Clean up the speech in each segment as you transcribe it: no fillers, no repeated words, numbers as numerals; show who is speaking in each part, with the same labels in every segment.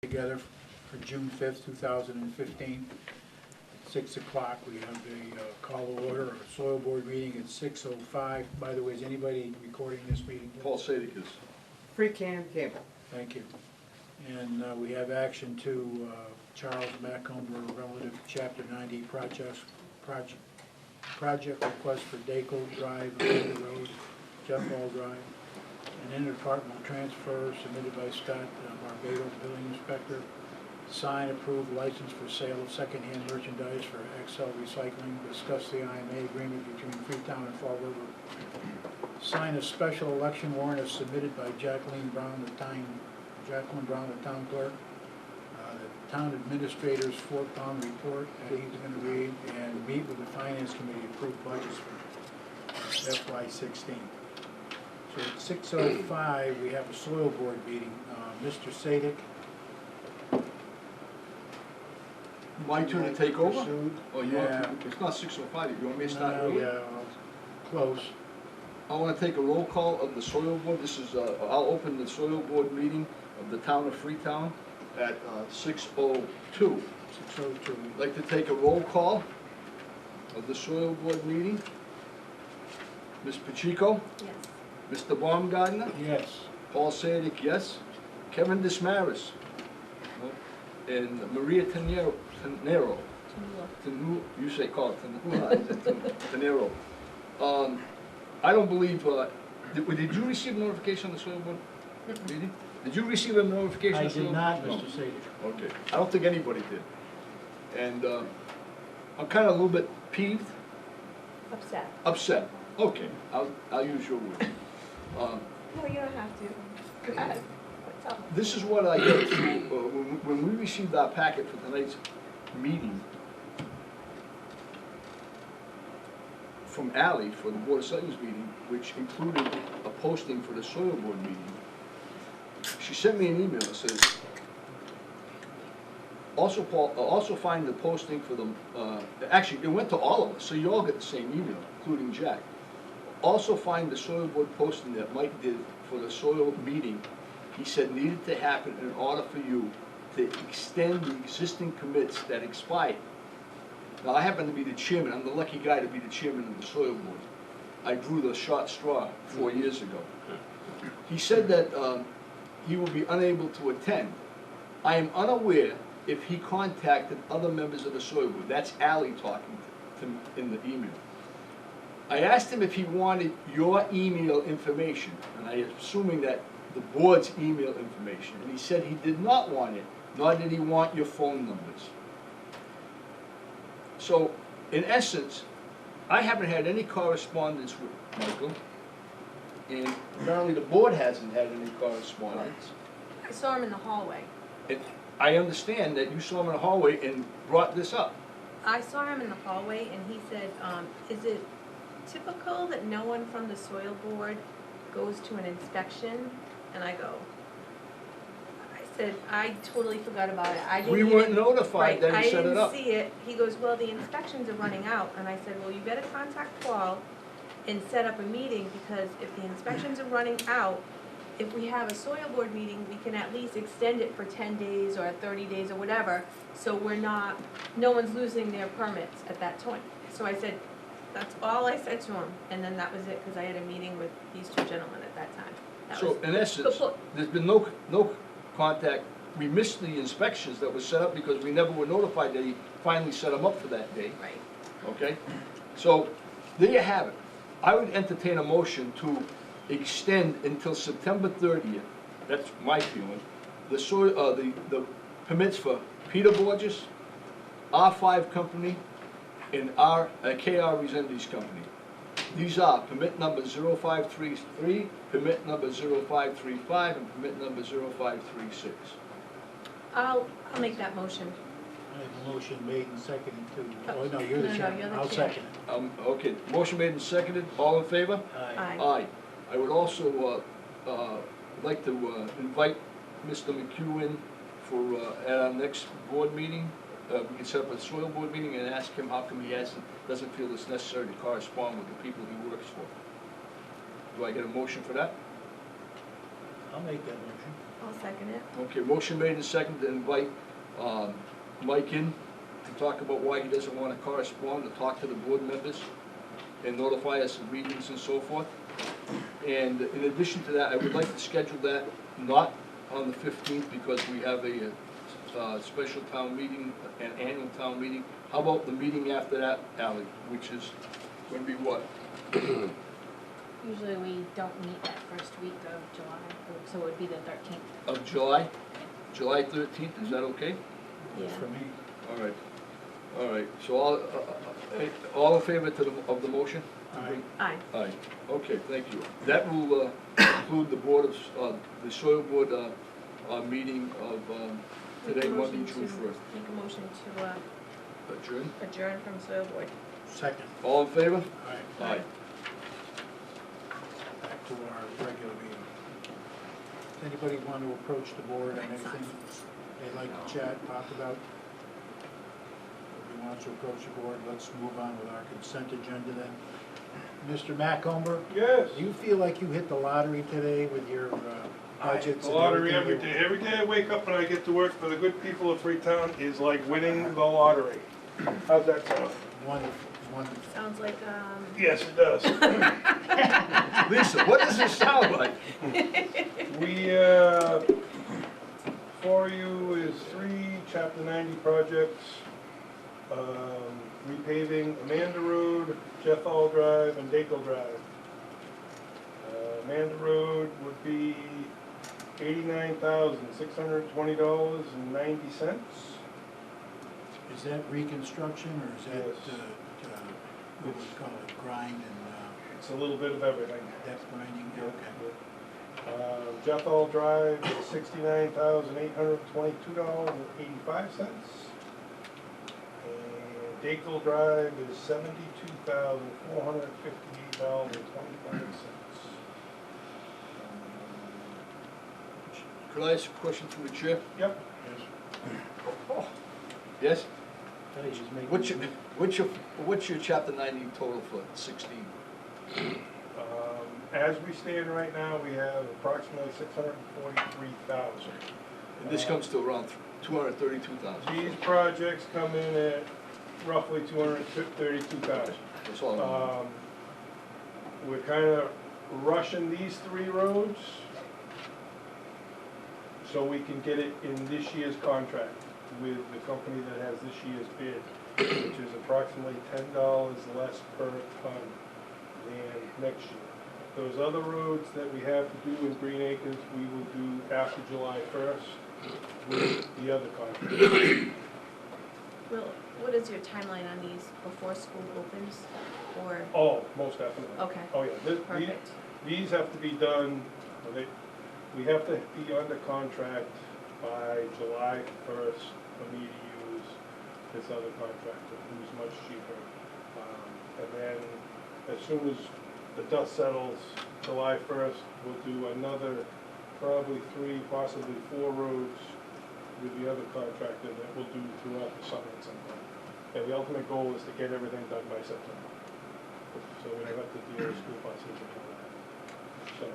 Speaker 1: together for June 5th, 2015. At 6 o'clock, we have a call to order, a soil board meeting at 6:05. By the way, is anybody recording this meeting?
Speaker 2: Paul Sadik is.
Speaker 3: Freetown Cable.
Speaker 1: Thank you. And we have action to Charles Macomber relative to Chapter 90 project request for Daco Drive, Amanda Road, Jeff Ball Drive, an interdepartmental transfer submitted by Scott Barbato, building inspector. Sign approved license for sale of secondhand merchandise for XL Recycling. Discuss the IMA agreement between Freetown and Fall River. Sign a special election warrant as submitted by Jacqueline Brown, the town clerk. The town administrator's four-pound report that he's going to read, and meet with the finance committee to approve budgets for FY16. So at 6:05, we have a soil board meeting. Mr. Sadik.
Speaker 2: My turn to take over?
Speaker 1: Pursued.
Speaker 2: Oh, you want to? It's not 6:05, you want me to start
Speaker 1: No,
Speaker 2: early?
Speaker 1: yeah, close.
Speaker 2: I want to take a roll call of the soil board. This is, I'll open the soil board meeting of the town of Freetown at 6:02.
Speaker 1: 6:02.
Speaker 2: I'd like to take a roll call of the soil board meeting. Ms. Pacheco?
Speaker 4: Yes.
Speaker 2: Mr. Baumgartner?
Speaker 1: Yes.
Speaker 2: Paul Sadik, yes. Kevin Dismaris? No. And Maria Tenero. You say call it Tenero. I don't believe, did you receive a notification on the soil board meeting? Did you receive a notification?
Speaker 1: I
Speaker 2: on the soil
Speaker 1: did not,
Speaker 2: board?
Speaker 1: Mr. Sadik.
Speaker 2: No. Okay, I don't think anybody did. And I'm kind of a little bit peeved.
Speaker 4: Upset.
Speaker 2: Upset. Okay, I'll use your word.
Speaker 4: No, you don't have to. Go ahead. What's up?
Speaker 2: This is what I get through, when we received our packet for tonight's meeting from Ally for the Board of Selectmen's meeting, which included a posting for the soil board meeting. She sent me an email that says, also Paul, also find the posting for the, actually it went to all of us, so you all get the same email, including Jack. Also find the soil board posting that Mike did for the soil meeting, he said needed to happen in order for you to extend the existing commits that expired. Now, I happen to be the chairman. I'm the lucky guy to be the chairman of the soil board. I drew the short straw 4 years ago. He said that he will be unable to attend. I am unaware if he contacted other members of the soil board. That's Ally talking to him in the email. I asked him if he wanted your email information, and I am assuming that the board's email information, and he said he did not want it, nor did he want your phone numbers. So, in essence, I haven't had any correspondence with Michael, and apparently the board hasn't had any correspondence.
Speaker 4: I saw him in the hallway.
Speaker 2: And I understand that you saw him in the hallway and brought this up.
Speaker 4: I saw him in the hallway and he said, is it typical that no one from the soil board goes to an inspection? And I go, I said, I totally forgot about it. I didn't
Speaker 2: We
Speaker 4: even,
Speaker 2: weren't notified that he set it up.
Speaker 4: I didn't see it. He goes, well, the inspections are running out. And I said, well, you better contact Paul and set up a meeting, because if the inspections are running out, if we have a soil board meeting, we can at least extend it for 10 days or 30 days or whatever, so we're not, no one's losing their permits at that point. So I said, that's all I said to him, and then that was it, because I had a meeting with these two gentlemen at that time. That
Speaker 2: So,
Speaker 4: was
Speaker 2: in essence, there's been no contact. We missed the inspections that were set up because we never were notified that he finally set them up for that day.
Speaker 4: right.
Speaker 2: Okay? So, there you have it. I would entertain a motion to extend until September 30th, that's my feeling, the permits for Peter Borges, R5 Company, and KR Resendes Company. These are permit number 0533, permit number 0535, and permit number 0536.
Speaker 4: I'll make that motion.
Speaker 1: I have a motion made and seconded to,
Speaker 4: Oh,
Speaker 1: oh, no, you're the
Speaker 4: no,
Speaker 1: chairman.
Speaker 4: you're the
Speaker 1: I'll
Speaker 4: chair.
Speaker 1: second it.
Speaker 2: Okay, motion made and seconded, all in favor?
Speaker 1: Aye.
Speaker 4: Aye.
Speaker 2: I would also like to invite Mr. McHugh in for, at our next board meeting. We can set up a soil board meeting and ask him how come he doesn't feel it's necessary to correspond with the people he works for. Do I get a motion for that?
Speaker 1: I'll make that motion.
Speaker 4: I'll second it.
Speaker 2: Okay, motion made and seconded to invite Mike in to talk about why he doesn't want to correspond, to talk to the board members and notify us of meetings and so forth. And in addition to that, I would like to schedule that not on the 15th because we have a special town meeting, an annual town meeting. How about the meeting after that, Ally, which is going to be what?
Speaker 5: Usually we don't meet that first week of July, so it would be the 13th.
Speaker 2: Of July? July 13th, is that okay?
Speaker 1: Works
Speaker 4: Yeah.
Speaker 1: for me.
Speaker 2: All right, so all in favor of the motion?
Speaker 1: Aye.
Speaker 4: Aye.
Speaker 2: Aye, okay, thank you. That will include the board of, the soil board meeting of today, Monday, June 1st.
Speaker 4: Make a motion to
Speaker 2: Adjourn?
Speaker 4: adjourn from soil board.
Speaker 1: Second.
Speaker 2: All in favor?
Speaker 1: Aye.
Speaker 2: Aye.
Speaker 1: Back to our regular meeting. Does anybody want to approach the board on anything they'd like to chat, talk about? Nobody wants to approach the board, let's move on with our consent agenda then. Mr. Macomber?
Speaker 6: Yes.
Speaker 1: Do you feel like you hit the lottery today with your budgets?
Speaker 6: The
Speaker 1: and
Speaker 6: lottery every
Speaker 1: everything?
Speaker 6: day. Every day I wake up and I get to work for the good people of Freetown is like winning the lottery. How's that sound?
Speaker 1: Wonderful, wonderful.
Speaker 4: Sounds like,
Speaker 6: Yes, it does.
Speaker 2: Lisa, what does this sound like?
Speaker 6: We, for you is 3 Chapter 90 projects. Repaving Amanda Road, Jethal Drive, and Dakel Drive. Amanda Road would be $89,620.90.
Speaker 1: Is that reconstruction or is that,
Speaker 6: Yes.
Speaker 1: what we call it, grind and
Speaker 6: It's a little bit of everything.
Speaker 1: depth grinding? Okay.
Speaker 6: Jethal Drive is $69,822.85. And Dakel Drive is $72,458.25.
Speaker 2: Could I ask a question from the chair?
Speaker 6: Yep.
Speaker 2: Yes?
Speaker 1: Tell you, he's making-
Speaker 6: Mm-hmm.
Speaker 2: What's your chapter 90 total for 16?
Speaker 6: As we stand right now, we have approximately $643,000.
Speaker 2: And this comes to around 232,000.
Speaker 6: These projects come in at roughly $232,000.
Speaker 2: That's all I know.
Speaker 6: We're kind of rushing these 3 roads so we can get it in this year's contract with the company that has this year's bid, which is approximately $10 less per ton than next year. Those other roads that we have to do in Green Acres, we will do after July 1st with the other contract.
Speaker 4: Will, what is your timeline on these before school opens, or?
Speaker 6: Oh, most definitely.
Speaker 4: Okay,
Speaker 6: Oh, yeah.
Speaker 4: perfect.
Speaker 6: These have to be done, we have to be under contract by July 1st for me to use this other contractor, who's much cheaper. And then, as soon as the dust settles, July 1st, we'll do another probably 3, possibly 4 roads with the other contractor that we'll do throughout the summer at some point. And the ultimate goal is to get everything done by September. So we don't have to deal with school buses and all that. So,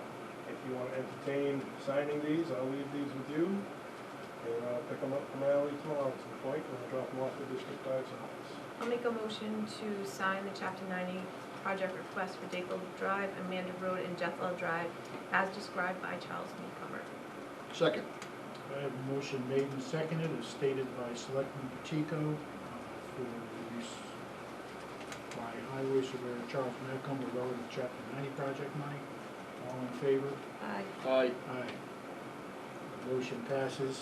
Speaker 6: if you want to entertain signing these, I'll leave these with you. And I'll pick them up from Ally tomorrow at some point, and I'll drop them off at District 5's office.
Speaker 4: I'll make a motion to sign the Chapter 90 project request for Dakel Drive, Amanda Road, and Jethal Drive as described by Charles Newcomer.
Speaker 2: Second.
Speaker 1: I have a motion made and seconded, as stated by Selectman Pacheco, for use by Highway Surveyor Charles Macomber relative to Chapter 90 project money. All in favor?
Speaker 4: Aye.
Speaker 2: Aye.
Speaker 1: Aye. Motion passes.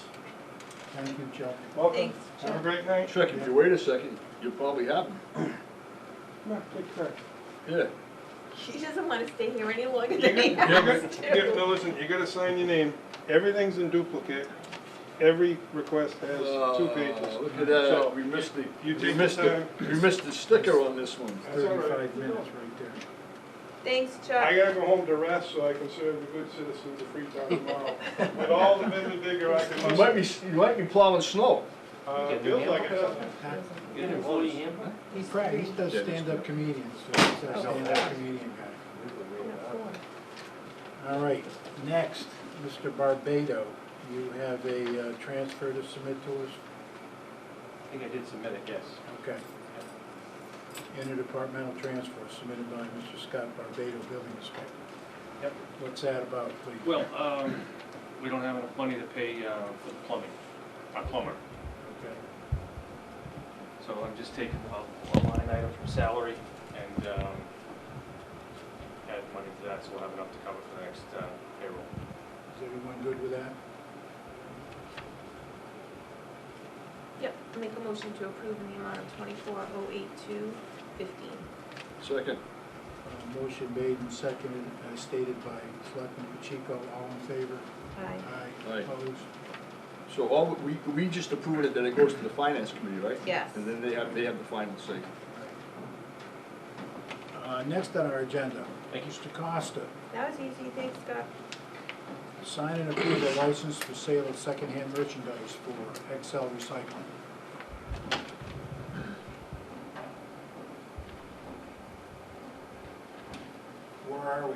Speaker 1: Thank you, Chuck.
Speaker 6: Welcome.
Speaker 4: Thanks,
Speaker 6: Have a
Speaker 4: Chuck.
Speaker 6: great night.
Speaker 2: Chuck, if you wait a second, you'll probably have them.
Speaker 6: Come on, take your time.
Speaker 2: Yeah.
Speaker 4: He doesn't want to stay here any longer
Speaker 6: You
Speaker 4: than he
Speaker 6: got-
Speaker 4: has
Speaker 6: no,
Speaker 4: to.
Speaker 6: listen, you gotta sign your name. Everything's in duplicate. Every request has 2 pages.
Speaker 2: Look at
Speaker 6: So,
Speaker 2: that, we missed the,
Speaker 6: you
Speaker 2: we
Speaker 6: take
Speaker 2: missed
Speaker 6: your
Speaker 2: the,
Speaker 6: time.
Speaker 2: we missed the sticker on this one.
Speaker 6: That's all right.
Speaker 1: 35 minutes right there.
Speaker 4: Thanks,
Speaker 6: I
Speaker 4: Chuck.
Speaker 6: gotta go home to rest so I can serve the good citizens of Freetown tomorrow. With all the bigger I can
Speaker 2: You
Speaker 6: muster.
Speaker 2: might be plowing snow.
Speaker 6: Feels like it.
Speaker 1: He does stand-up comedians, so he's a stand-up comedian guy. All right, next Mr. Barbado, you have a transfer to submit to us?
Speaker 7: I think I did submit it, yes.
Speaker 1: Okay. Interdepartmental transfer submitted by Mr. Scott Barbado, Building Inspector.
Speaker 7: Yep.
Speaker 1: What's that about, please?
Speaker 7: Well, we don't have enough money to pay for the plumbing, our plumber.
Speaker 1: Okay.
Speaker 7: So I'm just taking a line item from salary and add money to that, so we'll have enough to cover for the next payroll.
Speaker 1: Is everyone good with that?
Speaker 4: Yep, make a motion to approve in the amount of 24,082.15.
Speaker 2: Second.
Speaker 1: Motion made and seconded, as stated by Selectman Pacheco. All in favor?
Speaker 4: Aye.
Speaker 2: Aye.
Speaker 1: Opposed?
Speaker 2: So all, we just approved it, then it goes to the finance committee, right?
Speaker 4: Yes.
Speaker 2: And then they have the final say.
Speaker 1: Next on our agenda,
Speaker 7: Thank you.
Speaker 1: Mr. Costa.
Speaker 4: That was easy, thanks, Scott.
Speaker 1: Sign and approve a license for sale of secondhand merchandise for XL Recycling. Where are we?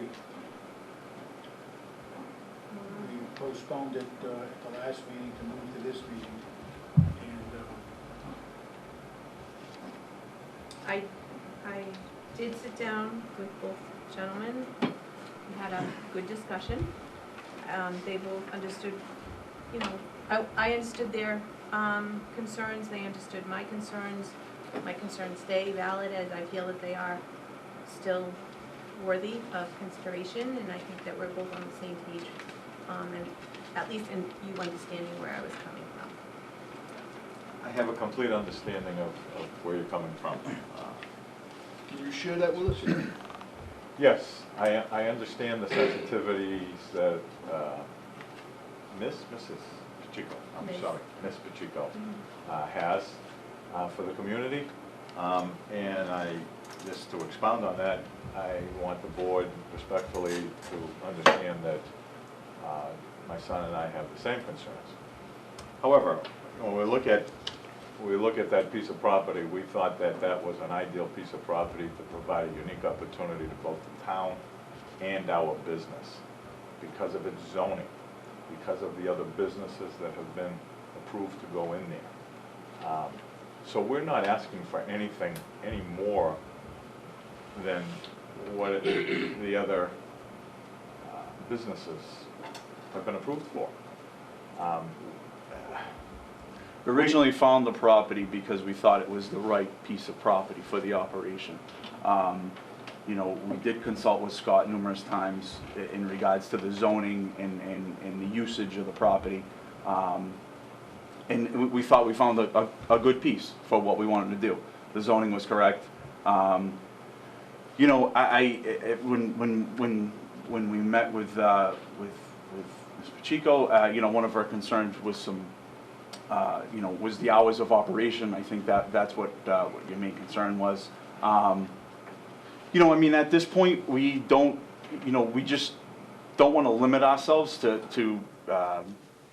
Speaker 1: We postponed it at the last meeting to move to this meeting. And
Speaker 4: I did sit down with both gentlemen. We had a good discussion. They both understood, you know, I understood their concerns, they understood my concerns. My concerns stay valid, as I feel that they are still worthy of consideration, and I think that we're both on the same page, and at least in you understanding where I was coming from.
Speaker 8: I have a complete understanding of where you're coming from.
Speaker 2: Can you share that with us?
Speaker 8: Yes, I understand the sensitivities that Mrs. Pacheco, I'm
Speaker 4: Miss.
Speaker 8: sorry, Miss Pacheco has for the community. And just to expound on that, I want the board respectfully to understand that my son and I have the same concerns. However, when we look at that piece of property, we thought that that was an ideal piece of property to provide a unique opportunity to both the town and our business because of its zoning, because of the other businesses that have been approved to go in there. So we're not asking for anything any more than what the other businesses have been approved for.
Speaker 9: We originally found the property because we thought it was the right piece of property for the operation. You know, we did consult with Scott numerous times in regards to the zoning and the usage of the property. And we thought we found a good piece for what we wanted to do. The zoning was correct. You know, when we met with Ms. Pacheco, you know, one of her concerns was some, you know, was the hours of operation. I think that's what your main concern was. You know, I mean, at this point, we don't, you know, we just don't want to limit ourselves to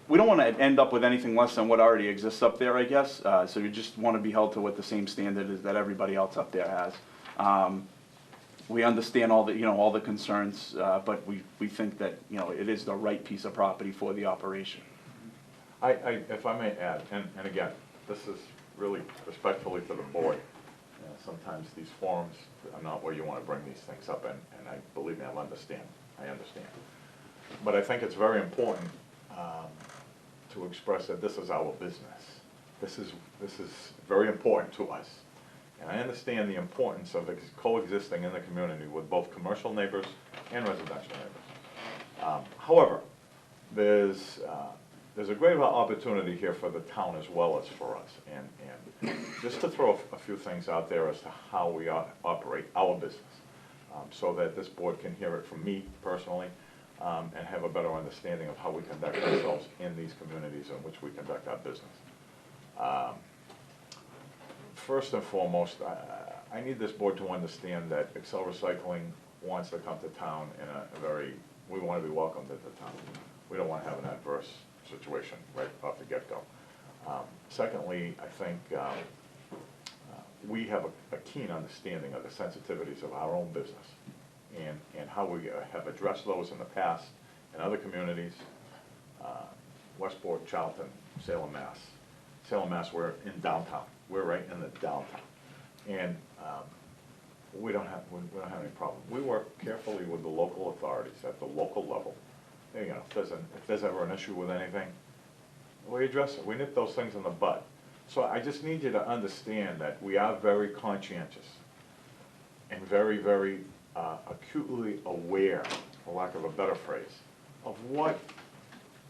Speaker 9: we don't want to end up with anything less than what already exists up there, I guess. So we just want to be held to what the same standard is that everybody else up there has. We understand all the, you know, all the concerns, but we think that, you know, it is the right piece of property for the operation.
Speaker 8: If I may add, and again, this is really respectfully to the board. Sometimes these forums are not where you want to bring these things up, and believe me, I understand. But I think it's very important to express that this is our business. This is very important to us. And I understand the importance of coexisting in the community with both commercial neighbors and residential neighbors. However, there's a great opportunity here for the town as well as for us. And just to throw a few things out there as to how we operate our business, so that this board can hear it from me personally, and have a better understanding of how we conduct ourselves in these communities in which we conduct our business. First and foremost, I need this board to understand that Excel Recycling wants to come to town in we want to be welcomed at the town. We don't want to have an adverse situation right off the get-go. Secondly, I think we have a keen understanding of the sensitivities of our own business and how we have addressed those in the past in other communities Westport, Charlton, Salem, Mass. Salem, Mass, we're in downtown. We're right in the downtown. And we don't have any problem. We work carefully with the local authorities at the local level. You know, if there's ever an issue with anything, we address it. We nip those things in the bud. So I just need you to understand that we are very conscientious and very, very acutely aware, for lack of a better phrase, of what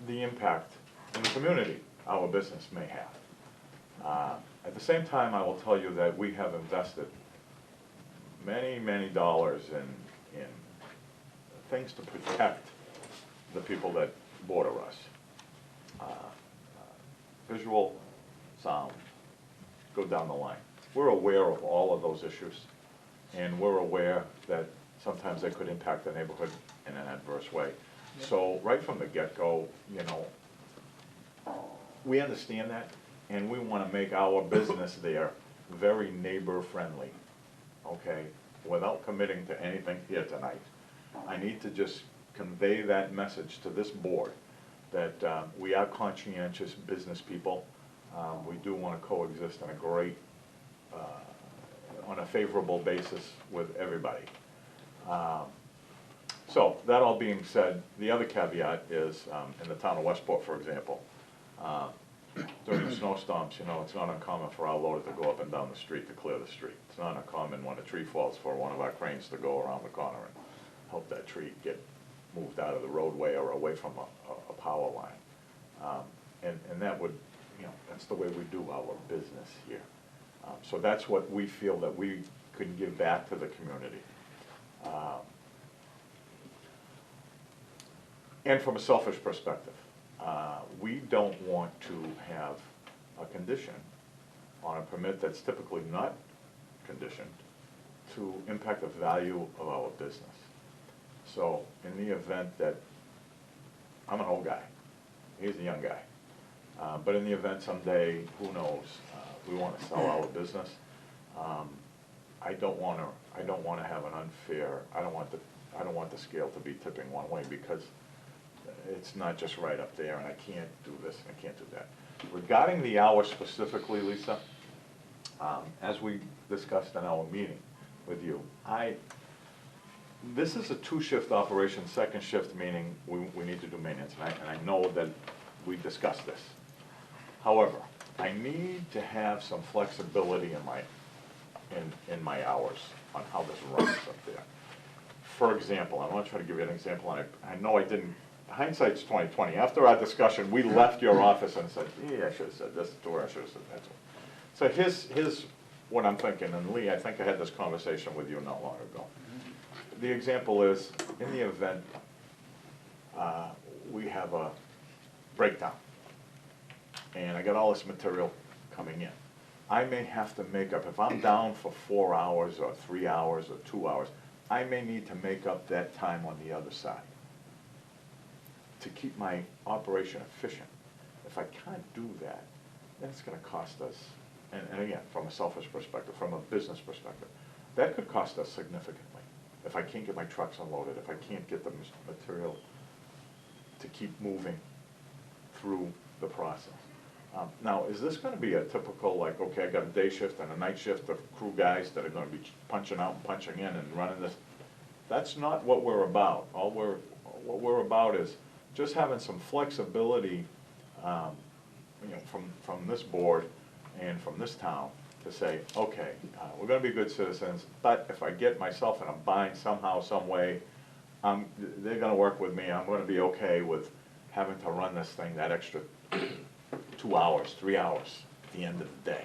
Speaker 8: the impact in the community our business may have. At the same time, I will tell you that we have invested many, many dollars in things to protect the people that border us. Visual, sound, go down the line. We're aware of all of those issues, and we're aware that sometimes they could impact the neighborhood in an adverse way. So right from the get-go, you know, we understand that, and we want to make our business there very neighbor-friendly, okay? Without committing to anything here tonight, I need to just convey that message to this board that we are conscientious business people. We do want to coexist in a great, on a favorable basis with everybody. So that all being said, the other caveat is in the town of Westport, for example, during the snowstorms, you know, it's not uncommon for our loader to go up and down the street to clear the street. It's not uncommon when a tree falls for one of our cranes to go around the corner and help that tree get moved out of the roadway or away from a power line. And that would, you know, that's the way we do our business here. So that's what we feel that we could give back to the community. And from a selfish perspective, we don't want to have a condition on a permit that's typically not conditioned to impact the value of our business. So in the event that, I'm an old guy, he's a young guy, but in the event someday, who knows, we want to sell our business, I don't want to have an unfair, I don't want the scale to be tipping one way, because it's not just right up there, and I can't do this and I can't do that. Regarding the hours specifically, Lisa, as we discussed in our meeting with you, this is a two-shift operation, second shift meaning we need to do maintenance, and I know that we discussed this. However, I need to have some flexibility in my hours on how this runs up there. For example, I want to try to give you an example, and I know I didn't, hindsight's 20/20. After our discussion, we left your office and said, yeah, I should have said this, or I should have said that. So here's what I'm thinking, and Lee, I think I had this conversation with you not long ago. The example is, in the event we have a breakdown, and I got all this material coming in, I may have to make up, if I'm down for 4 hours or 3 hours or 2 hours, I may need to make up that time on the other side to keep my operation efficient. If I can't do that, then it's going to cost us, and again, from a selfish perspective, from a business perspective, that could cost us significantly. If I can't get my trucks unloaded, if I can't get the material to keep moving through the process. Now, is this going to be a typical, like, okay, I got a day shift and a night shift of crew guys that are going to be punching out and punching in and running this? That's not what we're about. What we're about is just having some flexibility, you know, from this board and from this town to say, okay, we're going to be good citizens, but if I get myself in a bind somehow, some way, they're going to work with me. I'm going to be okay with having to run this thing that extra 2 hours, 3 hours at the end of the day.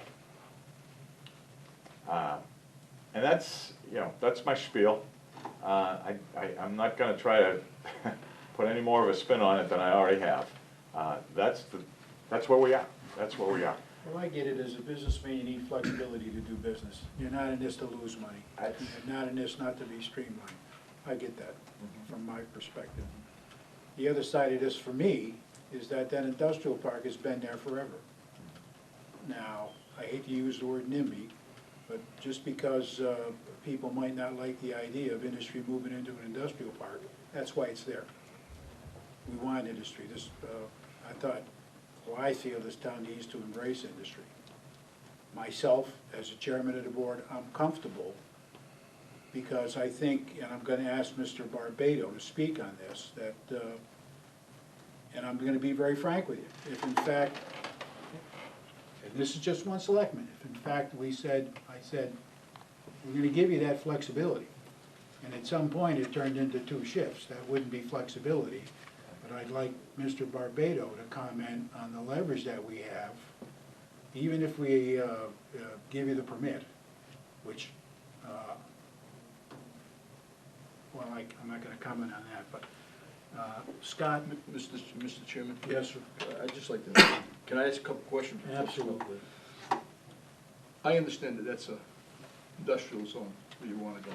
Speaker 8: And that's, you know, that's my spiel. I'm not going to try to put any more of a spin on it than I already have. That's where we are. That's where we are.
Speaker 1: Well, I get it, as a businessman, you need flexibility to do business. You're not in this to lose money. You're not in this not to be streamlined. I get that from my perspective. The other side of this for me is that industrial park has been there forever. Now, I hate to use the word NIMBY, but just because people might not like the idea of industry moving into an industrial park, that's why it's there. We want industry. I thought Well, I feel this town needs to embrace industry. Myself, as a chairman of the board, I'm comfortable because I think, and I'm gonna ask Mr. Barbado to speak on this, that, and I'm gonna be very frank with you, if in fact, and this is just one selectman, if in fact I said, we're gonna give you that flexibility, and at some point it turned into 2 shifts, that wouldn't be flexibility, but I'd like Mr. Barbado to comment on the leverage that we have, even if we give you the permit, which, well, I'm not gonna comment on that, but, Scott?
Speaker 2: Mr. Chairman?
Speaker 1: Yes, sir.
Speaker 2: I'd just like to, can I ask a couple questions?
Speaker 1: Absolutely.
Speaker 2: I understand that that's a industrial zone where you wanna go.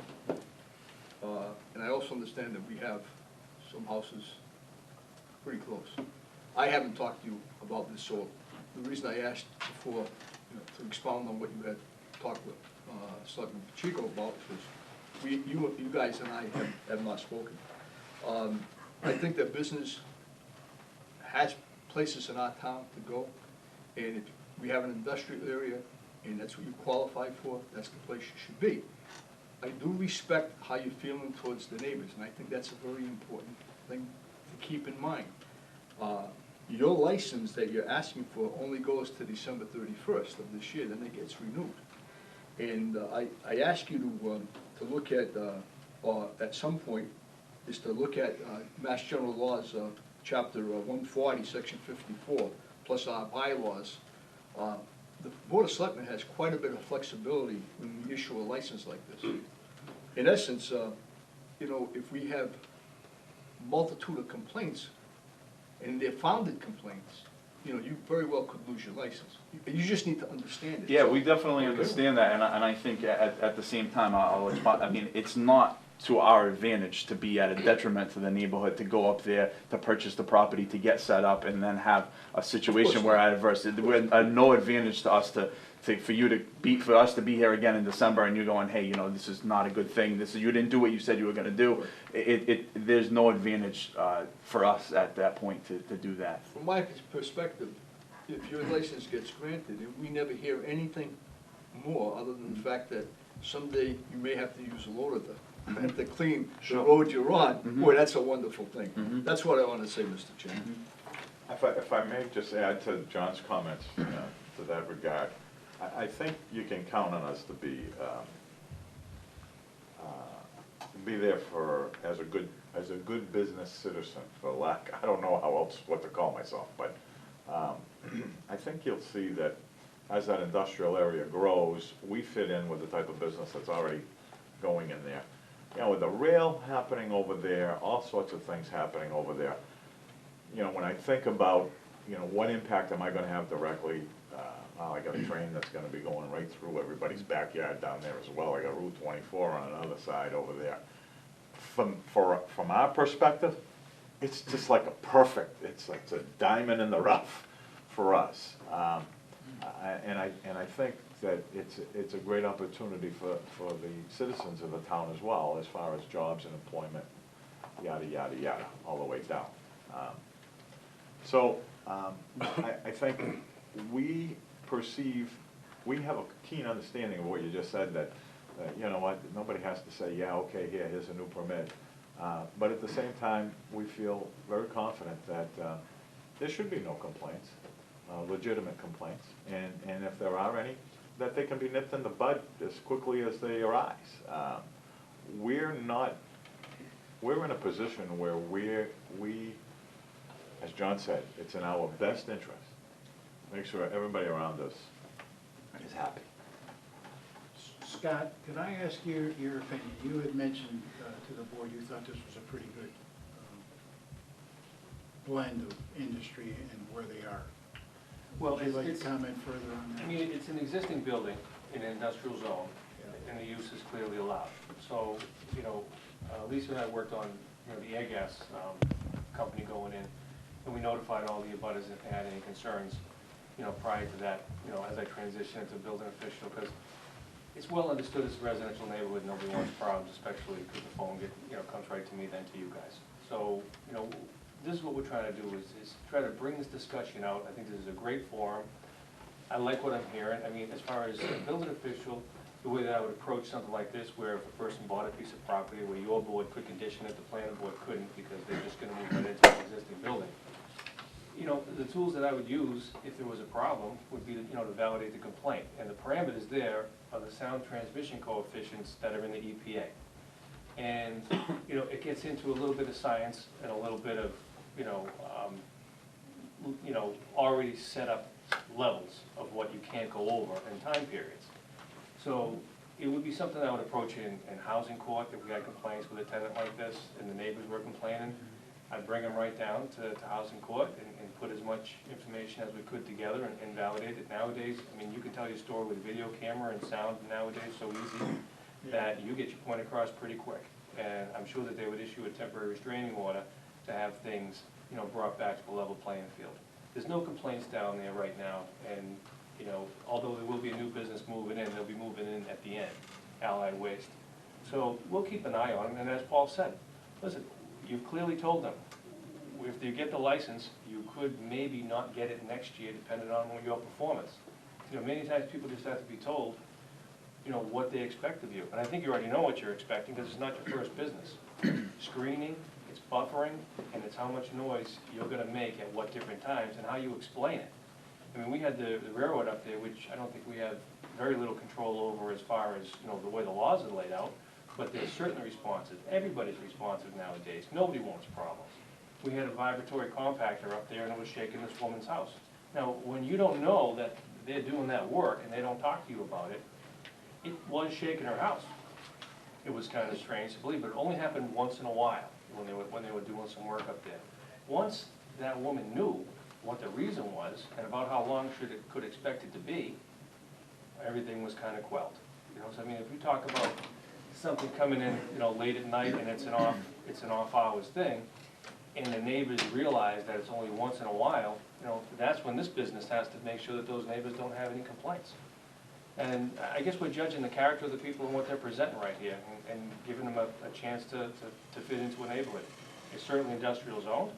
Speaker 2: And I also understand that we have some houses pretty close. I haven't talked to you about this, so the reason I asked before, to expound on what you had talked with Selectman Pacheco about was, you guys and I have not spoken. I think that business has places in our town to go, and if we have an industrial area, and that's what you qualify for, that's the place you should be. I do respect how you're feeling towards the neighbors, and I think that's a very important thing to keep in mind. Your license that you're asking for only goes to December 31st of this year, then it gets renewed. And I ask you to look at, or at some point, is to look at Mass General Laws, Chapter 140, Section 54, plus our bylaws. The Board of Selectmen has quite a bit of flexibility when we issue a license like this. In essence, if we have multitude of complaints, and they're founded complaints, you very well could lose your license. You just need to understand it.
Speaker 9: Yeah, we definitely understand that, and I think at the same time, I mean, it's not to our advantage to be at a detriment to the neighborhood, to go up there, to purchase the property, to get set up, and then have a situation where adverse, we're no advantage to us for us to be here again in December, and you're going, hey, this is not a good thing, you didn't do what you said you were gonna do. There's no advantage for us at that point to do that.
Speaker 2: From my perspective, if your license gets granted, and we never hear anything more other than the fact that someday you may have to use a loader to clean the road you're on, boy, that's a wonderful thing. That's what I want to say, Mr. Chairman.
Speaker 8: If I may just add to John's comments to that regard, I think you can count on us to be there as a good business citizen, for lack, I don't know what to call myself, but I think you'll see that as that industrial area grows, we fit in with the type of business that's already going in there. With the rail happening over there, all sorts of things happening over there. When I think about, what impact am I gonna have directly? I got a train that's gonna be going right through everybody's backyard down there as well. I got Route 24 on another side over there. From our perspective, it's just like it's like a diamond in the rough for us. And I think that it's a great opportunity for the citizens of the town as well, as far as jobs and employment, yada, yada, yada, all the way down. I think we have a keen understanding of what you just said, that, nobody has to say, yeah, okay, here's a new permit. But at the same time, we feel very confident that there should be no complaints, legitimate complaints, and if there are any, that they can be nipped in the bud as quickly as they arise. We're in a position where we, as John said, it's in our best interest, make sure everybody around us is happy.
Speaker 1: Scott, could I ask your opinion? You had mentioned to the board you thought this was a pretty good blend of industry and where they are.
Speaker 7: Well,
Speaker 1: Would you like to comment further on that?
Speaker 7: I mean, it's an existing building in an industrial zone, and the use is clearly allowed. So, Lisa and I worked on, the air gas company going in, and we notified all the abutters if they had any concerns, prior to that, as I transition into building official, because it's well understood it's a residential neighborhood, nobody wants problems, especially because the phone comes right to me, then to you guys. So, this is what we're trying to do, is try to bring this discussion out. I think this is a great forum. I like what I'm hearing. I mean, as far as a building official, the way that I would approach something like this, where if a person bought a piece of property where your board could condition it, the planning board couldn't, because they're just gonna move right into an existing building. You know, the tools that I would use if there was a problem would be, to validate the complaint. And the parameters there are the sound transmission coefficients that are in the EPA. And, it gets into a little bit of science and a little bit of, already set up levels of what you can't go over in time periods. So it would be something I would approach in housing court if we had complaints with a tenant like this and the neighbors were complaining. I'd bring them right down to housing court and put as much information as we could together and validate it. Nowadays, I mean, you can tell your story with video camera and sound nowadays so easy that you get your point across pretty quick. And I'm sure that they would issue a temporary restraining order to have things, brought back to the level playing field. There's no complaints down there right now, and, although there will be a new business moving in, they'll be moving in at the end, Allied Waste. So we'll keep an eye on them, and as Paul said, listen, you've clearly told them, if you get the license, you could maybe not get it next year, depending on your performance. Many times people just have to be told, what they expect of you. And I think you already know what you're expecting, because it's not your first business. Screening, it's buffering, and it's how much noise you're gonna make at what different times, and how you explain it. I mean, we had the railroad up there, which I don't think we have very little control over as far as, the way the laws are laid out, but they're certainly responsive. Everybody's responsive nowadays. Nobody wants problems. We had a vibratory compactor up there, and it was shaking this woman's house. Now, when you don't know that they're doing that work, and they don't talk to you about it, it was shaking her house. It was kind of strange to believe, but it only happened once in a while when they were doing some work up there. Once that woman knew what the reason was and about how long could expect it to be, everything was kind of quelled. So I mean, if we talk about something coming in, late at night and it's an off hours thing, and the neighbors realize that it's only once in a while, that's when this business has to make sure that those neighbors don't have any complaints. And I guess we're judging the character of the people and what they're presenting right here, and giving them a chance to fit into a neighborhood. It's certainly industrial zone,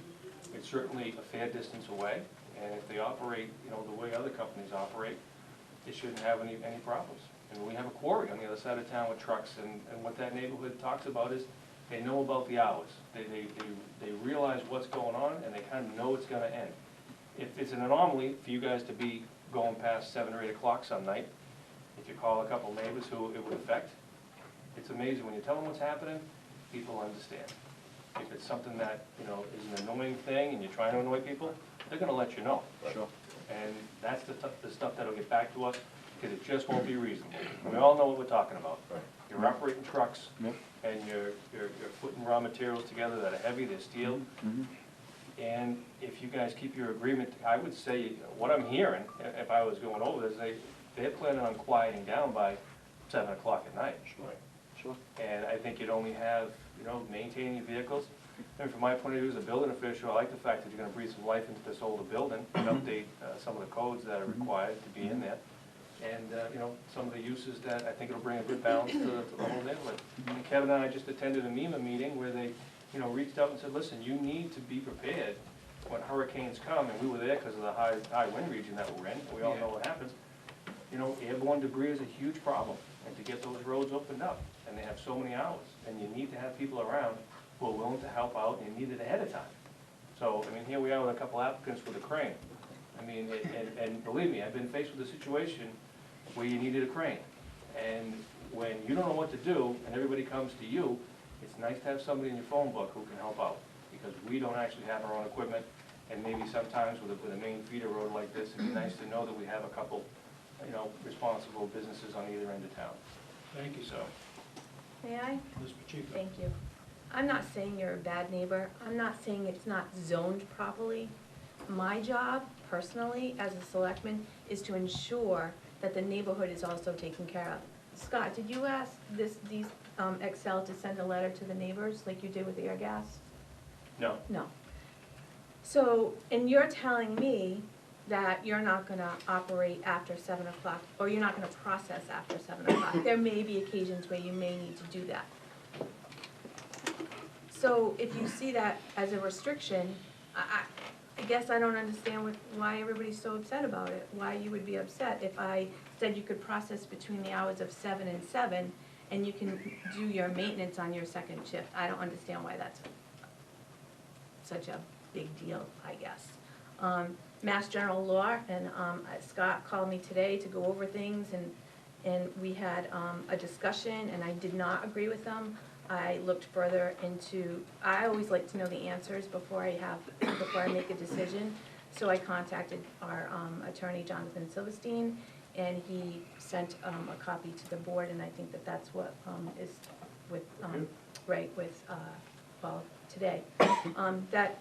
Speaker 7: it's certainly a fair distance away, and if they operate, the way other companies operate, they shouldn't have any problems. And we have a quarry on the other side of town with trucks, and what that neighborhood talks about is, they know about the hours. They realize what's going on, and they kind of know it's gonna end. If it's an anomaly for you guys to be going past 7 or 8 o'clock some night, if you call a couple neighbors who it would affect, it's amazing. When you tell them what's happening, people understand. If it's something that, is an annoying thing and you're trying to annoy people, they're gonna let you know.
Speaker 2: Sure.
Speaker 7: And that's the stuff that'll get back to us, because it just won't be reasonable. We all know what we're talking about.
Speaker 8: Right.
Speaker 7: You're operating trucks,
Speaker 2: Yep.
Speaker 7: and you're putting raw materials together that are heavy, they're steel.
Speaker 2: Mm-hmm.
Speaker 7: And if you guys keep your agreement, I would say, what I'm hearing, if I was going over this, they're planning on quieting down by 7 o'clock at night.
Speaker 8: Right.
Speaker 2: Sure.
Speaker 7: And I think you'd only have, maintaining your vehicles. And from my point of view as a building official, I like the fact that you're gonna breathe some life into this older building and update some of the codes that are required to be in there. And, some of the uses that I think it'll bring a good balance to the whole neighborhood. And Kevin and I just attended a MEMA meeting where they, reached out and said, listen, you need to be prepared when hurricanes come, and we were there because of the high wind region that we're in, we all know what happens. Airborne debris is a huge problem, and to get those roads opened up, and they have so many hours, and you need to have people around who are willing to help out, and you need it ahead of time. So, I mean, here we are with a couple applicants with a crane. I mean, and believe me, I've been faced with a situation where you needed a crane. And when you don't know what to do, and everybody comes to you, it's nice to have somebody in your phone book who can help out, because we don't actually have our own equipment, and maybe sometimes with a main feeder road like this, it'd be nice to know that we have a couple, responsible businesses on either end of town.
Speaker 1: Thank you,
Speaker 7: So,
Speaker 4: May I?
Speaker 1: Ms. Pacheco.
Speaker 4: Thank you. I'm not saying you're a bad neighbor. I'm not saying it's not zoned properly. My job, personally, as a selectman, is to ensure that the neighborhood is also taken care of. Scott, did you ask these Excel to send a letter to the neighbors like you did with air gas?
Speaker 7: no,
Speaker 4: No. So, and you're telling me that you're not gonna operate after 7 o'clock, or you're not gonna process after 7 o'clock. There may be occasions where you may need to do that. So if you see that as a restriction, I guess I don't understand why everybody's so upset about it, why you would be upset if I said you could process between the hours of 7 and 7, and you can do your maintenance on your second shift. I don't understand why that's such a big deal, I guess. Mass General Law, and Scott called me today to go over things, and we had a discussion, and I did not agree with them. I looked further into, I always like to know the answers before I make a decision. So I contacted our attorney, Jonathan Silverstein, and he sent a copy to the board, and I think that that's what is with, right, with Paul today. That,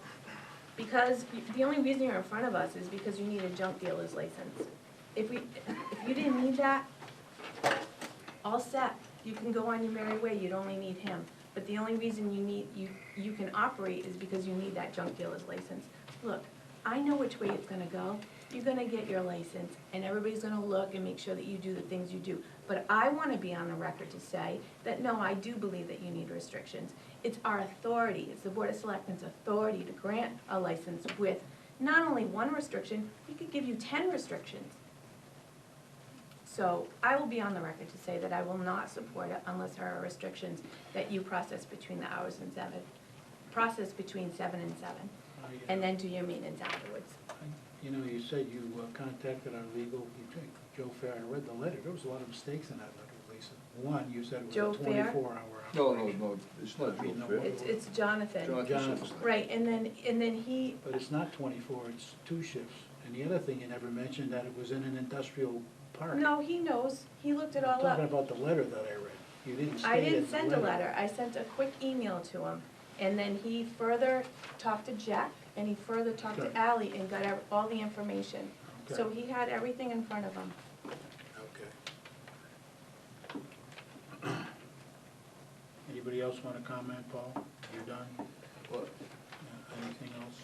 Speaker 4: because the only reason you're in front of us is because you need a junk dealer's license. If you didn't need that, all set. You can go on your merry way, you'd only need him. But the only reason you can operate is because you need that junk dealer's license. Look, I know which way it's gonna go. You're gonna get your license, and everybody's gonna look and make sure that you do the things you do. But I wanna be on the record to say that, no, I do believe that you need restrictions. It's our authority, it's the Board of Selectmen's authority to grant a license with not only one restriction, we could give you 10 restrictions. So I will be on the record to say that I will not support it unless there are restrictions that you process between the hours and 7. Process between 7 and 7, and then do your maintenance afterwards.
Speaker 1: You know, you said you contacted our legal, Joe Fair, I read the letter, there was a lot of mistakes in that letter, Lisa. One, you said it
Speaker 4: Joe
Speaker 1: was a
Speaker 4: Fair?
Speaker 1: 24-hour
Speaker 2: No,
Speaker 1: operation.
Speaker 2: no, it's not Joe
Speaker 1: No,
Speaker 2: Fair.
Speaker 4: It's Jonathan.
Speaker 1: Jonathan.
Speaker 4: Right, and then he,
Speaker 1: But it's not 24, it's 2 shifts. And the other thing you never mentioned, that it was in an industrial park.
Speaker 4: no, he knows, he looked it
Speaker 1: I'm
Speaker 4: all
Speaker 1: talking
Speaker 4: up.
Speaker 1: about the letter that I read. You didn't state
Speaker 4: I
Speaker 1: it in
Speaker 4: didn't
Speaker 1: the
Speaker 4: send a letter, I sent a quick email to him, and then he further talked to Jack, and he further talked to
Speaker 1: Okay.
Speaker 4: Ally and got all the information. So
Speaker 1: Okay.
Speaker 4: he had everything in front of him.
Speaker 1: Okay. Anybody else want to comment, Paul? You're done?
Speaker 2: What?
Speaker 1: Anything else?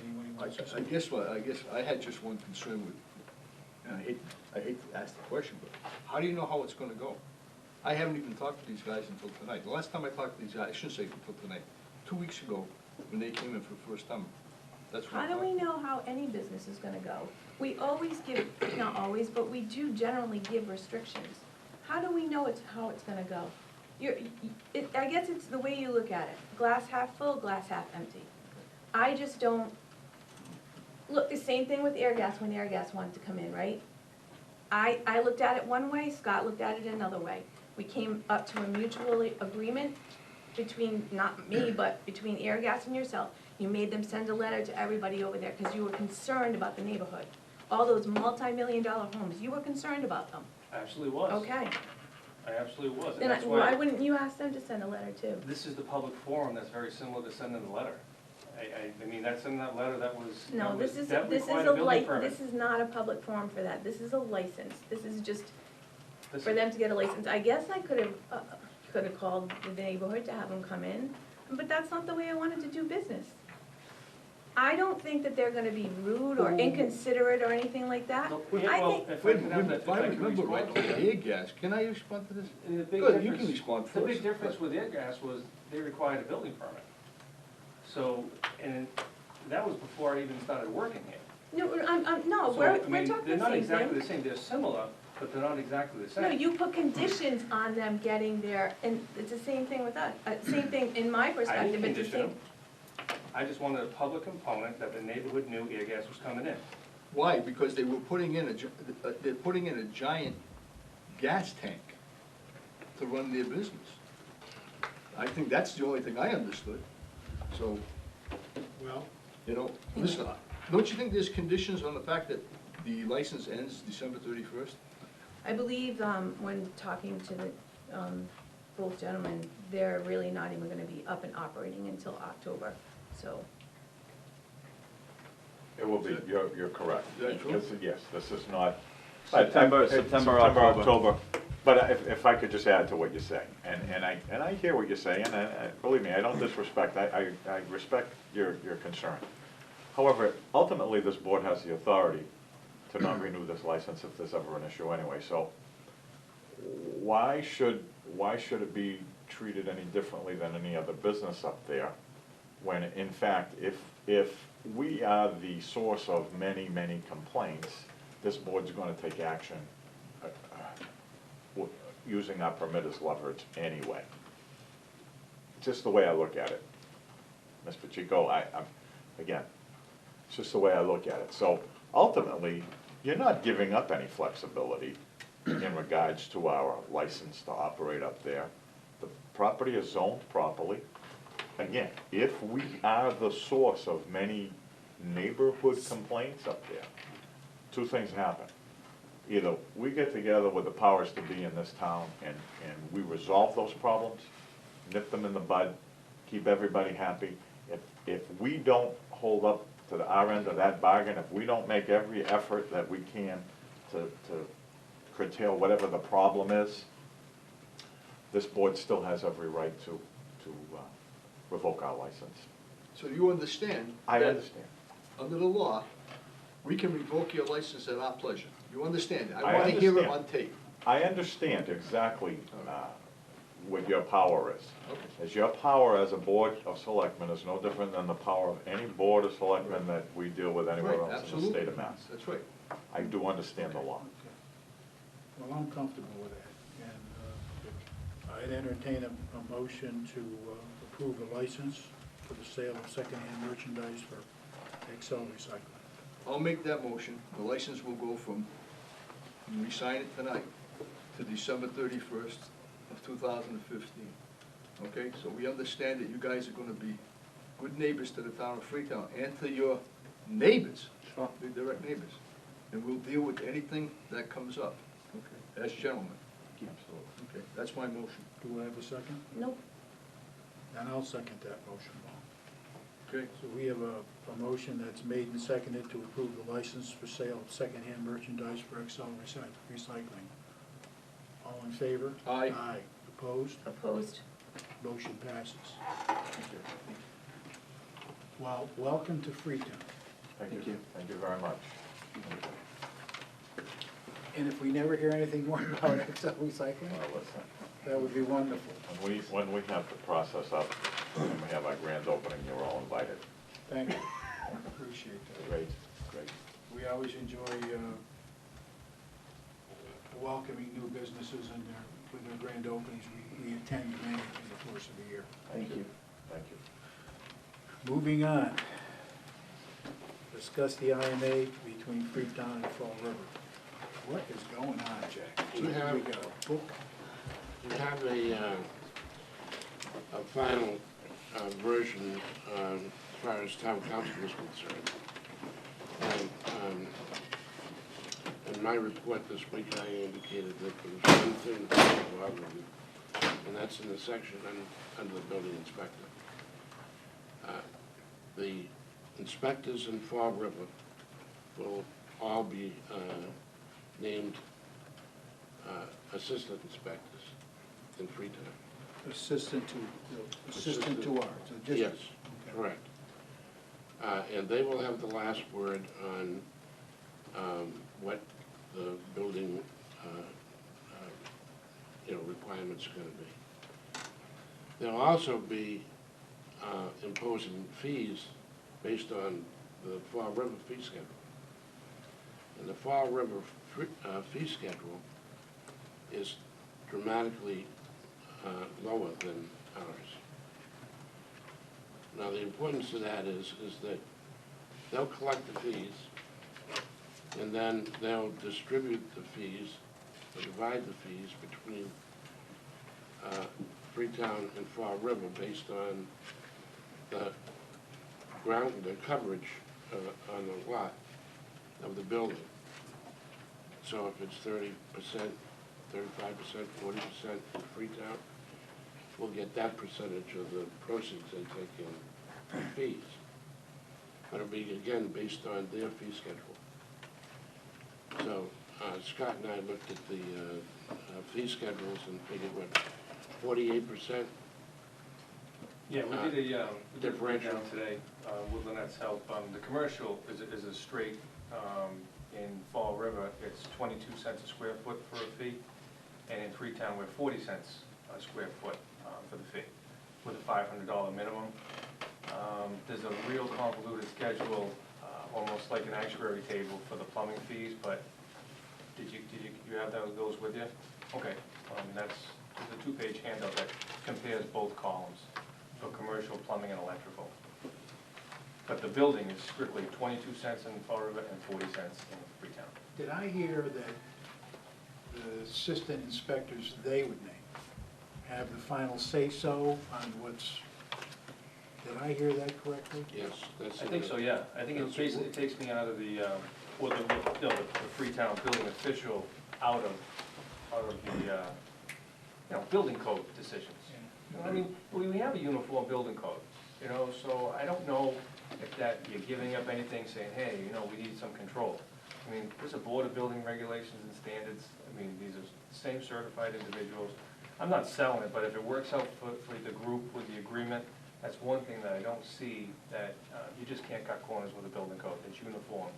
Speaker 1: Anybody wants to say?
Speaker 2: I guess I had just one concern with, and I hate to ask the question, but how do you know how it's gonna go? I haven't even talked to these guys until tonight. The last time I talked to these guys, I shouldn't say until tonight, 2 weeks ago, when they came in for the first time. That's when I
Speaker 4: How do
Speaker 2: talked.
Speaker 4: we know how any business is gonna go? We always give, not always, but we do generally give restrictions. How do we know how it's gonna go? I guess it's the way you look at it, glass half full, glass half empty. I just don't, look, the same thing with air gas, when air gas wanted to come in, right? I looked at it one way, Scott looked at it another way. We came up to a mutual agreement between, not me, but between air gas and yourself. You made them send a letter to everybody over there because you were concerned about the neighborhood. All those multi-million-dollar homes, you were concerned about them.
Speaker 7: I absolutely was.
Speaker 4: Okay.
Speaker 7: I absolutely was, and
Speaker 4: Then
Speaker 7: that's
Speaker 4: why
Speaker 7: why,
Speaker 4: wouldn't you ask them to send a letter too?
Speaker 7: this is the public forum that's very similar to sending a letter. I mean, that's in that letter that was,
Speaker 4: No, this is
Speaker 7: that
Speaker 4: a
Speaker 7: required a building
Speaker 4: this
Speaker 7: permit.
Speaker 4: is not a public forum for that. This is a license. This is just
Speaker 7: This
Speaker 4: for
Speaker 7: is-
Speaker 4: them to get a license. I guess I could have called the neighborhood to have them come in, but that's not the way I wanted to do business. I don't think that they're gonna be rude or inconsiderate or anything like that.
Speaker 7: No,
Speaker 4: I
Speaker 7: yeah, well,
Speaker 4: think,
Speaker 7: if I
Speaker 2: Wait,
Speaker 7: can have that,
Speaker 2: if I remember
Speaker 7: respond
Speaker 2: right,
Speaker 7: to that.
Speaker 2: air gas, can I respond to this?
Speaker 7: And the big
Speaker 2: Good, you
Speaker 7: difference-
Speaker 2: can respond
Speaker 7: The
Speaker 2: first.
Speaker 7: big difference with air gas was they required a building permit. So, and that was before I even started working here.
Speaker 4: no,
Speaker 7: So,
Speaker 4: we're
Speaker 7: I mean,
Speaker 4: talking
Speaker 7: they're
Speaker 4: the
Speaker 7: not
Speaker 4: same
Speaker 7: exactly
Speaker 4: thing.
Speaker 7: the same, they're similar, but they're not exactly the
Speaker 4: No,
Speaker 7: same.
Speaker 4: you put conditions on them getting there, and it's the same thing with us. Same thing in my
Speaker 7: I
Speaker 4: perspective,
Speaker 7: didn't
Speaker 4: it's the
Speaker 7: condition
Speaker 4: same.
Speaker 7: them. I just wanted a public component that the neighborhood knew air gas was coming in.
Speaker 2: Why? Because they were putting in they're putting in a giant gas tank to run their business. I think that's the only thing I understood. So,
Speaker 1: Well,
Speaker 2: you know, listen, don't you think there's conditions on the fact that the license ends December 31st?
Speaker 4: I believe, when talking to the, both gentlemen, they're really not even gonna be up and operating until October, so.
Speaker 8: It will be, you're correct.
Speaker 2: Is that true?
Speaker 8: Yes, this is not.
Speaker 9: September, October.
Speaker 8: But if I could just add to what you're saying, and I hear what you're saying, and believe me, I don't disrespect, I respect your concern. However, ultimately, this board has the authority to not renew this license if there's ever an issue anyway, so why should it be treated any differently than any other business up there when in fact, if we are the source of many, many complaints, this board's gonna take action using our permitters leverage anyway. Just the way I look at it. Ms. Pacheco, again, it's just the way I look at it. So ultimately, you're not giving up any flexibility in regards to our license to operate up there. The property is zoned properly. Again, if we are the source of many neighborhood complaints up there, two things happen. Either we get together with the powers to be in this town and we resolve those problems, nip them in the bud, keep everybody happy. If we don't hold up to our end of that bargain, if we don't make every effort that we can to curtail whatever the problem is, this board still has every right to revoke our license.
Speaker 2: So you understand?
Speaker 8: I
Speaker 2: that
Speaker 8: understand.
Speaker 2: Under the law, we can revoke your license at our pleasure. You understand that?
Speaker 8: I
Speaker 2: I want to hear it
Speaker 8: understand.
Speaker 2: on tape.
Speaker 8: I understand exactly what your power is.
Speaker 2: Okay.
Speaker 8: As your power as a board of selectmen is no different than the power of any board of selectmen that we deal with anywhere
Speaker 2: Right,
Speaker 8: else in the state of Mass.
Speaker 2: That's right.
Speaker 8: I do understand the law.
Speaker 1: Okay. Well, I'm comfortable with that, and I'd entertain a motion to approve a license for the sale of secondhand merchandise for Excel Recycling.
Speaker 2: I'll make that motion. The license will go from, when we sign it tonight, to December 31st of 2015. Okay, so we understand that you guys are gonna be good neighbors to the town of Freetown and to your neighbors, the direct neighbors. And we'll deal with anything that comes up, okay, as gentlemen.
Speaker 8: Absolutely.
Speaker 2: Okay, that's my motion.
Speaker 1: Do I have a second?
Speaker 4: Nope.
Speaker 1: And I'll second that motion.
Speaker 2: Okay,
Speaker 1: So we have a motion that's made and seconded to approve the license for sale of secondhand merchandise for Excel Recycling. All in favor?
Speaker 2: Aye.
Speaker 1: Aye. Opposed?
Speaker 4: Opposed?
Speaker 1: Motion passes. Well, welcome to Freetown.
Speaker 8: Thank you. Thank you very much.
Speaker 1: And if we never hear anything more about Excel Recycling,
Speaker 8: Well, listen,
Speaker 1: that would be wonderful.
Speaker 8: when we have the process up and we have our grand opening, you're all invited.
Speaker 1: Thank you. Appreciate that.
Speaker 8: Great, great.
Speaker 1: We always enjoy welcoming new businesses and with their grand openings. We attend many in the course of the year.
Speaker 8: Thank you. Thank you.
Speaker 1: Moving on. Discuss the IMA between Freetown and Fall River. What is going on, Jack?
Speaker 10: We have-
Speaker 1: We got a book.
Speaker 10: We have a final version as far as town council is concerned. And in my report this week, I indicated that there was one thing that was bothering me, and that's in the section under the building inspector. The inspectors in Fall River will all be named assistant inspectors in Freetown.
Speaker 1: Assistant to ours, the district.
Speaker 10: Yes,
Speaker 1: Okay.
Speaker 10: correct. And they will have the last word on what the building, requirements are gonna be. They'll also be imposing fees based on the Fall River fee schedule. And the Fall River fee schedule is dramatically lower than ours. Now, the importance of that is that they'll collect the fees, and then they'll distribute the fees, or divide the fees between Freetown and Fall River based on the coverage on the lot of the building. So if it's 30%, 35%, 40% for Freetown, we'll get that percentage of the proceeds they take in fees. But it'll be, again, based on their fee schedule. So Scott and I looked at the fee schedules and figured, what, 48%?
Speaker 7: Yeah, we did a
Speaker 10: Differential.
Speaker 7: breakdown today with Lynette's help. The commercial is a straight, in Fall River, it's 22 cents a square foot for a fee, and in Freetown, we're 40 cents a square foot for the fee, with a $500 minimum. there's a real convoluted schedule, almost like an actuary table for the plumbing fees, but did you have those with you? Okay, there's a two-page handout that compares both columns for commercial, plumbing, and electrical. But the building is strictly 22 cents in Fall River and 40 cents in Freetown.
Speaker 1: Did I hear that the assistant inspectors they would name have the final say-so on what's, did I hear that correctly?
Speaker 10: Yes, that's.
Speaker 7: I think so, yeah. I think it takes me out of the, well, the Freetown building official out of the, building code decisions. I mean, we have a uniform building code, so I don't know if that you're giving up anything, saying, hey, we need some control. I mean, there's a Board of Building Regulations and Standards. I mean, these are the same certified individuals. I'm not selling it, but if it works out for the group with the agreement, that's one thing that I don't see, that you just can't cut corners with a building code. It's uniform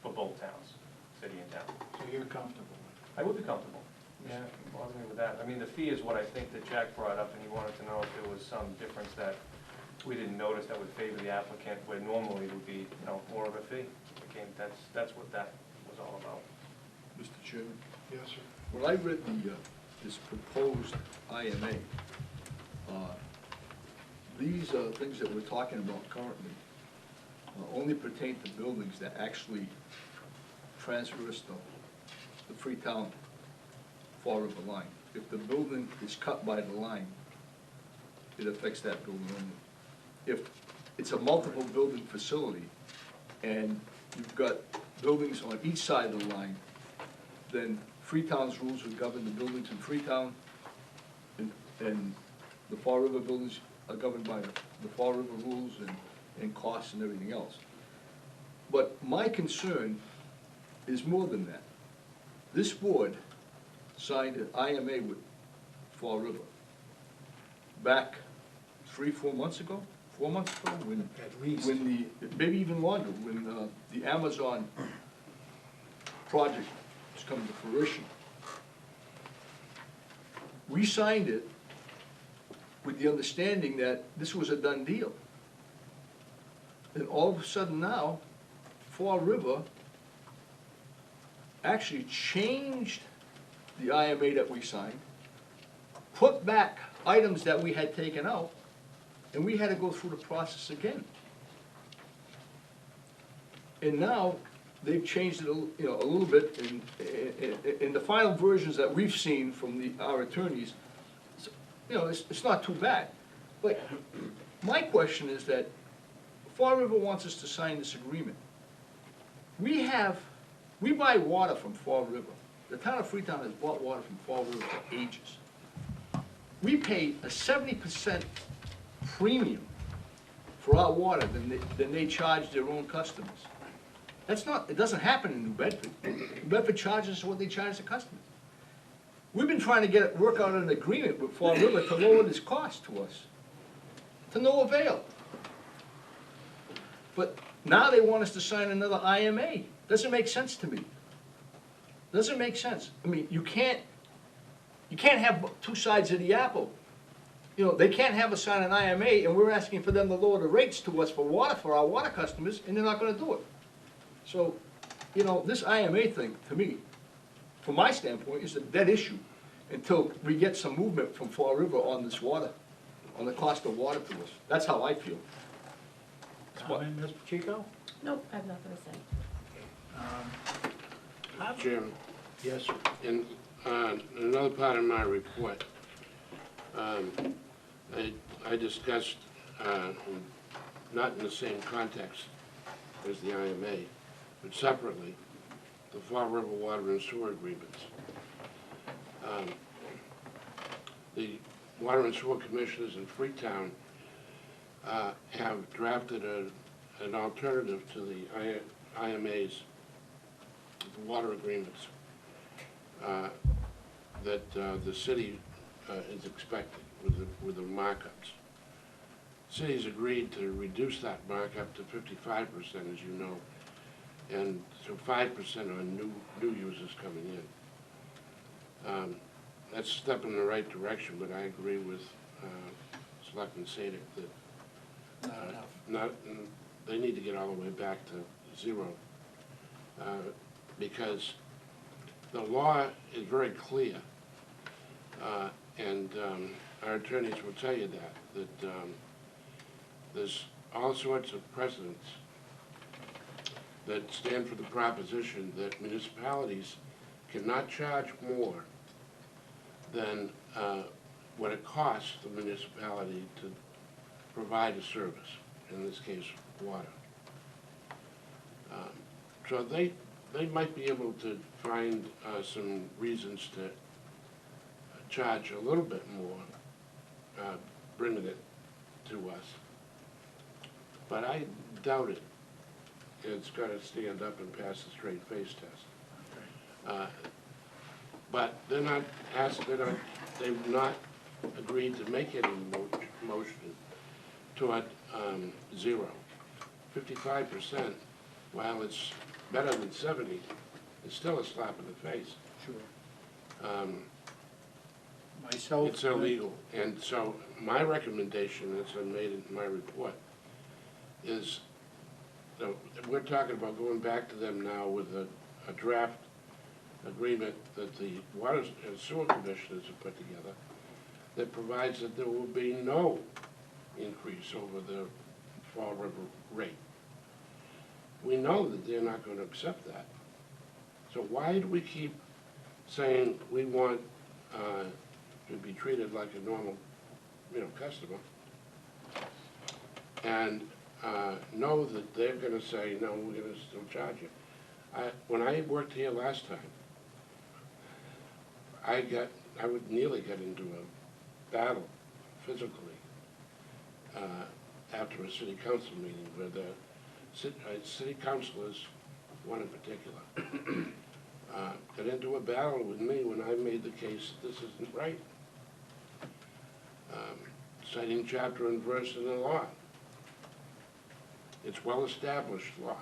Speaker 7: for both towns, city and town.
Speaker 1: So you're comfortable with it?
Speaker 7: I would be comfortable. Yeah, bother me with that. I mean, the fee is what I think that Jack brought up, and he wanted to know if there was some difference that we didn't notice that would favor the applicant, where normally it would be, more of a fee. Again, that's what that was all about.
Speaker 2: Mr. Chairman,
Speaker 1: Yes, sir.
Speaker 2: when I read this proposed IMA, these things that we're talking about currently only pertain to buildings that actually transverse the Freetown Fall River line. If the building is cut by the line, it affects that building only. If it's a multiple building facility and you've got buildings on each side of the line, then Freetown's rules would govern the buildings in Freetown, and the Fall River buildings are governed by the Fall River rules and costs and everything else. But my concern is more than that. This board signed an IMA with Fall River back 3-4 months ago, 4 months ago, when
Speaker 1: At least.
Speaker 2: when maybe even longer, when the Amazon project was coming to fruition. We signed it with the understanding that this was a done deal. And all of a sudden now, Fall River actually changed the IMA that we signed, put back items that we had taken out, and we had to go through the process again. And now, they've changed it a little bit, in the final versions that we've seen from our attorneys, it's not too bad. But my question is that Fall River wants us to sign this agreement. We buy water from Fall River. The town of Freetown has bought water from Fall River for ages. We pay a 70% premium for our water than they charge their own customers. It doesn't happen in New Bedford. New Bedford charges what they charge the customers. We've been trying to work out an agreement with Fall River to lower this cost to us, to no avail. But now they want us to sign another IMA. Doesn't make sense to me. Doesn't make sense. I mean, you can't have two sides of the apple. They can't have us sign an IMA, and we're asking for them to lower the rates to us for water, for our water customers, and they're not gonna do it. So, this IMA thing, to me, from my standpoint, is a dead issue until we get some movement from Fall River on this water, on the cost of water to us. That's how I feel.
Speaker 1: Comment, Mr. Pacheco?
Speaker 4: Nope, I have nothing to say.
Speaker 10: Jim,
Speaker 1: Yes, sir.
Speaker 10: in another part of my report, I discussed, not in the same context as the IMA, but separately, the Fall River Water and Sewer Agreements. The Water and Sewer Commissioners in Freetown have drafted an alternative to the IMAs, the water agreements, that the city is expecting with the markups. City's agreed to reduce that markup to 55%, as you know, and to 5% on new users coming in. That's a step in the right direction, but I agree with Selectman Sadik that
Speaker 1: Not enough.
Speaker 10: they need to get all the way back to zero. Because the law is very clear, and our attorneys will tell you that there's all sorts of precedents that stand for the proposition that municipalities cannot charge more than what it costs the municipality to provide a service, in this case, water. So they might be able to find some reasons to charge a little bit more, bringing it to us. But I doubt it. It's got to stand up and pass the straight face test. But they're not they've not agreed to make any motion toward zero. 55%, while it's better than 70, it's still a slap in the face.
Speaker 1: Sure. Myself.
Speaker 10: It's illegal. And so my recommendation, as I made in my report, is we're talking about going back to them now with a draft agreement that the Water and Sewer Commissioners have put together that provides that there will be no increase over the Fall River rate. We know that they're not going to accept that. So why do we keep saying we want to be treated like a normal, customer, and know that they're going to say, no, we're going to still charge you? When I worked here last time, I would nearly get into a battle physically after a city council meeting where the city councilors, one in particular, got into a battle with me when I made the case that this isn't right, citing chapter and verse in the law. It's well-established law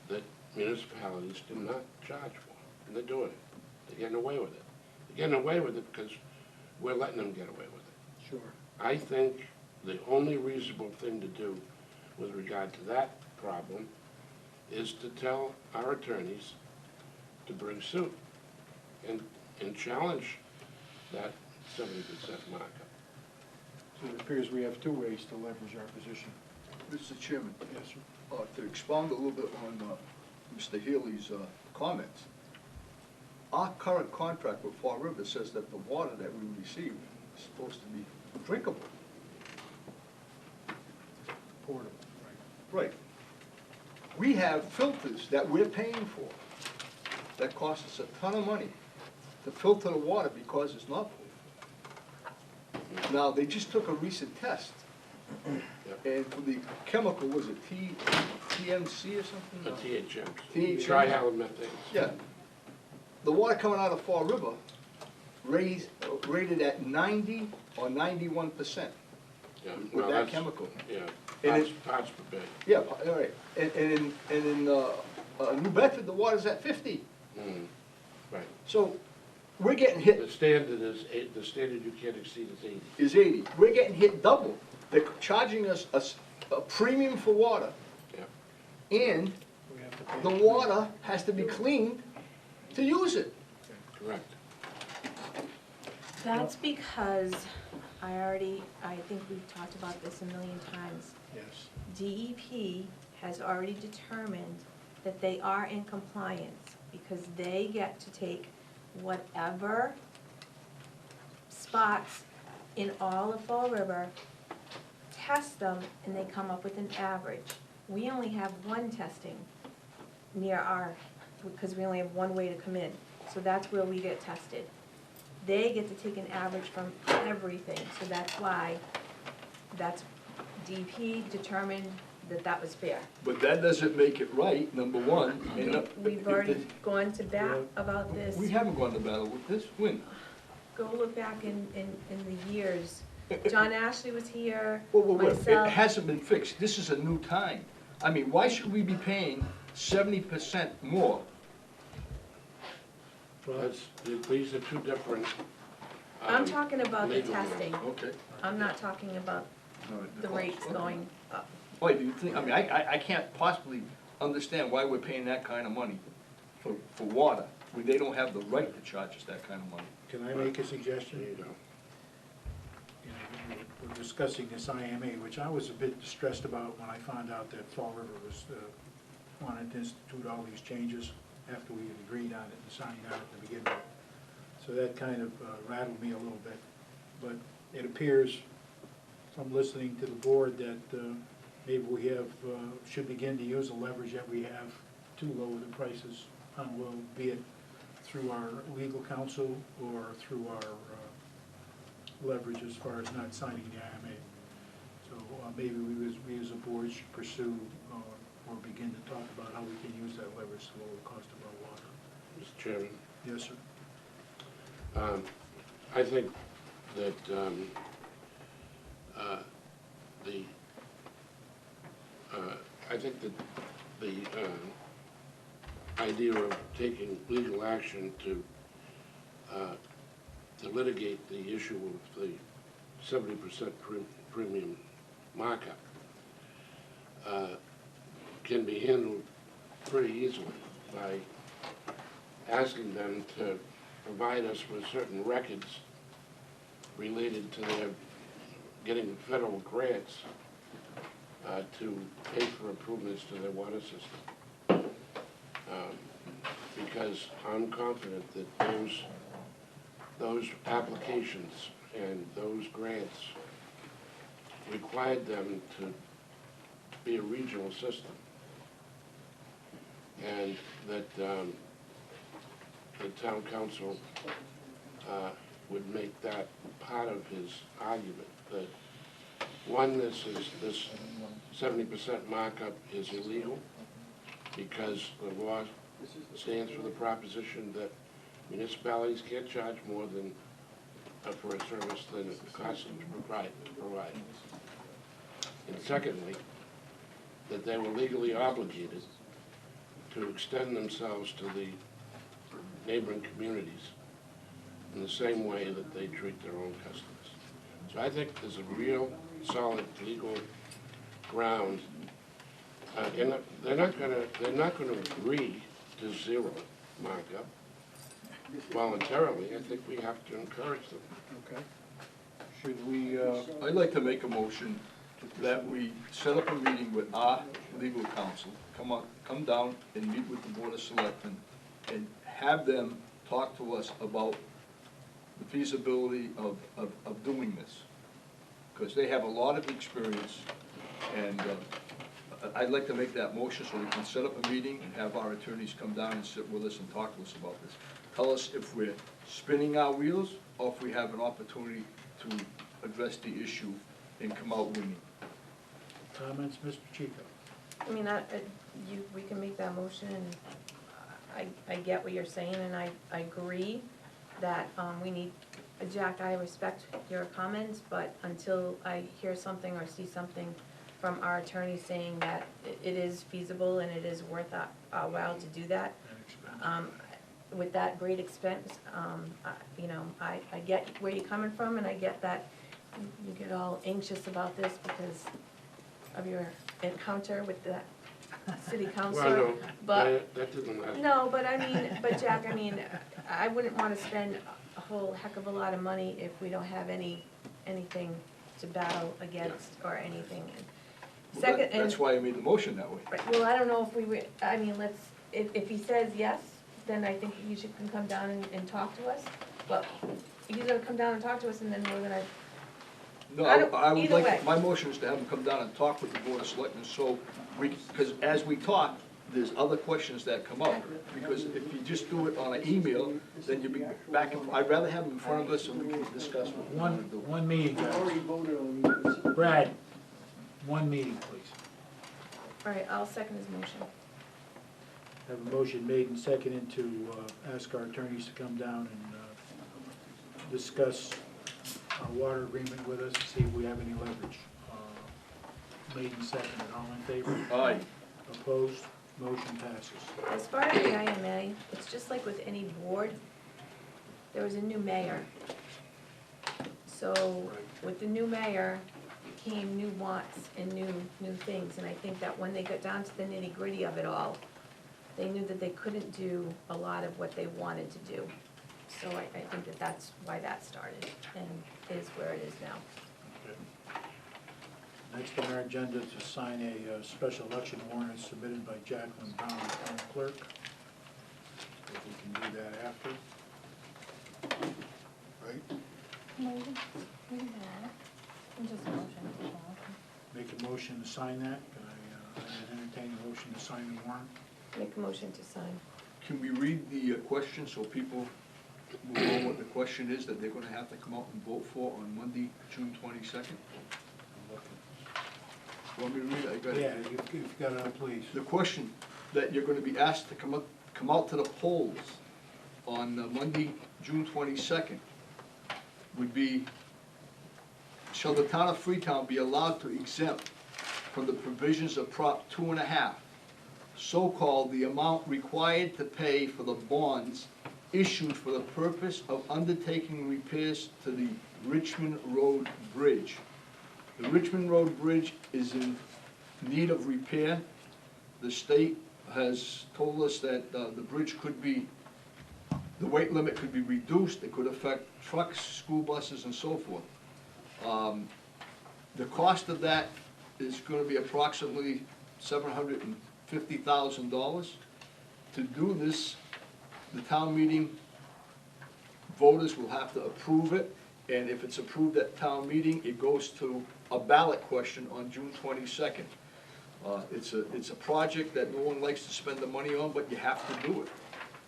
Speaker 10: that municipalities do not charge for, and they're doing it. They're getting away with it. They're getting away with it because we're letting them get away with it.
Speaker 1: Sure.
Speaker 10: I think the only reasonable thing to do with regard to that problem is to tell our attorneys to bring suit and challenge that 70% markup.
Speaker 11: So it appears we have two ways to leverage our position.
Speaker 2: Mr. Chairman,
Speaker 11: Yes, sir.
Speaker 2: to expound a little bit on Mr. Healy's comments, our current contract with Fall River says that the water that we receive is supposed to be drinkable.
Speaker 11: Portable,
Speaker 2: Right. We have filters that we're paying for that cost us a ton of money to filter the water because it's not potable. Now, they just took a recent test, and for the chemical, was it TMC or something?
Speaker 10: A THM.
Speaker 2: THM.
Speaker 10: Trihalomethane.
Speaker 2: Yeah. The water coming out of Fall River rated at 90 or 91%
Speaker 10: Yeah,
Speaker 2: with
Speaker 10: well,
Speaker 2: that
Speaker 10: that's-
Speaker 2: chemical.
Speaker 10: Yeah,
Speaker 2: And
Speaker 10: parts per billion.
Speaker 2: Yeah, all right. And in New Bedford, the water's at 50.
Speaker 10: Right.
Speaker 2: So we're getting hit,
Speaker 10: The standard is, the standard you can't exceed is 80.
Speaker 2: is 80. We're getting hit double. They're charging us a premium for water,
Speaker 10: Yeah.
Speaker 2: and
Speaker 1: We have to pay.
Speaker 2: the water has to be cleaned to use it.
Speaker 10: Correct.
Speaker 4: That's because I think we've talked about this a million times.
Speaker 1: Yes.
Speaker 4: DEP has already determined that they are in compliance because they get to take whatever spots in all of Fall River, test them, and they come up with an average. We only have one testing near our, because we only have one way to come in, so that's where we get tested. They get to take an average from everything, so that's why, that's, DP determined that that was fair.
Speaker 2: But that doesn't make it right, number one. And
Speaker 4: We've already gone to bat about this.
Speaker 2: We haven't gone to battle with this. When?
Speaker 4: Go look back in the years. John Ashley was here,
Speaker 2: Whoa.
Speaker 4: myself.
Speaker 2: It hasn't been fixed. This is a new time. I mean, why should we be paying 70% more?
Speaker 10: These are two different.
Speaker 4: I'm talking about the
Speaker 10: legal
Speaker 4: testing.
Speaker 2: Okay.
Speaker 4: I'm not talking about the rates going
Speaker 2: Why, do you think, I mean, I can't possibly understand why we're paying that kind of money for water, when they don't have the right to charge us that kind of money.
Speaker 1: Can I make a suggestion?
Speaker 10: There you go.
Speaker 1: You know, we're discussing this IMA, which I was a bit distressed about when I found out that Fall River was, wanted to institute all these changes after we had agreed on it and signed on it to begin with. So that kind of rattled me a little bit. But it appears from listening to the board that maybe we have, should begin to use the leverage that we have to lower the prices on oil, be it through our legal counsel or through our leverage as far as not signing the IMA. So maybe we as a board should pursue or begin to talk about how we can use that leverage to lower the cost of our water.
Speaker 10: Mr. Chairman,
Speaker 1: Yes, sir.
Speaker 10: I think that the idea of taking legal action to litigate the issue of the 70% premium markup can be handled pretty easily by asking them to provide us with certain records related to their getting federal grants to pay for improvements to their water system. Because I'm confident that those applications and those grants required them to be a regional system. And that the town council would make that part of his argument, that one, this 70% markup is illegal because the law stands for the proposition that municipalities can't charge more than for a service than it costs them to provide. And secondly, that they were legally obligated to extend themselves to the neighboring communities in the same way that they treat their own customers. So I think there's a real solid legal ground. They're not going to agree to zero markup voluntarily. I think we have to encourage them.
Speaker 11: Okay. Should we,
Speaker 2: I'd like to make a motion that we set up a meeting with our legal counsel, come down and meet with the Board of Selectmen and have them talk to us about the feasibility of doing this. Because they have a lot of experience, and I'd like to make that motion so we can set up a meeting and have our attorneys come down and sit with us and talk to us about this. Tell us if we're spinning our wheels or if we have an opportunity to address the issue and come out winning.
Speaker 1: Comments, Mr. Chico?
Speaker 4: I mean, we can make that motion, and I get what you're saying, and I agree that we need, Jack, I respect your comments, but until I hear something or see something from our attorney saying that it is feasible and it is worth our while to do that, with that great expense, you know, I get where you're coming from, and I get that you get all anxious about this because of your encounter with the city councilor,
Speaker 10: Well, no,
Speaker 4: but.
Speaker 10: that didn't last.
Speaker 4: No, but I mean, but Jack, I mean, I wouldn't wanna spend a whole heck of a lot of money if we don't have anything to battle against or anything.
Speaker 2: Well,
Speaker 4: Second,
Speaker 2: that's why I made the motion that way.
Speaker 4: right, well, I don't know if I mean, if he says yes, then I think you can come down and talk to us, but he's gonna come down and talk to us, and then we're gonna.
Speaker 2: No, I would
Speaker 4: either
Speaker 2: like,
Speaker 4: way.
Speaker 2: my motion is to have them come down and talk with the Board of Selectmen, so because as we talk, there's other questions that come up. Because if you just do it on an email, then you'll be back and, I'd rather have them in front of us so we can discuss what we want to do.
Speaker 1: One meeting, guys.
Speaker 11: already voted on these.
Speaker 1: Brad, one meeting, please.
Speaker 4: All right, I'll second his motion.
Speaker 1: Have a motion made and seconded to ask our attorneys to come down and discuss our water agreement with us, to see if we have any leverage. Made and seconded, all in favor?
Speaker 2: Aye.
Speaker 1: Opposed? Motion passes.
Speaker 4: As far as the IMA, it's just like with any board, there was a new mayor. So with the new mayor, you became new wants and new things, and I think that when they got down to the nitty-gritty of it all, they knew that they couldn't do a lot of what they wanted to do. So I think that that's why that started, and is where it is now.
Speaker 1: Next on our agenda is to sign a special election warrant submitted by Jacqueline Brown, town clerk. If we can do that after. Right?
Speaker 5: No, we can do that. Just a motion to do that.
Speaker 1: Make a motion to sign that. Can I entertain a motion to sign the warrant?
Speaker 4: Make a motion to sign.
Speaker 2: Can we read the question so people will know what the question is that they're gonna have to come out and vote for on Monday, June 22nd?
Speaker 1: I'm looking.
Speaker 2: Want me to read it? I got it.
Speaker 1: Yeah, you've got it up, please.
Speaker 2: The question that you're gonna be asked to come out to the polls on Monday, June 22nd would be, shall the town of Freetown be allowed to exempt from the provisions of Prop 2.5, so-called the amount required to pay for the bonds issued for the purpose of undertaking repairs to the Richmond Road Bridge? The Richmond Road Bridge is in need of repair. The state has told us that the bridge could be, the weight limit could be reduced. It could affect trucks, school buses, and so forth. The cost of that is gonna be approximately $750,000. To do this, the town meeting voters will have to approve it, and if it's approved at town meeting, it goes to a ballot question on June 22nd. It's a project that no one likes to spend the money on, but you have to do it.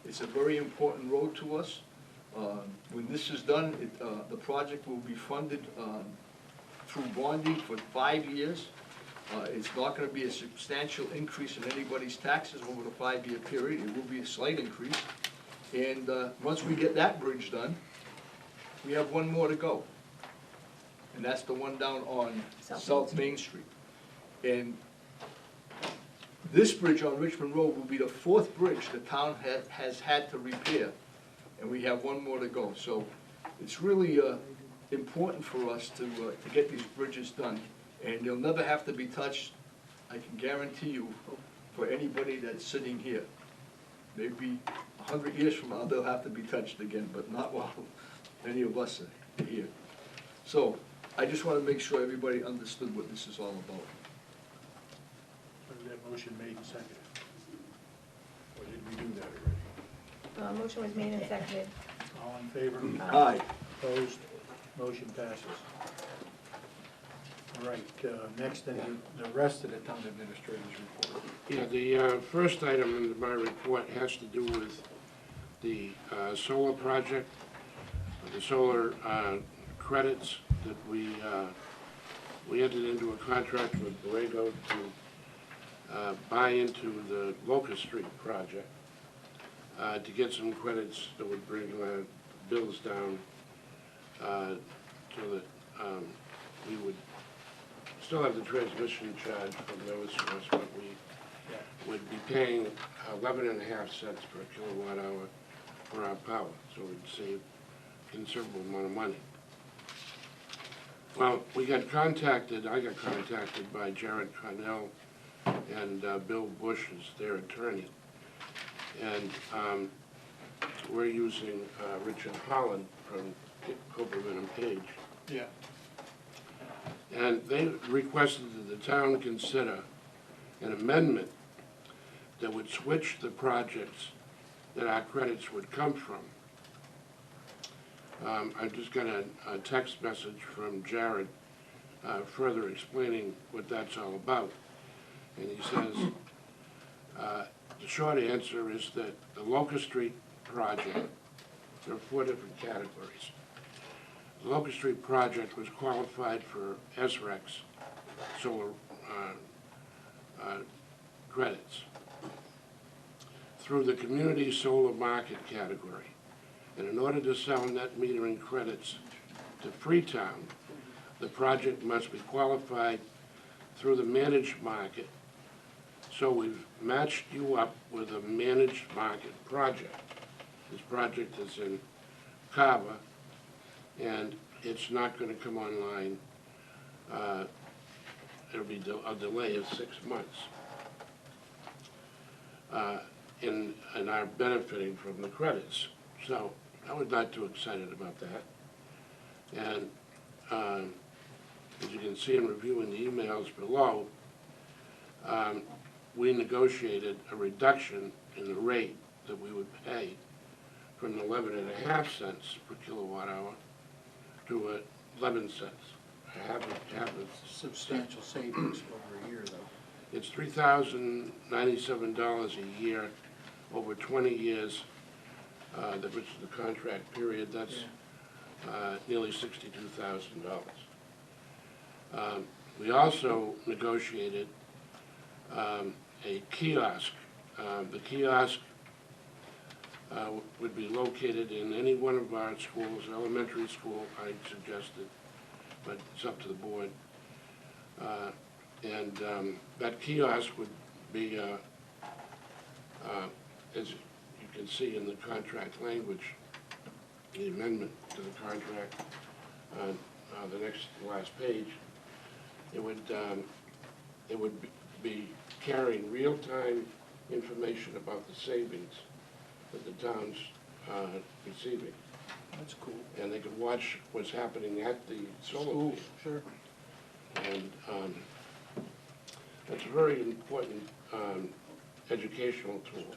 Speaker 2: It's a very important road to us. When this is done, the project will be funded through bonding for 5 years. It's not gonna be a substantial increase in anybody's taxes over the 5-year period. It will be a slight increase. And once we get that bridge done, we have one more to go. And that's the one down on South Main Street. And this bridge on Richmond Road will be the 4th bridge the town has had to repair, and we have one more to go. So it's really important for us to get these bridges done, and they'll never have to be touched, I can guarantee you, for anybody that's sitting here. Maybe 100 years from now, they'll have to be touched again, but not while any of us are here. So I just want to make sure everybody understood what this is all about.
Speaker 1: Was that motion made and seconded? Or did we do that already?
Speaker 4: Motion was made and seconded.
Speaker 1: All in favor?
Speaker 2: Aye.
Speaker 1: Opposed? Motion passes. All right, next, the rest of the town administrator's report.
Speaker 10: Yeah, the first item in my report has to do with the solar project, the solar credits that we entered into a contract with Borrego to buy into the Locust Street project to get some credits that would bring bills down so that we would still have the transmission charge from those of us, but we would be paying 11.5 cents per kilowatt hour for our power, so we'd save a considerable amount of money. Well, I got contacted by Jared Cornell and Bill Bush as their attorney. And we're using Richard Holland from Copeland and Page.
Speaker 2: Yeah.
Speaker 10: And they requested that the town consider an amendment that would switch the projects that our credits would come from. I just got a text message from Jared further explaining what that's all about. And he says, the short answer is that the Locust Street project, there are 4 different categories. The Locust Street project was qualified for SREC's solar credits through the community solar market category. And in order to sell net metering credits to Freetown, the project must be qualified through the managed market. So we've matched you up with a managed market project. This project is in Carver, and it's not going to come online it'll be a delay of 6 months. And are benefiting from the credits. So I was not too excited about that. And as you can see in reviewing the emails below, we negotiated a reduction in the rate that we would pay from 11.5 cents per kilowatt hour to 11 cents. Half a
Speaker 1: Substantial savings over a year, though.
Speaker 10: It's $3,097 a year over 20 years, which is the contract period. That's nearly $62,000. We also negotiated a kiosk. The kiosk would be located in any one of our schools, elementary school, I suggested, but it's up to the board. And that kiosk would be, as you can see in the contract language, the amendment to the contract on the last page, it would be carrying real-time information about the savings that the town's receiving.
Speaker 1: That's cool.
Speaker 10: And they could watch what's happening at the solar
Speaker 1: School,
Speaker 10: field.
Speaker 1: sure.
Speaker 10: And that's a very important educational tool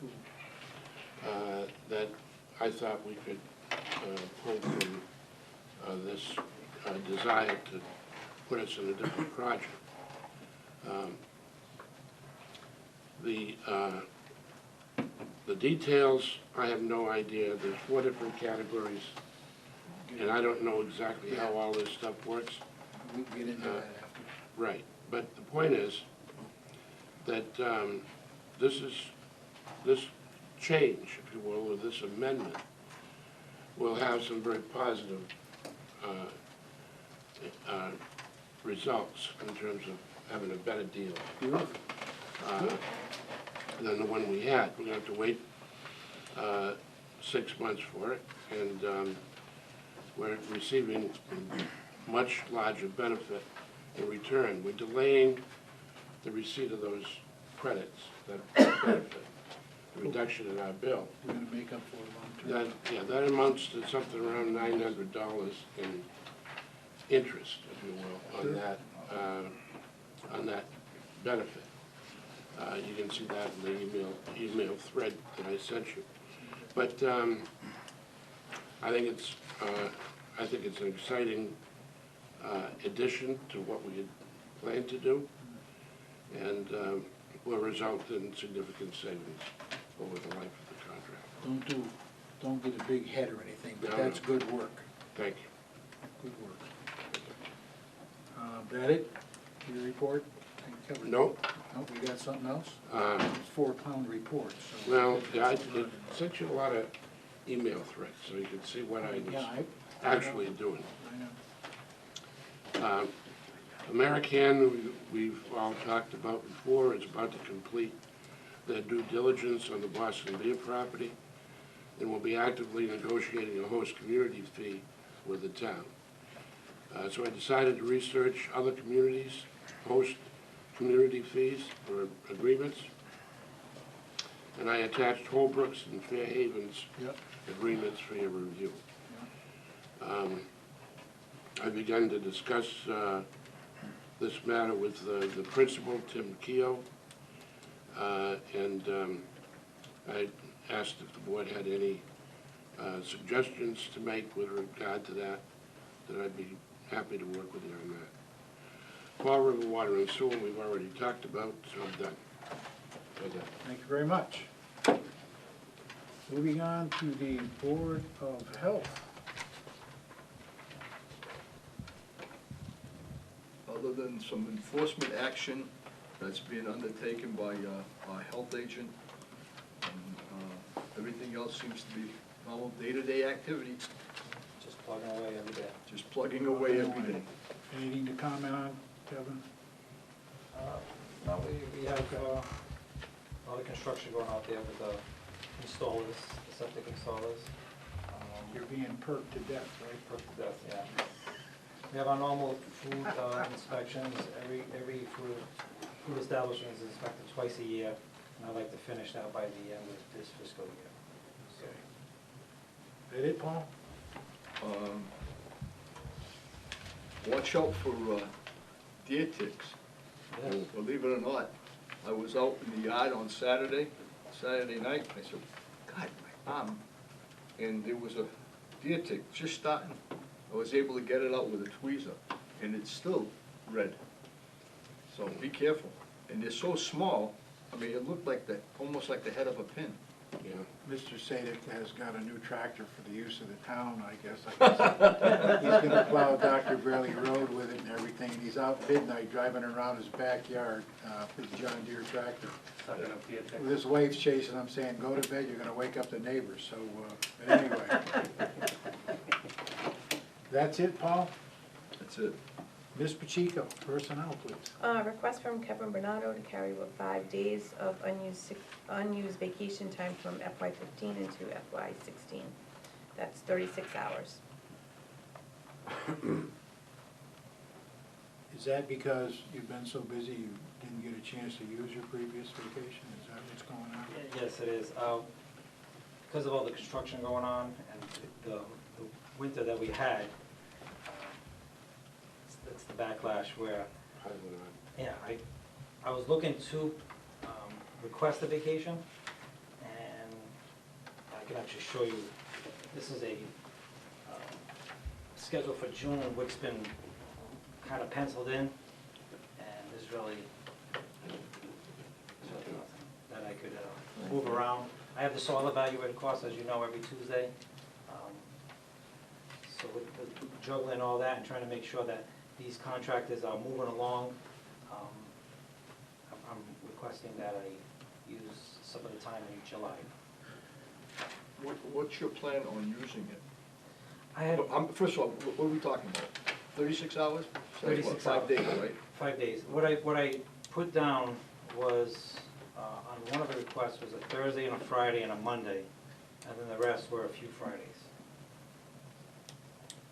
Speaker 10: that I thought we could pull from this desire to put us in a different project. The details, I have no idea. There's 4 different categories, and I don't know exactly how all this stuff works.
Speaker 1: We'll get into that after.
Speaker 10: Right, but the point is that this change, if you will, or this amendment, will have some very positive results in terms of having a better deal than the one we had. We're going to have to wait 6 months for it, and we're receiving a much larger benefit in return. We're delaying the receipt of those credits, that benefit, the reduction in our bill.
Speaker 1: We're gonna make up for it long term.
Speaker 10: That amounts to something around $900 in interest, if you will, on that benefit. You can see that in the email thread that I sent you. But I think it's an exciting addition to what we had planned to do, and will result in significant savings over the life of the contract.
Speaker 1: Don't get a big head or anything, but
Speaker 10: No,
Speaker 1: that's
Speaker 10: no.
Speaker 1: good work.
Speaker 10: Thank you.
Speaker 1: Good work. That it? Your report? I think covered it.
Speaker 10: No.
Speaker 1: No, we got something else?
Speaker 10: Um,
Speaker 1: It's 4-pound report, so.
Speaker 10: Well, yeah, I sent you a lot of email threads, so you can see what I
Speaker 1: Yeah,
Speaker 10: was
Speaker 1: I
Speaker 10: actually doing.
Speaker 1: know.
Speaker 10: American, we've all talked about before, is about to complete their due diligence on the Boston Beer property, and will be actively negotiating a host community fee with the town. So I decided to research other communities' host community fees or agreements, and I attached Holbrook's and Fairhaven's
Speaker 1: Yep.
Speaker 10: agreements for your review. I've begun to discuss this matter with the principal, Tim Keough, and I asked if the board had any suggestions to make with regard to that I'd be happy to work with you on that. Fall River Water and Sewer, we've already talked about, so I'm done.
Speaker 1: Thank you very much. Moving on to the Board of Health.
Speaker 2: Other than some enforcement action that's being undertaken by our health agent, and everything else seems to be normal day-to-day activity,
Speaker 3: Just plugging away every day.
Speaker 2: just plugging away every day.
Speaker 1: Anything to comment on, Kevin?
Speaker 3: No, we have a lot of construction going out there with the installers, the septic installers.
Speaker 1: You're being perked to death, right?
Speaker 3: Perked to death, yeah. We have our normal food inspections, every food establishment is inspected twice a year, and I'd like to finish that by the end of this fiscal year. So,
Speaker 1: That it, Paul?
Speaker 2: Watch out for deer ticks.
Speaker 3: yes.
Speaker 2: Believe it or not, I was out in the yard on Saturday night, I said, God, my arm, and there was a deer tick just starting. I was able to get it out with a tweezer, and it's still red. So be careful. And they're so small, I mean, it looked like almost like the head of a pin.
Speaker 10: Yeah.
Speaker 11: Mr. Sadik has got a new tractor for the use of the town, I guess. He's gonna plow Dr. Brayley Road with it and everything, and he's out midnight driving around his backyard, with the John Deere tractor.
Speaker 7: Sucking up the
Speaker 11: With his wife's chasing him, saying, go to bed, you're gonna wake up the neighbors, so, but anyway.
Speaker 1: That's it, Paul?
Speaker 2: That's it.
Speaker 1: Ms. Pacheco, personnel, please.
Speaker 4: Request from Kevin Bernardo to carry over 5 days of unused vacation time from FY15 into FY16. That's 36 hours.
Speaker 1: Is that because you've been so busy you didn't get a chance to use your previous vacation? Is that what's going on?
Speaker 3: Yes, it is. Because of all the construction going on and the winter that we had, it's the backlash where, yeah, I was looking to request a vacation, and I can actually show you, this is a schedule for June, which's been kind of penciled in, and there's really nothing that I could move around. I have the soil evaluated course, as you know, every Tuesday. So with juggling all that and trying to make sure that these contractors are moving along, I'm requesting that I use some of the time in July.
Speaker 2: What's your plan on using it?
Speaker 3: I had
Speaker 2: First of all, what are we talking about? 36 hours? So that's
Speaker 3: 36
Speaker 2: what, 5
Speaker 3: hours.
Speaker 2: days, right?
Speaker 3: 5 days. What I put down was, on one of the requests was a Thursday and a Friday and a Monday, and then the rest were a few Fridays.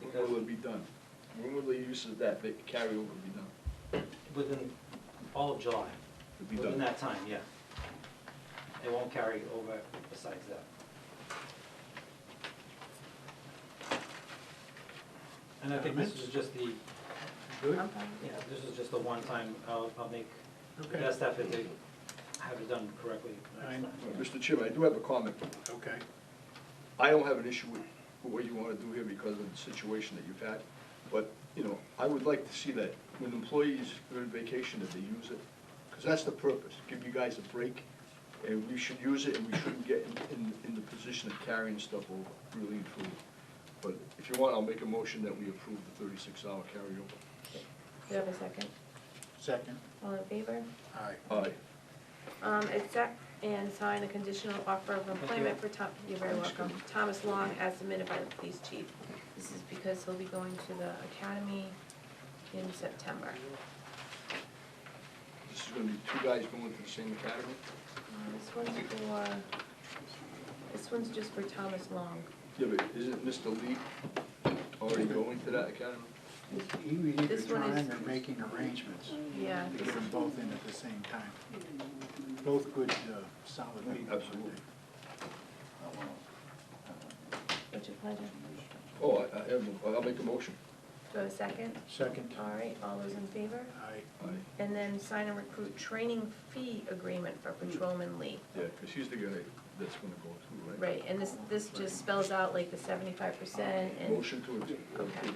Speaker 2: When will it be done? When will the use of that carryover be done?
Speaker 3: Within all of July.
Speaker 2: It'll be
Speaker 3: Within
Speaker 2: done.
Speaker 3: that time, yeah. It won't carry over besides that. And I think this is just the,
Speaker 1: Good?
Speaker 4: I'm fine.
Speaker 3: yeah, this is just the one time, I'll make the
Speaker 1: Okay.
Speaker 3: best effort to have it done correctly.
Speaker 1: Fine.
Speaker 2: Mr. Chairman, I do have a comment.
Speaker 1: Okay.
Speaker 2: I don't have an issue with what you want to do here because of the situation that you've had. But, you know, I would like to see that when employees are on vacation, that they use it. Because that's the purpose, give you guys a break. And we should use it, and we shouldn't get in the position of carrying stuff over, really and truly. But if you want, I'll make a motion that we approve the 36-hour carryover.
Speaker 4: Do you have a second?
Speaker 11: Second.
Speaker 4: All in favor?
Speaker 11: Aye.
Speaker 2: Aye.
Speaker 4: Accept and sign a conditional offer of employment for you're very welcome, Thomas Long as submitted by the police chief. This is because he'll be going to the academy in September.
Speaker 2: This is going to be 2 guys going to the same academy?
Speaker 4: This one's just for Thomas Long.
Speaker 2: Yeah, but isn't Mr. Lee already going to that academy?
Speaker 11: He was either
Speaker 4: This one is-
Speaker 11: trying or making arrangements
Speaker 4: Yeah.
Speaker 11: to get them both in at the same time. Both good, solid people.
Speaker 2: Absolutely.
Speaker 4: What's your pleasure?
Speaker 2: Oh, I'll make a motion.
Speaker 4: Do I have a second?
Speaker 1: Second.
Speaker 4: All right, all those in favor?
Speaker 1: Aye.
Speaker 2: Aye.
Speaker 4: And then sign and recruit training fee agreement for Patrolman Lee.
Speaker 2: Yeah, because he's the guy that's going to go through, right?
Speaker 4: Right, and this just spells out like the 75% and,
Speaker 2: Motion to accept.
Speaker 4: okay.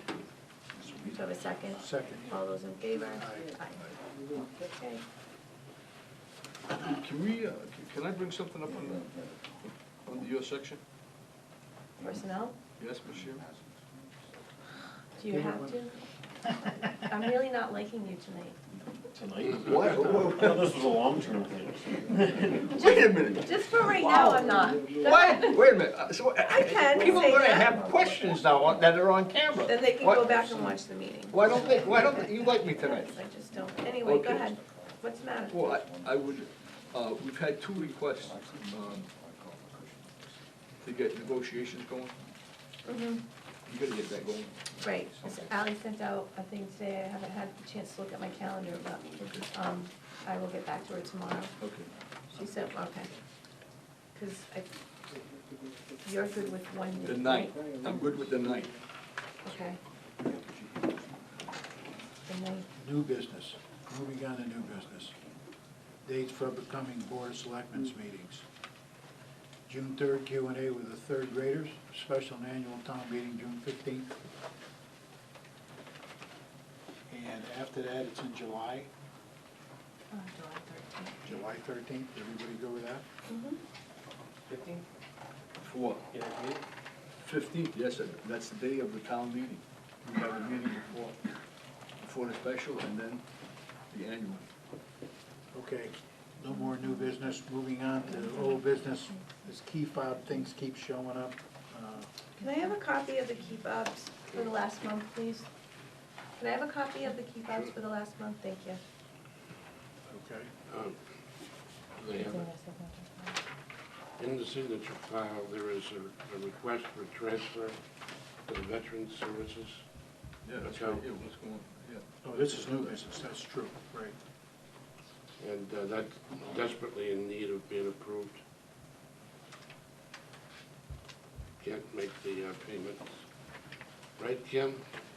Speaker 4: Do you have a second?
Speaker 1: Second.
Speaker 4: All those in favor?
Speaker 1: Aye.
Speaker 4: Okay.
Speaker 2: Can we, can I bring something up on your section?
Speaker 4: Personnel?
Speaker 2: Yes, Ms. Chairman?
Speaker 4: Do you have to? I'm really not liking you tonight.
Speaker 2: Why?
Speaker 12: This was a long-term thing.
Speaker 2: Wait a minute.
Speaker 4: Just for right now, I'm not. Go
Speaker 2: Why?
Speaker 4: ahead.
Speaker 2: Wait a minute. So,
Speaker 4: I can
Speaker 2: people
Speaker 4: say
Speaker 2: are gonna
Speaker 4: that.
Speaker 2: have questions now that are on camera.
Speaker 4: Then they can
Speaker 2: Why-
Speaker 4: go back and watch the meeting.
Speaker 2: Why don't you like me tonight?
Speaker 4: I just don't. Anyway, go
Speaker 2: Okay.
Speaker 4: ahead. What's the matter?
Speaker 2: Well, I would, we've had 2 requests, to get negotiations going.
Speaker 4: Mhm.
Speaker 2: You gotta get that going.
Speaker 4: Right, so Ally sent out a thing today, I haven't had the chance to look at my calendar, but, I will get back to her tomorrow.
Speaker 2: Okay.
Speaker 4: She said, okay. Cause you're good with one.
Speaker 2: The ninth, I'm good with the ninth.
Speaker 4: Okay. The ninth.
Speaker 1: New business, moving on to new business. Dates for upcoming Board of Selectmen's meetings. June 3rd, Q&A with the third graders, special and annual town meeting, June 15th. And after that, it's in July,
Speaker 4: July 13th.
Speaker 1: July 13th. Everybody go with that?
Speaker 4: Mm-hmm.
Speaker 3: 15?
Speaker 2: For
Speaker 3: Yeah, meeting?
Speaker 2: 15th, yes, that's the day of the town meeting. We have a meeting before the special and then the annual.
Speaker 1: Okay, no more new business. Moving on to old business. This key fob things keep showing up.
Speaker 4: Can I have a copy of the key fobs for the last month, please? Can I have a copy of the key fobs for the last month? Thank you.
Speaker 1: Okay.
Speaker 10: They have, in the signature file, there is a request for transfer to the Veterans Services.
Speaker 2: Yeah, that's right, yeah, what's going on, yeah.
Speaker 1: Oh, this is new business, that's true, right.
Speaker 10: And that's desperately in need of being approved. Can't make the payments. Right, Kim?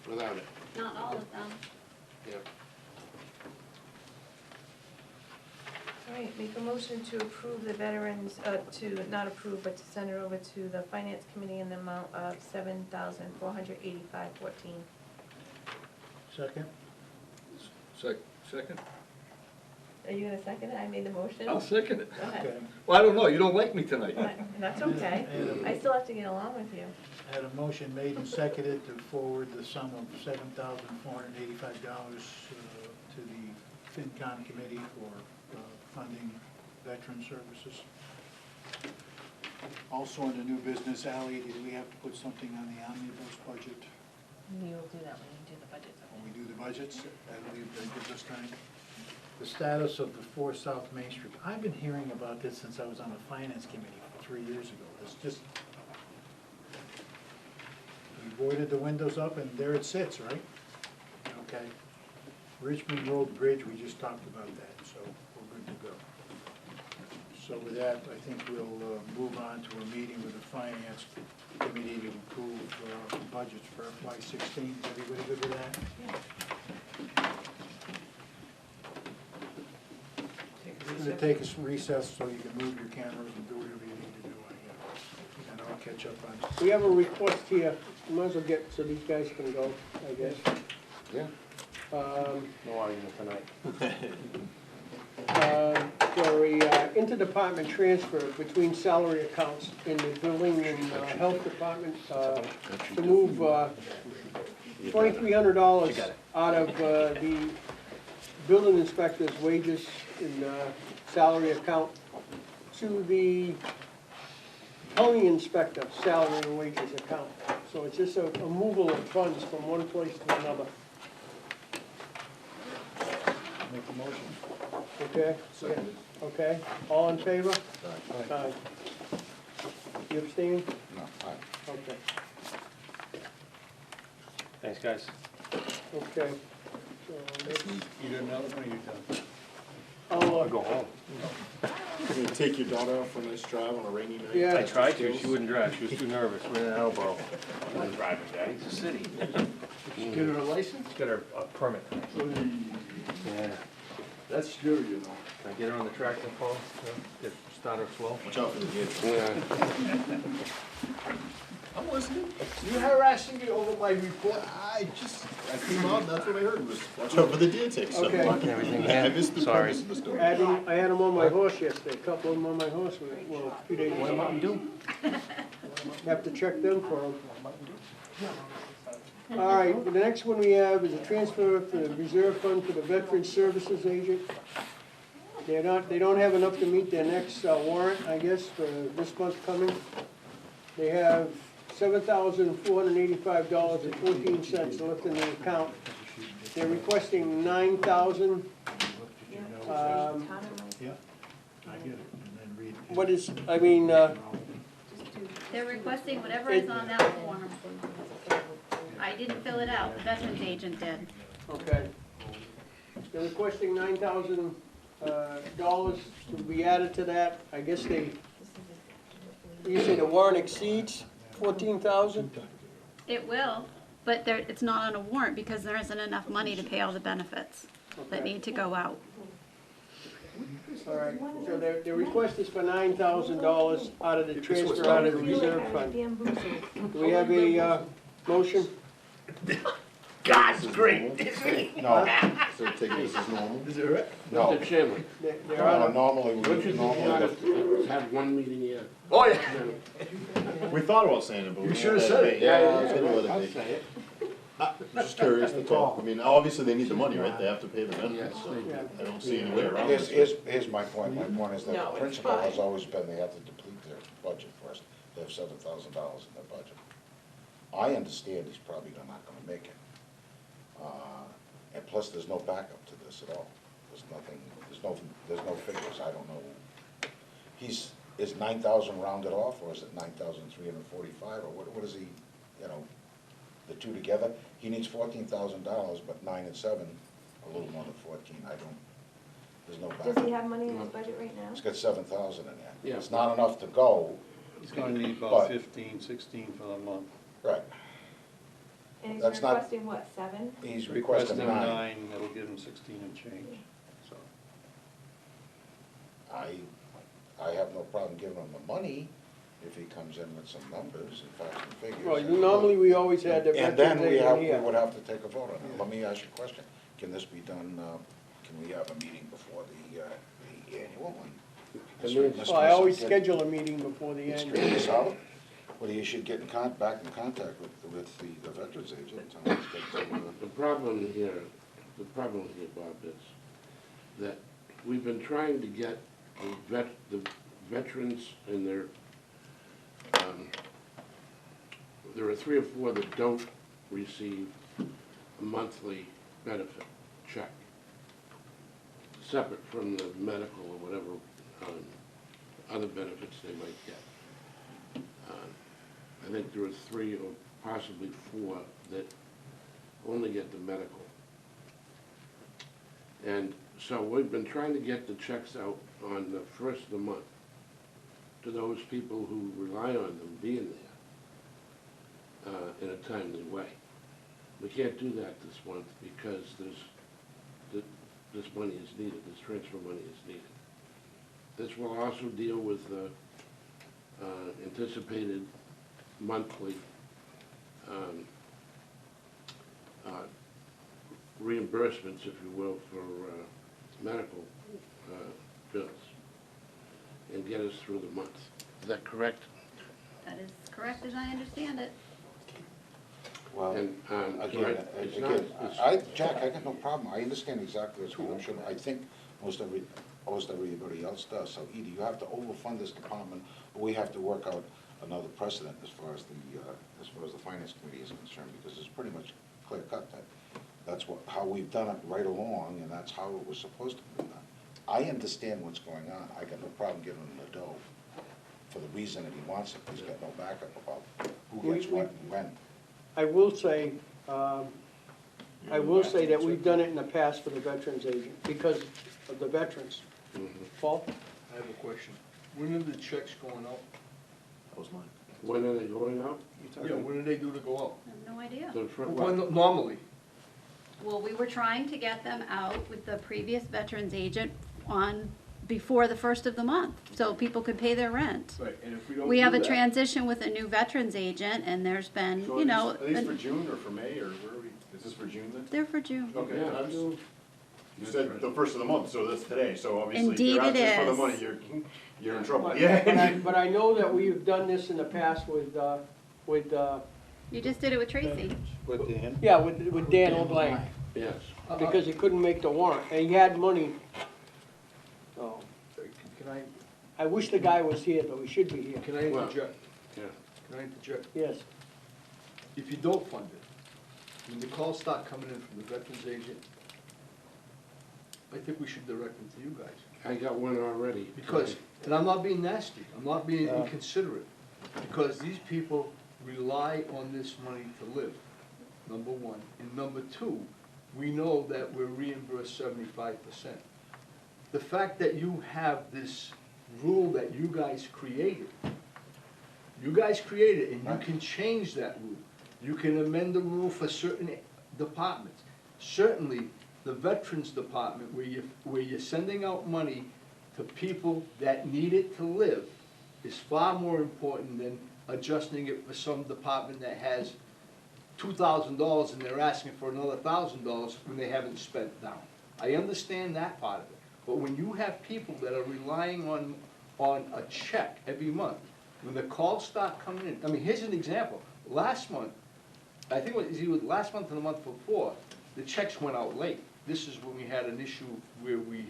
Speaker 10: Without it.
Speaker 5: Not all of them.
Speaker 10: Yeah.
Speaker 4: All right, make a motion to approve the veterans, to not approve, but to send it over to the finance committee in the amount of $7,485.14.
Speaker 1: Second?
Speaker 2: Second?
Speaker 4: Are you gonna second it? I made the motion.
Speaker 2: I'll second it.
Speaker 4: Go ahead.
Speaker 1: Okay.
Speaker 2: Well, I don't know, you don't like me tonight.
Speaker 4: That's okay. I still have to get along with you.
Speaker 1: Had a motion made and seconded to forward the sum of $7,485 to the FinCom committee for funding veteran services. Also in the new business, Ally, did we have to put something on the omnibus budget?
Speaker 5: We will do that when we do the budget.
Speaker 1: When we do the budgets, that gives us time. The status of the 4 South Main Street. I've been hearing about this since I was on the finance committee 3 years ago. It's just, we boarded the windows up and there it sits, right? Okay. Richmond Road Bridge, we just talked about that, so we're good to go. So with that, I think we'll move on to a meeting with the finance committee to approve budgets for FY16. Is everybody good with that? It's gonna take us recess so you can move your cameras and do whatever you need to do, I guess. And I'll catch up on.
Speaker 13: We have a request here, you might as well get, so these guys can go, I guess.
Speaker 10: Yeah.
Speaker 13: No argument tonight. For a interdepartment transfer between salary accounts in the building and health department, to move $2,300 out of the building inspector's wages in salary account to the county inspector salary and wages account. So it's just a moval of funds from one place to another.
Speaker 1: Make a motion.
Speaker 13: Okay?
Speaker 2: Seconded.
Speaker 13: Okay, all in favor? Aye. You abstain?
Speaker 10: No,
Speaker 13: Okay,
Speaker 7: Thanks, guys.
Speaker 13: okay. So that's-
Speaker 2: You got another one, or you done?
Speaker 13: I'll,
Speaker 7: Go home.
Speaker 12: Can you take your daughter out for a nice drive on a rainy night?
Speaker 13: Yeah.
Speaker 7: I tried to, she wouldn't drive, she was too nervous, ran an elbow. She wasn't driving, Daddy, it's a city.
Speaker 2: Get her a license?
Speaker 7: She's got her a permit. Yeah.
Speaker 2: That's scary, you know.
Speaker 7: Can I get her on the tractor pole? Get, start her slow?
Speaker 12: Watch out for the kids.
Speaker 10: yeah.
Speaker 2: I'm listening. You harassing me over my report?
Speaker 12: I came out, and that's what I heard, was watch out for the deer ticks. So
Speaker 13: Okay.
Speaker 7: Blocking everything,
Speaker 12: I
Speaker 7: yeah,
Speaker 12: missed the
Speaker 7: sorry.
Speaker 12: premise of the story.
Speaker 13: I had them on my horse yesterday, a couple of them on my horse, well, a few days
Speaker 7: What
Speaker 13: ago.
Speaker 7: Mountain Dew?
Speaker 13: Have to check them for them. All right, the next one we have is a transfer to the reserve fund for the Veteran Services Agent. They don't have enough to meet their next warrant, I guess, for this month coming. They have $7,485.14 left in the account. They're requesting $9,000.
Speaker 1: Yeah, I get it, and then read.
Speaker 13: What is, I mean,
Speaker 5: They're requesting whatever is on that form.
Speaker 14: I didn't fill it out, the veterans agent did.
Speaker 13: Okay. They're requesting $9,000 to be added to that. I guess you say the warrant exceeds 14,000?
Speaker 14: It will, but it's not on a warrant because there isn't enough money to pay all the benefits that need to go out.
Speaker 13: All right, so the request is for $9,000 out of the transfer out of the reserve fund. Do we have a motion?
Speaker 12: God's great, isn't he?
Speaker 11: No,
Speaker 12: So take this as normal?
Speaker 6: Is it right?
Speaker 11: no.
Speaker 10: Mr. Chairman,
Speaker 13: They're out of-
Speaker 11: Normally,
Speaker 10: don't you think we ought to have one meeting here?
Speaker 12: Oh, yeah. We thought about saying it, but we.
Speaker 6: You should've said it.
Speaker 12: Yeah, I was gonna let
Speaker 10: I'll
Speaker 12: it be.
Speaker 10: say it.
Speaker 12: Just curious to talk. I mean, obviously they need the money, right? They have to pay the
Speaker 10: Yes,
Speaker 12: benefits, so
Speaker 10: they do.
Speaker 12: I don't see any way around
Speaker 11: Here's,
Speaker 12: it.
Speaker 11: here's my point. My point is that
Speaker 4: No,
Speaker 11: the
Speaker 4: it's
Speaker 11: principle has
Speaker 4: fine.
Speaker 11: always been they have to deplete their budget first. They have $7,000 in their budget. I understand he's probably not gonna make it. And plus, there's no backup to this at all. There's nothing, there's no figures. I don't know. Is 9,000 rounded off, or is it 9,345, or what is he, the two together? He needs $14,000, but 9 and 7, a little more than 14, there's no backup.
Speaker 4: Does he have money in his budget right now?
Speaker 11: He's got 7,000 in there.
Speaker 10: Yeah.
Speaker 11: It's not enough to go,
Speaker 15: He's gonna need
Speaker 11: But-
Speaker 15: about 15, 16 for the month.
Speaker 11: right,
Speaker 4: And he's
Speaker 11: That's not-
Speaker 4: requesting what, 7?
Speaker 11: he's requesting
Speaker 15: Requesting
Speaker 11: 9.
Speaker 15: 9, that'll give him 16 and change, so.
Speaker 11: I have no problem giving him the money if he comes in with some numbers and facts and figures.
Speaker 13: Well, normally we always had the
Speaker 11: And
Speaker 13: veterans
Speaker 11: then we
Speaker 13: agent
Speaker 11: would
Speaker 13: here.
Speaker 11: have to take a vote on it. Let me ask you a question. Can this be done, can we have a meeting before the annual one?
Speaker 13: Well, I always schedule a meeting before the
Speaker 11: It's
Speaker 13: end.
Speaker 11: straight out. Well, you should get back in contact with the veterans agent and tell him to get some,
Speaker 10: The problem here, Bob, is that we've been trying to get the veterans and their, there are 3 or 4 that don't receive a monthly benefit check, separate from the medical or whatever other benefits they might get. I think there are 3 or possibly 4 that only get the medical. And so we've been trying to get the checks out on the first of the month to those people who rely on them being there in a timely way. We can't do that this month because this money is needed, this transfer money is needed. This will also deal with the anticipated monthly reimbursements, if you will, for medical bills and get us through the month. Is that correct?
Speaker 14: That is correct as I understand it.
Speaker 11: well,
Speaker 10: And,
Speaker 11: again,
Speaker 10: it's not-
Speaker 11: Jack, I got no problem. I understand exactly what's going on. I think most everybody else does. So either you have to overfund this department, or we have to work out another precedent as far as the finance committee is concerned, because it's pretty much clear cut that that's how we've done it right along, and that's how it was supposed to be done. I understand what's going on. I got no problem giving him the dough for the reason that he wants it. He's got no backup about who gets what and when.
Speaker 13: I will say that we've done it in the past for the veterans agent because of the veterans. Paul?
Speaker 2: I have a question. When are the checks going out?
Speaker 12: That was mine.
Speaker 10: When are they going out?
Speaker 2: Yeah, when are they due to go out?
Speaker 14: I have no idea.
Speaker 2: Normally.
Speaker 14: Well, we were trying to get them out with the previous veterans agent before the 1st of the month, so people could pay their rent.
Speaker 2: Right, and if we don't
Speaker 14: We
Speaker 2: do
Speaker 14: have a
Speaker 2: that-
Speaker 14: transition with a new veterans agent, and there's been,
Speaker 12: So
Speaker 14: you know,
Speaker 12: are these for June or for May, or where are we, is this for June then?
Speaker 14: they're for June.
Speaker 12: Okay,
Speaker 10: Yeah.
Speaker 12: I'm just, you said the first of the month, so that's today, so obviously if
Speaker 14: Indeed
Speaker 12: you're
Speaker 14: it
Speaker 12: asking for the
Speaker 14: is.
Speaker 12: money, you're in trouble.
Speaker 13: But I know that we've done this in the past with
Speaker 14: You just did it with Tracy.
Speaker 15: With Dan?
Speaker 13: yeah, with Dan O'Blank,
Speaker 10: Yes.
Speaker 13: because he couldn't make the warrant, and he had money. So,
Speaker 2: Can
Speaker 13: I wish the guy was here, though, he should be here.
Speaker 2: can I interject?
Speaker 10: Yeah.
Speaker 2: Can I interject?
Speaker 13: Yes.
Speaker 2: If you don't fund it, when the calls start coming in from the veterans agent, I think we should direct them to you guys.
Speaker 10: I got one already.
Speaker 2: Because, and I'm not being nasty, I'm not being inconsiderate, because these people rely on this money to live. number one. And number two, we know that we're reimbursed 75%. The fact that you have this rule that you guys created, and you can change that rule. You can amend the rule for certain departments. Certainly, the Veterans Department, where you're sending out money to people that need it to live, is far more important than adjusting it for some department that has $2,000 and they're asking for another $1,000 when they haven't spent down. I understand that part of it, but when you have people that are relying on a check every month, when the calls start coming in, I mean, here's an example. Last month, I think it was either last month or the month before, the checks went out late. This is when we had an issue where we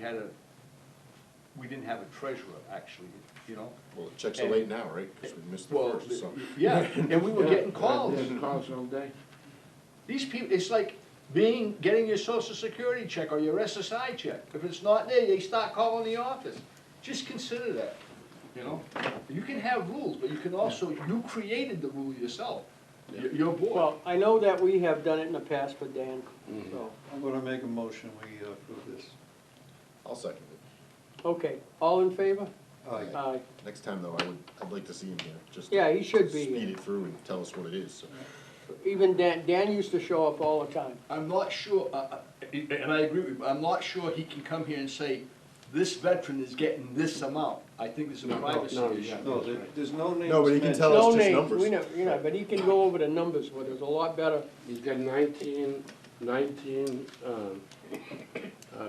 Speaker 2: didn't have a treasurer, actually, you know?
Speaker 12: Well, the checks are late now, right? Because we missed the
Speaker 2: Well,
Speaker 12: first, so.
Speaker 2: yeah, and we were getting calls.
Speaker 10: Getting calls all day.
Speaker 2: These people, it's like getting your social security check or your SSI check. If it's not there, they start calling the office. Just consider that, you know? You can have rules, but you can also, you created the rule yourself, your board.
Speaker 13: Well, I know that we have done it in the past for Dan, so,
Speaker 15: I'm gonna make a motion, we approve this.
Speaker 12: I'll second it.
Speaker 13: okay, all in favor?
Speaker 15: Aye.
Speaker 13: Aye.
Speaker 12: Next time though, I'd like to see him here, just.
Speaker 13: Yeah, he should be
Speaker 12: Speed
Speaker 13: here.
Speaker 12: it through and tell us what it is, so.
Speaker 13: Even Dan used to show up all the time.
Speaker 2: I'm not sure, and I agree with you, I'm not sure he can come here and say, this veteran is getting this amount. I think there's a privacy issue.
Speaker 15: No, there's no names.
Speaker 12: No, but he can
Speaker 15: mentioned.
Speaker 12: tell
Speaker 13: No
Speaker 12: us just
Speaker 13: names,
Speaker 12: numbers.
Speaker 13: we know, you know, but he can go over the numbers with us a lot better.
Speaker 10: He's got 19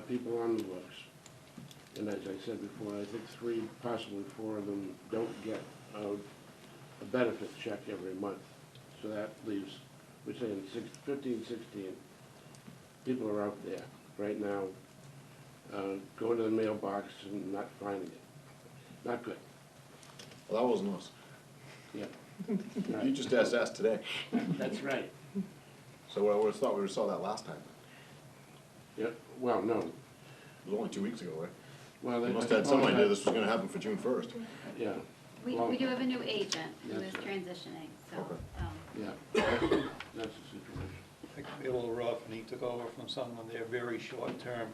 Speaker 10: people on the books. And as I said before, I think 3, possibly 4 of them don't get a benefit check every month. So that leaves, we're saying 15, 16 people are out there right now, going to the mailbox and not finding it. Not good.
Speaker 12: Well, that wasn't us.
Speaker 10: Yeah.
Speaker 12: You just asked us today.
Speaker 10: That's right.
Speaker 12: So I would've thought we saw that last time.
Speaker 10: Yeah, well, no.
Speaker 12: It was only 2 weeks ago, right?
Speaker 10: Well,
Speaker 12: You must have had some idea this was gonna happen for June 1st.
Speaker 10: Yeah,
Speaker 14: We do have a new agent who is
Speaker 10: That's right.
Speaker 14: transitioning, so,
Speaker 12: Okay.
Speaker 10: yeah, that's the situation.
Speaker 15: It can be a little rough, and he took over from someone there very short term,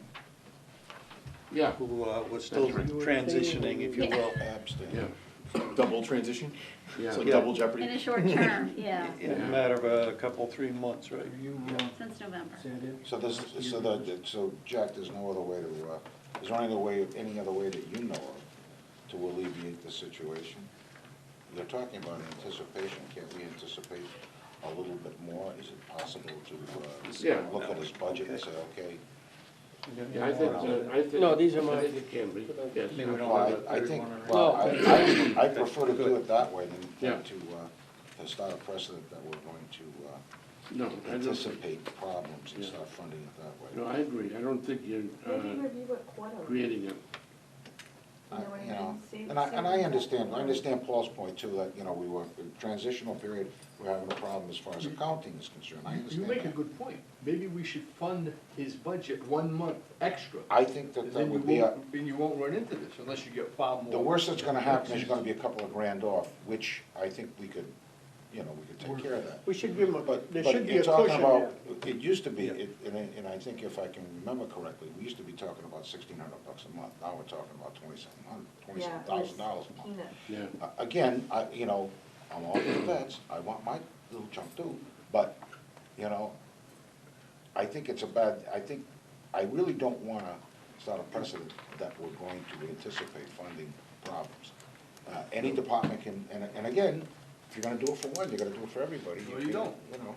Speaker 10: Yeah,
Speaker 15: who was still
Speaker 10: That's right.
Speaker 15: transitioning, if you will.
Speaker 10: yeah,
Speaker 12: Double transition?
Speaker 10: yeah.
Speaker 12: So
Speaker 15: Yeah.
Speaker 12: double
Speaker 14: in
Speaker 12: jeopardy?
Speaker 14: a short term, yeah,
Speaker 15: In a matter of a couple, 3 months, right?
Speaker 14: since November.
Speaker 16: So Jack, there's no other way to, is there any other way that you know of to alleviate the situation? You're talking about anticipation, can't we anticipate a little bit more? Is it possible to,
Speaker 10: Yeah.
Speaker 16: look at his budget and say, okay?
Speaker 10: Yeah, I think,
Speaker 13: No, these are
Speaker 10: I
Speaker 13: mine.
Speaker 10: think it can be, yes.
Speaker 15: Maybe we don't
Speaker 16: Well,
Speaker 15: have
Speaker 16: I
Speaker 15: a
Speaker 16: think,
Speaker 15: third one
Speaker 16: well,
Speaker 15: already.
Speaker 16: I prefer to do it that way
Speaker 10: Yeah.
Speaker 16: than to start a precedent that we're going to
Speaker 10: No, I don't think,
Speaker 16: anticipate problems and
Speaker 10: Yeah.
Speaker 16: start funding it that way.
Speaker 10: no, I agree, I don't think you're,
Speaker 4: Maybe review it quarterly.
Speaker 10: creating it.
Speaker 4: You know what I
Speaker 16: You know,
Speaker 4: mean? Save-
Speaker 16: and I
Speaker 4: save
Speaker 16: understand Paul's point too, that, you know, we were, in transitional period, we're having a problem as far as accounting is concerned, I
Speaker 2: You
Speaker 16: understand
Speaker 2: make a
Speaker 16: that.
Speaker 2: good point. Maybe we should fund his budget 1 month extra.
Speaker 16: I think that
Speaker 2: And
Speaker 16: that
Speaker 2: then you
Speaker 16: would be,
Speaker 2: won't, and you won't run into this unless you get far more.
Speaker 16: the worst that's gonna happen is you're gonna be a couple of grand off, which I think we could, you know, we could take care of that.
Speaker 13: We should give him
Speaker 16: But,
Speaker 13: there
Speaker 16: but
Speaker 13: should be
Speaker 16: you're
Speaker 13: a
Speaker 16: talking
Speaker 13: cushion
Speaker 16: about,
Speaker 13: there.
Speaker 16: it used to be, and I think if I can remember correctly, we used to be talking about $1,600 a month, now we're talking about $27,000 a month.
Speaker 10: Yeah,
Speaker 16: Again, you know, I'm all for the vets, I want my little chunk too, but, you know, I think it's I really don't wanna start a precedent that we're going to anticipate funding problems. Any department can, and again, if you're gonna do it for one, you're gonna do it for everybody.
Speaker 2: No, you
Speaker 16: can,
Speaker 2: don't.
Speaker 16: You know,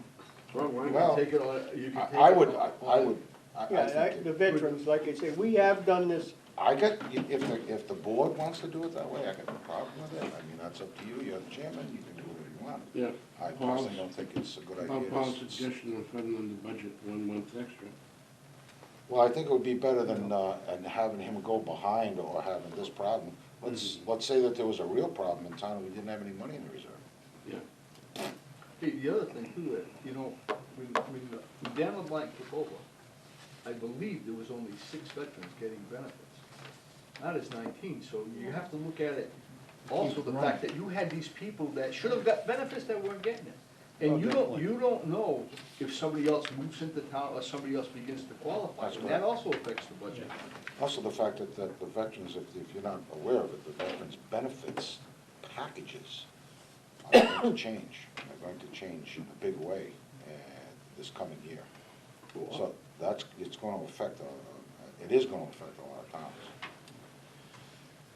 Speaker 10: well, why not?
Speaker 16: well,
Speaker 2: Take it on, you can take it
Speaker 16: I would,
Speaker 2: on.
Speaker 16: I
Speaker 13: Yeah,
Speaker 16: think
Speaker 13: the veterans, like I say, we have done this,
Speaker 16: I get, if the board wants to do it that way, I got no problem with it. I mean, that's up to you, you're the chairman, you can do whatever you want.
Speaker 10: Yeah.
Speaker 16: I personally don't think it's a good idea.
Speaker 10: About Paul's suggestion of funding on the budget 1 month extra.
Speaker 16: Well, I think it would be better than, and having him go behind or having this problem. Let's say that there was a real problem in town and we didn't have any money in the reserve.
Speaker 10: Yeah,
Speaker 2: Hey, the other thing too, that, you know, when Dan LeBlanc took over, I believe there was only 6 veterans getting benefits. Now there's 19, so you have to look at it, also the fact that you had these people that should have got benefits that weren't getting it. And you
Speaker 15: definitely.
Speaker 2: don't know if somebody else moves into town or somebody else begins to qualify,
Speaker 16: That's
Speaker 2: and that
Speaker 16: correct.
Speaker 2: also affects the budget.
Speaker 16: Also, the fact that the veterans, if you're not aware of it, the veterans' benefits packages are going to change. They're going to change in a big way this coming year. So it's going to affect, it is going to affect a lot of towns.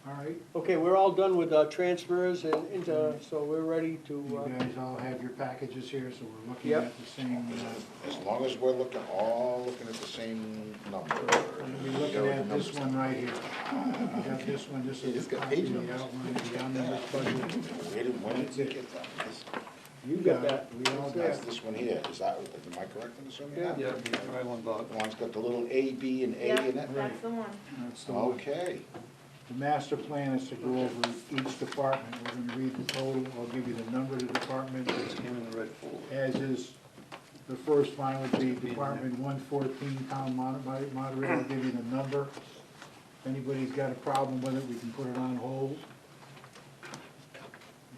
Speaker 1: All right,
Speaker 13: Okay, we're all done with transfers and into, so we're ready to,
Speaker 11: You guys all have your packages here, so we're looking
Speaker 13: Yep.
Speaker 11: at the same,
Speaker 16: As long as we're all looking at the same number.
Speaker 11: we're looking at this one right here. We got this one, this is the copy of the outline of the omnibus budget.
Speaker 16: When did we get that?
Speaker 11: You
Speaker 13: got
Speaker 11: got it,
Speaker 13: that.
Speaker 11: we all got
Speaker 16: That's
Speaker 11: it.
Speaker 16: this one here, am I correct in assuming that?
Speaker 15: Yeah, right one, Bob.
Speaker 16: The one's got the little A, B, and A in it?
Speaker 4: Yep, that's the one.
Speaker 11: That's the one.
Speaker 16: Okay.
Speaker 11: The master plan is to go over each department. We're gonna read the total. I'll give you the number of the department.
Speaker 15: It's came in the red folder.
Speaker 11: As is, the first line would be Department 114, Town Moderator. I'll give you the number. If anybody's got a problem with it, we can put it on hold.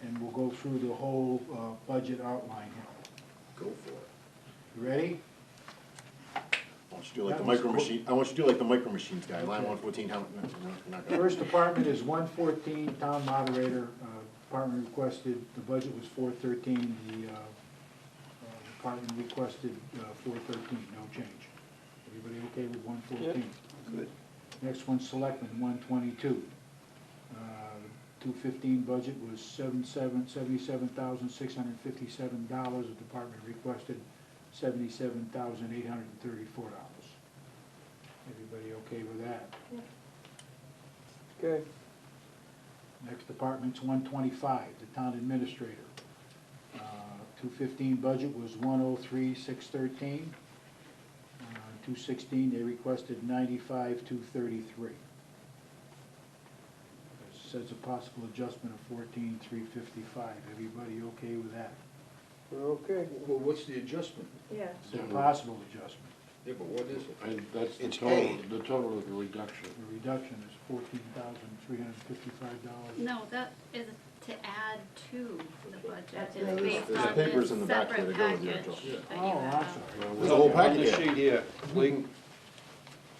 Speaker 11: And we'll go through the whole budget outline here.
Speaker 12: Go for it.
Speaker 11: You ready?
Speaker 12: I want you to do like the
Speaker 11: That was
Speaker 12: micro
Speaker 11: quick.
Speaker 12: machine, I want you to do like the micro machines guy, line 114, how, not gonna.
Speaker 11: First department is 114, Town Moderator. Department requested, the budget was 413. The department requested 413, no change. Everybody okay with 114?
Speaker 15: Good.
Speaker 11: Next one, Selectmen, 122. 215 budget was $77,657. The department requested $77,834. Everybody okay with that?
Speaker 13: okay,
Speaker 11: Next department's 125, the town administrator. 215 budget was 103,613. 216, they requested 95,233. Says a possible adjustment of 14,355. Everybody okay with that?
Speaker 13: we're okay.
Speaker 2: Well, what's the adjustment?
Speaker 4: Yeah.
Speaker 11: It's a possible adjustment.
Speaker 2: Yeah, but what is it?
Speaker 10: And that's
Speaker 16: It's A.
Speaker 10: the total of the reduction.
Speaker 11: The reduction is $14,355.
Speaker 14: No, that is to add to the budget.
Speaker 4: That's
Speaker 14: It's
Speaker 4: right.
Speaker 14: based
Speaker 12: There's
Speaker 14: on
Speaker 12: papers
Speaker 14: this
Speaker 12: in the back
Speaker 14: separate
Speaker 12: that go with the
Speaker 14: package
Speaker 12: adjustment.
Speaker 14: that
Speaker 11: Oh,
Speaker 14: you
Speaker 11: I'm
Speaker 14: have.
Speaker 11: sorry.
Speaker 12: There's a whole packet
Speaker 15: On the
Speaker 12: here.
Speaker 15: sheet here, Lee,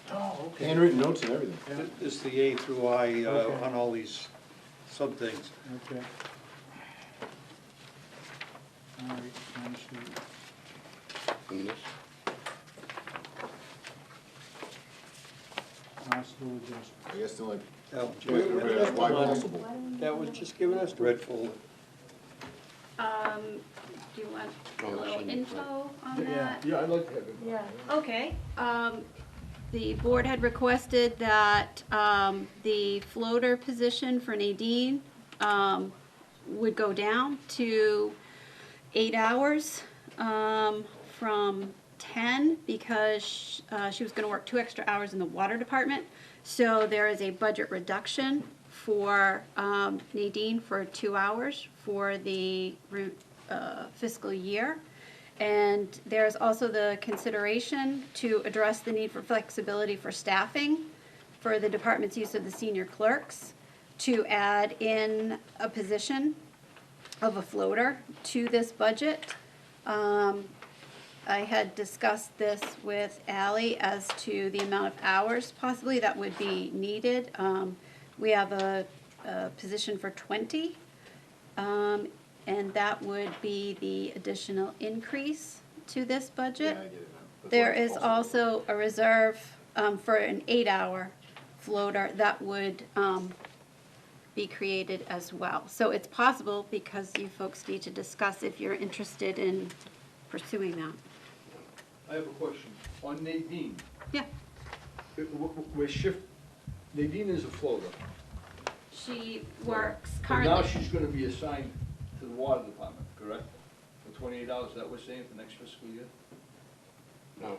Speaker 11: Oh, okay.
Speaker 12: Handwritten notes and everything.
Speaker 15: it's the A through I
Speaker 11: Okay.
Speaker 15: on all these sub-things.
Speaker 11: Okay. All right, understood.
Speaker 10: And this,
Speaker 11: Possible adjustment.
Speaker 12: I guess they're like,
Speaker 15: Oh,
Speaker 12: why possible?
Speaker 13: That was just given us.
Speaker 15: red folder.
Speaker 14: Do you want a
Speaker 10: Oh,
Speaker 14: little
Speaker 10: send it,
Speaker 14: info on
Speaker 11: Yeah.
Speaker 14: that?
Speaker 2: Yeah, I'd like to have it.
Speaker 4: Yeah.
Speaker 14: Okay, the board had requested that, the floater position for Nadine, would go down to 8 hours, from 10, because, she was gonna work 2 extra hours in the water department. So there is a budget reduction for, Nadine for 2 hours for the, fiscal year. And there's also the consideration to address the need for flexibility for staffing for the department's use of the senior clerks, to add in a position of a floater to this budget. I had discussed this with Ally as to the amount of hours possibly that would be needed. We have a position for 20. And that would be the additional increase to this budget.
Speaker 12: Yeah, I get it now. That's
Speaker 14: There
Speaker 12: why it's
Speaker 14: is
Speaker 12: possible.
Speaker 14: also a reserve for an 8-hour floater that would be created as well. So it's possible, because you folks need to discuss if you're interested in pursuing that.
Speaker 2: I have a question. On Nadine,
Speaker 14: Yeah,
Speaker 2: we're Nadine is a floater.
Speaker 14: she works
Speaker 2: But
Speaker 14: currently.
Speaker 2: now she's gonna be assigned to the water department, correct? For 28 hours, that we're saying for next fiscal year?
Speaker 10: no,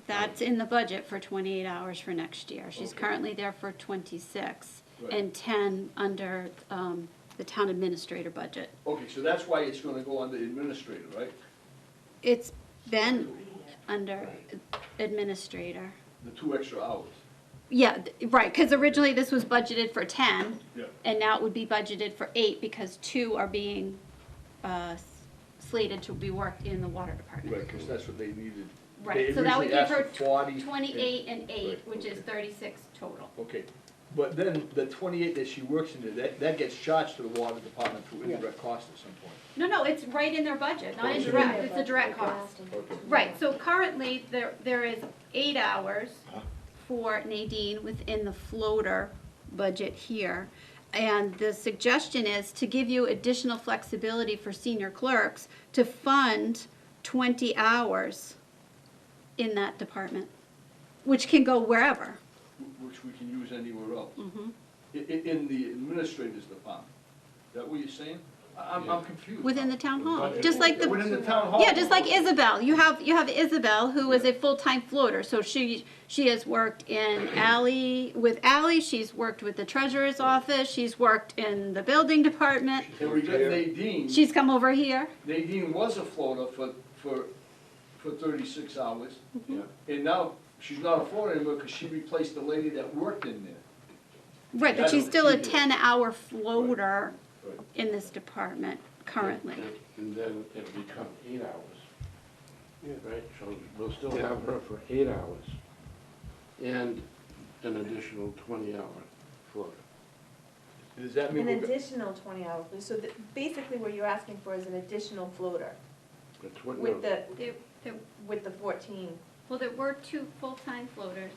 Speaker 14: That's in the budget for 28 hours for next year. She's
Speaker 2: Okay.
Speaker 14: currently there for 26
Speaker 2: Right.
Speaker 14: and 10 under the town administrator budget.
Speaker 2: Okay, so that's why it's gonna go under administrator, right?
Speaker 14: It's been under administrator.
Speaker 2: The 2 extra hours.
Speaker 14: Yeah, right, because originally this was budgeted for 10,
Speaker 2: Yeah.
Speaker 14: and now it would be budgeted for 8 because 2 are being slated to be worked in the water department.
Speaker 2: Right, because that's what they needed.
Speaker 14: Right,
Speaker 2: They
Speaker 14: so that would
Speaker 2: originally
Speaker 14: give her
Speaker 2: asked for 40
Speaker 14: 28 and 8,
Speaker 2: Right,
Speaker 14: which is
Speaker 2: okay.
Speaker 14: 36 total.
Speaker 2: Okay, but then the 28 that she works in there, that gets charged to the water department through
Speaker 13: Yeah.
Speaker 2: indirect cost at some point.
Speaker 14: No, it's right in their budget, not
Speaker 2: Oh, it's
Speaker 14: indirect,
Speaker 4: in
Speaker 14: it's
Speaker 4: their
Speaker 14: a direct
Speaker 4: budget.
Speaker 14: cost.
Speaker 2: Okay.
Speaker 14: Right, so currently, there is 8 hours
Speaker 16: Huh?
Speaker 14: for Nadine within the floater budget here. And the suggestion is to give you additional flexibility for senior clerks to fund 20 hours in that department, which can go wherever.
Speaker 2: Which we can use anywhere else.
Speaker 14: Mhm.
Speaker 2: In the administrator's department. Is that what you're saying? I'm confused.
Speaker 14: Within the town hall, just like the.
Speaker 2: Within the town hall?
Speaker 14: Yeah, just like Isabel, you have Isabel, who is a full-time floater, so she has worked with Ally, she's worked with the treasurer's office, she's worked in the building department,
Speaker 2: And we got Nadine.
Speaker 14: she's come over here.
Speaker 2: Nadine was a floater for 36 hours.
Speaker 14: Mm-hmm.
Speaker 2: And now she's not a floater anymore because she replaced the lady that worked in there.
Speaker 14: Right, but
Speaker 2: That's
Speaker 14: she's
Speaker 2: what
Speaker 14: still
Speaker 2: she
Speaker 14: a
Speaker 2: did.
Speaker 14: 10-hour floater
Speaker 2: Right.
Speaker 14: in this department currently.
Speaker 10: And then it'll become 8 hours. Right, so we'll still have her for 8 hours and an additional 20-hour floater.
Speaker 2: Does that mean
Speaker 4: An
Speaker 2: we're go-
Speaker 4: additional 20 hours, so basically what you're asking for is an additional floater
Speaker 10: That's what,
Speaker 4: with the,
Speaker 14: There-
Speaker 4: with the 14.
Speaker 14: Well, there were 2 full-time floaters,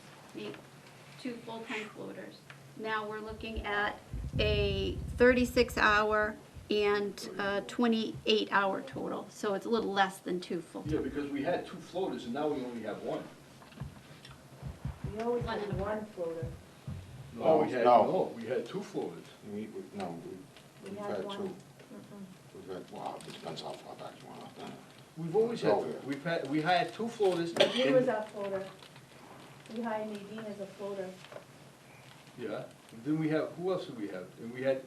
Speaker 14: 2 full-time floaters. Now we're looking at a 36-hour and a 28-hour total, so it's a little less than 2
Speaker 2: Yeah,
Speaker 14: full-time.
Speaker 2: because we had 2 floaters and now we only have 1.
Speaker 4: We always
Speaker 14: One
Speaker 4: had
Speaker 14: and a
Speaker 4: one floater.
Speaker 16: No.
Speaker 2: We had 2 floaters.
Speaker 16: No,
Speaker 4: We
Speaker 16: we've
Speaker 4: had
Speaker 16: had
Speaker 4: one.
Speaker 16: 2.
Speaker 4: Mm-mm.
Speaker 16: We've had, well, it depends how far back you want to.
Speaker 2: We've always had,
Speaker 16: Oh, yeah.
Speaker 2: we had 2 floaters.
Speaker 4: Nadine
Speaker 2: and-
Speaker 4: was our floater. We hired Nadine as a floater.
Speaker 2: Yeah, then we have, who else did we have? And we had,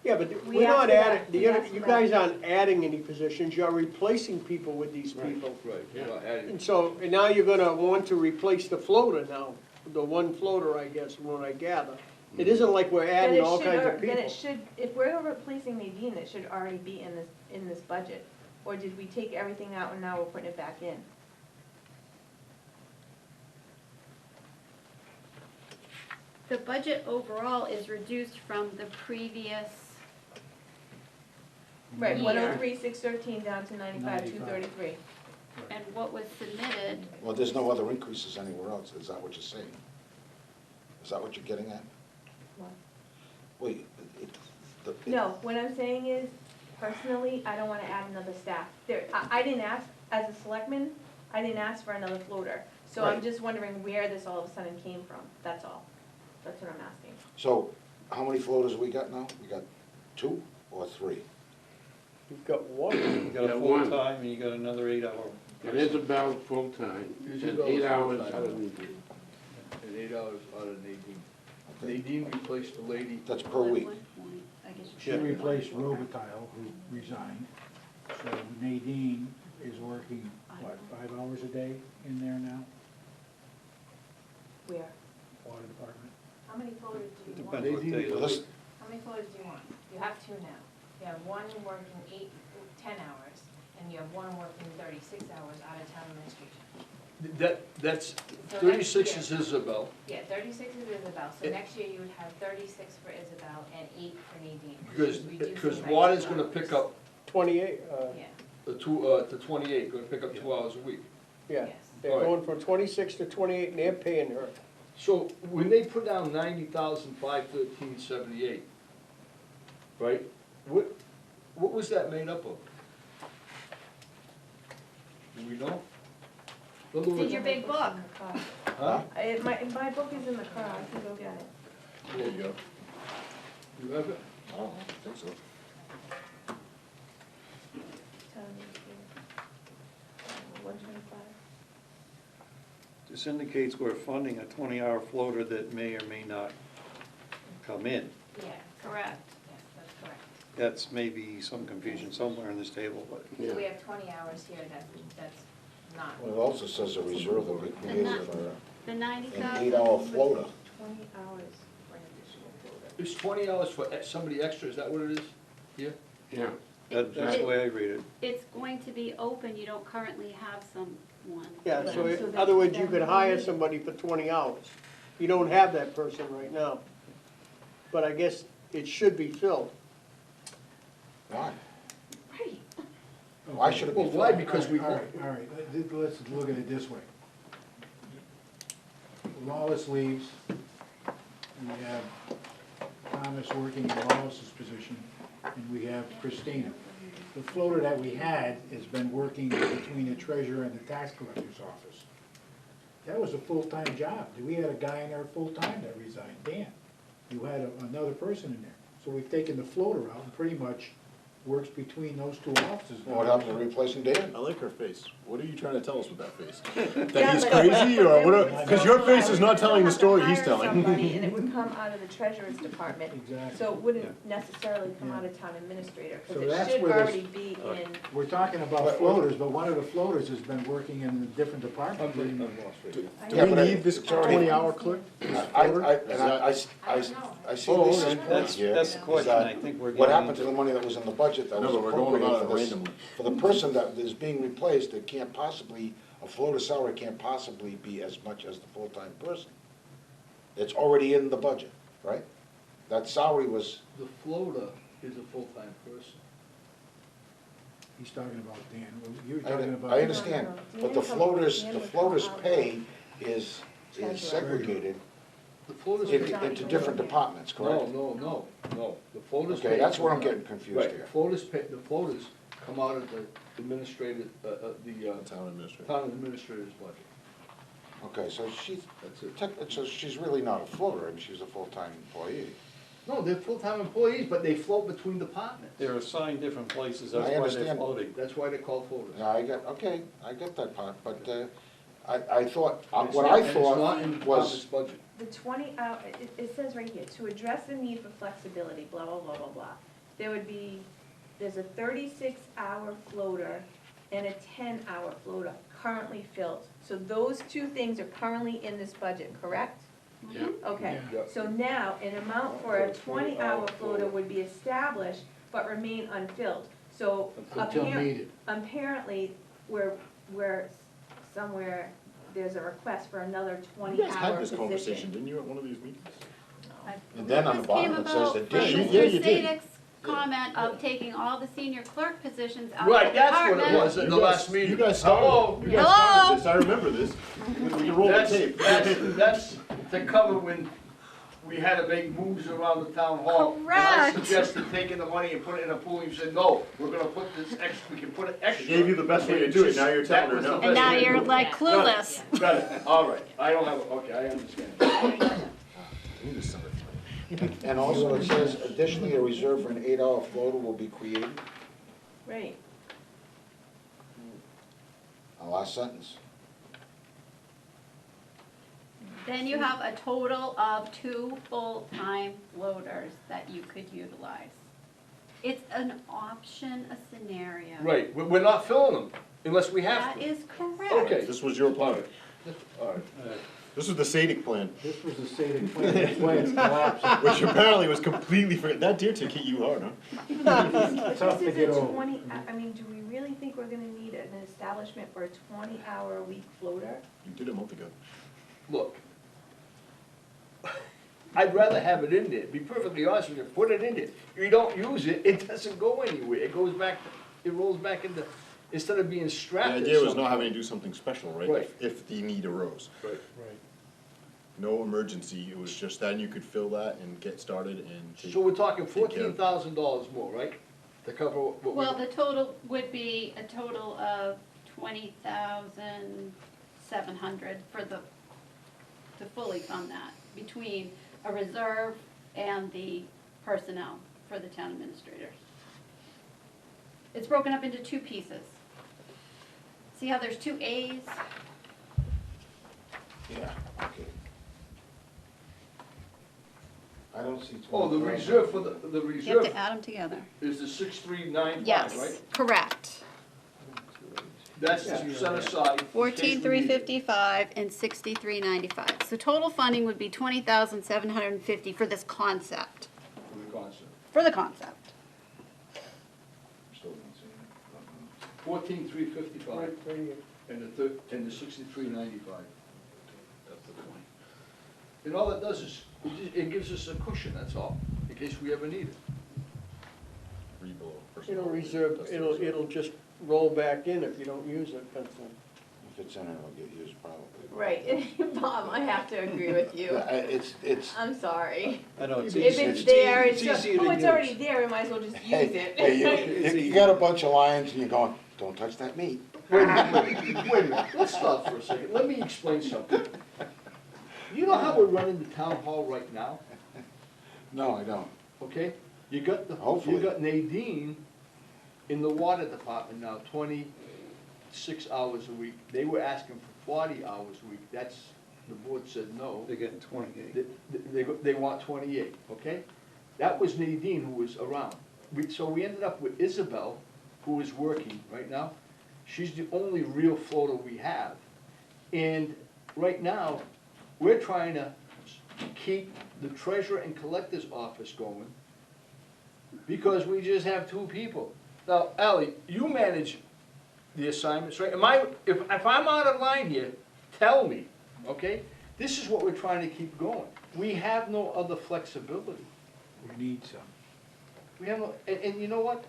Speaker 13: Yeah, but
Speaker 4: We
Speaker 13: we're not
Speaker 4: asked for
Speaker 13: adding,
Speaker 4: that. We asked for
Speaker 13: you
Speaker 4: that.
Speaker 13: guys aren't adding any positions, you're replacing people with these people.
Speaker 2: right, we're not adding.
Speaker 13: And so, and now you're gonna want to replace the floater now, the one floater, I guess, from what I gather. It isn't like we're
Speaker 4: Then
Speaker 13: adding
Speaker 4: it
Speaker 13: all
Speaker 4: should,
Speaker 13: kinds of
Speaker 4: then it
Speaker 13: people.
Speaker 4: should, if we're replacing Nadine, it should already be in this budget. Or did we take everything out and now we're putting it back in?
Speaker 14: The budget overall is reduced from the previous,
Speaker 4: Right,
Speaker 14: Yeah.
Speaker 4: 103, 613 down to 95, 233.
Speaker 14: and what was submitted.
Speaker 16: Well, there's no other increases anywhere else, is that what you're saying? Is that what you're getting at?
Speaker 4: What?
Speaker 16: Wait,
Speaker 4: No, what I'm saying is, personally, I don't wanna add another staff. I didn't ask, as a selectman, I didn't ask for another floater. So I'm
Speaker 16: Right.
Speaker 4: just wondering where this all of a sudden came from, that's all. That's what I'm asking.
Speaker 16: So, how many floaters we got now? We got 2 or 3?
Speaker 13: You've got one.
Speaker 15: You got a
Speaker 10: Yeah, one.
Speaker 15: full-time and you got another 8-hour.
Speaker 10: And Isabel full-time, and
Speaker 2: Isabel's
Speaker 10: 8 hours
Speaker 2: full-time.
Speaker 10: out of Nadine.
Speaker 2: And 8 hours out of Nadine.
Speaker 16: Okay.
Speaker 2: Nadine replaced the lady.
Speaker 16: That's per week.
Speaker 14: I guess you
Speaker 1: She
Speaker 14: should-
Speaker 1: replaced Robitaille, who resigned. So Nadine is working, what, 5 hours a day in there now,
Speaker 4: Where?
Speaker 1: water department?
Speaker 4: How many floaters do you want?
Speaker 15: Depends what
Speaker 2: Nadine
Speaker 15: day
Speaker 2: is-
Speaker 15: it is.
Speaker 16: Let's,
Speaker 17: How many floaters do you want? You have 2 now. You have one working 10 hours, and you have one working 36 hours out of town administration.
Speaker 2: That's,
Speaker 17: So
Speaker 2: 36
Speaker 17: next
Speaker 2: is Isabel.
Speaker 17: Yeah, 36 is Isabel, so
Speaker 2: Yeah.
Speaker 17: next year you would have 36 for Isabel and 8 for Nadine.
Speaker 2: Because
Speaker 17: Reducing by
Speaker 2: water's
Speaker 17: 2
Speaker 2: gonna
Speaker 17: hours.
Speaker 2: pick up
Speaker 13: 28,
Speaker 17: Yeah,
Speaker 2: the 28, gonna pick up 2 hours a week.
Speaker 13: yeah.
Speaker 17: yes.
Speaker 13: They're
Speaker 2: Alright.
Speaker 13: going from 26 to 28 and they're paying her.
Speaker 2: So when they put down 90,513.78, right, what was that made up of? Do we know? In other
Speaker 14: It's in
Speaker 2: words-
Speaker 14: your big book.
Speaker 2: Huh?
Speaker 4: My book is in the car, I can go get it.
Speaker 2: There you go. You have it?
Speaker 16: I don't think so.
Speaker 4: Town administrator. 125.
Speaker 15: This indicates we're funding a 20-hour floater that may or may not come in.
Speaker 17: Yeah,
Speaker 14: Correct.
Speaker 17: yes, that's correct.
Speaker 15: That's maybe some confusion somewhere in this table, but
Speaker 17: So we have 20 hours here that's not.
Speaker 16: Well, it also says a reserve that we created for
Speaker 14: The
Speaker 16: an
Speaker 14: 90,000.
Speaker 16: 8-hour floater.
Speaker 4: 20 hours for an additional floater.
Speaker 2: It's 20 hours for somebody extra, is that what it is? Yeah?
Speaker 10: Yeah.
Speaker 15: That's the way I read it.
Speaker 14: It's going to be open, you don't currently have someone.
Speaker 13: Yeah, so
Speaker 4: So
Speaker 13: in other words, you could hire somebody for 20 hours. You don't have that person right now. But I guess it should be filled.
Speaker 16: Why?
Speaker 14: Right.
Speaker 16: Why should it be
Speaker 2: Well,
Speaker 16: filled?
Speaker 2: why? Because we,
Speaker 11: All right, let's look at it this way. Lawless leaves, we have Thomas working in Lawless's position, and we have Christina. The floater that we had has been working between the treasurer and the tax collector's office. That was a full-time job. We had a guy in there full-time that resigned, Dan. You had another person in there. So we've taken the floater out and pretty much works between those two offices.
Speaker 16: What happened to replacing Dan?
Speaker 12: I like her face. What are you trying to tell us with that face?
Speaker 4: Yeah,
Speaker 12: That he's
Speaker 4: but-
Speaker 12: crazy, or what? Because your face is not telling the
Speaker 4: You'd
Speaker 12: story
Speaker 4: have to
Speaker 12: he's
Speaker 4: hire
Speaker 12: telling.
Speaker 4: somebody, and it would come out of the treasurer's department.
Speaker 11: Exactly.
Speaker 4: So it wouldn't necessarily come out of town administrator,
Speaker 11: So
Speaker 4: because it
Speaker 11: that's
Speaker 4: should
Speaker 11: where this-
Speaker 4: already be in.
Speaker 11: We're talking about floaters, but one of the floaters has been working in a different department.
Speaker 2: I'm lost right here.
Speaker 4: I
Speaker 12: Do
Speaker 4: know.
Speaker 12: we
Speaker 16: but
Speaker 12: need this
Speaker 16: it's already-
Speaker 12: 20-hour clerk?
Speaker 16: I see
Speaker 2: Oh,
Speaker 16: this
Speaker 2: okay.
Speaker 16: point
Speaker 15: That's
Speaker 16: here.
Speaker 15: the question,
Speaker 16: is that
Speaker 15: I think we're
Speaker 16: What
Speaker 15: getting
Speaker 16: happened to
Speaker 15: into.
Speaker 16: the money that was in the budget that
Speaker 12: No,
Speaker 16: was
Speaker 12: but we're going
Speaker 16: appropriated
Speaker 12: about
Speaker 16: for
Speaker 12: it
Speaker 16: this?
Speaker 12: randomly.
Speaker 16: For the person that is being replaced, that can't possibly, a floater salary can't possibly be as much as the full-time person. It's already in the budget, right? That salary was,
Speaker 2: The floater is a full-time person.
Speaker 11: He's talking about Dan. Well, you're
Speaker 16: I
Speaker 11: talking about.
Speaker 16: understand,
Speaker 4: No, no,
Speaker 16: but the
Speaker 4: Dan come-
Speaker 16: floater's,
Speaker 4: Dan
Speaker 16: the
Speaker 4: would
Speaker 16: floater's
Speaker 4: come out
Speaker 16: pay is
Speaker 4: Treasurer.
Speaker 16: segregated
Speaker 2: The floater's.
Speaker 16: into different departments, correct?
Speaker 2: No. The floater's.
Speaker 16: Okay,
Speaker 2: paid-
Speaker 16: that's where I'm getting confused
Speaker 2: Right,
Speaker 16: here.
Speaker 2: the floaters come out of the administrative, the
Speaker 12: Town administrator.
Speaker 2: town administrator's budget.
Speaker 16: Okay, so she's,
Speaker 2: That's it.
Speaker 16: so she's really not a floater, and she's a full-time employee.
Speaker 2: No, they're full-time employees, but they float between departments.
Speaker 15: They're assigned different places,
Speaker 16: I
Speaker 15: that's why they're
Speaker 16: understand.
Speaker 15: floating.
Speaker 2: That's why they're called floaters.
Speaker 16: Yeah, I get that part, but, I thought,
Speaker 2: It's
Speaker 16: what
Speaker 2: not-
Speaker 16: I
Speaker 2: and it's not in
Speaker 16: thought
Speaker 2: the
Speaker 16: was,
Speaker 2: department's budget.
Speaker 4: The 20 hour, it says right here, to address the need for flexibility, blah, blah, blah, blah, blah. There's a 36-hour floater and a 10-hour floater currently filled. So those two things are currently in this budget, correct?
Speaker 2: Yeah.
Speaker 4: Okay,
Speaker 2: Yeah.
Speaker 4: so now an amount for a 20-hour floater would be established but remain unfilled. So
Speaker 11: Until needed.
Speaker 4: apparently, we're somewhere, there's a request for another
Speaker 12: You guys
Speaker 4: 20-hour
Speaker 12: had this
Speaker 4: position.
Speaker 12: conversation, didn't you, at one of these meetings?
Speaker 16: and then on the bottom it says
Speaker 14: This
Speaker 16: additional.
Speaker 14: came
Speaker 12: Yeah,
Speaker 14: about
Speaker 12: you
Speaker 14: from
Speaker 12: did.
Speaker 14: Mr. Sadek's comment of taking all the senior clerk positions out of
Speaker 2: Right,
Speaker 14: the
Speaker 2: that's what it
Speaker 14: department.
Speaker 2: was at the
Speaker 12: You
Speaker 2: last
Speaker 12: guys-
Speaker 2: meeting.
Speaker 12: You guys
Speaker 2: Hello?
Speaker 12: started, you guys
Speaker 14: Hello?
Speaker 12: started this, I remember this. We can roll the tape.
Speaker 2: That's to cover when we had to make moves around the town hall. And I
Speaker 14: Correct.
Speaker 2: suggested taking the money and putting it in a pool, and you said, no, we're gonna put this extra, we can put it extra.
Speaker 12: She gave you the best way to do it, now you're telling her no.
Speaker 14: And now you're like clueless.
Speaker 2: Got it, all right, I don't have, okay, I understand.
Speaker 12: You just sounded funny.
Speaker 16: And also it says additionally, a reserve for an 8-hour floater will be created,
Speaker 4: Right.
Speaker 16: last sentence.
Speaker 14: Then you have a total of 2 full-time floaters that you could utilize. It's an option, a scenario.
Speaker 2: Right, we're not filling them unless we have
Speaker 14: That
Speaker 2: to.
Speaker 14: is correct.
Speaker 2: Okay.
Speaker 12: This was your plan.
Speaker 2: All right.
Speaker 12: This was the Sadik plan,
Speaker 11: This was the stated plan, that's why it's collapsing.
Speaker 12: which apparently was completely forget. That deer tick hit you hard, huh?
Speaker 4: But
Speaker 11: Tough to
Speaker 4: this
Speaker 11: get
Speaker 4: is a
Speaker 11: over.
Speaker 4: 20, I mean, do we really think we're gonna need an establishment for a 20-hour-a-week floater?
Speaker 12: You did a month ago.
Speaker 2: Look, I'd rather have it in there, be perfectly honest with you, put it in there. If you don't use it, it doesn't go anywhere, it goes back, it rolls back into, instead of being
Speaker 12: The
Speaker 2: strapped at
Speaker 12: idea was
Speaker 2: something.
Speaker 12: not having to do something special, right?
Speaker 2: Right.
Speaker 12: If the need arose.
Speaker 2: Right.
Speaker 11: Right.
Speaker 12: No emergency, it was just then you could fill that and get started and take.
Speaker 2: So we're talking
Speaker 12: Take care of-
Speaker 2: $14,000 more, right? To cover what we.
Speaker 14: Well, the total would be a total of 20,700 for to fully fund that, between a reserve and the personnel for the town administrators. It's broken up into 2 pieces. See how there's 2 A's?
Speaker 16: Yeah, okay. I don't see.
Speaker 2: Oh, the reserve for the
Speaker 14: You have
Speaker 2: reserve
Speaker 14: to add them together.
Speaker 2: is the 6395,
Speaker 14: Yes,
Speaker 2: right?
Speaker 14: correct.
Speaker 2: That's to set aside. in case we need it.
Speaker 14: 14,355 and 6395. So total funding would be 20,750 for this concept,
Speaker 2: For the concept.
Speaker 14: for the concept.
Speaker 2: $14,355,
Speaker 13: Right here.
Speaker 2: and the $63.95. And all it does is, it gives us a cushion, that's all, in case we ever need it.
Speaker 13: It'll reserve, it'll just roll back in if you don't use it, pencil.
Speaker 16: If it's in it, it'll get used probably.
Speaker 17: Right, Bob, I have to agree with you.
Speaker 16: It's,
Speaker 17: I'm sorry.
Speaker 15: I know, it's
Speaker 17: If
Speaker 15: easy.
Speaker 17: it's there, it's
Speaker 15: easy
Speaker 17: just,
Speaker 15: to
Speaker 17: oh, it's
Speaker 15: use.
Speaker 17: already there, we might as well just use
Speaker 16: hey,
Speaker 17: it.
Speaker 16: you got a bunch of lions and you're going, don't touch that meat.
Speaker 2: Wait a minute, let's stop for a second, let me explain something. You know how we're running the town hall right now,
Speaker 16: No, I don't.
Speaker 2: okay? You got
Speaker 16: Hopefully.
Speaker 2: you got Nadine in the water department now, 26 hours a week. They were asking for 40 hours a week, that's, the board said no.
Speaker 15: They're getting 28.
Speaker 2: They want 28, okay? That was Nadine who was around. So we ended up with Isabel, who is working right now. She's the only real floater we have. And right now, we're trying to keep the treasurer and collector's office going because we just have 2 people. Now, Ally, you manage the assignments, right? If I'm out of line here, tell me, okay? This is what we're trying to keep going. We have no other flexibility.
Speaker 1: We need some.
Speaker 2: We have no, and you know what?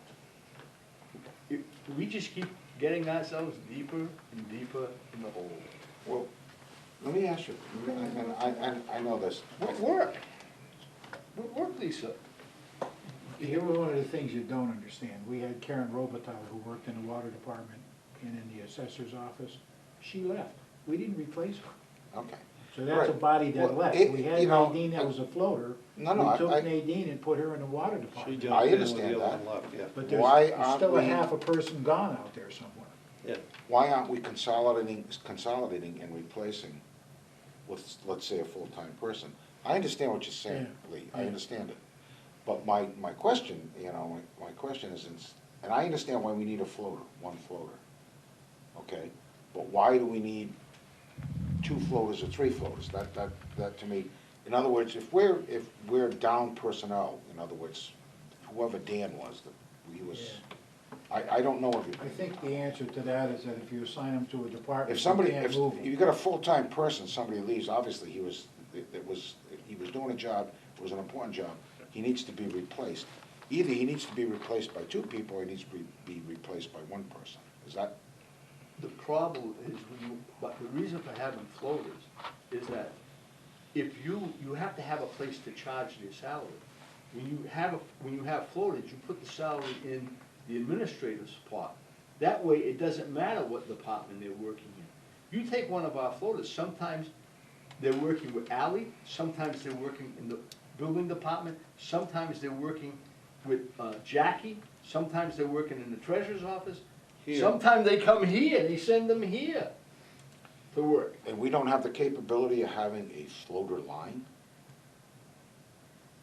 Speaker 2: We just keep getting ourselves deeper and deeper in the hole.
Speaker 16: Well, let me ask you, and I know this.
Speaker 2: What work? What work, Lisa?
Speaker 1: Here were one of the things you don't understand. We had Karen Robitaille, who worked in the water department and in the assessor's office. She left. We didn't replace her.
Speaker 16: Okay.
Speaker 1: So that's a
Speaker 16: Right.
Speaker 1: body that
Speaker 16: Well,
Speaker 1: left.
Speaker 16: it-
Speaker 1: We had
Speaker 16: you know,
Speaker 1: Nadine that was a floater.
Speaker 16: No,
Speaker 1: We
Speaker 16: I
Speaker 1: took Nadine and put her in the water
Speaker 15: She
Speaker 1: department.
Speaker 15: jumped
Speaker 16: I
Speaker 15: in when
Speaker 16: understand
Speaker 15: the other
Speaker 16: that.
Speaker 15: one left, yeah.
Speaker 1: But
Speaker 16: Why
Speaker 1: there's
Speaker 16: aren't
Speaker 1: still a
Speaker 16: we-
Speaker 1: half a person gone out there somewhere.
Speaker 15: Yeah.
Speaker 16: Why aren't we consolidating and replacing with, let's say, a full-time person? I understand what you're saying, Lee, I
Speaker 1: Yeah.
Speaker 16: understand it. But my question, my question is, and I understand why we need a floater, one floater, okay? But why do we need 2 floaters or 3 floaters? That to me, in other words, if we're down personnel, in other words, whoever Dan was, he was, I don't know
Speaker 1: I
Speaker 16: everybody.
Speaker 1: think the answer to that is that if you assign them to a department,
Speaker 16: If
Speaker 1: you
Speaker 16: somebody,
Speaker 1: can't
Speaker 16: if
Speaker 1: move them.
Speaker 16: you got a full-time person, somebody leaves, obviously he was doing a job, it was an important job, he needs to be replaced. Either he needs to be replaced by 2 people, or he needs to be replaced by 1 person. Is that?
Speaker 2: The problem is, but the reason for having floaters is that if you have to have a place to charge their salary. When you have floaters, you put the salary in the administrator's pot. That way, it doesn't matter what department they're working in. You take one of our floaters, sometimes they're working with Ally, sometimes they're working in the building department, sometimes they're working with Jackie, sometimes they're working in the treasurer's office.
Speaker 15: Here.
Speaker 2: Sometimes they come here, they send them here to work.
Speaker 16: And we don't have the capability of having a floater line?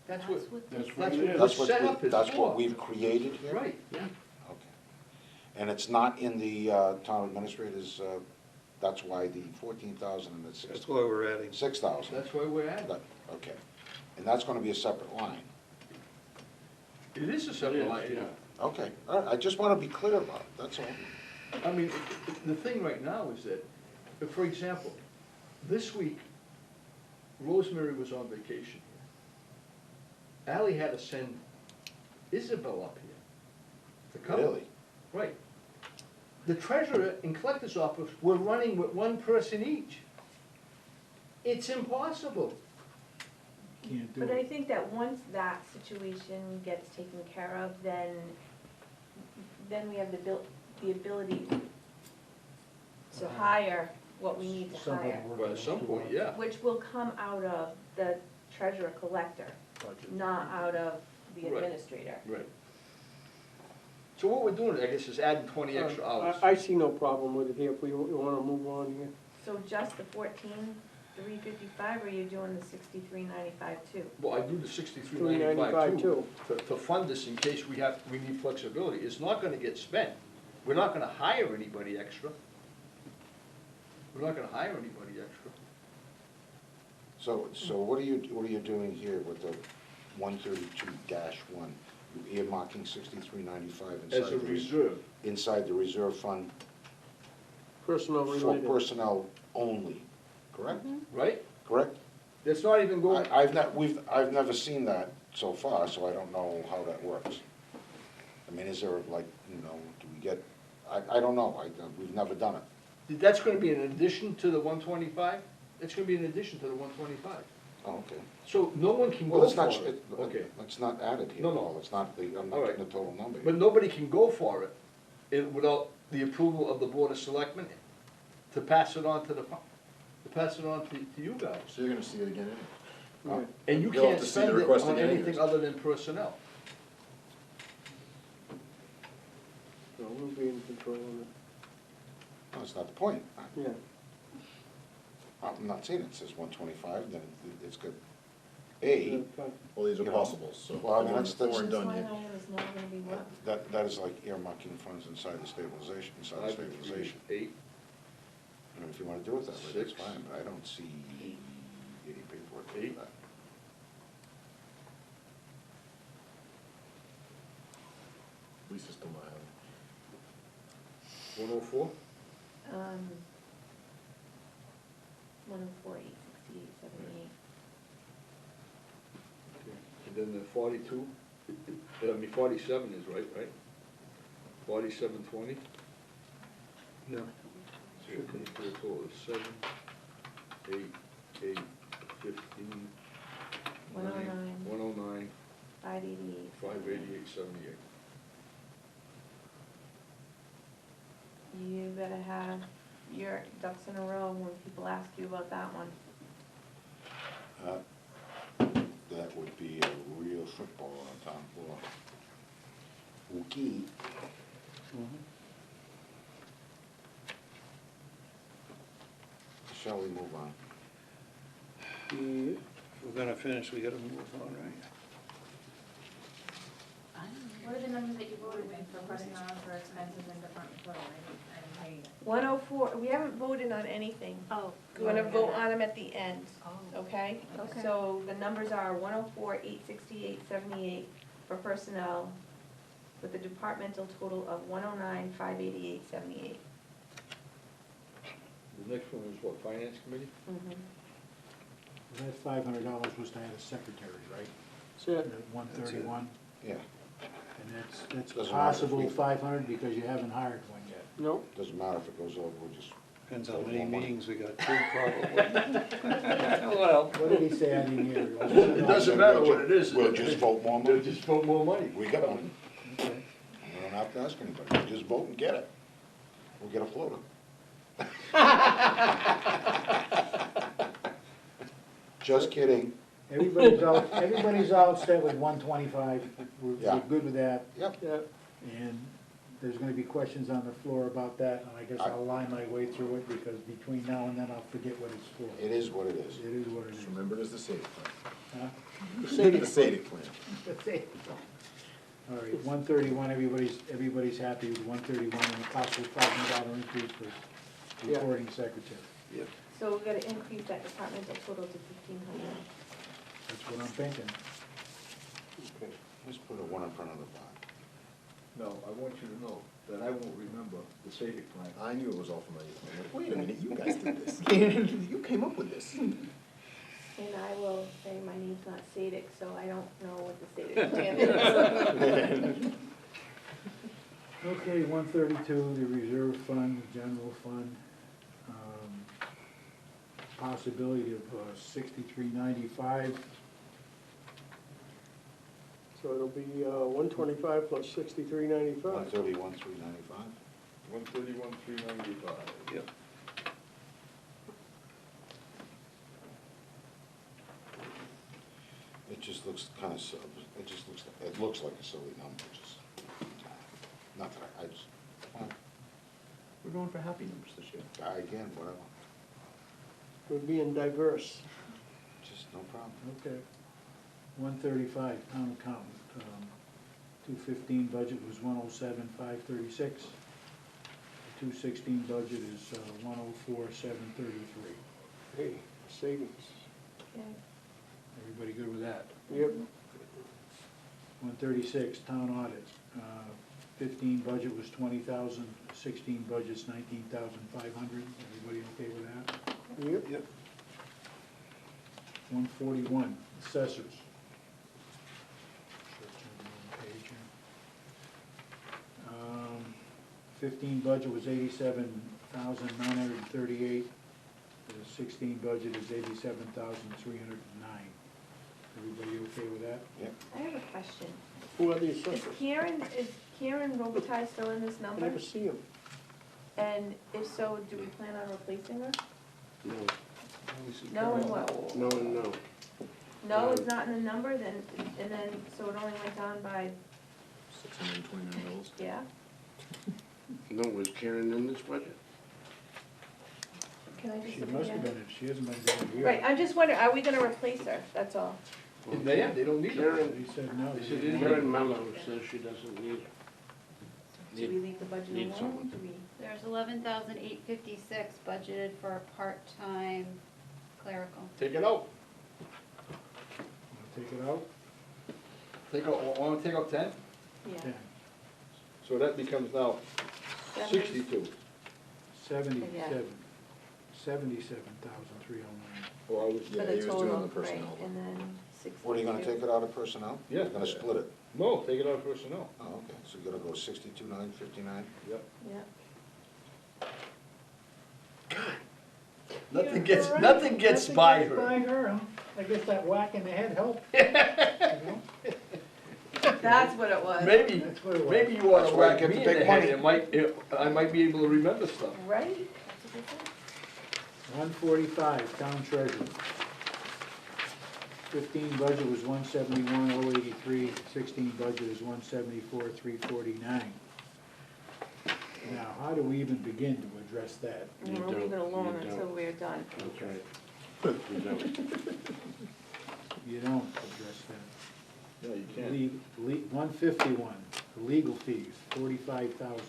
Speaker 2: That's what
Speaker 16: That's what
Speaker 2: set up is
Speaker 16: That's what
Speaker 2: for.
Speaker 16: we've created here?
Speaker 2: Right, yeah.
Speaker 16: Okay. And it's not in the town administrators, that's why the 14,000 and the
Speaker 15: That's why we're adding.
Speaker 16: 6,000?
Speaker 2: That's why we're at it.
Speaker 16: Okay. And that's gonna be a separate line?
Speaker 2: It is a separate line, yeah.
Speaker 16: Okay, all right, I just wanna be clear about it, that's all.
Speaker 2: I mean, the thing right now is that, for example, this week, Rosemary was on vacation here. Ally had to send Isabel up here to come.
Speaker 16: Really?
Speaker 2: Right. The treasurer and collector's office were running with 1 person each. It's impossible.
Speaker 1: Can't do
Speaker 4: But I
Speaker 1: it.
Speaker 4: think that once that situation gets taken care of, then we have the ability to hire what we need to
Speaker 1: Somebody
Speaker 4: hire,
Speaker 1: working
Speaker 2: Well, at some
Speaker 1: those
Speaker 2: point,
Speaker 1: two
Speaker 2: yeah.
Speaker 4: which will come out of the treasurer collector,
Speaker 1: budget.
Speaker 4: not out of the
Speaker 2: Right.
Speaker 4: administrator.
Speaker 2: Right. So what we're doing, I guess, is adding 20 extra hours.
Speaker 13: I see no problem with it here, if we wanna move on here.
Speaker 4: So just the 14,355, or are you doing the 6395 too?
Speaker 2: Well, I do the 6395 too,
Speaker 13: too.
Speaker 2: to fund this in case we need flexibility. It's not gonna get spent. We're not gonna hire anybody extra. We're not gonna hire anybody extra.
Speaker 16: So what are you doing here with the 132-1? earmarking 6395
Speaker 2: As a reserve.
Speaker 16: inside the reserve fund
Speaker 13: Personnel
Speaker 16: for
Speaker 13: related.
Speaker 16: personnel only, correct?
Speaker 2: Right?
Speaker 16: Correct?
Speaker 2: It's not even going,
Speaker 16: I've never seen that so far, so I don't know how that works. I mean, is there like, do we get, I don't know, we've never done it.
Speaker 2: that's gonna be in addition to the 125? It's gonna be in addition to the 125.
Speaker 16: Oh, okay.
Speaker 2: So no one can
Speaker 16: Well,
Speaker 2: go
Speaker 16: it's not,
Speaker 2: for it. Okay.
Speaker 16: it's not added here,
Speaker 2: No, no.
Speaker 16: Paul, it's not the, I'm
Speaker 2: All
Speaker 16: not
Speaker 2: right.
Speaker 16: getting the total number here.
Speaker 2: But nobody can go for it without the approval of the Board of Selectmen to pass it on to to you guys.
Speaker 12: So you're gonna see it again anyway.
Speaker 2: And you
Speaker 12: You'll have
Speaker 2: can't
Speaker 12: to see the
Speaker 2: spend it
Speaker 12: request
Speaker 2: on
Speaker 12: again
Speaker 2: anything
Speaker 12: anyways.
Speaker 2: other than personnel.
Speaker 13: No, we'll be in control of it.
Speaker 16: No, that's not the point.
Speaker 13: Yeah.
Speaker 16: I'm not saying it says 125, then it's good.
Speaker 12: Well, these are
Speaker 16: You know,
Speaker 12: possibles, so.
Speaker 16: well, I mean, that's-
Speaker 12: Four and
Speaker 17: This
Speaker 12: done
Speaker 17: line
Speaker 12: yet.
Speaker 17: item is not gonna be what?
Speaker 16: that is like earmarking funds inside the stabilization, inside the stabilization.
Speaker 2: 8,
Speaker 16: I mean, if you wanna do it that way, that's
Speaker 2: 6.
Speaker 16: fine, but I don't see any paperwork for
Speaker 2: 8.
Speaker 16: that.
Speaker 12: We system I have.
Speaker 2: 104?
Speaker 17: 104, 868, 78.
Speaker 2: And then the 42, 47 is right? 4720?
Speaker 13: No.
Speaker 2: So you're looking for a total of 7, 8, 15,
Speaker 17: 109.
Speaker 2: 109,
Speaker 17: 588.
Speaker 2: 588, 78.
Speaker 4: You better have your ducks in a row when people ask you about that one.
Speaker 16: That would be a real football on the town floor. Okay. Shall we move on?
Speaker 15: If we're gonna finish, we gotta move on, right?
Speaker 17: What are the numbers that you voted with for personnel, for expenses and department total? I didn't hear you.
Speaker 4: 104, we haven't voted on anything.
Speaker 14: Oh,
Speaker 4: We're gonna vote on them at the end,
Speaker 17: Oh.
Speaker 4: okay?
Speaker 14: Okay.
Speaker 4: So the numbers are 104, 868, 78 for personnel, with a departmental total of 109, 588, 78.
Speaker 2: The next one is what, Finance Committee?
Speaker 1: That $500 was to add a secretary, right?
Speaker 13: That's it.
Speaker 1: 131,
Speaker 16: Yeah,
Speaker 1: and that's
Speaker 16: Doesn't matter if
Speaker 1: possible
Speaker 16: we-
Speaker 1: 500 because you haven't hired one yet.
Speaker 13: Nope.
Speaker 16: doesn't matter if it goes over, we'll just.
Speaker 15: Depends how many
Speaker 16: More money.
Speaker 15: meetings we got, 2 probably. Well,
Speaker 1: What did he say I didn't hear?
Speaker 2: It doesn't matter what it is.
Speaker 16: We'll just vote more money.
Speaker 2: We'll just vote more money.
Speaker 16: We got money. We don't have to ask anybody, we just vote and get it. We'll get a floater. Just kidding.
Speaker 1: Everybody's all set with 125,
Speaker 16: Yeah.
Speaker 1: we're good with that.
Speaker 16: Yep.
Speaker 13: Yeah.
Speaker 1: And there's gonna be questions on the floor about that, and I guess I'll line my way through it, because between now and then I'll forget what it's for.
Speaker 16: It is what it is.
Speaker 1: It is what it is.
Speaker 12: Just remember it as the SADIC plan.
Speaker 1: Huh?
Speaker 12: The SADIC plan.
Speaker 1: That's it. All right, 131, everybody's happy with 131 and a possible $500 increase for
Speaker 13: Yeah.
Speaker 1: recording secretary.
Speaker 4: So we're gonna increase that departmental total to 1,500.
Speaker 1: That's what I'm thinking.
Speaker 16: Okay, let's put a 1 in front of the bar.
Speaker 2: No, I want you to know that I won't remember the SADIC plan.
Speaker 12: I knew it was all familiar. I'm like, wait a minute, you guys did this. You came up with this.
Speaker 4: And I will say my name's not Sadik, so I don't know what the Sadik plan is.
Speaker 1: Okay, 132, the reserve fund, the general fund. Possibility of 6395.
Speaker 13: So it'll be 125 plus 6395.
Speaker 16: 131, 395.
Speaker 2: 131, 395.
Speaker 15: Yep.
Speaker 16: It just looks kind of, it looks like a silly number, just, not that I just,
Speaker 12: We're going for happy numbers this year.
Speaker 16: again, whatever,
Speaker 13: We're being diverse.
Speaker 16: just no problem.
Speaker 1: Okay. 135, town accountant. 215 budget was 107,536. The 216 budget is 104,733.
Speaker 13: Hey, savings.
Speaker 4: Okay.
Speaker 1: Everybody good with that?
Speaker 13: Yep.
Speaker 1: 136, town audit. 15 budget was 20,000, 16 budget's 19,500. Everybody okay with that?
Speaker 13: Yep.
Speaker 1: 141, assessors. Page here. 15 budget was 87,938. The 16 budget is 87,309. Everybody okay with that?
Speaker 16: Yep.
Speaker 4: I have a question.
Speaker 13: Who are the
Speaker 4: Is
Speaker 13: assessors?
Speaker 4: Karen Robitaille still in this
Speaker 13: I
Speaker 4: number?
Speaker 13: never see him.
Speaker 4: And if so, do we plan on replacing her?
Speaker 10: No,
Speaker 4: No and what?
Speaker 10: no and no.
Speaker 4: No, it's not in the number, then, and then, so it only went down by,
Speaker 12: $629.
Speaker 4: yeah?
Speaker 10: No, was Karen in this budget?
Speaker 4: Can I just
Speaker 1: She
Speaker 4: look
Speaker 1: must have
Speaker 4: again?
Speaker 1: been, if she hasn't been down here.
Speaker 4: Right, I'm just wondering, are we gonna replace her? That's all.
Speaker 2: In the end, they don't need it.
Speaker 10: Karen,
Speaker 1: He said no.
Speaker 2: They said
Speaker 1: he didn't.
Speaker 10: Karen Mello says she doesn't need,
Speaker 4: Do we leave the budget
Speaker 10: Need
Speaker 4: alone?
Speaker 10: someone.
Speaker 4: Do we?
Speaker 14: There's 11,856 budgeted for a part-time clerical.
Speaker 2: Take it out.
Speaker 1: Wanna take it out?
Speaker 2: Take out, wanna take out 10?
Speaker 4: Yeah.
Speaker 1: 10.
Speaker 2: So that becomes now 62.
Speaker 1: 77, 77,309.
Speaker 2: Or I was,
Speaker 4: For
Speaker 12: Yeah,
Speaker 4: the
Speaker 12: he was doing
Speaker 4: total,
Speaker 12: the personnel
Speaker 4: right,
Speaker 12: one.
Speaker 4: and then 62.
Speaker 16: What, are you gonna take it out of personnel?
Speaker 2: Yeah.
Speaker 16: You're gonna split it?
Speaker 2: no, take it out of personnel.
Speaker 16: Oh, okay, so you're gonna go 62,959?
Speaker 2: Yep.
Speaker 4: Yeah.
Speaker 2: Nothing
Speaker 1: Yeah,
Speaker 2: gets,
Speaker 1: all right.
Speaker 2: nothing gets by her.
Speaker 1: By her, huh? I guess that whack in the head helped.
Speaker 4: That's what it was.
Speaker 2: Maybe,
Speaker 1: That's what it was.
Speaker 2: maybe you wanna
Speaker 16: That's why I
Speaker 2: whack
Speaker 16: get
Speaker 2: me
Speaker 16: to
Speaker 2: in
Speaker 16: take
Speaker 2: the head,
Speaker 16: money.
Speaker 2: I might be able to remember stuff.
Speaker 4: Right? That's what they said.
Speaker 1: 145, town treasurer. 15 budget was 171,083, 16 budget is 174,349. Now, how do we even begin to address that?
Speaker 4: We'll
Speaker 10: You
Speaker 4: leave it
Speaker 10: don't,
Speaker 4: alone
Speaker 10: you
Speaker 4: until
Speaker 10: don't.
Speaker 4: we're done.
Speaker 10: That's right. You don't.
Speaker 1: You don't address that.
Speaker 2: No, you
Speaker 1: 151, legal fees, 45,000.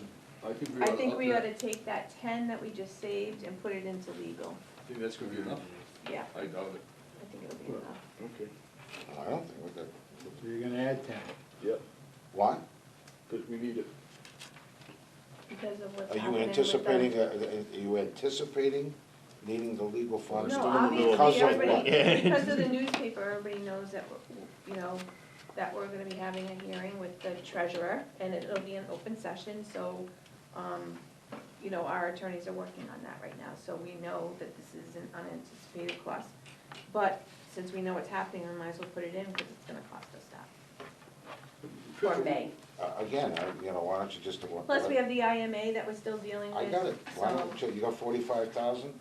Speaker 2: I think
Speaker 4: I think we ought to take that 10 that we just saved and put it into legal.
Speaker 2: I think that's gonna be enough.
Speaker 4: Yeah,
Speaker 2: I doubt it.
Speaker 4: I think it'll be enough.
Speaker 2: Okay.
Speaker 16: I don't think we're good.
Speaker 1: So you're gonna add 10.
Speaker 2: Yep,
Speaker 16: Why?
Speaker 2: because we need it.
Speaker 4: Because of what's
Speaker 16: Are
Speaker 4: happening
Speaker 16: you
Speaker 4: with
Speaker 16: anticipating,
Speaker 4: the-
Speaker 16: are you anticipating needing the legal funds?
Speaker 4: No,
Speaker 16: Because
Speaker 4: obviously,
Speaker 16: of
Speaker 4: everybody,
Speaker 16: what?
Speaker 4: because of the newspaper, everybody knows that, you know, that we're gonna be having a hearing with the treasurer, and it'll be an open session, so, you know, our attorneys are working on that right now, so we know that this is an unanticipated cost. But since we know what's happening, we might as well put it in, because it's gonna cost us that. Or may.
Speaker 16: Again, why don't you just?
Speaker 4: Plus, we have the IMA that we're still dealing with.
Speaker 16: I got it. Why
Speaker 4: so-
Speaker 16: don't you got 45,000,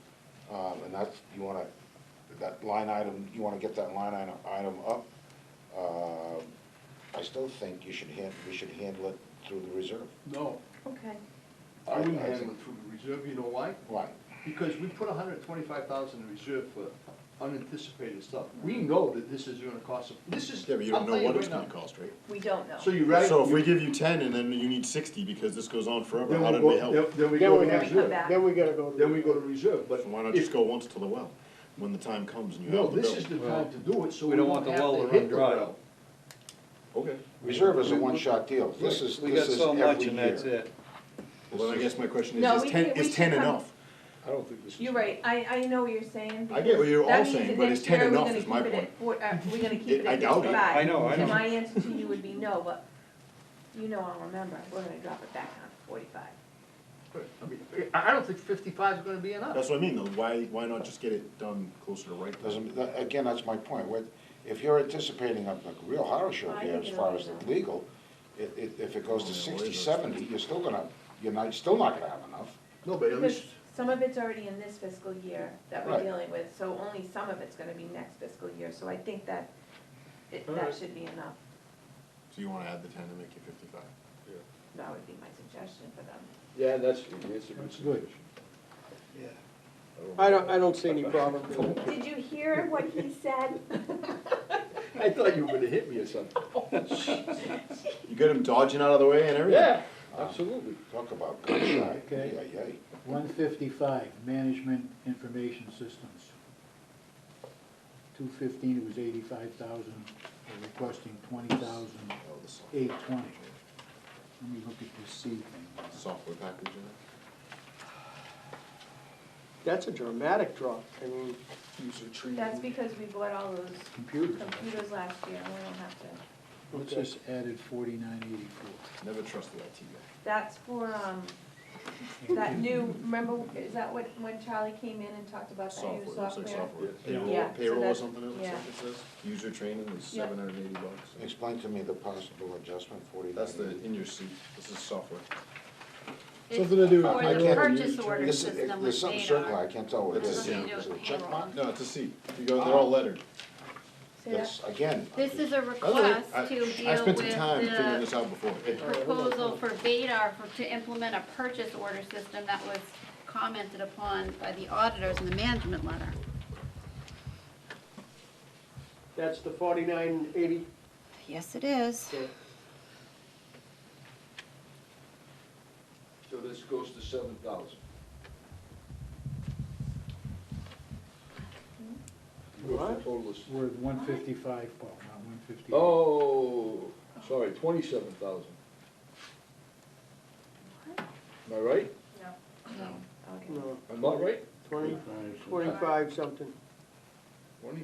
Speaker 16: and that's, you wanna, that line item, you wanna get that line item up. I still think we should handle it through the reserve.
Speaker 2: No,
Speaker 4: Okay.
Speaker 2: I wouldn't
Speaker 16: I
Speaker 2: handle
Speaker 16: think-
Speaker 2: it through the reserve, you know why?
Speaker 16: Why?
Speaker 2: Because we put 125,000 in reserve for unanticipated stuff. We know that this is gonna cost us, this is,
Speaker 12: Yeah, but you
Speaker 2: I'll
Speaker 12: don't
Speaker 2: tell
Speaker 12: know
Speaker 2: you
Speaker 12: what it's
Speaker 2: right
Speaker 12: gonna
Speaker 2: now.
Speaker 12: cost, right?
Speaker 4: We don't know.
Speaker 2: So you rather.
Speaker 12: So if we give you 10 and then you need 60 because this goes on forever, how did
Speaker 2: we
Speaker 12: we help?
Speaker 2: Then we
Speaker 13: Then
Speaker 2: go
Speaker 13: we
Speaker 2: to
Speaker 13: have
Speaker 4: to come
Speaker 2: reserve.
Speaker 4: back.
Speaker 13: Then we gotta go to.
Speaker 2: Then we go to reserve, but
Speaker 12: So why not
Speaker 2: if-
Speaker 12: just go once to the well, when the time comes and you
Speaker 2: No,
Speaker 12: have the
Speaker 2: this
Speaker 12: bill?
Speaker 2: is the time to do it, so
Speaker 15: we
Speaker 2: we
Speaker 15: don't
Speaker 2: don't
Speaker 15: want the
Speaker 2: have
Speaker 15: well
Speaker 2: to
Speaker 15: to
Speaker 2: hit
Speaker 15: run
Speaker 2: the
Speaker 15: dry.
Speaker 2: well. Okay.
Speaker 16: Reserve is a one-shot deal. This is,
Speaker 15: We
Speaker 16: this
Speaker 15: got
Speaker 16: is
Speaker 15: so much
Speaker 16: every
Speaker 15: and that's
Speaker 16: year.
Speaker 15: it.
Speaker 12: Well, then I guess my question
Speaker 4: No,
Speaker 12: is
Speaker 4: we
Speaker 12: 10,
Speaker 4: can- we
Speaker 12: is 10
Speaker 4: should come-
Speaker 12: enough?
Speaker 2: I don't think this is.
Speaker 4: You're right, I know what you're saying.
Speaker 12: I get what you're
Speaker 4: because that
Speaker 12: all
Speaker 4: means
Speaker 12: saying,
Speaker 4: that
Speaker 12: but
Speaker 4: next
Speaker 12: is 10
Speaker 4: year we're
Speaker 12: enough
Speaker 4: gonna
Speaker 12: is my
Speaker 4: keep it
Speaker 12: point.
Speaker 4: at we're gonna keep it
Speaker 12: I
Speaker 4: at
Speaker 12: doubt it.
Speaker 4: 55.
Speaker 15: I know.
Speaker 4: And my answer to you would be no, but you know I'll remember, we're gonna drop it back down to 45.
Speaker 2: I mean, I don't think 55 is gonna be enough.
Speaker 12: That's what I mean, though, why not just get it done closer to right?
Speaker 16: Again, that's my point. If you're anticipating a real horror show
Speaker 4: I
Speaker 16: here
Speaker 4: think
Speaker 16: as
Speaker 4: it'll
Speaker 16: far
Speaker 4: be
Speaker 16: as the
Speaker 4: enough.
Speaker 16: legal, if it goes to
Speaker 12: Yeah, well,
Speaker 16: 60,
Speaker 12: it is.
Speaker 16: 70, you're still not gonna have enough.
Speaker 2: No, but at
Speaker 4: Because
Speaker 2: least,
Speaker 4: some of it's already in this fiscal year that we're
Speaker 16: Right.
Speaker 4: dealing with, so only some of it's gonna be next fiscal year, so I think that that
Speaker 2: Alright.
Speaker 4: should be enough.
Speaker 12: So you wanna add the 10 and make it 55?
Speaker 4: That would be my suggestion for them.
Speaker 2: yeah, that's a good
Speaker 1: That's
Speaker 2: suggestion.
Speaker 1: good.
Speaker 2: Yeah.
Speaker 13: I don't see any problem.
Speaker 4: Did you hear what he said?
Speaker 2: I thought you were gonna hit me or something.
Speaker 12: You got him dodging out of the way and everything?
Speaker 2: Yeah, absolutely.
Speaker 16: Talk about gun shy.
Speaker 1: Okay.
Speaker 16: Yeah, yeah.
Speaker 1: 155, management information systems. 215, it was 85,000, requesting $20,820. Let me look at this C thing.
Speaker 12: Software package in it?
Speaker 13: That's a dramatic drop, I mean,
Speaker 12: User tree.
Speaker 4: That's because we bought all those
Speaker 1: Computers.
Speaker 4: computers last year, and we don't have to.
Speaker 1: What's this added 4984?
Speaker 12: Never trust the IT guy.
Speaker 4: That's for, that new, remember, is that what, when Charlie came in and talked about that new
Speaker 12: Software, looks like
Speaker 4: software?
Speaker 12: software.
Speaker 4: Yeah, so
Speaker 12: Payroll or
Speaker 4: that's-
Speaker 12: something, it looks
Speaker 4: yeah.
Speaker 12: like it says. User training is
Speaker 4: Yeah.
Speaker 12: $780.
Speaker 16: Explain to me the possible adjustment, 49.
Speaker 12: That's the in your seat. This is software.
Speaker 14: It's
Speaker 12: Something to do with
Speaker 14: for
Speaker 16: I
Speaker 14: the
Speaker 16: can't-
Speaker 14: purchase order
Speaker 16: This is-
Speaker 14: system
Speaker 16: There's
Speaker 14: with
Speaker 16: something circular,
Speaker 14: Vadar.
Speaker 16: I can't tell what it
Speaker 14: It's
Speaker 16: is.
Speaker 14: something to do
Speaker 16: Is it
Speaker 14: with
Speaker 16: a check
Speaker 14: payroll.
Speaker 16: mark?
Speaker 12: No, it's a seat. You go, they're all lettered.
Speaker 4: Say that.
Speaker 16: That's, again.
Speaker 14: This is a
Speaker 12: That's all right.
Speaker 14: request
Speaker 12: I
Speaker 14: to deal
Speaker 12: spent some
Speaker 14: with
Speaker 12: time figuring
Speaker 14: the
Speaker 12: this out before.
Speaker 14: proposal for Vadar to implement a purchase order system that was commented upon by the auditors in the management letter.
Speaker 13: that's the 4980.
Speaker 14: Yes, it is.
Speaker 2: So this goes to 7,000.
Speaker 13: What?
Speaker 2: Total is,
Speaker 1: We're at 155, Paul, not 158.
Speaker 2: oh, sorry, 27,000. Am I right?
Speaker 4: No, okay.
Speaker 13: No,
Speaker 2: I'm not right?
Speaker 13: 25 something.
Speaker 2: 20?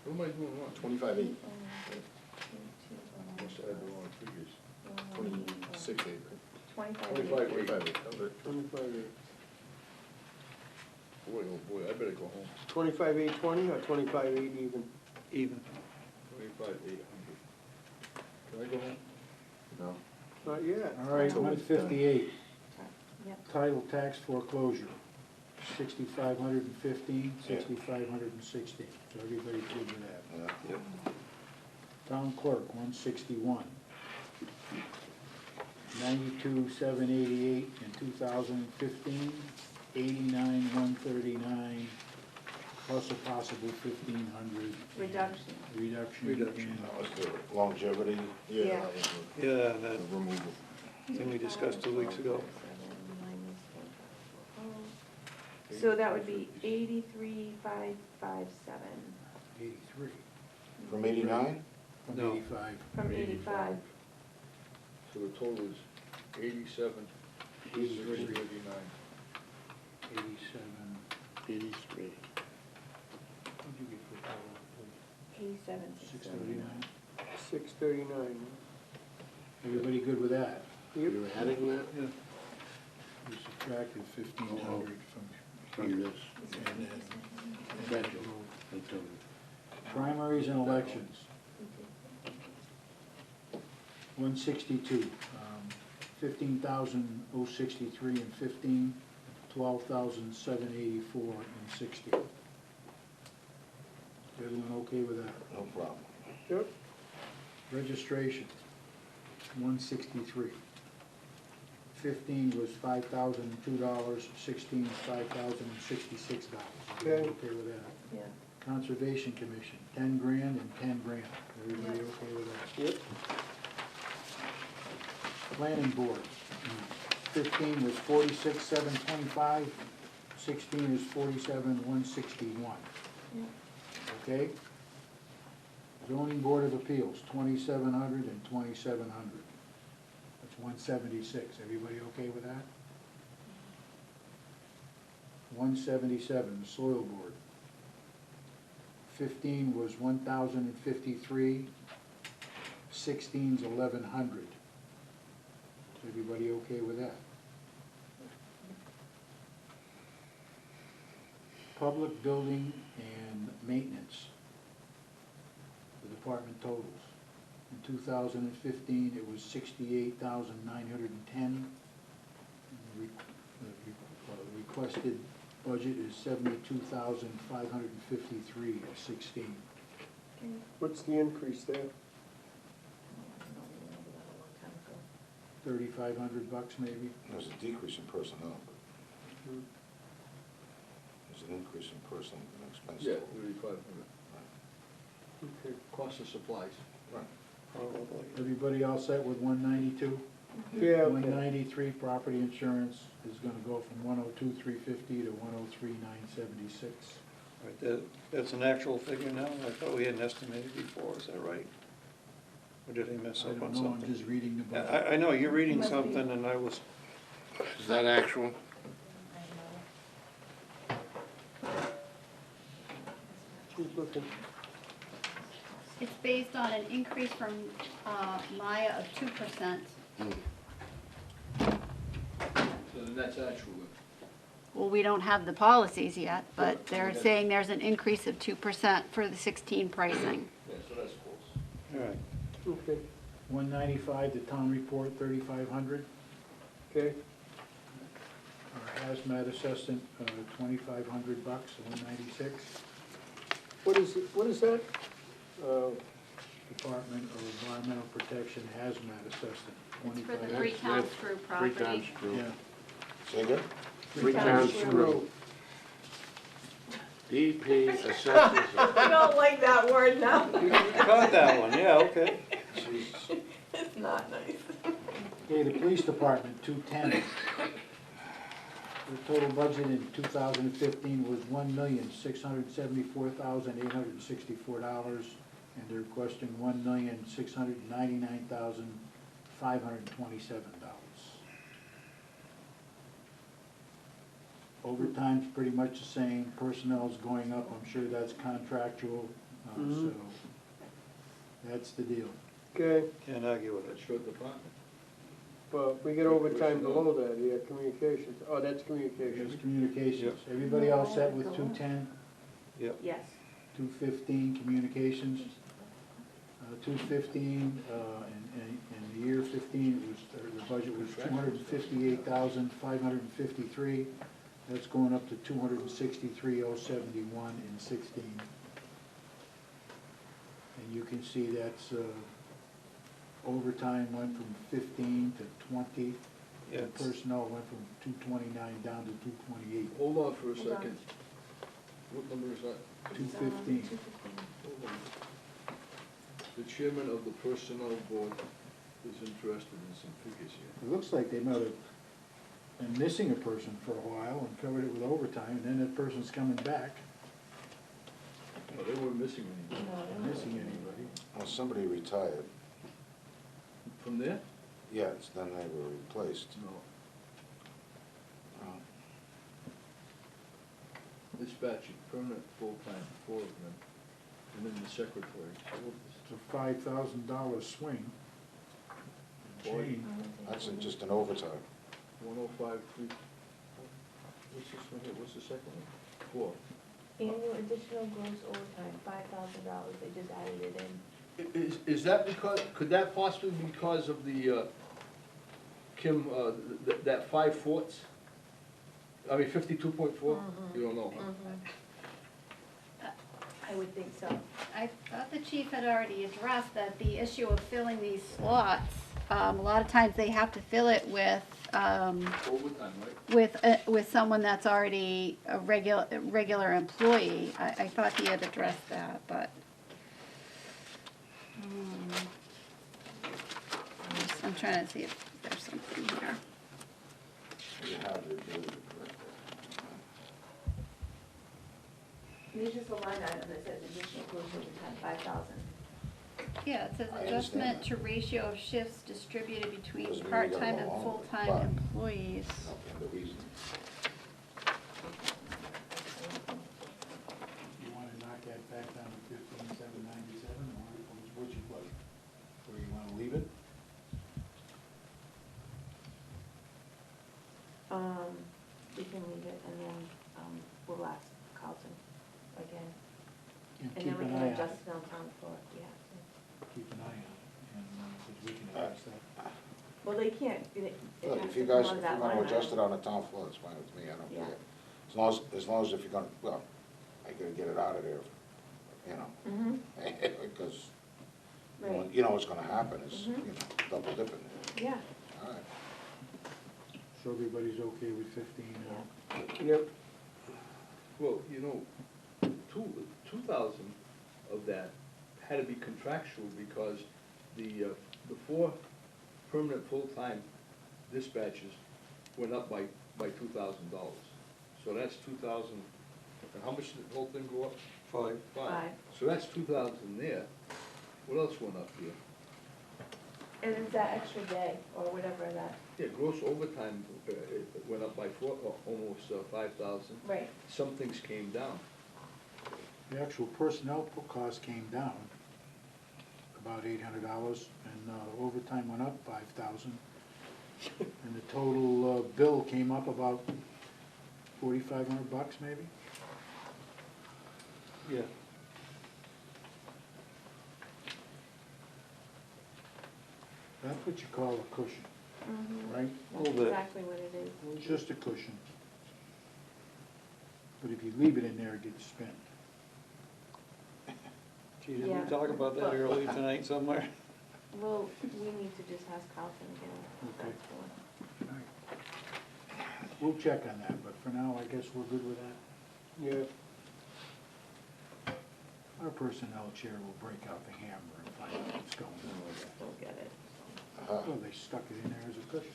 Speaker 2: What am I doing wrong?
Speaker 12: 25.8,
Speaker 2: Must have had the wrong figures.
Speaker 12: 26.8.
Speaker 4: 25.
Speaker 2: 25.8.
Speaker 12: 25.8.
Speaker 13: 25.8.
Speaker 2: Boy, oh boy, I better go home.
Speaker 13: 25,820 or 25,8 even?
Speaker 15: Even.
Speaker 2: 25,800. Can I go home?
Speaker 12: No.
Speaker 13: Not yet.
Speaker 1: All right,
Speaker 12: Until it's
Speaker 1: 158,
Speaker 4: Yep.
Speaker 1: title tax foreclosure, 6,515, 6,516. So everybody good with that.
Speaker 16: Yeah.
Speaker 1: Town clerk, 161. 92,788 in 2015, 89,139, plus a possible 1,500
Speaker 4: Reduction.
Speaker 1: reduction in
Speaker 16: That was the longevity.
Speaker 12: Yeah,
Speaker 4: Yeah.
Speaker 12: that was
Speaker 15: Yeah,
Speaker 12: the
Speaker 15: that
Speaker 12: removal.
Speaker 15: thing we discussed 2 weeks ago.
Speaker 4: So that would be 83,557
Speaker 1: 83,
Speaker 16: From 89?
Speaker 1: from
Speaker 15: No.
Speaker 1: 85.
Speaker 4: from 85.
Speaker 2: So the total is 87,
Speaker 1: 83,
Speaker 2: 89.
Speaker 1: 87.
Speaker 10: 83.
Speaker 1: What'd you get for total?
Speaker 4: 87,
Speaker 1: 639.
Speaker 13: 639.
Speaker 1: Everybody good with that?
Speaker 13: Yep.
Speaker 10: You're adding that
Speaker 1: We subtracted 1,500
Speaker 10: from
Speaker 1: here.
Speaker 10: this?
Speaker 1: And then
Speaker 10: That's all. That's all.
Speaker 1: primaries and elections. 162, 15,063 and 15, 12,784 and 60. Everyone okay with that?
Speaker 16: No problem.
Speaker 13: Yep.
Speaker 1: Registration, 163. 15 was $5,002, 16 $5,066. Everybody okay with that?
Speaker 4: Yeah.
Speaker 1: Conservation Commission, 10 grand and 10 grand. Everybody okay with that?
Speaker 13: Yep.
Speaker 1: Planning Board, 15 was 46,725, 16 is 47,161.
Speaker 4: Yeah.
Speaker 1: Okay? Zoning Board of Appeals, 2,700 and 2,700. That's 176. Everybody okay with that? 177, the Soil Board. 15 was 1,053, 16's 1,100. Is everybody okay with that? Public Building and Maintenance, the department totals. In 2015, it was 68,910. The requested budget is 72,553 at 16.
Speaker 13: What's the increase there?
Speaker 1: 3,500 bucks maybe?
Speaker 16: There's a decrease in personnel, but there's an increase in personnel and expense.
Speaker 2: Yeah, 3,500.
Speaker 13: Okay.
Speaker 2: Cost of supplies.
Speaker 16: Right.
Speaker 13: Probably.
Speaker 1: Everybody all set with 192?
Speaker 13: Yeah, okay.
Speaker 1: 193, property insurance is gonna go from 102,350 to 103,976.
Speaker 15: Right, that's an actual figure now? I thought we had an estimated before, is that right? Or did I mess
Speaker 11: I
Speaker 15: up
Speaker 11: don't
Speaker 15: on
Speaker 11: know, I'm
Speaker 15: something?
Speaker 11: just reading the budget.
Speaker 15: I know, you're reading
Speaker 4: Must be.
Speaker 15: something and I was,
Speaker 10: Is that actual?
Speaker 13: She's looking.
Speaker 14: It's based on an increase from Maya of 2%.
Speaker 2: So then that's actual.
Speaker 14: Well, we don't have the policies yet, but they're saying there's an increase of 2% for the 16 pricing.
Speaker 2: Yeah, so that's close.
Speaker 15: all right.
Speaker 13: Okay,
Speaker 1: 195, the town report, 3,500.
Speaker 13: okay.
Speaker 1: Our hazmat assistant, 2,500 bucks, 196.
Speaker 13: What is that?
Speaker 1: Department of Environmental Protection hazmat assistant,
Speaker 14: It's for the
Speaker 1: 25.
Speaker 14: Freetown Screw property.
Speaker 10: Freetown Screw.
Speaker 1: Yeah.
Speaker 16: Say again?
Speaker 10: Freetown Screw. DP assessors.
Speaker 4: I don't like that word now.
Speaker 15: You caught that one, yeah, okay.
Speaker 4: It's not nice.
Speaker 1: Okay, the police department, 210. The total budget in 2015 was $1,674,864, and they're requesting $1,699,527. Overtime's pretty much the same, personnel's going up, I'm sure that's contractual, so that's the deal.
Speaker 13: Okay,
Speaker 15: Can't argue with it.
Speaker 2: That's short department.
Speaker 13: but we get overtime below that, yeah, communications. Oh, that's
Speaker 1: There's
Speaker 13: communications.
Speaker 1: communications, everybody all set with 210?
Speaker 4: Yes.
Speaker 1: 215 communications, 215, in the year 15, it was, the budget was 258,553. That's going up to 263,071 in 16. And you can see that's, overtime went from 15 to 20.
Speaker 15: Yeah,
Speaker 1: The
Speaker 15: it's-
Speaker 1: personnel went from 229 down to 228.
Speaker 2: Hold on for a second. What number is that?
Speaker 1: 215.
Speaker 2: Hold on. The chairman of the personnel board is interested in some figures here.
Speaker 1: It looks like they might have been missing a person for a while and covered it with overtime, and then that person's coming back.
Speaker 2: No, they weren't missing anything.
Speaker 1: Missing anybody.
Speaker 16: Well, somebody retired.
Speaker 2: From there?
Speaker 16: Yes, then they were replaced.
Speaker 2: No.
Speaker 16: Oh.
Speaker 2: Dispatching, permanent, full-time, 4 of them, and then the secretary. So what is-
Speaker 1: It's a $5,000 swing.
Speaker 2: Boy.
Speaker 1: Change.
Speaker 16: That's just an overtime.
Speaker 2: 105, what's this one here, what's the second one? 4.
Speaker 4: Annual additional gross overtime, $5,000, they just added it in.
Speaker 2: Is that because, could that possibly be because of the, Kim, that 5 fourths? I mean, 52.4? You don't know, huh?
Speaker 4: I would think so.
Speaker 14: I thought the chief had already addressed that the issue of filling these slots, a lot of times they have to fill it with,
Speaker 2: Overtime, right?
Speaker 14: with someone that's already a regular employee. I thought he had addressed that, but. I'm trying to see if there's something here.
Speaker 16: You have it,
Speaker 4: There's just a line item that says additional gross overtime, 5,000.
Speaker 14: Yeah, it says
Speaker 16: I
Speaker 14: adjustment
Speaker 16: understand
Speaker 14: to ratio of shifts distributed between
Speaker 16: Doesn't mean we gotta
Speaker 14: part-time
Speaker 16: go
Speaker 14: and
Speaker 16: along with it,
Speaker 14: full-time
Speaker 16: but-
Speaker 14: employees.
Speaker 16: the reason.
Speaker 1: You want to knock that back down to 15,797, or what's your pleasure? Or you want to leave it?
Speaker 4: We can leave it, and then, we'll ask Carlton again.
Speaker 1: And
Speaker 4: And
Speaker 1: keep
Speaker 4: then we
Speaker 1: an
Speaker 4: can
Speaker 1: eye on
Speaker 4: adjust
Speaker 1: it.
Speaker 4: it on town floor, yeah.
Speaker 1: Keep an eye on it, and, because we can adjust that.
Speaker 4: Well, they can't, it
Speaker 16: Look,
Speaker 4: has
Speaker 16: if
Speaker 4: to
Speaker 16: you
Speaker 4: come
Speaker 16: guys,
Speaker 4: out
Speaker 16: if
Speaker 4: of
Speaker 16: you're
Speaker 4: that
Speaker 16: gonna
Speaker 4: line
Speaker 16: adjust it
Speaker 4: item.
Speaker 16: on the town floor, it's fine with me, I don't
Speaker 4: Yeah.
Speaker 16: care. As long as you're gonna, well, I gotta get it out of there, you know,
Speaker 4: Mhm.
Speaker 16: because
Speaker 4: Right.
Speaker 16: you know what's gonna happen is,
Speaker 4: Mhm.
Speaker 16: you know, double dipping.
Speaker 4: Yeah,
Speaker 16: All right.
Speaker 1: So everybody's okay with 15 now?
Speaker 13: Yep,
Speaker 2: Well, you know, 2,000 of that had to be contractual because the 4 permanent full-time dispatches went up by $2,000. So that's 2,000 And how much did the whole thing go up?
Speaker 15: 5.
Speaker 4: Five.
Speaker 2: So that's 2,000 there. What else went up here?
Speaker 4: And it's that extra day, or whatever that,
Speaker 2: Yeah, gross overtime, it went up by almost 5,000.
Speaker 4: right.
Speaker 2: Some things came down.
Speaker 11: The actual personnel cost came down about $800, and overtime went up 5,000. And the total bill came up about $4,500 maybe?
Speaker 2: Yeah.
Speaker 11: That's what you call a cushion, right?
Speaker 4: That's
Speaker 15: Little bit.
Speaker 4: exactly what it is.
Speaker 11: Just a cushion. But if you leave it in there, it gets spent.
Speaker 15: Gee, didn't
Speaker 4: Yeah.
Speaker 15: we talk about that earlier tonight somewhere?
Speaker 4: Well, we need to just ask Carlton again.
Speaker 11: Okay. All right. We'll check on that, but for now, I guess we're good with that.
Speaker 13: Yeah,
Speaker 11: Our personnel chair will break out the hammer and find out what's going on with that.
Speaker 4: Don't get it.
Speaker 11: Well, they stuck it in there as a cushion.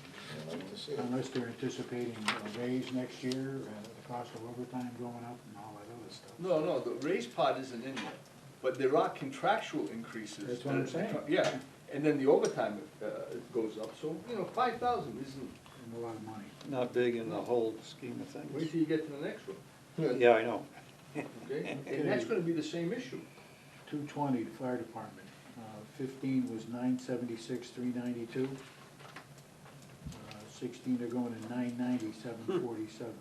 Speaker 16: I'd like to see it.
Speaker 11: Unless they're anticipating a raise next year, the cost of overtime going up and all that other stuff.
Speaker 2: No, the raise part isn't in there, but there are contractual increases.
Speaker 11: That's what I'm saying.
Speaker 2: Yeah, and then the overtime goes up, so, 5,000 isn't,
Speaker 11: And a lot of money.
Speaker 15: Not big in the whole scheme of
Speaker 2: wait
Speaker 15: things.
Speaker 2: till you get to the next one,
Speaker 15: Yeah, I know.
Speaker 2: okay? And that's gonna be the same issue.
Speaker 11: 220, the fire department. 15 was 976, 392. 16, they're going to 990, 747.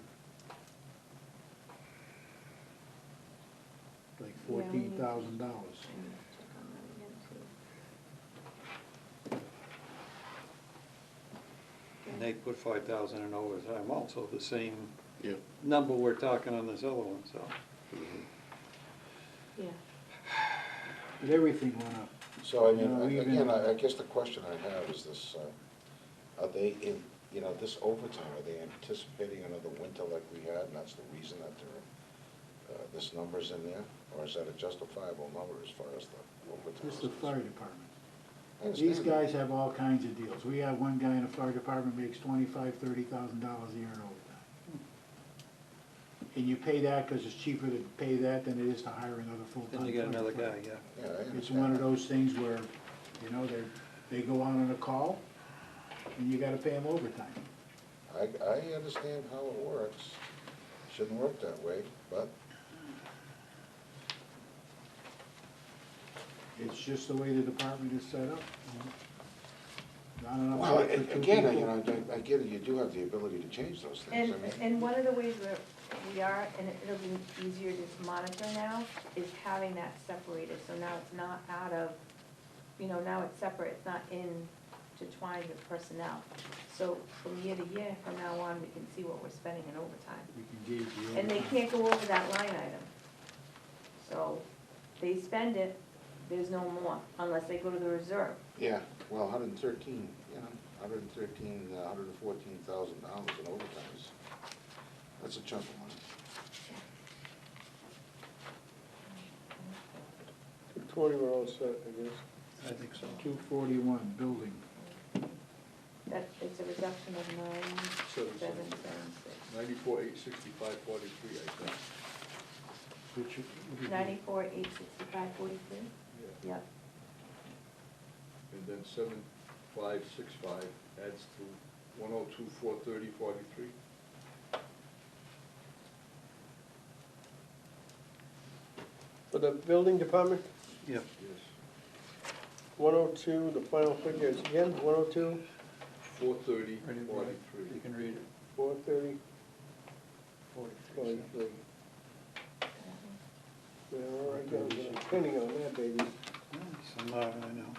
Speaker 11: Like
Speaker 4: Yeah, we need to-
Speaker 11: $14,000.
Speaker 4: I need to check on that again, too.
Speaker 15: And they put 5,000 in overtime, also the same
Speaker 10: Yeah.
Speaker 15: number we're talking on this other one, so.
Speaker 4: Yeah.
Speaker 11: But everything went up.
Speaker 16: So, I
Speaker 11: You know,
Speaker 16: mean,
Speaker 11: even-
Speaker 16: again, I guess the question I have is this, are they in, this overtime, are they anticipating another winter like we had, and that's the reason that this number's in there? Or is that a justifiable number as far as the overtime?
Speaker 11: Just the fire department.
Speaker 16: I understand
Speaker 11: These
Speaker 16: that.
Speaker 11: guys have all kinds of deals. We have one guy in the fire department makes $25,000, $30,000 a year in overtime. And you pay that because it's cheaper to pay that than it is to hire another full-time.
Speaker 15: Then you get another
Speaker 11: firefighter.
Speaker 15: guy, yeah.
Speaker 16: Yeah, I
Speaker 11: It's
Speaker 16: understand
Speaker 11: one of
Speaker 16: that.
Speaker 11: those things where, they go out on a call, and you gotta pay them overtime.
Speaker 16: I understand how it works. Shouldn't work that way, but
Speaker 11: It's just the way the department is set up. Not enough
Speaker 16: well,
Speaker 11: work for two
Speaker 16: again,
Speaker 11: people.
Speaker 16: I get it, you do have the ability to change those things. I mean,
Speaker 4: And one of the ways we are, and it'll be easier to monitor now, is having that separated, so now it's not out of, now it's separate, it's not intertwined with personnel. So from year to year, from now on, we can see what we're spending in overtime.
Speaker 11: We can gauge the
Speaker 4: And they
Speaker 11: overtime.
Speaker 4: can't go over that line item. So they spend it, there's no more, unless they go to the reserve.
Speaker 16: yeah, well, $114,000 in overtime that's a chunk of money.
Speaker 13: 220 we're all set, I guess.
Speaker 15: I think so.
Speaker 11: 241, building.
Speaker 4: It's a reduction of 9,776.
Speaker 2: 94,865.43, I think.
Speaker 11: Which,
Speaker 4: 94,865.43?
Speaker 2: Yeah.
Speaker 4: Yep.
Speaker 2: And then 7,565 adds to 102,430.43.
Speaker 13: For the building department,
Speaker 15: Yeah.
Speaker 2: Yes.
Speaker 13: 102, the final figure is again, 102,
Speaker 2: 430.43.
Speaker 15: You can read it.
Speaker 13: 430,
Speaker 15: 43.
Speaker 13: 43. Yeah, all right, I'm penny on that, baby.
Speaker 15: Some I know.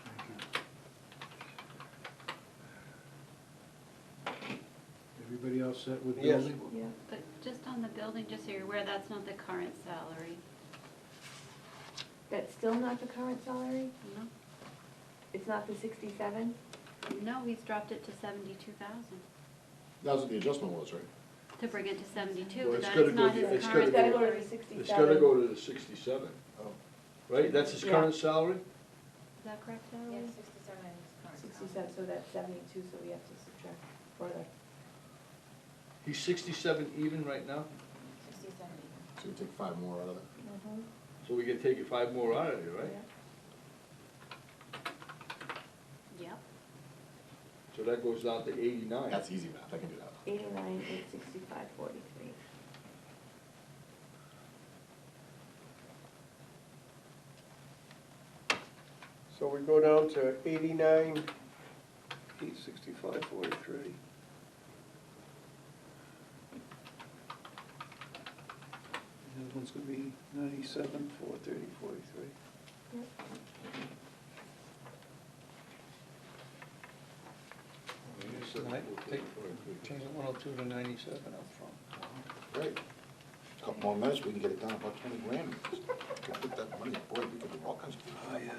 Speaker 11: everybody else set with
Speaker 13: Yes.
Speaker 11: building?
Speaker 4: Yeah.
Speaker 14: But just on the building, just so you're aware, that's not the current salary.
Speaker 4: That's still not the current salary?
Speaker 14: No,
Speaker 4: It's not the 67?
Speaker 14: no, he's dropped it to 72,000,
Speaker 12: That's what the adjustment was, right?
Speaker 14: to bring it to 72,
Speaker 2: Well,
Speaker 14: but
Speaker 2: it's
Speaker 14: that
Speaker 2: gotta
Speaker 14: is
Speaker 2: go
Speaker 14: not
Speaker 2: to-
Speaker 14: his
Speaker 2: it's
Speaker 14: current
Speaker 4: It's gotta go to
Speaker 14: salary.
Speaker 4: the 67.
Speaker 2: It's gotta go to the 67,
Speaker 12: Oh.
Speaker 2: right? That's his
Speaker 4: Yeah.
Speaker 2: current salary?
Speaker 14: Is that correct,
Speaker 17: Yeah,
Speaker 14: Valerie?
Speaker 17: 67 is current.
Speaker 4: 67, so that's 72, so we have to subtract further.
Speaker 2: He's 67 even right now?
Speaker 17: 67 even.
Speaker 12: So we take 5 more out of that.
Speaker 2: So we can take 5 more out of it, right?
Speaker 14: Yep.
Speaker 2: So that goes down to 89.
Speaker 12: That's easy math, I can do that.
Speaker 4: 89, 865, 43.
Speaker 13: So we go down to 89,
Speaker 15: 865.43. The other one's gonna be 97, 430, 43. Change it 102 to 97 up front.
Speaker 16: Great. Couple more minutes, we can get it down about 20 grand. Could put that money, boy, we could do all kinds of things.
Speaker 15: Oh, yeah.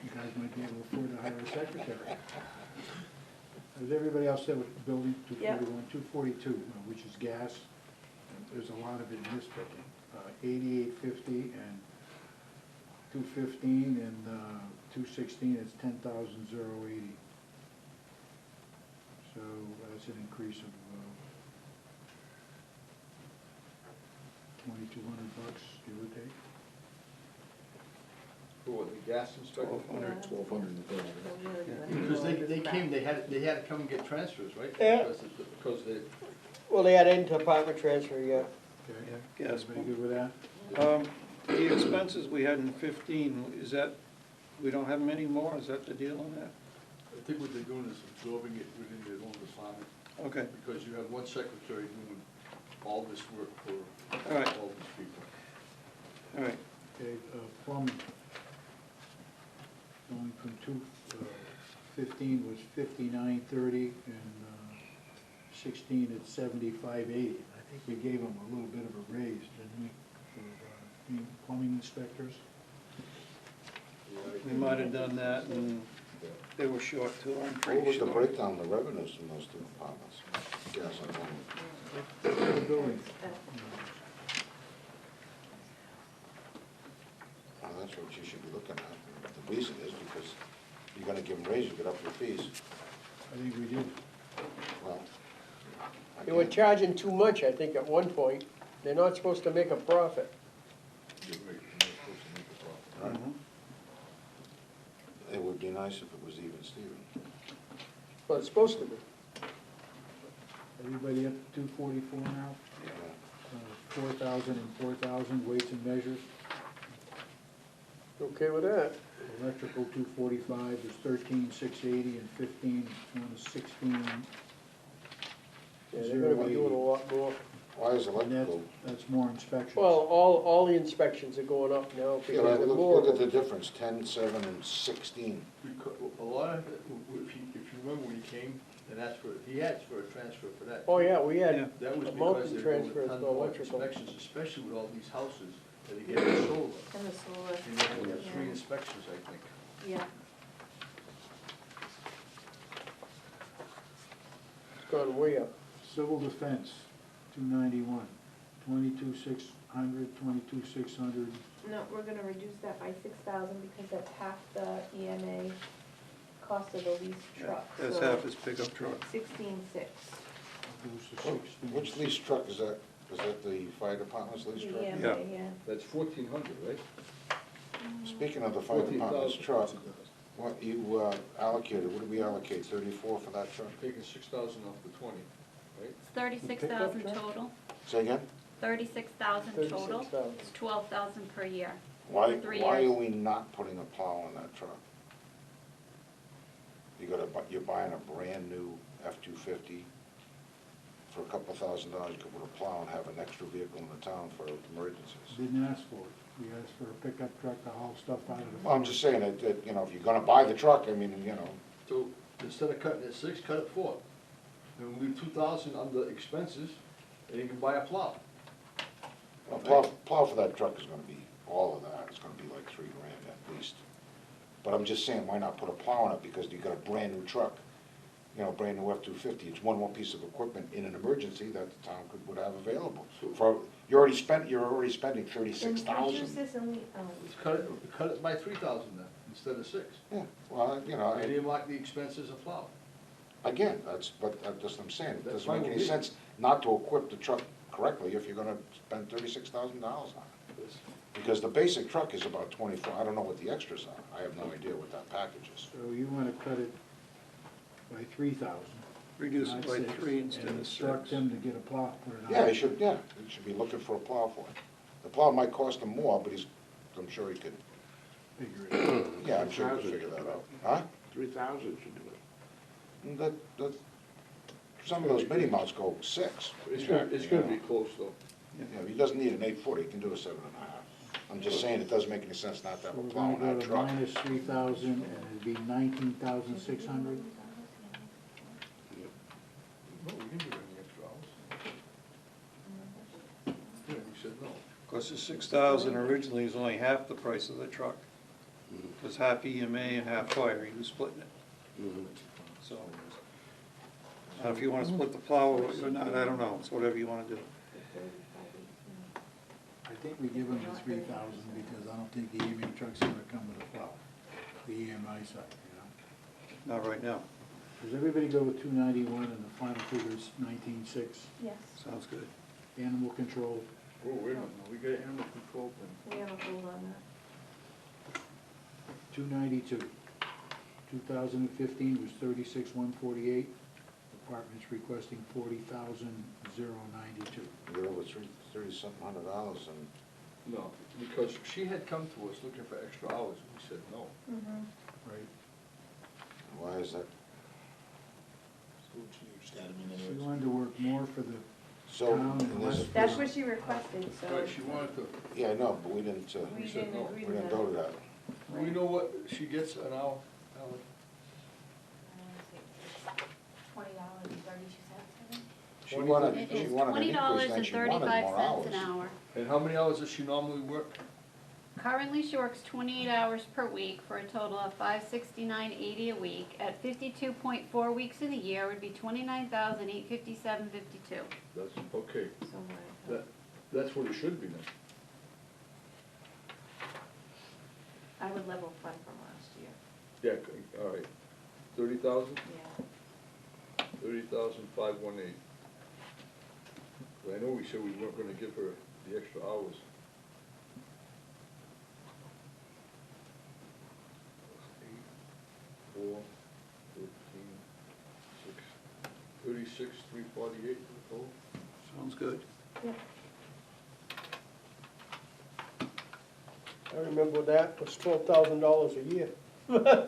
Speaker 1: You guys might be able to afford to hire a secretary. As everybody else said with building 241, 242, which is gas, there's a lot of it in this building. 8850 and 215 and 216, it's 10,080. So that's an increase of 2,200 bucks, give or take.
Speaker 2: For what, the gas inspector?
Speaker 12: 1,200.
Speaker 2: Because they came, they had to come and get transfers, right?
Speaker 13: Yeah.
Speaker 2: Because they,
Speaker 13: well, they had inter-department transfer, yeah.
Speaker 1: Okay,
Speaker 15: Yeah, gas
Speaker 1: everybody good with that?
Speaker 15: The expenses we had in 15, is that, we don't have many more, is that the deal on that?
Speaker 2: I think what they're doing is absorbing it within their own department.
Speaker 15: Okay,
Speaker 2: Because you have one secretary doing all this work for
Speaker 15: all right,
Speaker 2: all these people.
Speaker 15: all right.
Speaker 1: Okay, plumbing. Going from 215 was 5930 and 16 at 7580. I think we gave them a little bit of a raise, didn't we, for being plumbing inspectors?
Speaker 15: We might have done that, and they were short too, I'm
Speaker 16: What
Speaker 15: pretty
Speaker 16: was the
Speaker 15: sure.
Speaker 16: breakdown, the revenues from those two departments? Gas and plumbing.
Speaker 1: The building.
Speaker 16: Well, that's what you should be looking at. The reason is because you're gonna give them raises, get up your fees.
Speaker 1: I think we did.
Speaker 16: Well,
Speaker 13: They were
Speaker 16: again,
Speaker 13: charging too much, I think, at one point. They're not supposed to make a profit.
Speaker 2: You're right, you're not supposed to make a profit.
Speaker 16: right. It would be nice if it was even, Steven.
Speaker 13: Well, it's supposed to be.
Speaker 1: Everybody up to 244 now?
Speaker 16: Yeah.
Speaker 1: 4,000 and 4,000, weights and measures.
Speaker 13: Okay with that?
Speaker 1: Electrical 245 is 13,680 and 15, one is 16.
Speaker 13: Yeah, they're gonna be doing a lot more.
Speaker 16: Why is
Speaker 1: And
Speaker 16: electrical?
Speaker 1: that's more inspections.
Speaker 13: Well, all the inspections are going up now
Speaker 16: Yeah,
Speaker 13: because they're more.
Speaker 16: look at the difference, 10, 7, and 16.
Speaker 2: Because a lot of it, if you remember when he came and asked for, he asked for a transfer for that.
Speaker 13: Oh, yeah, we
Speaker 15: Yeah.
Speaker 13: had
Speaker 2: That was
Speaker 13: a
Speaker 2: because they're doing
Speaker 13: multi-transfers
Speaker 2: a ton
Speaker 13: for
Speaker 2: more
Speaker 13: electrical.
Speaker 2: inspections, especially with all these houses that are getting solar.
Speaker 4: And the solar.
Speaker 2: And they only have 3
Speaker 4: Yeah.
Speaker 2: inspections, I think.
Speaker 4: Yeah.
Speaker 13: It's gone way up.
Speaker 1: Civil defense, 291, 22,600, 22,600.
Speaker 4: No, we're gonna reduce that by 6,000 because that's half the EMA cost of the leased truck.
Speaker 15: That's
Speaker 4: So
Speaker 15: half his pickup truck.
Speaker 4: 16,600.
Speaker 1: Goes to 16.
Speaker 16: Which lease truck is that? Is that the fire department's lease truck?
Speaker 4: EMA,
Speaker 15: Yeah.
Speaker 4: yeah.
Speaker 2: That's 1,400, right?
Speaker 16: Speaking of the fire department's
Speaker 2: 14,000.
Speaker 16: truck, what you allocated, what did we allocate, 34 for that truck?
Speaker 2: Taking 6,000 off the 20, right?
Speaker 14: It's 36,000
Speaker 13: Pickup truck?
Speaker 14: total,
Speaker 16: Say again?
Speaker 14: 36,000 total.
Speaker 13: 36,000.
Speaker 14: It's 12,000 per year.
Speaker 16: Why,
Speaker 14: For 3
Speaker 16: why are
Speaker 14: years.
Speaker 16: we not putting a plow on that truck? You're buying a brand-new F-250 for a couple $1,000, you could put a plow and have an extra vehicle in the town for emergencies.
Speaker 1: Didn't ask for it. We asked for a pickup truck to haul stuff out of the.
Speaker 16: Well, I'm just saying that, you know, if you're gonna buy the truck, I mean, you know,
Speaker 2: So instead of cutting it 6, cut it 4. And we'll leave 2,000 under expenses, and you can buy a plow.
Speaker 16: a plow for that truck is gonna be, all of that, it's gonna be like $3 grand at least. But I'm just saying, why not put a plow on it, because you got a brand-new truck, you know, brand-new F-250, it's one more piece of equipment in an emergency that the town would have available. For, you're already spending
Speaker 4: Then reduce
Speaker 16: 36,000.
Speaker 4: this and we,
Speaker 2: Let's cut it by 3,000 then, instead of 6.
Speaker 16: Yeah, well, you know,
Speaker 2: And earmark the expenses of plow.
Speaker 16: again, that's what I'm saying, it
Speaker 2: That's
Speaker 16: doesn't
Speaker 2: fine
Speaker 16: make
Speaker 2: with
Speaker 16: any
Speaker 2: me.
Speaker 16: sense not to equip the truck correctly if you're gonna spend $36,000 on it. Because the basic truck is about 24, I don't know what the extras are, I have no idea what that package is.
Speaker 11: So you wanna cut it by 3,000.
Speaker 15: Reduce it
Speaker 11: not
Speaker 15: by
Speaker 11: 6,
Speaker 15: 3 instead
Speaker 11: and
Speaker 15: of
Speaker 11: instruct
Speaker 15: 6.
Speaker 11: them to get a plow, put it on.
Speaker 16: Yeah, he should be looking for a plow for it. The plow might cost him more, but I'm sure he could,
Speaker 11: Figure it out.
Speaker 16: yeah, I'm sure he could figure that out. Huh?
Speaker 10: 3,000 should do it.
Speaker 16: That, some of those mini mounts go 6.
Speaker 2: It's gonna be close though.
Speaker 16: Yeah, he doesn't need an 8-foot, he can do a 7.5. I'm just saying, it doesn't make any sense not to have
Speaker 11: So
Speaker 16: a
Speaker 11: we're
Speaker 16: plow
Speaker 11: gonna
Speaker 16: in
Speaker 11: go
Speaker 16: that
Speaker 11: to
Speaker 16: truck.
Speaker 11: minus 3,000, and it'd be 19,600.
Speaker 2: No, we didn't give any extra hours. Yeah, we said no.
Speaker 15: Because the 6,000 originally is only half the price of the truck. It was half EMA and half fire, he was splitting it. So, if you wanna split the plow or not, I don't know, it's whatever you wanna do.
Speaker 11: I think we give them the 3,000 because I don't think the EMA truck's gonna come with a plow, the EMI side, you know?
Speaker 15: Not right now.
Speaker 11: Does everybody go with 291 and the final figure is 19,600?
Speaker 5: Yes,
Speaker 15: Sounds good.
Speaker 11: Animal control,
Speaker 2: Oh, wait a minute, we got animal control thing.
Speaker 5: we have a hold on that.
Speaker 11: 292. 2015 was 36,148. Department's requesting 40,092.
Speaker 16: You're over $30-something $100 and
Speaker 2: No, because she had come to us looking for extra hours, and we said no.
Speaker 11: Right.
Speaker 16: why is that?
Speaker 11: She wanted to work more for the
Speaker 16: So,
Speaker 11: town and
Speaker 16: and
Speaker 11: less.
Speaker 16: this-
Speaker 5: That's what she requested, so.
Speaker 2: Right, she wanted to,
Speaker 16: Yeah, I know, but we didn't,
Speaker 5: We
Speaker 2: said
Speaker 5: didn't
Speaker 2: no.
Speaker 5: agree
Speaker 16: we
Speaker 5: to
Speaker 16: didn't
Speaker 5: that.
Speaker 16: go to that.
Speaker 2: we know what she gets an hour, Ally?
Speaker 17: $20.32.
Speaker 16: She wanted,
Speaker 14: It
Speaker 16: she
Speaker 14: is
Speaker 16: wanted an increase, then she wanted more
Speaker 14: $20.35 an
Speaker 16: hours.
Speaker 14: hour.
Speaker 2: And how many hours does she normally work?
Speaker 14: Currently, she works 28 hours per week for a total of $569.80 a week. At 52.4 weeks in a year, would be $29,857.52.
Speaker 2: That's, okay,
Speaker 5: So what?
Speaker 2: that's what it should be then.
Speaker 5: I would level fund from last year,
Speaker 2: Yeah, all right, 30,000?
Speaker 5: yeah.
Speaker 2: 30,518. I know we said we weren't gonna give her the extra hours. 8, 4, 13, 6, 36, 348 for the total.
Speaker 15: Sounds good.
Speaker 5: Yep.
Speaker 13: I remember that, it was $12,000 a year.
Speaker 2: And I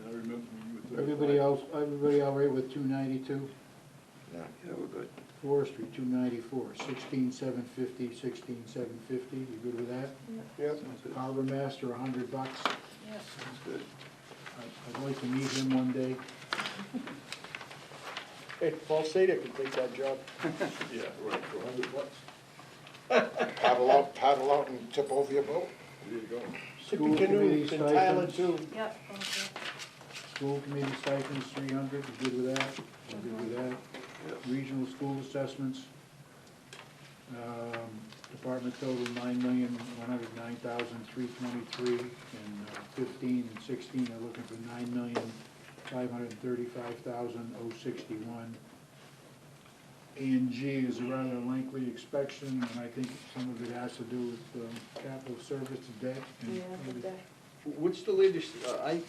Speaker 2: remember when you were 35.
Speaker 11: Everybody all right with 292?
Speaker 16: Yeah.
Speaker 15: Yeah, we're good.
Speaker 11: Forestry, 294, 16,750, 16,750, you good with that?
Speaker 13: Yep.
Speaker 15: Sounds good.
Speaker 11: Harbor master, $100.
Speaker 15: Sounds good.
Speaker 11: I'd like to meet him one day.
Speaker 13: Hey, Paul Sater could take that job.
Speaker 2: Yeah, right, for $100.
Speaker 16: Paddle out and tip over your boat.
Speaker 2: There you go.
Speaker 11: School
Speaker 13: Tippy
Speaker 11: committee
Speaker 13: canoes in Thailand
Speaker 11: stipends,
Speaker 13: too.
Speaker 5: Yep, okay.
Speaker 11: school committee stipends, 300, you good with that? You good with that? Regional school assessments, department total 9,109,323, and 15 and 16 are looking for 9,535,061. A and G is a rather lengthy inspection, and I think some of it has to do with capital service debt. and
Speaker 5: Yeah,
Speaker 11: maybe-
Speaker 5: but that-
Speaker 2: What's the latest, I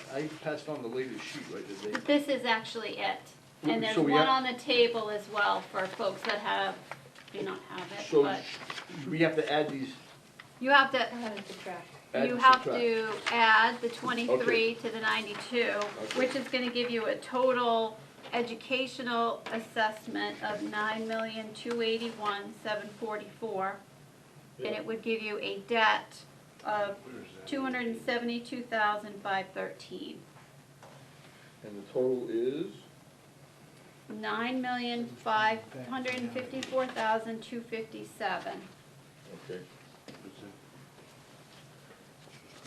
Speaker 2: passed on the latest sheet, right, did they?
Speaker 14: This is actually it. And there's
Speaker 2: So we
Speaker 14: one
Speaker 2: have-
Speaker 14: on the table as well for folks that do not have it,
Speaker 2: So
Speaker 14: but
Speaker 2: we have to add these,
Speaker 14: you have to,
Speaker 5: Add and subtract.
Speaker 2: add
Speaker 14: you
Speaker 2: and
Speaker 14: have
Speaker 2: subtract.
Speaker 14: to add the 23 to the 92, which is gonna give you a total educational assessment of 9,281,744. And it would give you a debt of 272,513.
Speaker 2: And the total is?
Speaker 14: 9,554,257.
Speaker 2: Okay.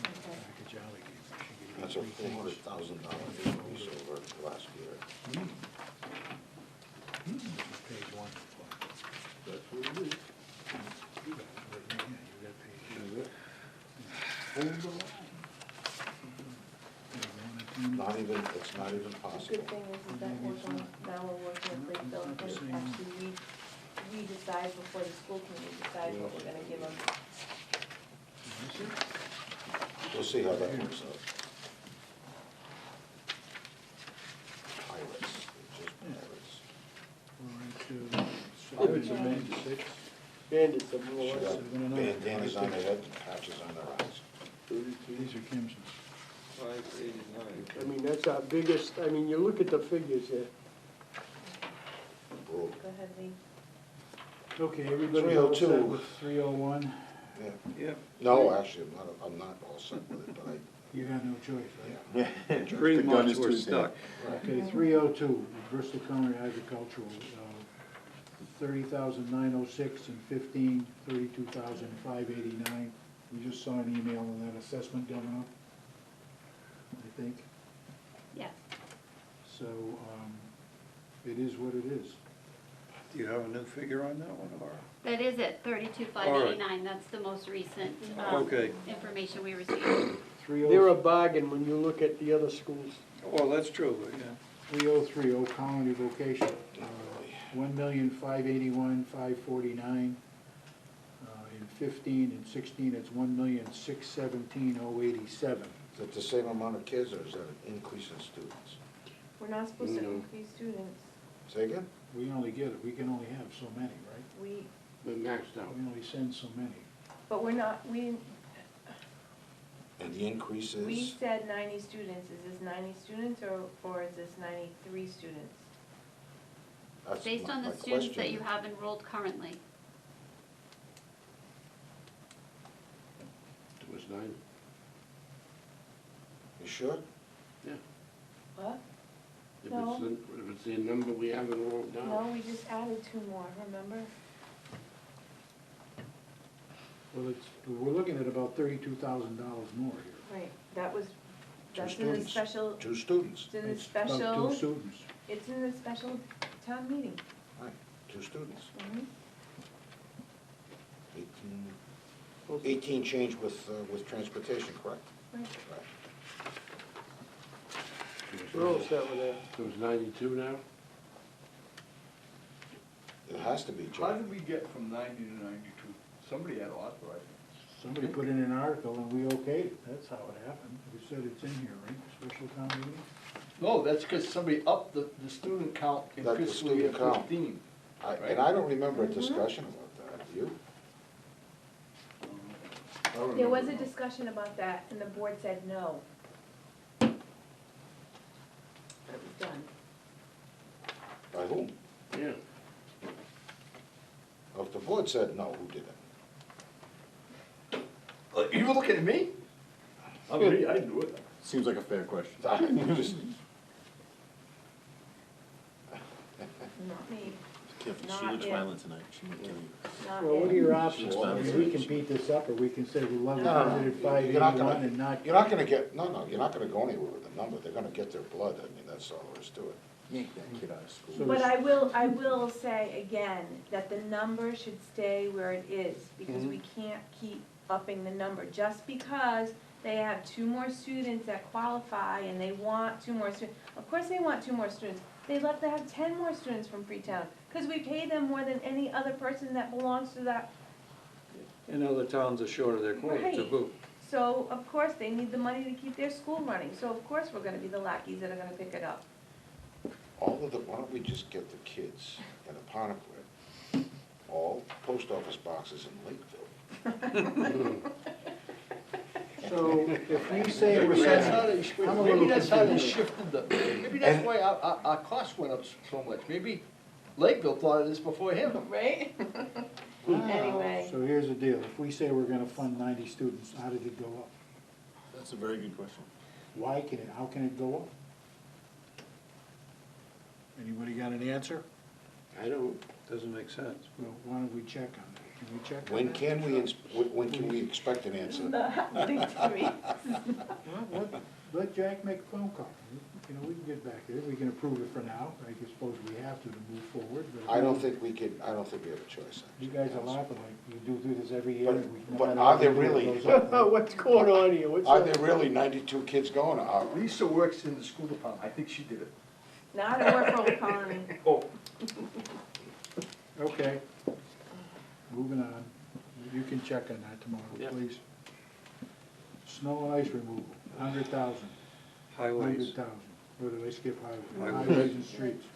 Speaker 11: Package Ally gave her. She gave her
Speaker 16: That's a
Speaker 11: three things.
Speaker 16: $400,000 increase over last year.
Speaker 11: Page 1.
Speaker 2: That's what it is.
Speaker 11: You got it right there. Yeah, you got page.
Speaker 2: Is it? Hold the line.
Speaker 11: Page 1 and 2.
Speaker 16: not even, it's not even
Speaker 4: The
Speaker 16: possible.
Speaker 4: good thing is that now we're working with Lakeville, and actually we decide before the school committee decides what we're gonna give them.
Speaker 16: We'll see how that works out. Pirates, they're just pirates.
Speaker 11: Pirates of Maine, 6.
Speaker 13: Bandits of war.
Speaker 16: Should have bandanas on their head and patches on their eyes.
Speaker 11: These are Kimson's.
Speaker 15: 589.
Speaker 13: I mean, that's our biggest, I mean, you look at the figures here.
Speaker 16: Brutal.
Speaker 4: Go ahead, Lee.
Speaker 1: Okay, everybody all set
Speaker 16: 302.
Speaker 1: with 301?
Speaker 16: Yeah.
Speaker 15: Yeah.
Speaker 16: No, actually, I'm not all set with it, but
Speaker 1: You got no choice, right?
Speaker 16: I.
Speaker 15: Pretty much we're stuck.
Speaker 1: Okay, 302, Bristol County Agricultural, 30,906 and 15, 32,589. We just saw an email on that assessment going up, I think.
Speaker 14: Yes.
Speaker 1: So, it is what it is.
Speaker 15: Do you have a new figure on that one, or?
Speaker 14: That is it, 32,589, that's the most recent
Speaker 15: Okay.
Speaker 14: information we received.
Speaker 1: 30
Speaker 13: They're a bargain when you look at the other schools.
Speaker 15: Well, that's true, but yeah.
Speaker 1: 303, Old Colony Vocation, 1,581,549. In 15 and 16, it's 1,617,087.
Speaker 16: Is it the same amount of kids, or is that an increase in students?
Speaker 4: We're not supposed to increase students.
Speaker 16: Say again?
Speaker 1: We only get it, we can only have so many, right?
Speaker 10: We're maxed out.
Speaker 1: We only send so many.
Speaker 4: But we're not,
Speaker 16: And the increase is?
Speaker 4: we said 90 students. Is this 90 students or is this 93 students?
Speaker 16: That's
Speaker 14: Based
Speaker 16: my-
Speaker 14: on the
Speaker 16: my
Speaker 14: students that
Speaker 16: question.
Speaker 14: you have enrolled currently.
Speaker 10: It was 9.
Speaker 16: You sure?
Speaker 4: What?
Speaker 10: If
Speaker 4: No.
Speaker 10: it's the number we have enrolled now.
Speaker 4: No, we just added 2 more, remember?
Speaker 1: Well, we're looking at about $32,000 more here.
Speaker 4: Right, that's in the
Speaker 16: students.
Speaker 4: special,
Speaker 16: 2 students.
Speaker 4: it's in the
Speaker 1: It's about
Speaker 4: special,
Speaker 1: 2 students.
Speaker 4: it's in the special town meeting.
Speaker 16: Right, 2 students.
Speaker 4: Mhm.
Speaker 16: 18 change with transportation, correct?
Speaker 4: Right.
Speaker 16: Right.
Speaker 13: We're all set with that.
Speaker 10: So it's 92 now?
Speaker 16: It has to be,
Speaker 2: How
Speaker 16: Joe.
Speaker 2: did we get from 90 to 92? Somebody had authorized it.
Speaker 1: Somebody put in an article and we okayed it, that's how it happened. We said it's in here, right, special town meeting?
Speaker 2: No, that's because somebody upped the student count in
Speaker 16: That the
Speaker 2: fiscal year
Speaker 16: student count.
Speaker 2: 15.
Speaker 16: And I don't remember a discussion about that, do you?
Speaker 2: I don't
Speaker 4: There was a
Speaker 2: remember.
Speaker 4: discussion about that and the board said no. But it was done.
Speaker 16: By whom?
Speaker 10: Yeah.
Speaker 16: Well, if the board said no, who did it?
Speaker 2: You were looking at me? I mean, I knew it.
Speaker 12: Seems like a fair question.
Speaker 16: You just-
Speaker 4: Not me,
Speaker 12: Careful,
Speaker 4: Not
Speaker 12: she looks
Speaker 4: it.
Speaker 12: violent tonight, she might kill you.
Speaker 4: not
Speaker 1: Well, what are
Speaker 4: it.
Speaker 1: your options?
Speaker 12: Well,
Speaker 1: I mean, we can beat this up, or we can say we love it,
Speaker 16: No, no, no.
Speaker 1: at
Speaker 16: You're not
Speaker 1: 581
Speaker 16: gonna-
Speaker 1: and not.
Speaker 16: You're not gonna get, no, you're not gonna go anywhere with the number. They're gonna get their blood. I mean, that's all there is to it.
Speaker 12: Yank that kid out of school.
Speaker 1: So-
Speaker 4: But I will say again, that the number should stay where it is, because we can't keep upping the number. Just because they have 2 more students that qualify and they want 2 more students, of course they want 2 more students. They'd love to have 10 more students from Freetown, because we pay them more than any other person that belongs to that.
Speaker 15: And other towns are short of their quota to
Speaker 4: Right.
Speaker 15: boot.
Speaker 4: So, of course, they need the money to keep their school running, so of course we're gonna be the lackeys that are gonna pick it up.
Speaker 16: Why don't we just get the kids in Aponequid, all post office boxes in Lakeville?
Speaker 1: So if we say we're
Speaker 2: Maybe that's how
Speaker 1: sending,
Speaker 2: they,
Speaker 1: I'm a
Speaker 2: maybe
Speaker 1: little
Speaker 2: that's how they
Speaker 1: confused.
Speaker 2: shifted the, maybe that's why our costs went up so much. Maybe Lakeville thought of this before him.
Speaker 4: Right? Anyway.
Speaker 1: So here's the deal, if we say we're gonna fund 90 students, how did it go up?
Speaker 12: That's a very good question.
Speaker 1: How can it go up? Anybody got an answer?
Speaker 10: I don't.
Speaker 15: Doesn't make sense.
Speaker 1: Well, why don't we check on that? Can we check on
Speaker 16: When
Speaker 1: that?
Speaker 16: when can we expect an answer?
Speaker 4: Not happening to me.
Speaker 1: let Jack make a phone call. You know, we can get back there, we can approve it for now, I suppose we have to move forward, but.
Speaker 16: I don't think we have a choice.
Speaker 1: You guys are laughing like you do this every year.
Speaker 16: But-
Speaker 1: we- no
Speaker 16: but
Speaker 1: matter
Speaker 16: are
Speaker 1: what
Speaker 16: there
Speaker 1: we do, it
Speaker 16: really-
Speaker 1: goes up.
Speaker 13: What's going on here? What's
Speaker 16: Are
Speaker 13: up?
Speaker 16: there really 92 kids going?
Speaker 2: Lisa works in the school department, I think she did it.
Speaker 4: No, I don't work for Old Colony.
Speaker 2: Oh,
Speaker 1: Okay, moving on. You can check on that tomorrow,
Speaker 15: Yep.
Speaker 1: please. Snow and ice removal, 100,000.
Speaker 15: Highways.
Speaker 1: 100,000. Or did I skip highway?
Speaker 15: Highways.
Speaker 1: Highways and streets.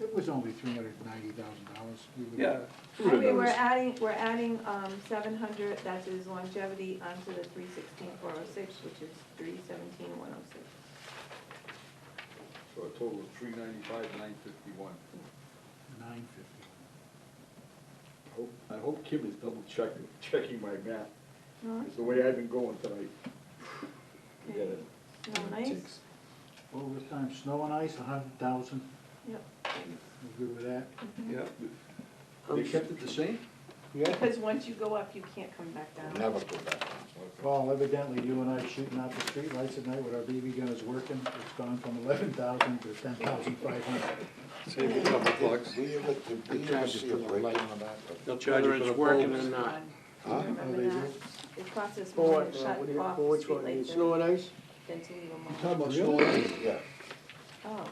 Speaker 1: It was only $390,000.
Speaker 15: Yeah,
Speaker 4: Highway, we're adding, 700, that's his longevity, onto the 316,406, which is 317,106.
Speaker 2: so a total of 395, 951.
Speaker 1: 950.
Speaker 2: I hope Kim is double checking my math,
Speaker 4: No,
Speaker 2: because the way I've been going tonight. Forget it.
Speaker 4: no, nice.
Speaker 1: Overtime, snow and ice, 100,000.
Speaker 4: Yep.
Speaker 1: You good with that?
Speaker 15: yeah.
Speaker 2: They kept it the same?
Speaker 13: Yeah,
Speaker 4: Because once you go up, you can't come back down.
Speaker 16: Never go back.
Speaker 1: Well, evidently, you and I shooting out the streetlights at night with our BB gunners working. It's gone from 11,000 to 10,500.
Speaker 15: Save you a couple bucks.
Speaker 16: Did we ever see a breakdown on that?
Speaker 15: They'll charge you
Speaker 10: Whether
Speaker 15: for the
Speaker 10: it's working
Speaker 15: poles.
Speaker 10: or not.
Speaker 16: Huh?
Speaker 4: Remember
Speaker 1: they
Speaker 4: that? It costs us
Speaker 13: for
Speaker 4: more
Speaker 13: what,
Speaker 4: to shut
Speaker 13: what do you,
Speaker 4: off
Speaker 13: for which one,
Speaker 4: streetlights
Speaker 13: snow and ice?
Speaker 4: than to leave them
Speaker 2: You
Speaker 4: on.
Speaker 2: talking about snow and ice?
Speaker 16: Yeah.
Speaker 4: Oh,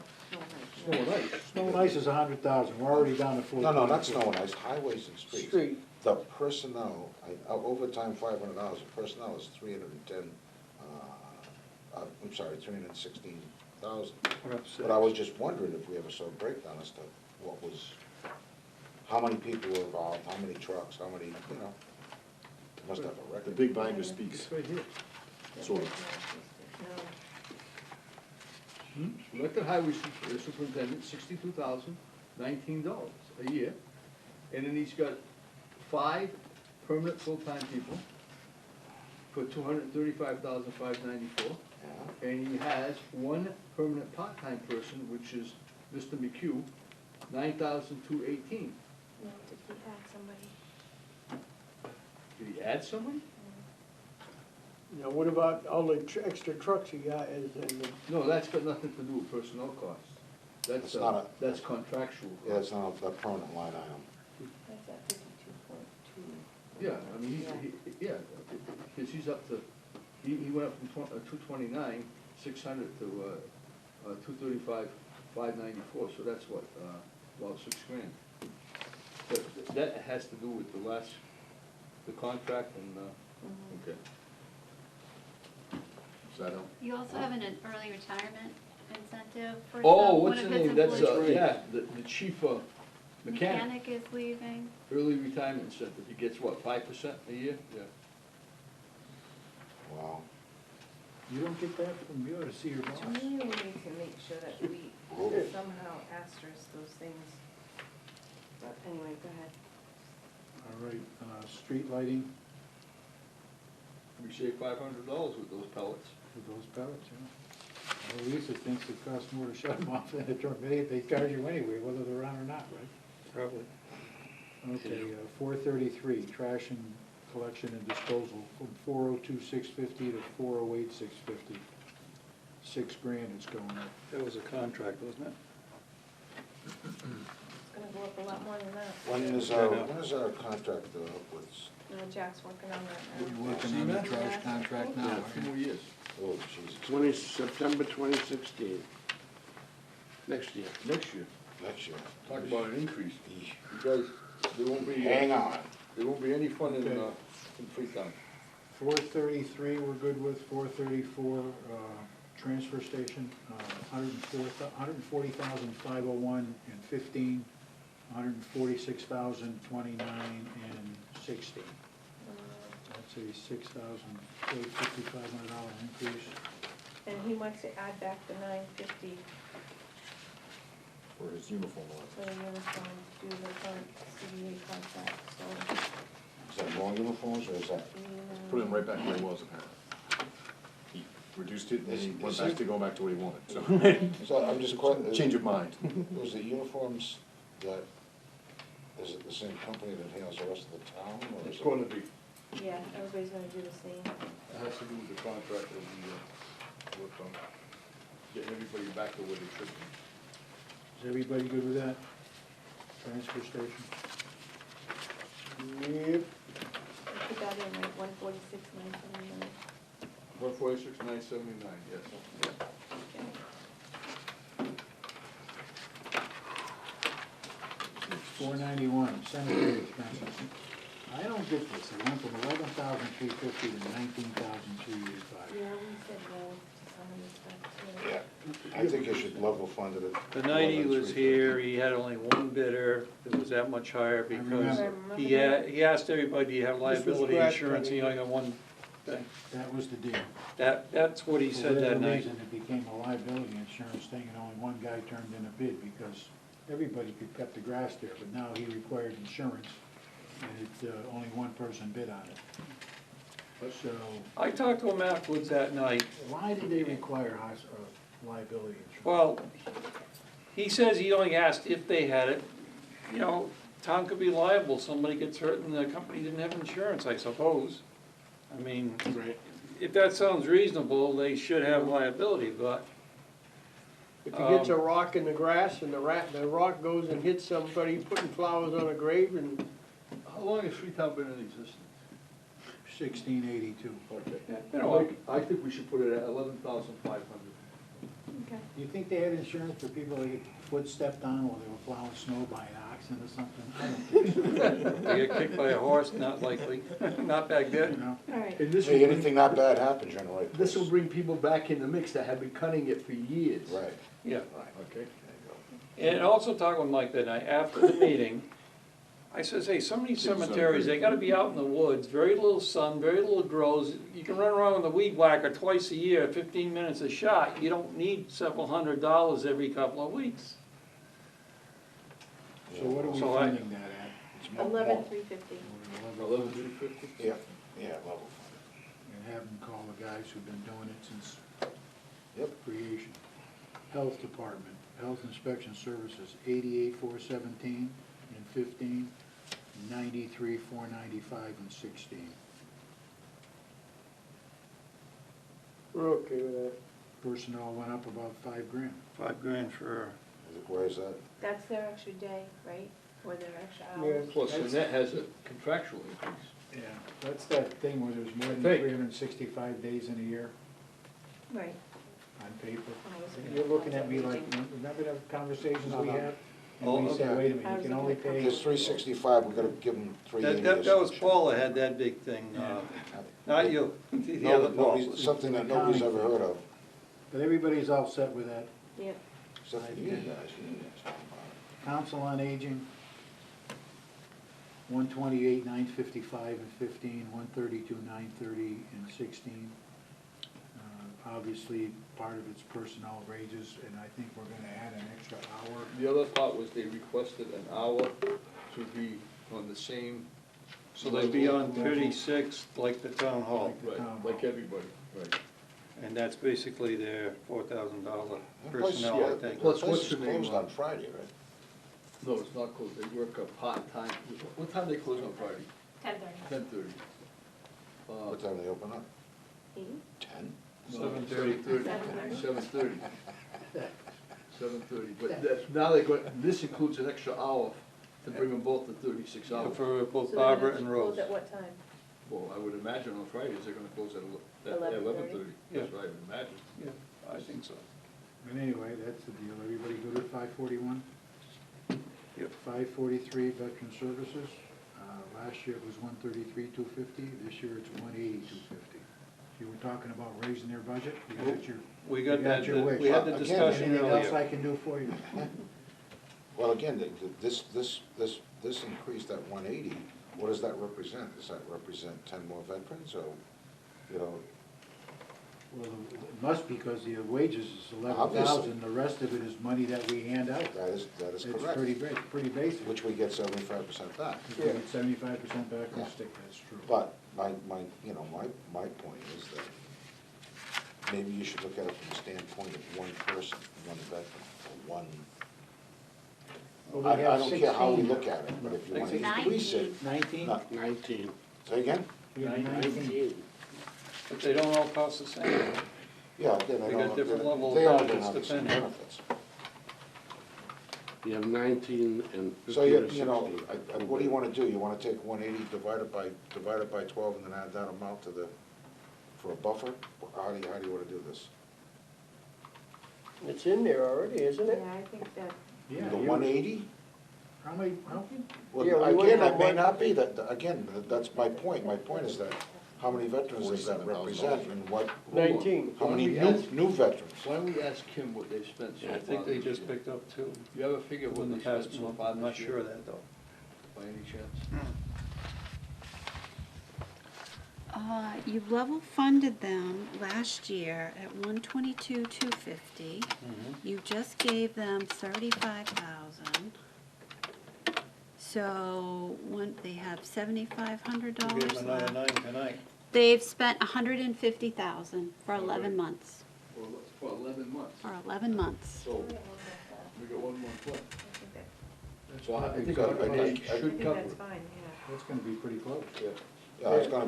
Speaker 2: Snow and ice.
Speaker 1: Snow and ice is 100,000. We're already down to 40.
Speaker 16: No, not snow and ice, highways and streets.
Speaker 13: Street.
Speaker 16: The personnel, overtime $500, personnel is 310, I'm sorry, 316,000.
Speaker 15: We're up
Speaker 16: But I was just wondering if we ever saw a breakdown as to what was, how many people were involved, how many trucks, how many, must have a
Speaker 12: The
Speaker 16: record.
Speaker 12: big binder speaks.
Speaker 2: It's right here.
Speaker 12: Sort of.
Speaker 2: Elected highway superintendent, $62,019 a year. And then he's got 5 permanent full-time people for $235,594.
Speaker 16: Yeah.
Speaker 2: And he has 1 permanent part-time person, which is Mr. McHugh, $9,218.
Speaker 4: No, did he add somebody?
Speaker 2: Did he add somebody?
Speaker 13: Now, what about all the extra trucks he got and the
Speaker 2: No, that's got nothing to do with personnel costs. That's,
Speaker 16: It's not
Speaker 2: that's contractual.
Speaker 16: Yeah, it's not a permanent line item.
Speaker 4: That's at 52.2.
Speaker 2: Yeah, I mean, yeah, because he's up to, he went up from 229, 600 to 235, 594, so that's what, about $6,000. But that has to do with the contract and, okay. Does that help?
Speaker 14: You also have an early retirement incentive for
Speaker 2: Oh,
Speaker 14: some, one
Speaker 2: what's
Speaker 14: of
Speaker 2: the
Speaker 14: his
Speaker 2: name? That's,
Speaker 14: employees.
Speaker 2: yeah, the chief mechanic.
Speaker 14: Mechanic is leaving.
Speaker 2: Early retirement incentive, he gets what, 5% a year? Yeah.
Speaker 16: Wow.
Speaker 1: You don't get that from, you ought to see your boss.
Speaker 4: To me, we need to make sure that we
Speaker 16: Oh.
Speaker 4: somehow asterisk those things. But anyway, go ahead.
Speaker 1: All right, street lighting
Speaker 2: We save $500 with those pellets.
Speaker 1: with those pellets, yeah. Well, Lisa thinks it costs more to shut them off than to terminate. They charge you anyway, whether they're on or not, right?
Speaker 15: Probably.
Speaker 1: Okay, 433, trash and collection and disposal, from 402,650 to 408,650. $6,000 it's going up.
Speaker 15: That was a contract, wasn't it?
Speaker 4: It's gonna go up a lot more than that.
Speaker 16: When is our contract with,
Speaker 4: Jack's working on that
Speaker 1: You're
Speaker 4: now.
Speaker 1: working on the trash contract now,
Speaker 6: Yeah,
Speaker 1: aren't
Speaker 6: 2
Speaker 1: you?
Speaker 6: more years.
Speaker 16: oh, Jesus,
Speaker 10: September 2016, next year.
Speaker 2: Next year,
Speaker 16: next year.
Speaker 2: talk about an increase.
Speaker 16: Eesh.
Speaker 2: Because there won't be.
Speaker 16: Hang on.
Speaker 2: There won't be any fun in
Speaker 1: Okay.
Speaker 2: Freetown.
Speaker 1: 433 we're good with, 434, transfer station, 140,501 and 15, 146,029 and 60. That's a $5,500 increase.
Speaker 4: And he wants to add back the 950
Speaker 12: For his uniform
Speaker 4: for
Speaker 12: allowance.
Speaker 4: the uniforms, do the current CBA contract, so.
Speaker 16: Is that more uniforms or is that?
Speaker 12: Put him right back where he was apparently. He reduced it and he went back to going back to what he wanted, so.
Speaker 16: So I'm just
Speaker 12: Change of mind.
Speaker 16: Was the uniforms that, is it the same company that handles the rest of the town or is
Speaker 2: It's
Speaker 16: it?
Speaker 2: going to be,
Speaker 4: Yeah, everybody's gonna do the same.
Speaker 2: it has to do with the contract of work on getting everybody back to where they should be.
Speaker 1: Is everybody good with that? Transfer station?
Speaker 13: Yep.
Speaker 4: I put that in, right, 146,979.
Speaker 2: 146,979, yes.
Speaker 1: $491, cemetery expenses. I don't get this, it went from 11,350 to 19,385.
Speaker 17: Yeah, we said no to some of this stuff too.
Speaker 16: Yeah, I think you should level fund it at.
Speaker 15: The night he was here, he had only one bidder, it was that much higher because
Speaker 1: remember.
Speaker 15: he asked everybody, do you have liability
Speaker 13: scratch
Speaker 15: insurance, he
Speaker 13: cutting.
Speaker 15: only got one thing.
Speaker 1: That was the deal.
Speaker 15: That's what he
Speaker 1: For
Speaker 15: said that
Speaker 1: whatever
Speaker 15: night.
Speaker 1: reason, it became a liability insurance thing, and only one guy turned in a bid, because everybody could cut the grass there, but now he required insurance, and only one person bid on it. So,
Speaker 15: I talked to him afterwards that night.
Speaker 1: why did they require liability insurance?
Speaker 15: Well, he says he only asked if they had it. You know, town could be liable, somebody gets hurt and the company didn't have insurance, I suppose. I mean, if that sounds reasonable, they should have liability, but
Speaker 13: If he gets a rock in the grass and the rock goes and hits somebody putting flowers on a grave and,
Speaker 2: How long has Freetown been in existence?
Speaker 1: 1682.
Speaker 2: Okay. I think we should put it at 11,500.
Speaker 4: Okay.
Speaker 1: Do you think they had insurance for people that get foot stepped on while they were plowing snow by an oxen or something? I don't think so.
Speaker 15: they get kicked by a horse, not likely, not back
Speaker 1: You
Speaker 15: then.
Speaker 1: know?
Speaker 4: All right.
Speaker 2: And this
Speaker 16: Hey,
Speaker 2: will bring,
Speaker 16: anything not bad happens, you're in the right
Speaker 2: this will
Speaker 16: place.
Speaker 2: bring people back in the mix that have been cutting it for years.
Speaker 16: Right,
Speaker 15: Yeah.
Speaker 16: right.
Speaker 2: Okay?
Speaker 15: And also talking with Mike that night, after the meeting, I says, hey, some of these cemeteries, they gotta be out in the woods, very little sun, very little grows. You can run around with a weed whacker twice a year, 15 minutes a shot. You don't need several $100s every couple of weeks.
Speaker 1: So what are we
Speaker 15: So I-
Speaker 1: funding that at?
Speaker 16: It's more-
Speaker 4: 11,350.
Speaker 2: 11,350?
Speaker 16: Yeah, yeah, level
Speaker 1: And have them call the guys who've been doing it since
Speaker 16: Yep.
Speaker 1: creation. Health Department, Health Inspection Services, 88,417 and 15, 93,495 and 16.
Speaker 13: we're okay with that.
Speaker 1: Personnel went up about $5,000.
Speaker 15: $5,000 for,
Speaker 16: Where is that?
Speaker 4: That's their extra day, right? Or their extra
Speaker 13: Yeah.
Speaker 4: hours?
Speaker 2: Plus, the net has a contractual increase.
Speaker 1: Yeah, that's that thing where there's more than
Speaker 2: Hey.
Speaker 1: 365 days in a year
Speaker 4: Right.
Speaker 1: on paper.
Speaker 4: I was looking
Speaker 1: You're
Speaker 4: at
Speaker 1: looking at me
Speaker 4: that.
Speaker 1: like, remember the conversations we had?
Speaker 15: Oh,
Speaker 1: And we said,
Speaker 15: okay.
Speaker 1: wait a minute, you can only pay.
Speaker 16: There's 365, we gotta give them 380 or
Speaker 15: that was
Speaker 16: something.
Speaker 15: Paul that had that big thing, not you, the other Paul.
Speaker 16: Something that nobody's ever heard of,
Speaker 1: But everybody's all set with that.
Speaker 4: Yep.
Speaker 16: except for you guys.
Speaker 1: Council on Aging, 128, 955 and 15, 132, 930 and 16. Obviously, part of it's personnel wages, and I think we're gonna add an extra hour.
Speaker 2: The other part was they requested an hour to be on the same.
Speaker 15: So they'd be on 36 like the town hall,
Speaker 1: Like the
Speaker 2: Right,
Speaker 1: town
Speaker 2: like
Speaker 1: hall.
Speaker 2: everybody, right.
Speaker 15: and that's basically their $4,000
Speaker 16: Plus,
Speaker 15: personnel,
Speaker 16: yeah,
Speaker 15: I think.
Speaker 2: Plus,
Speaker 16: the place
Speaker 2: what's
Speaker 16: is
Speaker 2: the name
Speaker 16: closed
Speaker 2: on-
Speaker 16: on Friday, right?
Speaker 2: No, it's not closed, they work a part-time, what time they close on Friday?
Speaker 17: 10:30.
Speaker 2: 10:30.
Speaker 16: What time they open up?
Speaker 4: 80?
Speaker 16: 10?
Speaker 15: 7:30.
Speaker 2: 7:30. 7:30, but now they're going, this includes an extra hour to bring them both to 36 hours.
Speaker 15: For both
Speaker 4: So they're
Speaker 15: Barbara
Speaker 4: gonna
Speaker 15: and
Speaker 4: close
Speaker 15: Rose.
Speaker 4: at what time?
Speaker 2: Well, I would imagine on Fridays, they're gonna close at
Speaker 4: 11:30.
Speaker 2: 11:30, that's what I would imagine.
Speaker 15: Yeah, I think so.
Speaker 1: But anyway, that's the deal. Everybody good with 541?
Speaker 15: Yep.
Speaker 1: 543, Veteran Services. Last year it was 133, 250. This year it's 180, 250. You were talking about raising their budget? You got your,
Speaker 15: We got
Speaker 1: you
Speaker 15: that,
Speaker 1: your wish.
Speaker 15: we had the
Speaker 16: Again,
Speaker 15: discussion
Speaker 1: Anything else
Speaker 15: earlier.
Speaker 1: I can do for you?
Speaker 16: Well, again, this increase, that 180, what does that represent? Does that represent 10 more veterans, or, you know?
Speaker 1: Well, it must, because the wages is
Speaker 16: Obviously.
Speaker 1: 11,000. The rest of it is money that we hand out.
Speaker 16: That is
Speaker 1: It's
Speaker 16: correct.
Speaker 1: pretty basic.
Speaker 16: Which we get 75% back.
Speaker 1: If we get 75% back, we'll
Speaker 16: Yeah.
Speaker 1: stick, that's true.
Speaker 16: But my point is that maybe you should look at it from the standpoint of one person, one veteran, or one.
Speaker 1: Well, we
Speaker 16: I
Speaker 1: have
Speaker 16: don't care how we
Speaker 1: 16
Speaker 16: look at it, but if you want to
Speaker 14: 19.
Speaker 16: increase it.
Speaker 1: 19?
Speaker 16: No,
Speaker 10: 19.
Speaker 16: Say again?
Speaker 1: We have 19.
Speaker 15: But they don't all cost the same.
Speaker 16: Yeah, again, I
Speaker 15: They
Speaker 16: know,
Speaker 15: got different level of
Speaker 16: they all
Speaker 15: benefits
Speaker 16: have the same
Speaker 15: depending.
Speaker 16: benefits.
Speaker 10: You have 19 and 15
Speaker 16: So
Speaker 10: or
Speaker 16: you
Speaker 10: 16.
Speaker 16: know, what do you wanna do? You wanna take 180 divided by 12 and then add that amount to the, for a buffer? How do you wanna do this?
Speaker 13: It's in there already, isn't it?
Speaker 4: Yeah, I think that,
Speaker 1: Yeah,
Speaker 16: The
Speaker 1: you-
Speaker 16: 180?
Speaker 1: How many, how,
Speaker 16: Well,
Speaker 13: Yeah, we went
Speaker 16: again,
Speaker 13: from
Speaker 16: that may
Speaker 13: one-
Speaker 16: not be, again, that's my point. My point is that, how many veterans does that represent and what?
Speaker 13: 19.
Speaker 16: How many
Speaker 2: Why don't we ask-
Speaker 16: new veterans?
Speaker 2: Why don't we ask Kim what they've spent so
Speaker 15: Yeah,
Speaker 2: far?
Speaker 15: I think they
Speaker 2: this
Speaker 15: just
Speaker 2: year?
Speaker 15: picked up two
Speaker 2: You have a figure of what
Speaker 15: in the
Speaker 2: they spent
Speaker 15: past
Speaker 2: so
Speaker 15: month.
Speaker 2: far
Speaker 15: I'm not
Speaker 2: this year,
Speaker 15: sure of that though.
Speaker 2: by any chance?
Speaker 14: You level funded them last year at 122,250. You just gave them 35,000. So they have
Speaker 15: We
Speaker 14: $7,500
Speaker 15: gave them another
Speaker 14: left.
Speaker 15: 9 tonight.
Speaker 14: They've spent 150,000 for 11 months.
Speaker 2: For 11 months.
Speaker 14: For 11 months.
Speaker 2: So, we got 1 month left.
Speaker 4: I think that,
Speaker 2: So I think
Speaker 16: So,
Speaker 2: 180
Speaker 4: I
Speaker 2: should
Speaker 4: think
Speaker 2: cover
Speaker 4: that's
Speaker 2: it.
Speaker 4: fine, yeah.
Speaker 1: that's gonna be pretty close.
Speaker 16: Yeah, it's gonna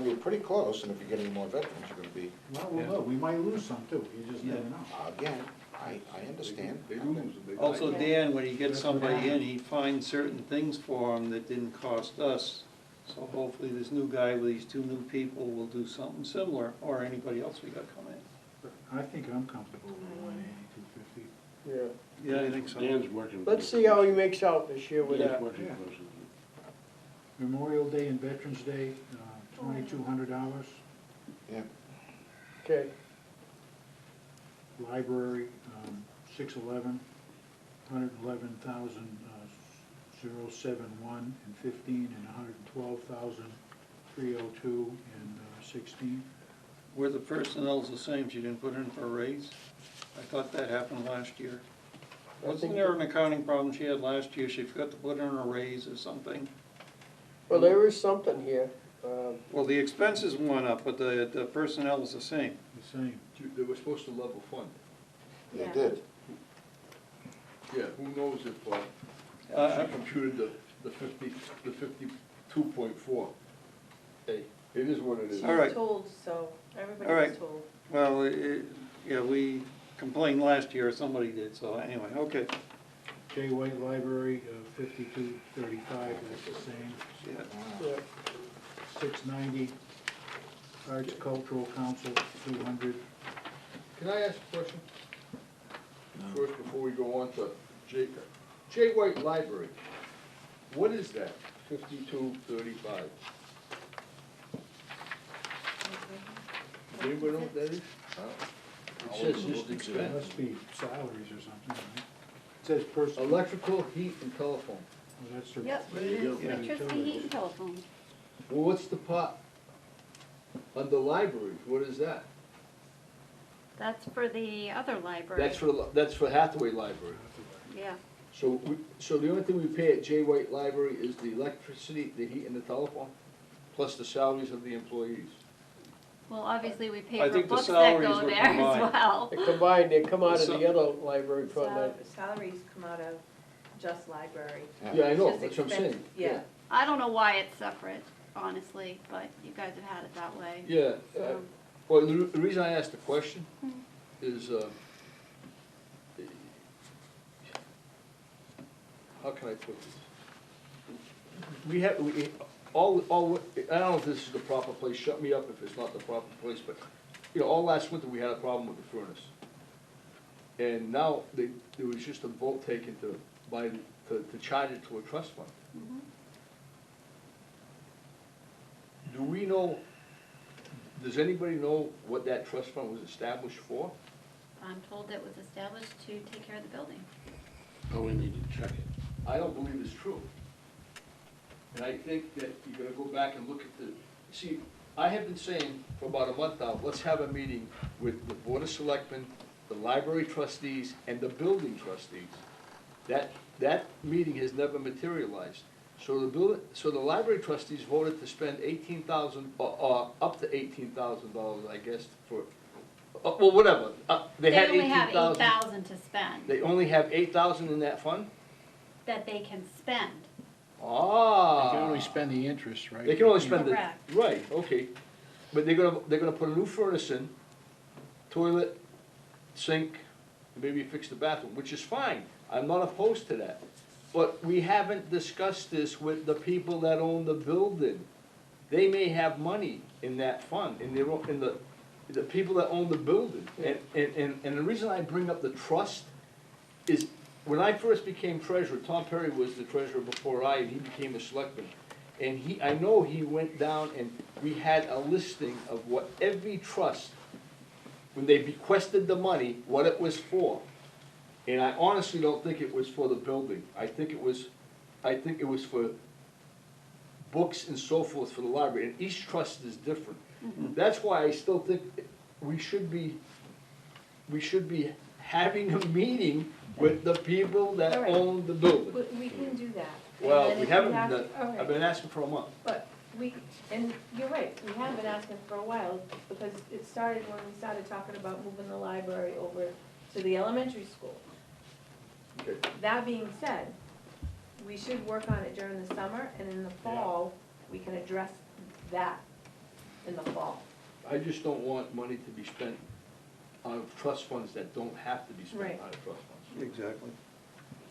Speaker 16: be pretty close, and if you're getting more veterans, you're gonna be,
Speaker 1: Well, we'll know, we might lose some too, you just never
Speaker 15: Yeah.
Speaker 1: know.
Speaker 16: again, I understand.
Speaker 2: They lose, they.
Speaker 15: Also, Dan, when he gets
Speaker 1: That's what
Speaker 15: somebody in,
Speaker 1: happened.
Speaker 15: he finds certain things for him that didn't cost us. So hopefully this new guy with these two new people will do something similar, or anybody else we got coming in.
Speaker 1: But I think I'm comfortable with 180, 250.
Speaker 13: Yeah.
Speaker 15: Yeah, I think so.
Speaker 10: Dan's working.
Speaker 13: Let's see how he makes out this year with
Speaker 10: Dan's
Speaker 13: that.
Speaker 10: working
Speaker 1: Yeah.
Speaker 10: close.
Speaker 1: Memorial Day and Veterans Day, $2,200.
Speaker 16: Yeah,
Speaker 13: Okay,
Speaker 1: Library, 611, 111,071 and 15, and 112,302 and 16.
Speaker 15: Where the personnel's the same, she didn't put in for a raise? I thought that happened last year. Wasn't there an accounting problem she had last year? She forgot to put in a raise or something?
Speaker 13: well, there is something here.
Speaker 15: Well, the expenses went up, but the personnel is the same.
Speaker 1: The same.
Speaker 2: They were supposed to level fund.
Speaker 16: they
Speaker 4: Yeah.
Speaker 16: did.
Speaker 2: Yeah, who knows if,
Speaker 15: Uh,
Speaker 2: she computed the 52.4. Hey, it is what it is.
Speaker 4: She
Speaker 15: All right.
Speaker 4: was told, so everybody
Speaker 15: All right.
Speaker 4: was told.
Speaker 15: Well, yeah, we complained last year, somebody did, so anyway, okay.
Speaker 1: J. White Library, 5235, that's the same.
Speaker 15: Yeah.
Speaker 13: Yeah.
Speaker 1: 690, Arts Cultural Council, 200.
Speaker 2: Can I ask a question? First, before we go on to J. White Library, what is that, 5235? Anybody know what that is? It says just
Speaker 1: It
Speaker 2: expense.
Speaker 1: must be salaries or something, right? It says personal.
Speaker 2: Electrical, heat, and telephone.
Speaker 1: Well, that's their-
Speaker 14: Yep,
Speaker 2: There you go.
Speaker 14: electricity, heat, and telephone.
Speaker 2: Well, what's the part under libraries, what is that?
Speaker 14: That's for the other library.
Speaker 2: That's for Hathaway Library.
Speaker 14: Yeah.
Speaker 2: So the only thing we pay at J. White Library is the electricity, the heat, and the telephone, plus the salaries of the employees.
Speaker 14: Well, obviously, we
Speaker 15: I
Speaker 14: pay for
Speaker 15: think the
Speaker 14: books that
Speaker 15: salaries
Speaker 14: go
Speaker 15: were
Speaker 14: there as
Speaker 15: combined.
Speaker 14: well.
Speaker 13: They combined, they come out of
Speaker 15: So-
Speaker 13: the other library fund.
Speaker 4: Salaries come out of just library.
Speaker 2: Yeah, I know,
Speaker 4: Just
Speaker 2: that's what I'm saying.
Speaker 4: expense- Yeah.
Speaker 14: I don't know why it's separate, honestly, but you guys have had it that way.
Speaker 2: Yeah,
Speaker 14: So-
Speaker 2: well, the reason I asked the question is, how can I put this? We, I don't know if this is the proper place, shut me up if it's not the proper place, but, all last winter we had a problem with the furnace. And now, there was just a vote taken to charge it to a trust fund. Do we know, does anybody know what that trust fund was established for?
Speaker 14: I'm told it was established to take care of the building.
Speaker 10: Oh, we need to check it.
Speaker 2: I don't believe it's true. And I think that you gotta go back and look at see, I have been saying for about a month now, let's have a meeting with the Board of Selectmen, the library trustees, and the building trustees. That meeting has never materialized. So the library trustees voted to spend $18,000, or up to $18,000, I guess, for, well, whatever. They had
Speaker 14: only have
Speaker 2: 18,000.
Speaker 14: 8,000 to spend,
Speaker 2: They only have 8,000 in that fund?
Speaker 14: that they can spend.
Speaker 2: Ah.
Speaker 1: They can only spend the interest, right?
Speaker 2: They can only spend the,
Speaker 14: Correct.
Speaker 2: right, okay. But they're gonna put a new furnace in, toilet, sink, and maybe fix the bathroom, which is fine. I'm not opposed to that. But we haven't discussed this with the people that own the building. They may have money in that fund, in the people that own the building. And the reason I bring up the trust is, when I first became treasurer, Tom Perry was the treasurer before and he became a selectman. And I know he went down and we had a listing of what every trust, when they bequested the money, what it was for. And I honestly don't think it was for the building. I think it was for books and so forth for the library, and each trust is different. That's why I still think we should be having a meeting with the people that
Speaker 17: All right.
Speaker 2: own the building.
Speaker 17: We can do that.
Speaker 2: Well,
Speaker 17: And then
Speaker 2: we
Speaker 17: if
Speaker 2: haven't
Speaker 17: have-
Speaker 2: done,
Speaker 17: all right.
Speaker 2: I've been asking for a month.
Speaker 17: But and you're right, we have been asking for a while, because it started when we started talking about moving the library over to the elementary school.
Speaker 2: Okay.
Speaker 17: That being said, we should work on it during the summer, and in the fall, we can address that in the fall.
Speaker 2: I just don't want money to be spent out of trust funds that don't have to be spent
Speaker 17: Right.
Speaker 2: out of trust funds.
Speaker 15: Exactly.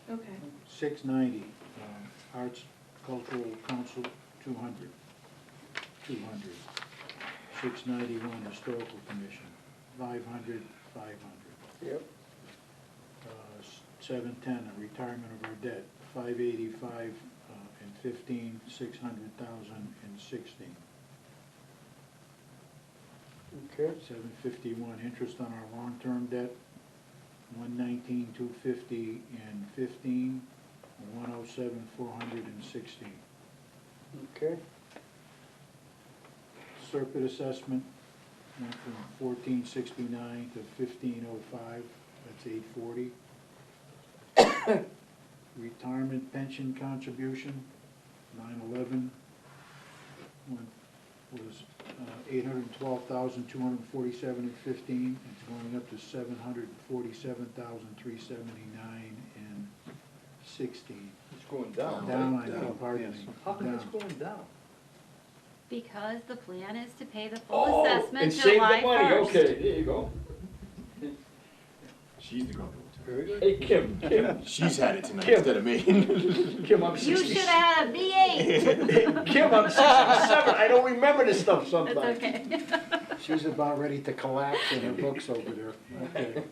Speaker 17: Okay.
Speaker 1: 690, Arts Cultural Council, 200. 691, Historical Commission, 500.
Speaker 13: Yep.
Speaker 1: 710, a retirement of our debt, 585 and 15, 600,000 and 16.
Speaker 13: Okay.
Speaker 1: 751, interest on our long-term debt, 119, 250 and 15, 107, 400 and 16.
Speaker 13: Okay.
Speaker 1: Circuit assessment went from 1469 to 1505, that's 840. Retirement pension contribution, 9/11, was 812,247 and 15. It's going up to 747,379 and 16.
Speaker 2: It's going down.
Speaker 1: Down, I think, pardon me.
Speaker 2: How come it's
Speaker 1: Down.
Speaker 2: going down?
Speaker 14: Because the plan is to pay the full
Speaker 2: Oh,
Speaker 14: assessment
Speaker 2: and save
Speaker 14: July
Speaker 2: the money,
Speaker 14: 1st.
Speaker 2: okay, there you go.
Speaker 12: She's the go
Speaker 13: Very good.
Speaker 2: Hey, Kim.
Speaker 12: She's had it tonight
Speaker 2: Kim.
Speaker 12: instead of me.
Speaker 2: Kim, I'm
Speaker 14: You
Speaker 2: 60.
Speaker 14: should have had a V8.
Speaker 2: Kim, I'm 67, I don't remember this stuff
Speaker 14: It's
Speaker 2: sometimes.
Speaker 14: okay.
Speaker 11: She's about ready to collapse in her books over there. Okay.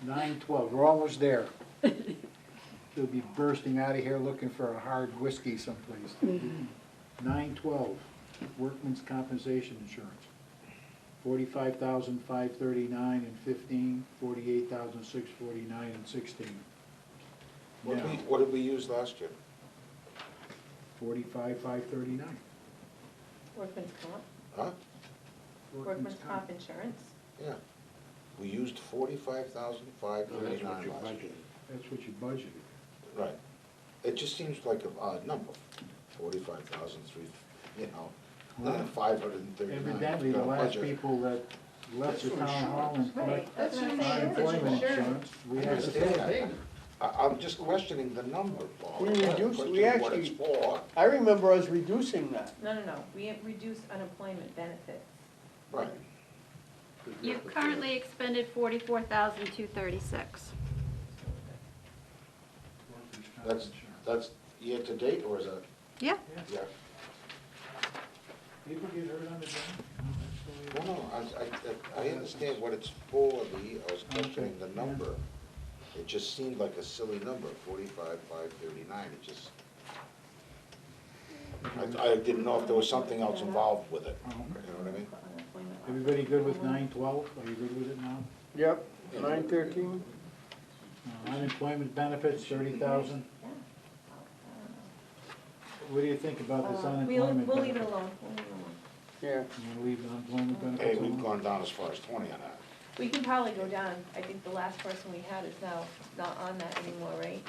Speaker 11: 9/12, we're almost there. She'll be bursting out of here looking for a hard whiskey someplace. 9/12, workman's compensation insurance. 45,539 and 15, 48,649 and 16.
Speaker 16: What
Speaker 11: Now,
Speaker 16: did we use last year?
Speaker 1: 45,539.
Speaker 17: Workman's comp,
Speaker 16: Huh?
Speaker 17: workman's comp insurance.
Speaker 16: Yeah. We used 45,539
Speaker 11: That's what you
Speaker 16: last year.
Speaker 11: budgeted.
Speaker 1: That's what you budgeted.
Speaker 16: Right. It just seems like an odd number, 45,003, you know,
Speaker 1: Well,
Speaker 16: 539.
Speaker 1: Evidently, the last people that left the town hall and
Speaker 17: Right,
Speaker 1: collect
Speaker 17: that's what I'm saying, it's
Speaker 1: unemployment
Speaker 17: insurance.
Speaker 1: insurance, we
Speaker 16: I
Speaker 1: have to
Speaker 16: understand
Speaker 1: pay
Speaker 16: that.
Speaker 1: that.
Speaker 16: I'm just questioning the number, Paul.
Speaker 13: We
Speaker 16: I'm not
Speaker 13: reduced- we
Speaker 16: questioning what
Speaker 13: actually-
Speaker 16: it's for.
Speaker 13: I remember us reducing that.
Speaker 17: No, we reduced unemployment benefits.
Speaker 16: Right.
Speaker 14: You've currently expended 44,236.
Speaker 16: That's year to date, or is that?
Speaker 14: Yeah.
Speaker 16: Yeah.
Speaker 1: People get hurt on the job.
Speaker 16: No, I understand what it's for, I was questioning the number. It just seemed like a silly number, 45,539, it just, I didn't know if there was something else involved with it, you know what I mean?
Speaker 17: Unemployment.
Speaker 1: Everybody good with 9/12? Are you good with it now?
Speaker 13: Yep, 9/13.
Speaker 1: Unemployment benefits, 30,000.
Speaker 17: Yeah.
Speaker 1: What do you think about this
Speaker 17: We'll
Speaker 1: unemployment
Speaker 17: leave it
Speaker 1: benefit?
Speaker 17: alone.
Speaker 13: Yeah.
Speaker 1: You wanna leave the unemployment benefits
Speaker 16: Hey,
Speaker 1: alone?
Speaker 16: we've gone down as far as 20 on that.
Speaker 17: We can probably go down, I think the last person we had is now not on that anymore, right?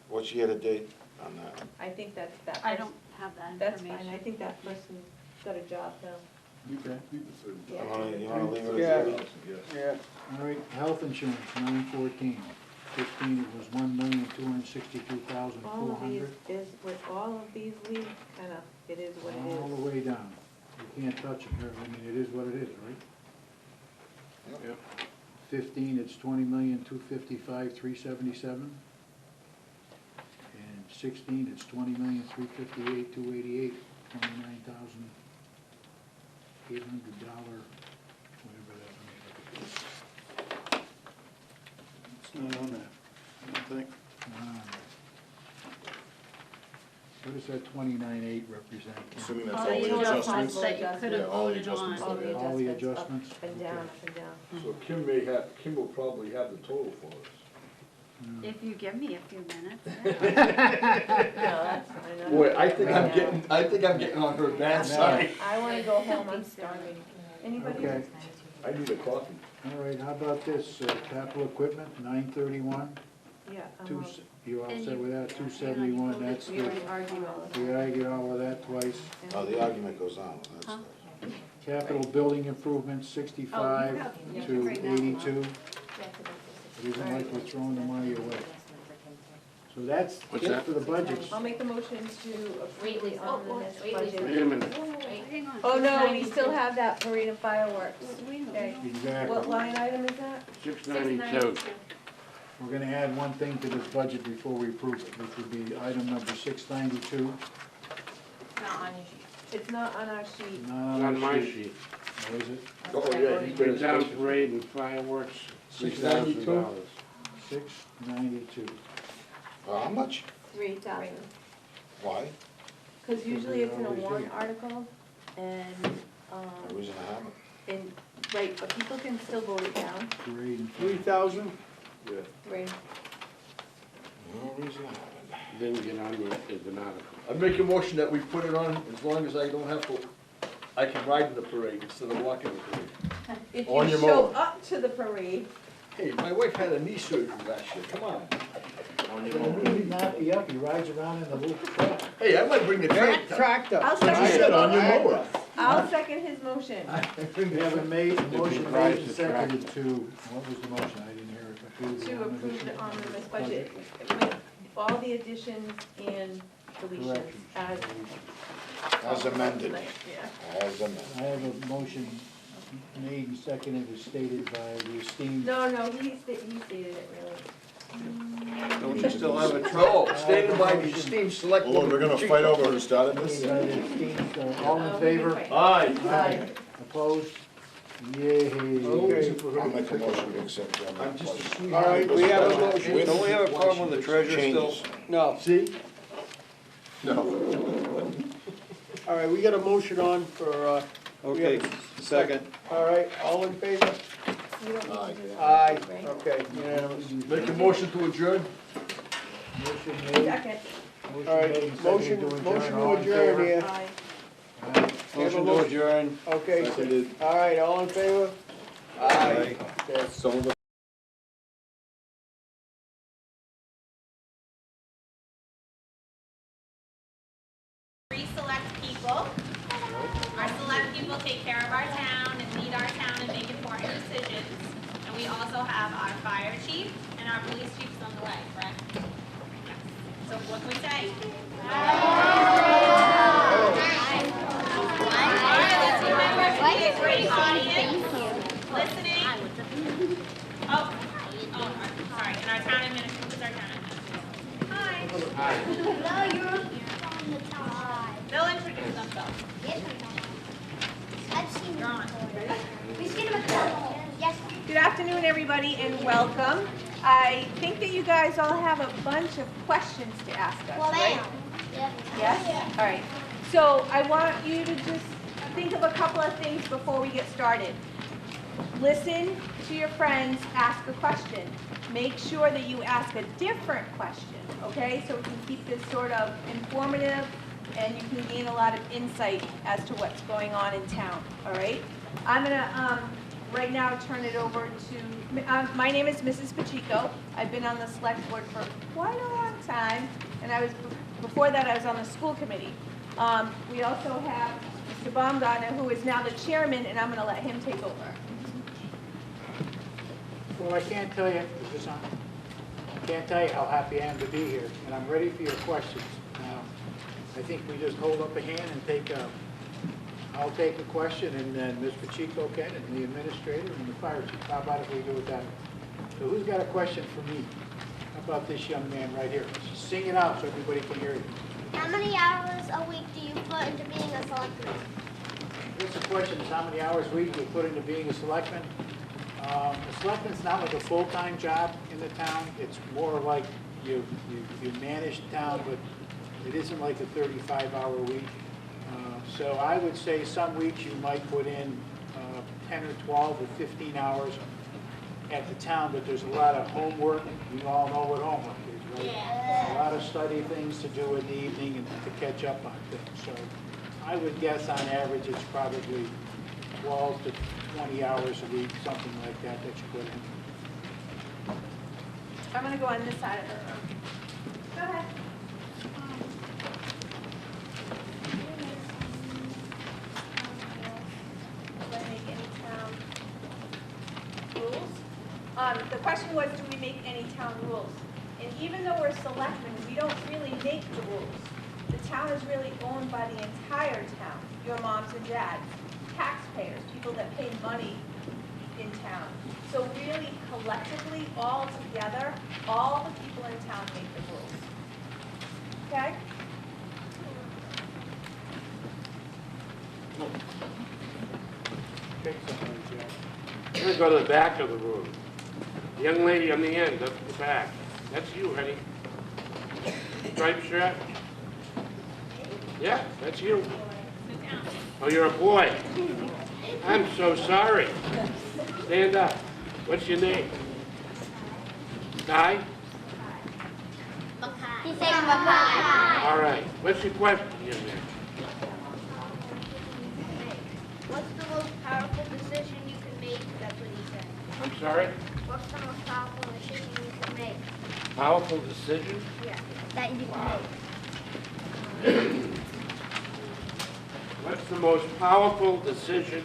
Speaker 16: What's year to date on that?
Speaker 17: I think that
Speaker 14: I
Speaker 17: person-
Speaker 14: don't have that
Speaker 17: That's
Speaker 14: information.
Speaker 17: fine, I think that person's got a job now.
Speaker 1: Okay.
Speaker 16: You wanna leave it
Speaker 13: Yeah.
Speaker 16: at 30?
Speaker 13: Yeah.
Speaker 1: All right, health insurance, 9/14. 15, it was 1,262,400.
Speaker 17: All of these is, with all of these leave, kinda, it is what it
Speaker 1: All the
Speaker 17: is.
Speaker 1: way down. You can't touch it, I mean, it is what it is, right?
Speaker 10: Yep.
Speaker 11: 15, it's 20,255,377. And 16, it's 20,358,288, $29,800, whatever that is.
Speaker 15: It's not on that, I don't think.
Speaker 11: What does that 29,8 represent?
Speaker 12: Assuming that's
Speaker 14: All
Speaker 12: all
Speaker 14: the
Speaker 12: the
Speaker 14: adjustments
Speaker 12: adjustments.
Speaker 14: that you could
Speaker 12: Yeah,
Speaker 14: have
Speaker 12: all the
Speaker 14: voted
Speaker 12: adjustments
Speaker 14: on.
Speaker 12: that they-
Speaker 11: All the adjustments?
Speaker 4: Up and down, up and down.
Speaker 2: So Kim will probably have the total for us.
Speaker 14: If you give me a few minutes.
Speaker 4: No, that's fine.
Speaker 2: Boy, I think I'm getting on her bad side.
Speaker 4: I wanna go home, I'm starving. Anybody
Speaker 11: Okay.
Speaker 4: else?
Speaker 2: I need a coffee.
Speaker 11: All right, how about this, capital equipment, 931?
Speaker 4: Yeah.
Speaker 11: You all
Speaker 14: And
Speaker 11: set
Speaker 14: you-
Speaker 11: with that, 271, that's
Speaker 4: We
Speaker 11: the,
Speaker 4: already argued all of that.
Speaker 11: we argued all of that twice.
Speaker 16: Oh, the argument goes on, that's
Speaker 14: Huh?
Speaker 16: the.
Speaker 11: Capital building improvements, 65 to 82. It isn't like we're throwing the money away. So that's
Speaker 10: What's
Speaker 11: it
Speaker 10: that?
Speaker 11: for the budgets.
Speaker 4: I'll make the motion to approve the omnibus
Speaker 17: wait,
Speaker 4: budget.
Speaker 10: Wait a minute.
Speaker 14: Hang on.
Speaker 4: Oh, no, we still have that parade of fireworks.
Speaker 14: Wait a minute.
Speaker 4: Okay. What
Speaker 11: Exactly.
Speaker 4: line item is that?
Speaker 10: 692.
Speaker 11: We're gonna add one thing to this budget before we approve it, which would be item number 692.
Speaker 17: Not on your sheet.
Speaker 4: It's not on our sheet.
Speaker 11: Not
Speaker 10: It's
Speaker 11: on
Speaker 10: on
Speaker 11: our
Speaker 10: my
Speaker 11: sheet.
Speaker 10: sheet.
Speaker 11: Oh, is it?
Speaker 2: Oh, yeah, he's been
Speaker 10: Freetown parade and fireworks,
Speaker 2: $692?
Speaker 10: $6,000.
Speaker 11: 692.
Speaker 16: How much?
Speaker 4: 3,000.
Speaker 16: Why?
Speaker 4: Because usually it's in a warrant article, and,
Speaker 16: No reason to have it.
Speaker 4: and, right, but people can still vote it down.
Speaker 11: Parade and
Speaker 13: 3,000?
Speaker 2: Yeah.
Speaker 4: 3.
Speaker 16: No reason to have it.
Speaker 10: Didn't get on the, as an article.
Speaker 2: I make a motion that we put it on as long as I don't have to, I can ride in the parade instead of walking the parade.
Speaker 4: If
Speaker 2: On
Speaker 4: you
Speaker 2: your
Speaker 4: show
Speaker 2: mower.
Speaker 4: up to the parade,
Speaker 2: Hey, my wife had a knee surgery last year, come on.
Speaker 11: He's not up, he rides around in the little truck.
Speaker 2: Hey, I might bring the tractor.
Speaker 13: Tractor.
Speaker 4: I'll
Speaker 2: I said
Speaker 4: second,
Speaker 2: on your mower.
Speaker 4: I'll second his motion.
Speaker 11: We have a motion
Speaker 10: he
Speaker 11: made
Speaker 10: rides
Speaker 11: and
Speaker 10: the
Speaker 11: seconded to, what was the motion? I didn't hear it.
Speaker 4: To approve the omnibus budget with all the additions and deletions
Speaker 11: Corrections.
Speaker 16: As amended.
Speaker 4: Yeah.
Speaker 16: As amended.
Speaker 11: I have a motion made and seconded as stated by the esteemed.
Speaker 4: No, he stated it really.
Speaker 15: Don't you still have a truck?
Speaker 2: No, stated by the esteemed select.
Speaker 12: Hold on, we're gonna fight over who started this?
Speaker 11: Stated by the esteemed, all in favor?
Speaker 2: Aye.
Speaker 11: Aye. Opposed? Yay.
Speaker 13: Okay.
Speaker 16: I'll make a motion to accept the
Speaker 2: I'm
Speaker 16: amendment.
Speaker 2: just a sweet.
Speaker 13: All right, we have a motion.
Speaker 15: Don't we have a problem with the treasurer still?
Speaker 16: Changes.
Speaker 13: No.
Speaker 2: See?
Speaker 12: No.
Speaker 13: All right, we got a motion on for,
Speaker 15: Okay, second.
Speaker 13: all right, all in favor?
Speaker 4: You don't need to do that.
Speaker 13: Aye,
Speaker 4: Right?
Speaker 13: okay, unanimous.
Speaker 2: Make a motion to adjourn?
Speaker 11: Motion made.
Speaker 4: Second.
Speaker 13: All
Speaker 11: Motion made
Speaker 13: right,
Speaker 11: and
Speaker 13: motion
Speaker 11: seconded
Speaker 13: to
Speaker 11: all in
Speaker 13: adjourn
Speaker 11: favor?
Speaker 13: here.
Speaker 4: Aye.
Speaker 11: Aye.
Speaker 15: Motion to adjourn.
Speaker 13: Okay,
Speaker 12: Seconded.
Speaker 13: all right, all in favor? Aye. Okay.
Speaker 12: Some of us
Speaker 18: Three select people. Our select people take care of our town and lead our town and make important decisions. And we also have our fire chief and our police chiefs on the way, correct? Yes. So what can we say? All right, let's remember to be a great audience, listening. Oh, sorry, and our town administrator, who's our town administrator? Hi.
Speaker 5: Hello, you're on the top.
Speaker 18: They'll introduce themselves.
Speaker 5: Yes, I've seen
Speaker 18: You're on.
Speaker 5: We've seen them at the, yes.
Speaker 4: Good afternoon, everybody, and welcome. I think that you guys all have a bunch of questions to ask us,
Speaker 5: Well,
Speaker 4: right?
Speaker 5: Yeah.
Speaker 4: Yes? All right. So I want you to just think of a couple of things before we get started. Listen to your friends, ask a question. Make sure that you ask a different question, okay? So we can keep this sort of informative and you can gain a lot of insight as to what's going on in town, all right? I'm gonna, right now, turn it over to, my name is Mrs. Pacheco. I've been on the select board for quite a long time, and before that, I was on the school committee. We also have Mr. Baumgartner, who is now the chairman, and I'm gonna let him take over.
Speaker 1: Well, I can't tell you, is this on? I can't tell you how happy I am to be here, and I'm ready for your questions. Now, I think we just hold up a hand and take I'll take a question, and then Ms. Pacheco can, and the administrator, and the fire chief. How about if we do it that way? So who's got a question for me? How about this young man right here? Sing it out so everybody can hear you.
Speaker 19: How many hours a week do you put into being a selectman?
Speaker 1: What's the question, is how many hours a week do you put into being a selectman? A selectman's not like a full-time job in the town. It's more like you manage the town, but it isn't like a 35-hour week. So I would say some weeks you might put in 10 or 12 or 15 hours at the town, but there's a lot of homework. You all know what homework is, right?
Speaker 19: Yeah.
Speaker 1: A lot of study things to do in the evening and to catch up on things. So I would guess on average it's probably 12 to 20 hours a week, something like that, that you put in.
Speaker 4: I'm gonna go on this side of the room. Go ahead. Do I make any town rules? The question was, do we make any town rules? And even though we're selectmen, we don't really make the rules. The town is really owned by the entire town, your moms and dads, taxpayers, people that pay money in town. So really, collectively, all together, all the people in town make the rules. Okay?
Speaker 1: Take somebody, Jack.
Speaker 10: I'm gonna go to the back of the room. The young lady on the end, up at the back. That's you, honey. Striped shirt? Yeah, that's you. Oh, you're a boy. I'm so sorry. Stand up. What's your name? Guy?
Speaker 19: He's saying Makai.
Speaker 10: All right. What's your question, young man?
Speaker 19: What's the most powerful decision you can make? That's what he said.
Speaker 10: I'm sorry?
Speaker 19: What's the most powerful decision you can make?
Speaker 10: Powerful decision?
Speaker 19: Yeah, that you can
Speaker 10: Wow.
Speaker 19: make.
Speaker 10: What's the most powerful decision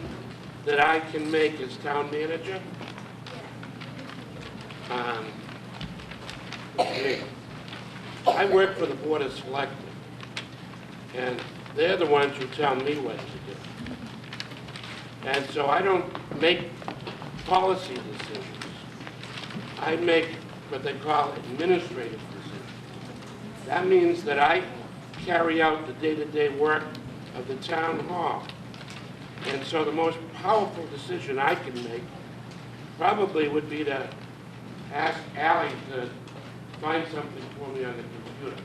Speaker 10: that I can make as town manager? Okay. I work for the Board of Selectmen, and they're the ones who tell me what to do. And so I don't make policy decisions. I make what they call administrative decisions. That means that I carry out the day-to-day work of the town hall. And so the most powerful decision I can make probably would be to ask Ally to find something for me on the computer.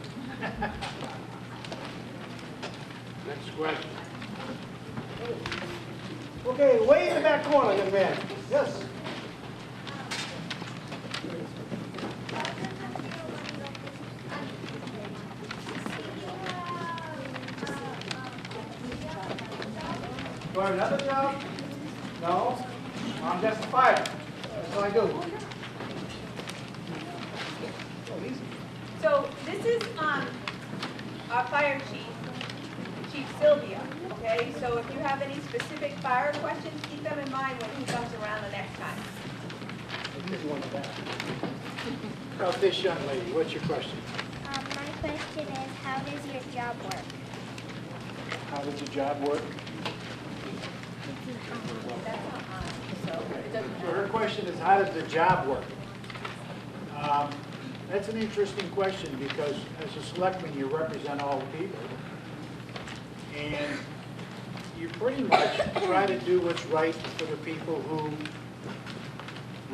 Speaker 10: Next question.
Speaker 13: Okay, way in the back corner, young man. Yes. Do I have another job? No. I'm just a fire. That's what I do. Oh, easy.
Speaker 4: So this is our fire chief, Chief Sylvia, okay? So if you have any specific fire questions, keep them in mind when he comes around the next time.
Speaker 1: Here's one back. About this young lady, what's your question?
Speaker 19: My question is, how does your job work?
Speaker 1: How does the job work?
Speaker 4: That's not on, so it doesn't
Speaker 1: So
Speaker 4: matter.
Speaker 1: her question is, how does the job work? That's an interesting question because as a selectman, you represent all the people. And you pretty much try to do what's right for the people who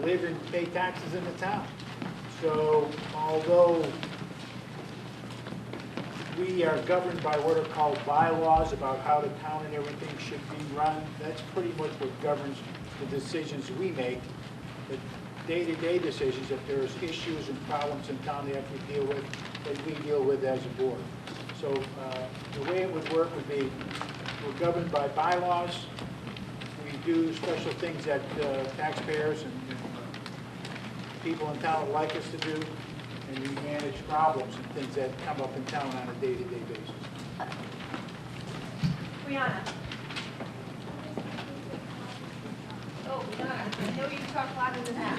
Speaker 1: live and pay taxes in the town. So although we are governed by what are called bylaws about how the town and everything should be run, that's pretty much what governs the decisions we make. The day-to-day decisions, if there's issues and problems in town they have to deal with, that we deal with as a board. So the way it would work would be, we're governed by bylaws. We do special things that taxpayers and people in town would like us to do, and we manage problems and things that come up in town on a day-to-day basis.
Speaker 4: Brianna. Oh, Brianna, I know you talk louder than that.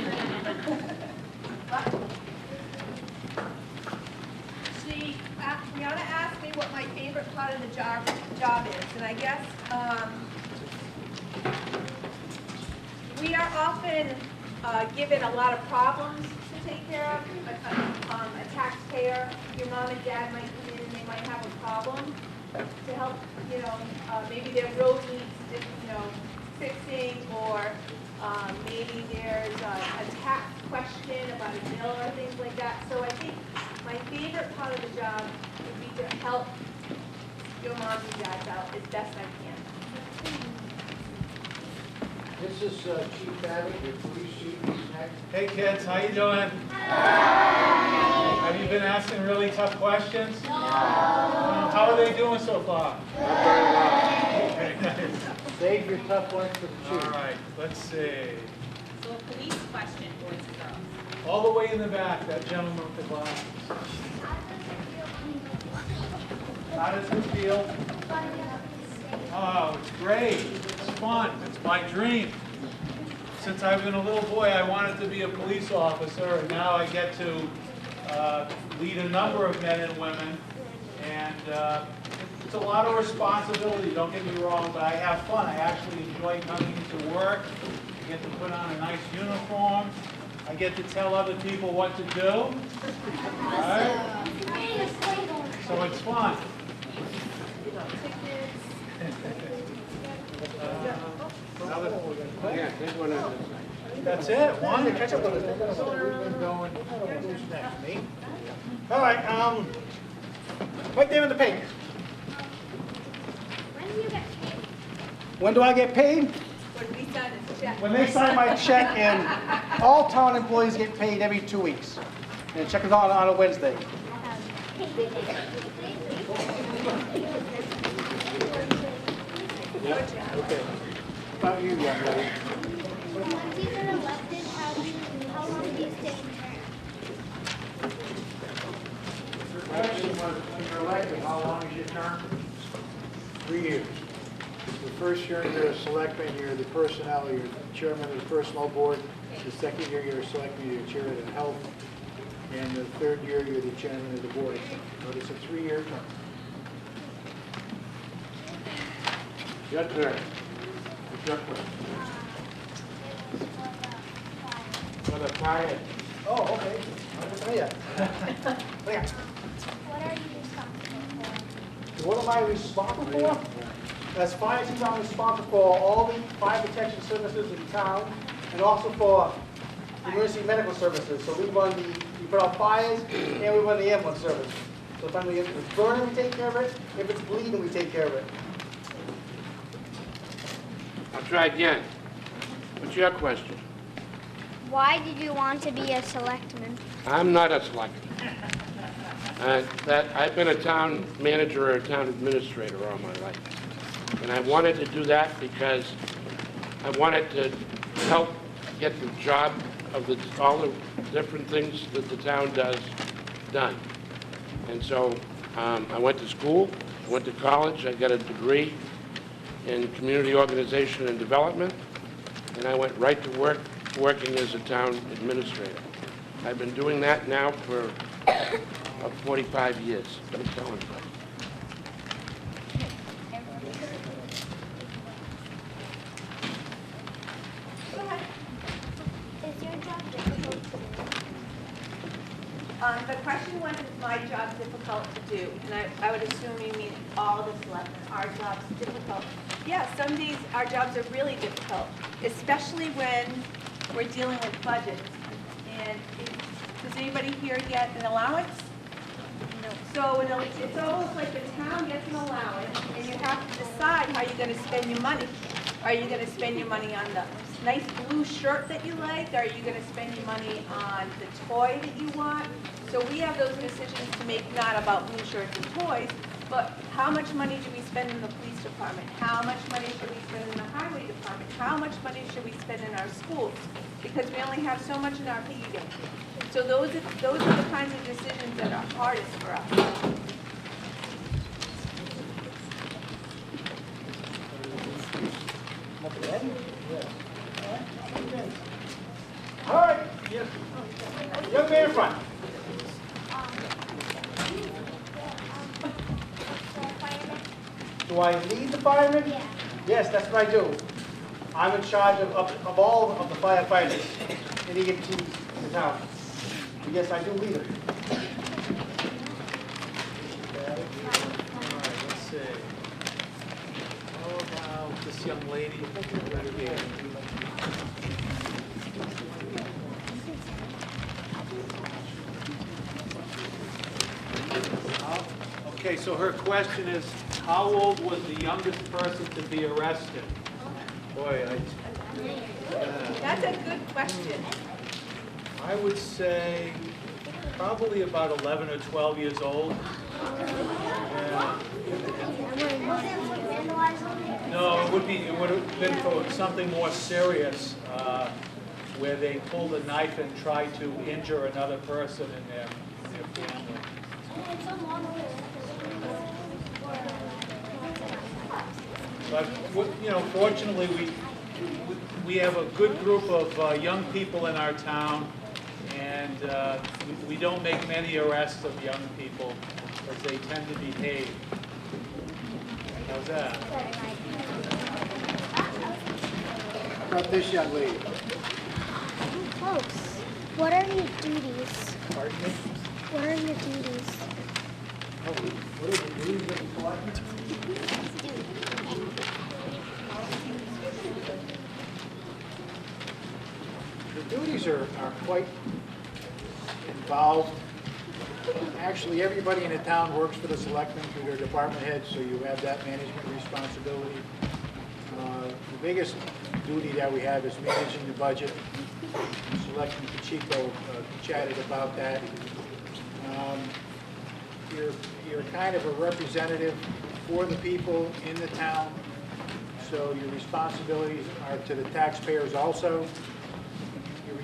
Speaker 4: What? Brianna asked me what my favorite part of the job is, and I guess We are often given a lot of problems to take care of. A taxpayer, your mom and dad might come in and they might have a problem to help, maybe their road needs, fixing, or maybe there's a tax question about a bill or things like that. So I think my favorite part of the job would be to help your mom and dad out as best I can.
Speaker 11: This is Chief Babbitt, your police chief, he's next.
Speaker 20: Hey kids, how you doing? Have you been asking really tough questions? No. How are they doing so far? Very nice.
Speaker 11: Save your tough ones for the chief.
Speaker 20: All right, let's see.
Speaker 18: So a police question, boys and girls.
Speaker 20: All the way in the back, that gentleman with the glasses. How does it feel? Oh, it's great. It's fun. It's my dream. Since I've been a little boy, I wanted to be a police officer, and now I get to lead a number of men and women. And it's a lot of responsibility, don't get me wrong, but I have fun. I actually enjoy coming into work. I get to put on a nice uniform. I get to tell other people what to do. All right? So it's fun. That's it. One.
Speaker 11: Catch up with it. Who's next? Me?
Speaker 20: All right. Right there in the pink.
Speaker 19: When do you get paid?
Speaker 20: When do I get paid?
Speaker 4: When we sign this check.
Speaker 20: When they sign my check, and all town employees get paid every 2 weeks. And check is on a Wednesday.
Speaker 11: Okay. About you, young lady.
Speaker 19: Once you've been elected, how long do you stay in term?
Speaker 11: Question was, when you're elected, how long is your term? 3 years. The first year you're a selectman, you're the personnel, you're chairman of the personnel board. The second year you're a selectman, you're chair of the health. And the third year you're the chairman of the board. So it's a 3-year term. Your turn. What's your question? For the fire.
Speaker 20: Oh, okay. Yeah.
Speaker 19: What are you responsible for?
Speaker 20: What am I responsible for? As fire chief, I'm responsible for all the fire protection services in town, and also for emergency medical services. So we put out fires, and we run the ambulance service. So if it's burning, we take care of it. If it's bleeding, we take care of it.
Speaker 10: I'll try again. What's your question?
Speaker 19: Why did you want to be a selectman?
Speaker 10: I'm not a selectman. I've been a town manager or a town administrator all my life. And I wanted to do that because I wanted to help get the job of all the different things that the town does done. And so I went to school, I went to college, I got a degree in community organization and development, and I went right to work working as a town administrator. I've been doing that now for 45 years. I'm telling you.
Speaker 19: Is your job difficult to do?
Speaker 4: The question was, is my job difficult to do? And I would assume you mean all the selectmen. Our job's difficult. Yeah, some days our jobs are really difficult, especially when we're dealing with budgets. And does anybody here get an allowance? No. So it's almost like the town gets an allowance, and you have to decide how you're going to spend your money. Are you going to spend your money on the nice blue shirt that you like? Are you going to spend your money on the toy that you want? So we have those decisions to make, not about blue shirts and toys, but how much money do we spend in the police department? How much money should we spend in the highway department? How much money should we spend in our schools? Because we only have so much in our piggy bank. So those are the kinds of decisions that are hardest for us.
Speaker 20: All right. Yes. Young man in front. Do I lead the firemen?
Speaker 19: Yeah.
Speaker 20: Yes, that's what I do. I'm in charge of all of the firefighters in EMT in the town. And yes, I do lead it. All right, let's see. How about this young lady right here? Okay, so her question is, how old was the youngest person to be arrested? Boy,
Speaker 4: That's a good question.
Speaker 20: I would say probably about 11 or 12 years old. Yeah. No, it would have been for something more serious, where they pulled a knife and tried to injure another person in their family. But, you know, fortunately, we have a good group of young people in our town, and we don't make many arrests of young people because they tend to behave. How's that?
Speaker 11: How about this young lady?
Speaker 19: Folks, what are your duties?
Speaker 11: Pardon me?
Speaker 19: What are your duties?
Speaker 11: What are the duties of the selectmen? The duties are quite involved. Actually, everybody in the town works for the selectmen through their department heads, so you have that management responsibility. The biggest duty that we have is managing the budget. Selectman Pacheco chatted about that. You're kind of a representative for the people in the town, so your responsibilities are to the taxpayers also.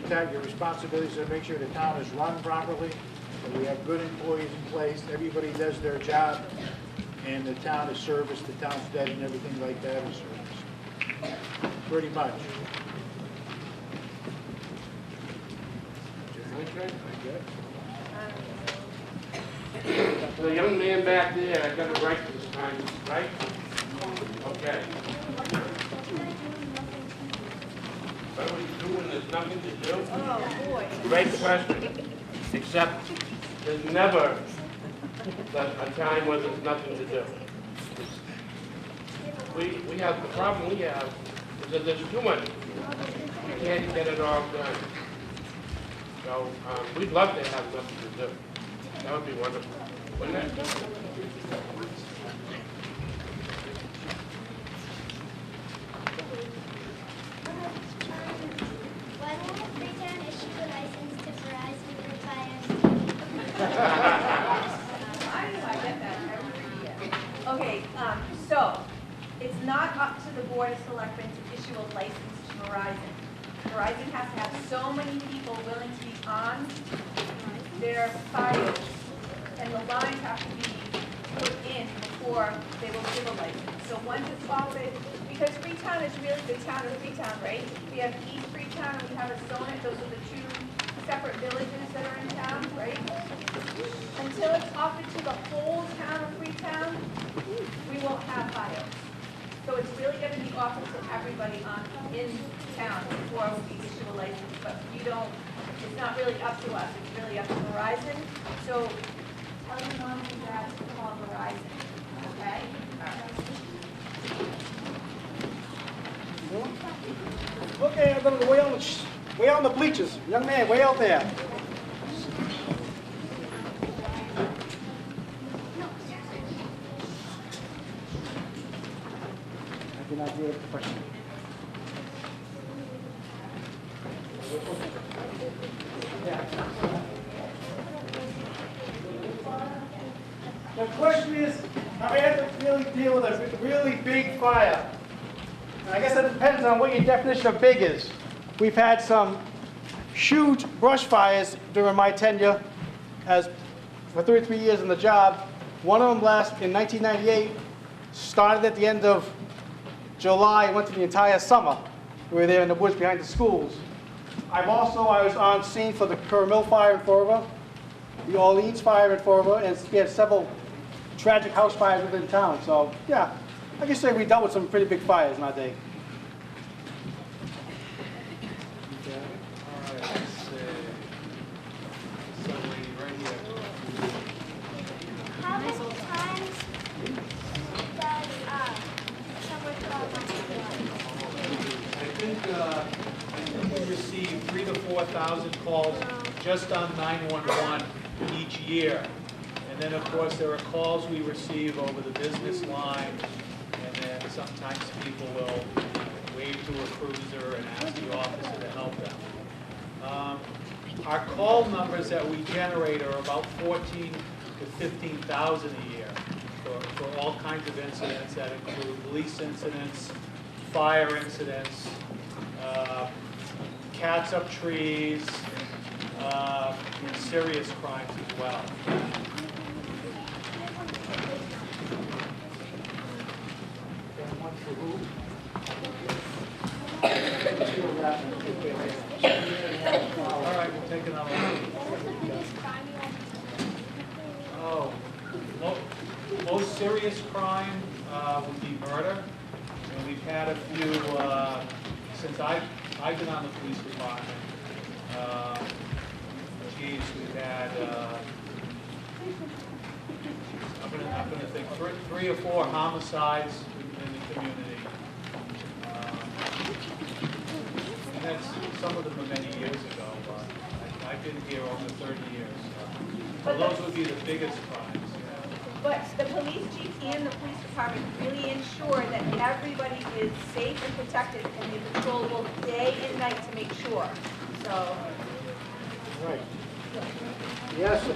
Speaker 11: Your responsibilities are to make sure the town is run properly, that we have good employees in place, everybody does their job, and the town is serviced, the town's debt and everything like that is serviced. Pretty much.
Speaker 10: Okay. The young man back there, I got it right this time, right? Okay. What are you doing? There's nothing to do?
Speaker 4: Oh, boy.
Speaker 10: Great question. Except there's never a time when there's nothing to do. We have, the problem we have is that there's too much. You can't get it all done. So we'd love to have nothing to do. That would be wonderful, wouldn't it?
Speaker 19: Why won't Freetown issue a license to Verizon for 5
Speaker 4: I know I get that every year. Okay, so it's not up to the Board of Selectmen to issue a license to Verizon. Verizon has to have so many people willing to be on their files, and the lines have to be put in before they will give a license. So once it's qualified, because Freetown is really the town of Freetown, right? We have East Freetown and we have Assonet, those are the two separate villages that are in town, right? Until it's offered to the whole town of Freetown, we won't have files. So it's really going to be offered to everybody in town before we issue a license, but you don't, it's not really up to us, it's really up to Verizon. So tell your mom and dad to call Verizon, okay?
Speaker 20: Okay, I'm gonna go way on the bleachers. Young man, way out there. I cannot hear the question. The question is, I have to really deal with a really big fire. And I guess it depends on what your definition of big is. We've had some huge brush fires during my tenure for 33 years on the job. One of them lasted in 1998, started at the end of July, went through the entire summer. We were there in the woods behind the schools. I was on scene for the Kerr Mill fire in Fall River, the Orleans fire in Fall River, and we had several tragic house fires within town. So, yeah, I can say we dealt with some pretty big fires in our day. 4,000 calls just on 911 each year. And then, of course, there are calls we receive over the business line, and then sometimes people will wave to a cruiser and ask the officer to help them. Our call numbers that we generate are about 14 to 15,000 a year for all kinds of incidents that include police incidents, fire incidents, cats up trees, and serious crimes as well. All right, we'll take another one. Oh, most serious crime would be murder. And we've had a few, since I've been on the police department, we've had, I'm gonna think, 3 or 4 homicides in the community. And that's, some of them are many years ago, but I've been here over 30 years. So those would be the biggest crimes.
Speaker 4: But the police chief and the police department really ensure that everybody is safe and protected, and they patrol both day and night to make sure. So.
Speaker 11: Right. Yes, sir.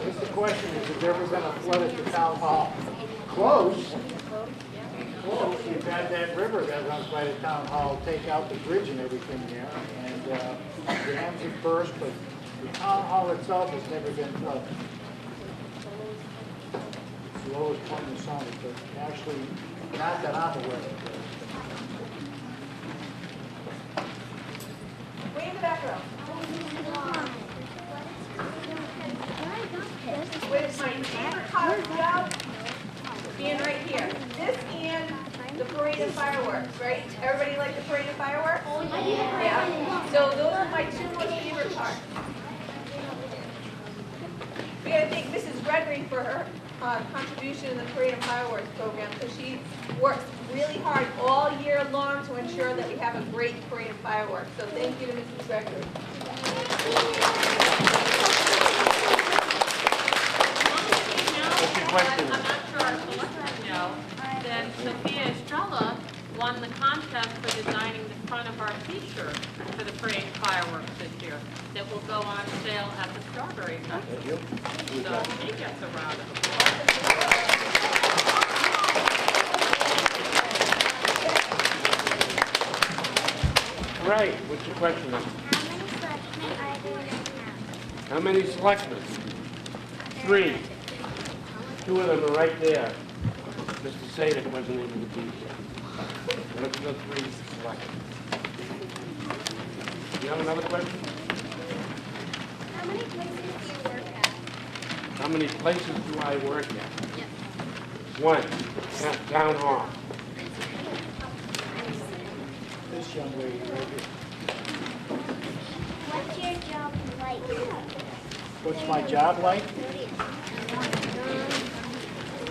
Speaker 11: Just the question is, has there ever been a flood at the town hall? Close. Close. You've had that river that runs by the town hall take out the bridge and everything there, and dams have burst, but the town hall itself has never been flooded. It's the lowest point in the sun, but actually, not that I'm aware of.
Speaker 4: Way in the back row. With my favorite part of the job being right here. This and the parade of fireworks, right? Everybody like the parade of fireworks? Yeah. So those are my 2 most favorite parts. We gotta thank Mrs. Gregory for her contribution in the parade of fireworks program, because she works really hard all year long to ensure that we have a great parade of fireworks. So thank you to Mrs. Gregory.
Speaker 18: I'm not sure our selectmen know that Sophia Estrella won the contest for designing the front of our t-shirt for the parade fireworks this year that will go on sale at the Strawberry Festival. So she gets a round of applause.
Speaker 10: Right, what's your question? How many selectmen? 3. 2 of them are right there. Mr. Sadik wasn't able to be here. What's the 3 selectmen? You have another question?
Speaker 19: How many places do you work at?
Speaker 10: How many places do I work at?
Speaker 19: Yes.
Speaker 10: 1, at Town Hall.
Speaker 11: This young lady right here.
Speaker 19: What's your job like?
Speaker 11: What's my job like?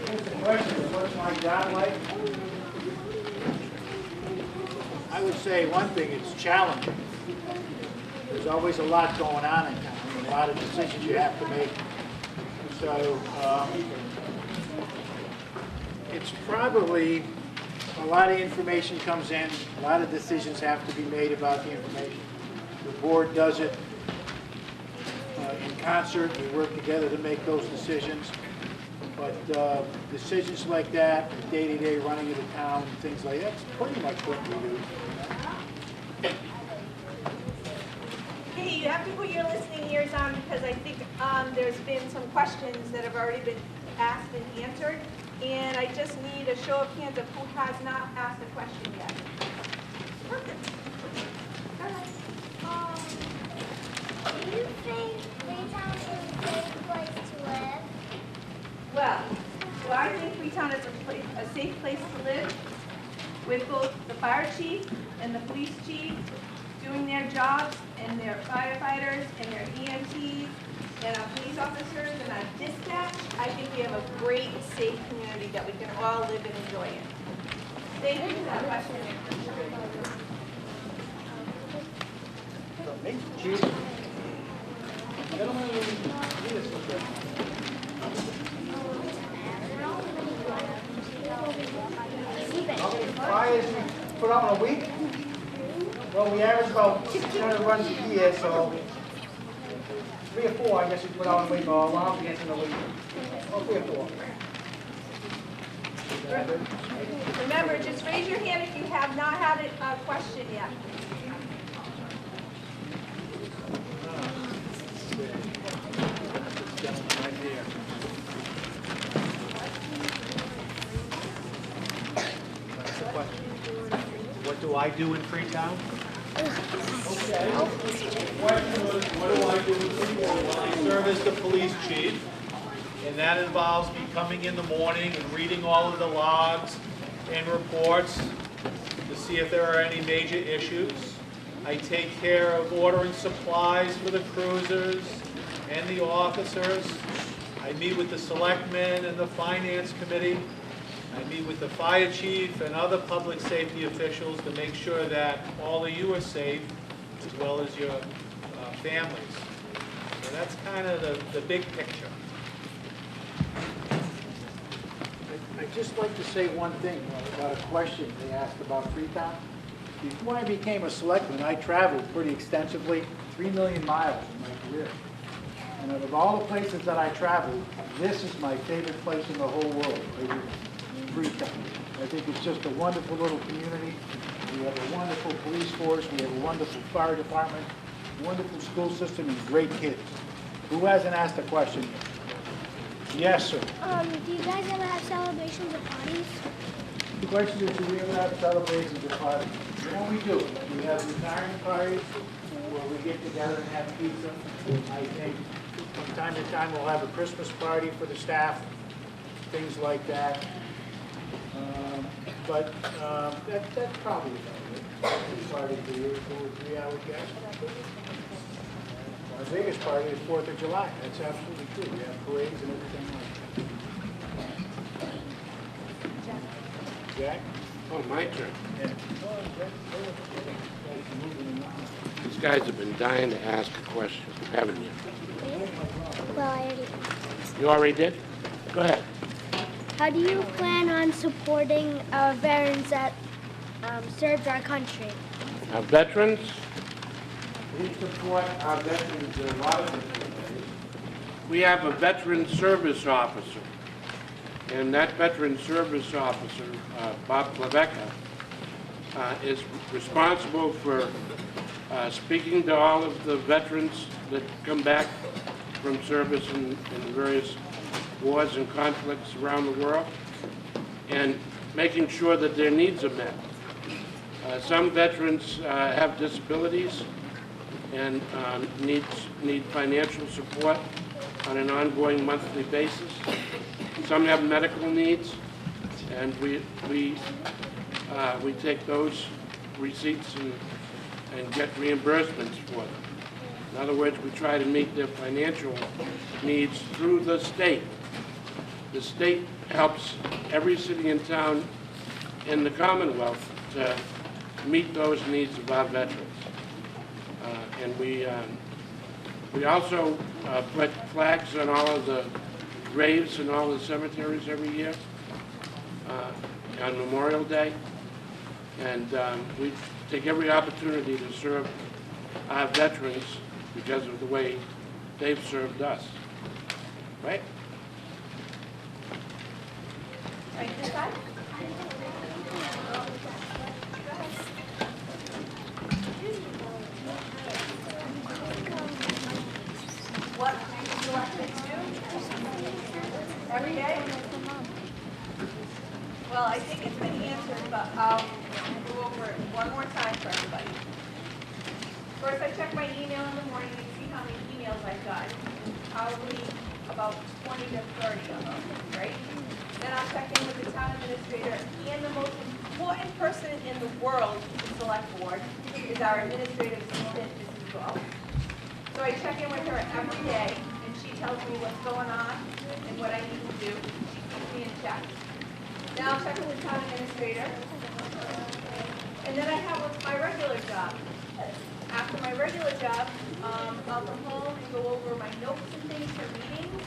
Speaker 11: The question is, what's my job like? I would say one thing, it's challenging. There's always a lot going on in town, and a lot of decisions you have to make. So, it's probably, a lot of information comes in, a lot of decisions have to be made about the information. The board does it in concert, we work together to make those decisions. But decisions like that, day-to-day running of the town, things like that, that's pretty much what we do.
Speaker 4: Hey, you have to put your listening ears on, because I think there's been some questions that have already been asked and answered. And I just need a show of hands of who has not asked a question yet. Perfect. All right.
Speaker 19: Do you think Freetown is a safe place to live?
Speaker 4: Well, do I think Freetown is a safe place to live? With both the fire chief and the police chief doing their jobs, and their firefighters and their EMTs and our police officers and our dispatch, I think we have a great, safe community that we can all live and enjoy in. Thank you for that question.
Speaker 13: Chief? Gentlemen, lead us with How many fires we put out in a week? Well, we average about 600 runs a year, so 3 or 4, I guess we put out in a week, or 1 off against in a week. Oh, 3 or 4.
Speaker 4: Remember, just raise your hand if you have not had a question yet.
Speaker 20: What do I do in Freetown? Okay. The question was, what do I do in Freetown? Well, I serve as the police chief, and that involves me coming in the morning and reading all of the logs and reports to see if there are any major issues. I take care of ordering supplies for the cruisers and the officers. I meet with the selectmen and the finance committee. I meet with the fire chief and other public safety officials to make sure that all of you are safe, as well as your families. So that's kind of the big picture.
Speaker 11: I'd just like to say one thing about a question they asked about Freetown. Before I became a selectman, I traveled pretty extensively, 3 million miles in my career. And out of all the places that I traveled, this is my favorite place in the whole world, right here, Freetown. I think it's just a wonderful little community. We have a wonderful police force, we have a wonderful fire department, wonderful school system, and great kids. Who hasn't asked a question yet? Yes, sir.
Speaker 19: Do you guys ever have celebrations or parties?
Speaker 11: The question is, do we ever have celebrations or parties? Yeah, we do. We have retirement parties where we get together and have pizza. I think from time to time we'll have a Christmas party for the staff, things like that. But that's probably about it. Party for you, 2 or 3 hours, guess. Our biggest party is 4th of July. That's absolutely true. We have parades and everything like that. Jack?
Speaker 10: Oh, my turn.
Speaker 11: Yeah.
Speaker 10: These guys have been dying to ask a question, haven't you?
Speaker 19: Well, I already.
Speaker 10: You already did? Go ahead.
Speaker 19: How do you plan on supporting veterans that served our country?
Speaker 10: Our veterans, we support our veterans in a lot of different ways. We have a veteran service officer, and that veteran service officer, Bob Klevecka, is responsible for speaking to all of the veterans that come back from service in various wars and conflicts around the world, and making sure that their needs are met. Some veterans have disabilities and need financial support on an ongoing monthly basis. Some have medical needs, and we take those receipts and get reimbursements for them. In other words, we try to meet their financial needs through the state. The state helps every city and town in the Commonwealth to meet those needs of our veterans. And we also put flags on all of the graves in all the cemeteries every year on Memorial Day. And we take every opportunity to serve our veterans because of the way they've served us. Right?
Speaker 4: Right this side? What do you like to do? Every day? Well, I think it's been answered, but I'll go over it one more time for everybody. First, I check my email in the morning and see how many emails I've got. Probably about 20 to 30 of them, right? Then I'll check in with the town administrator, and the most important person in the world to the select board is our administrative assistant, Mrs. Goff. So I check in with her every day, and tells me what's going on and what I need to do. She keeps me in check. Then I'll check with the town administrator. And then I have my regular job. After my regular job, I'll come home and go over my notes and things for meetings.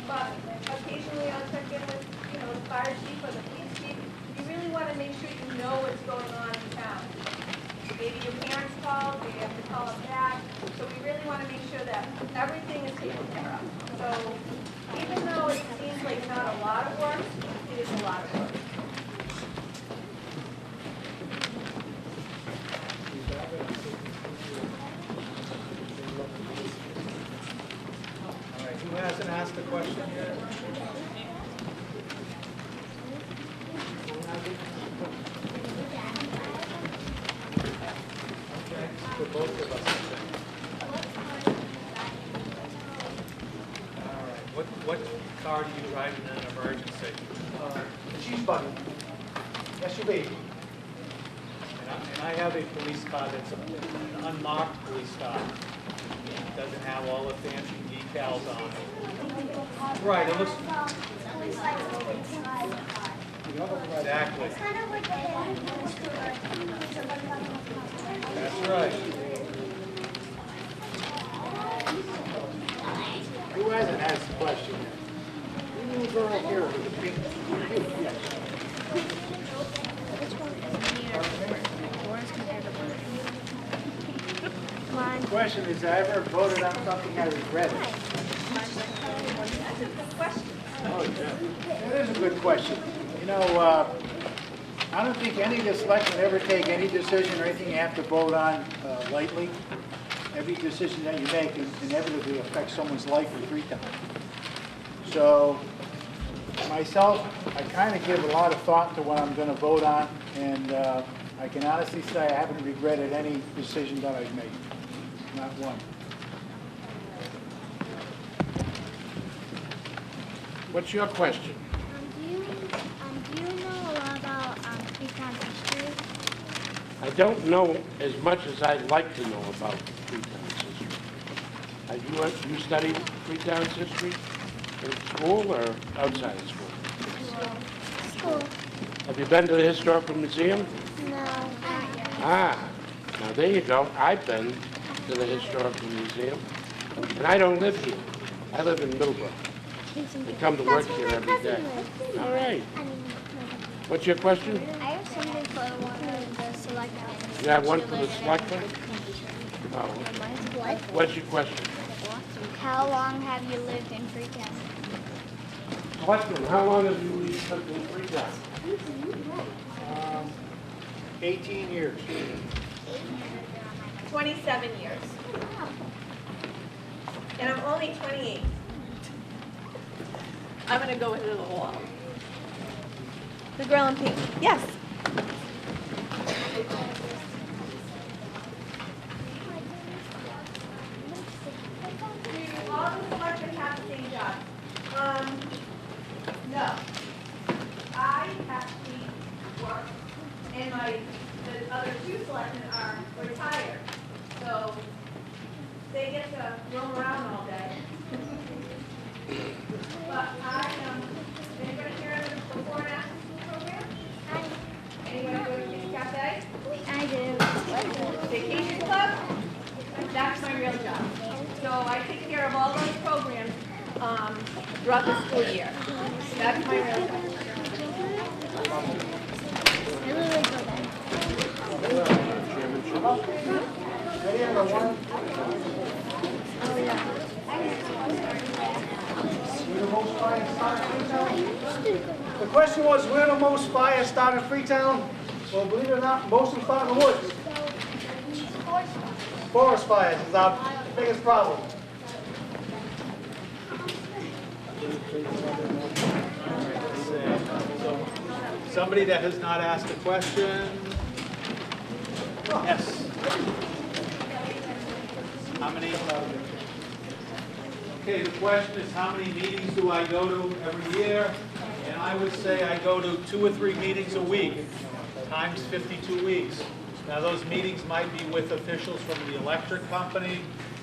Speaker 4: But occasionally I'll check in with, the fire chief or the police chief. You really want to make sure you know what's going on in town. Maybe your parents call, maybe you have to call them back. So we really want to make sure that everything is taken care of. So even though it seems like not a lot of work, it is a lot of work.
Speaker 20: All right, who hasn't asked a question yet? Okay, for both of us, I think. All right, what car do you drive in an emergency?
Speaker 1: The chief's buggy, SUV.
Speaker 20: And I have a police car that's an unmarked police car. It doesn't have all the fancy decals on it. Right, it looks... Exactly. That's right.
Speaker 11: Who hasn't asked the question yet? The little girl here with the pink, yes. The question is, I ever voted on something I regretted?
Speaker 4: That's a good question.
Speaker 11: Oh, yeah. That is a good question. I don't think any of the selectmen ever take any decision or anything you have to vote on lightly. Every decision that you make inevitably affects someone's life in Freetown. So, myself, I kind of give a lot of thought to what I'm going to vote on, and I can honestly say I haven't regretted any decision that I've made. Not one.
Speaker 10: What's your question?
Speaker 19: Do you know a lot about Freetown history?
Speaker 10: I don't know as much as I'd like to know about Freetown's history. Have you studied Freetown's history in school or outside of school?
Speaker 19: School.
Speaker 10: Have you been to the Historical Museum?
Speaker 19: No, not yet.
Speaker 10: Ah, now there you go. I've been to the Historical Museum, and I don't live here. I live in Middleborough. I come to work here every day. All right. What's your question?
Speaker 19: I have something for one of the selectmen.
Speaker 10: You have one for the selectmen? Oh. What's your question?
Speaker 19: How long have you lived in Freetown?
Speaker 10: Selectmen, how long have you lived in Freetown?
Speaker 11: 18 years.
Speaker 4: 27 years. And I'm only 28. I'm gonna go with a little wall. The girl in pink, yes. Do all the selectmen have the same job? No. I actually work, and the other two selectmen are retired. So they get to roam around all day. But anybody here in the before and after school program? Anyone go to Kids Cafe?
Speaker 19: I do.
Speaker 4: Vacation club? That's my real job. So I take care of all those programs throughout the school year. That's my real job.
Speaker 19: I literally go
Speaker 13: The question was, where do most fires start in Freetown? Well, believe it or not, most of them start in the woods. Forest fires is our biggest problem.
Speaker 20: So, somebody that has not asked a question? Yes. How many? Okay, the question is how many meetings do I go to every year? And I would say I go to 2 or 3 meetings a week, times 52 weeks. Now those meetings might be with officials from the electric company,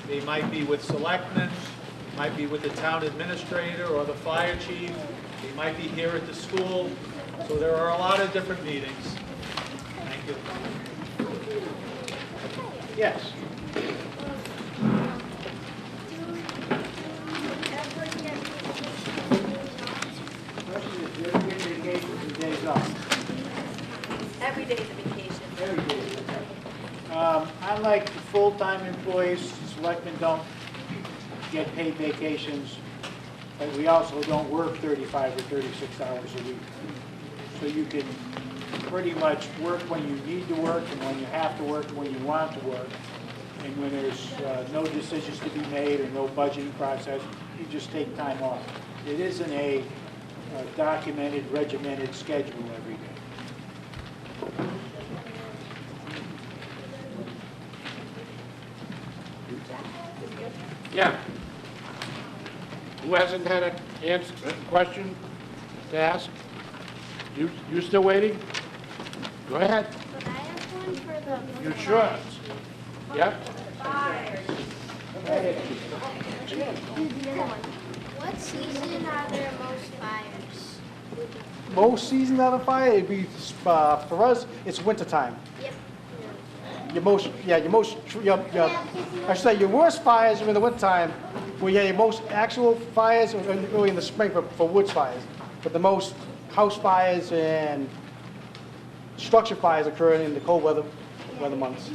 Speaker 20: they might be with selectmen, might be with the town administrator or the fire chief, they might be here at the school. So there are a lot of different meetings. Thank you. Yes?
Speaker 4: Every day's a vacation.
Speaker 1: Every day. Unlike full-time employees, selectmen don't get paid vacations, but we also don't work 35 or 36 hours a week. So you can pretty much work when you need to work and when you have to work, when you want to work. And when there's no decisions to be made or no budgeting process, you just take time off. It isn't a documented, regimented schedule every day.
Speaker 10: Yeah. Who hasn't had a question to ask? You still waiting? Go ahead.
Speaker 19: But I have one for the.
Speaker 10: You sure? Yep.
Speaker 19: What season are there most fires?
Speaker 1: Most seasons out of fire, it'd be, for us, it's wintertime.
Speaker 19: Yep.
Speaker 1: I should say, your worst fires are in the wintertime, where you have your most actual fires are really in the spring for woods fires. But the most house fires and structure fires occur in the cold weather months.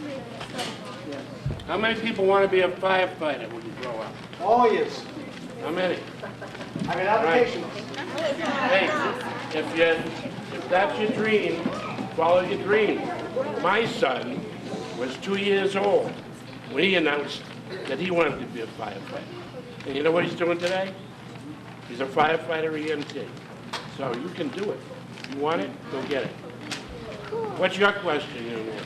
Speaker 10: How many people want to be a firefighter when you grow up?
Speaker 1: Oh, yes.
Speaker 10: How many?
Speaker 1: I mean, applications.
Speaker 10: Hey, if that's your dream, follow your dream. My son was 2 years old when he announced that he wanted to be a firefighter. And you know what he's doing today? He's a firefighter EMT. So you can do it. If you want it, go get it. What's your question, young man?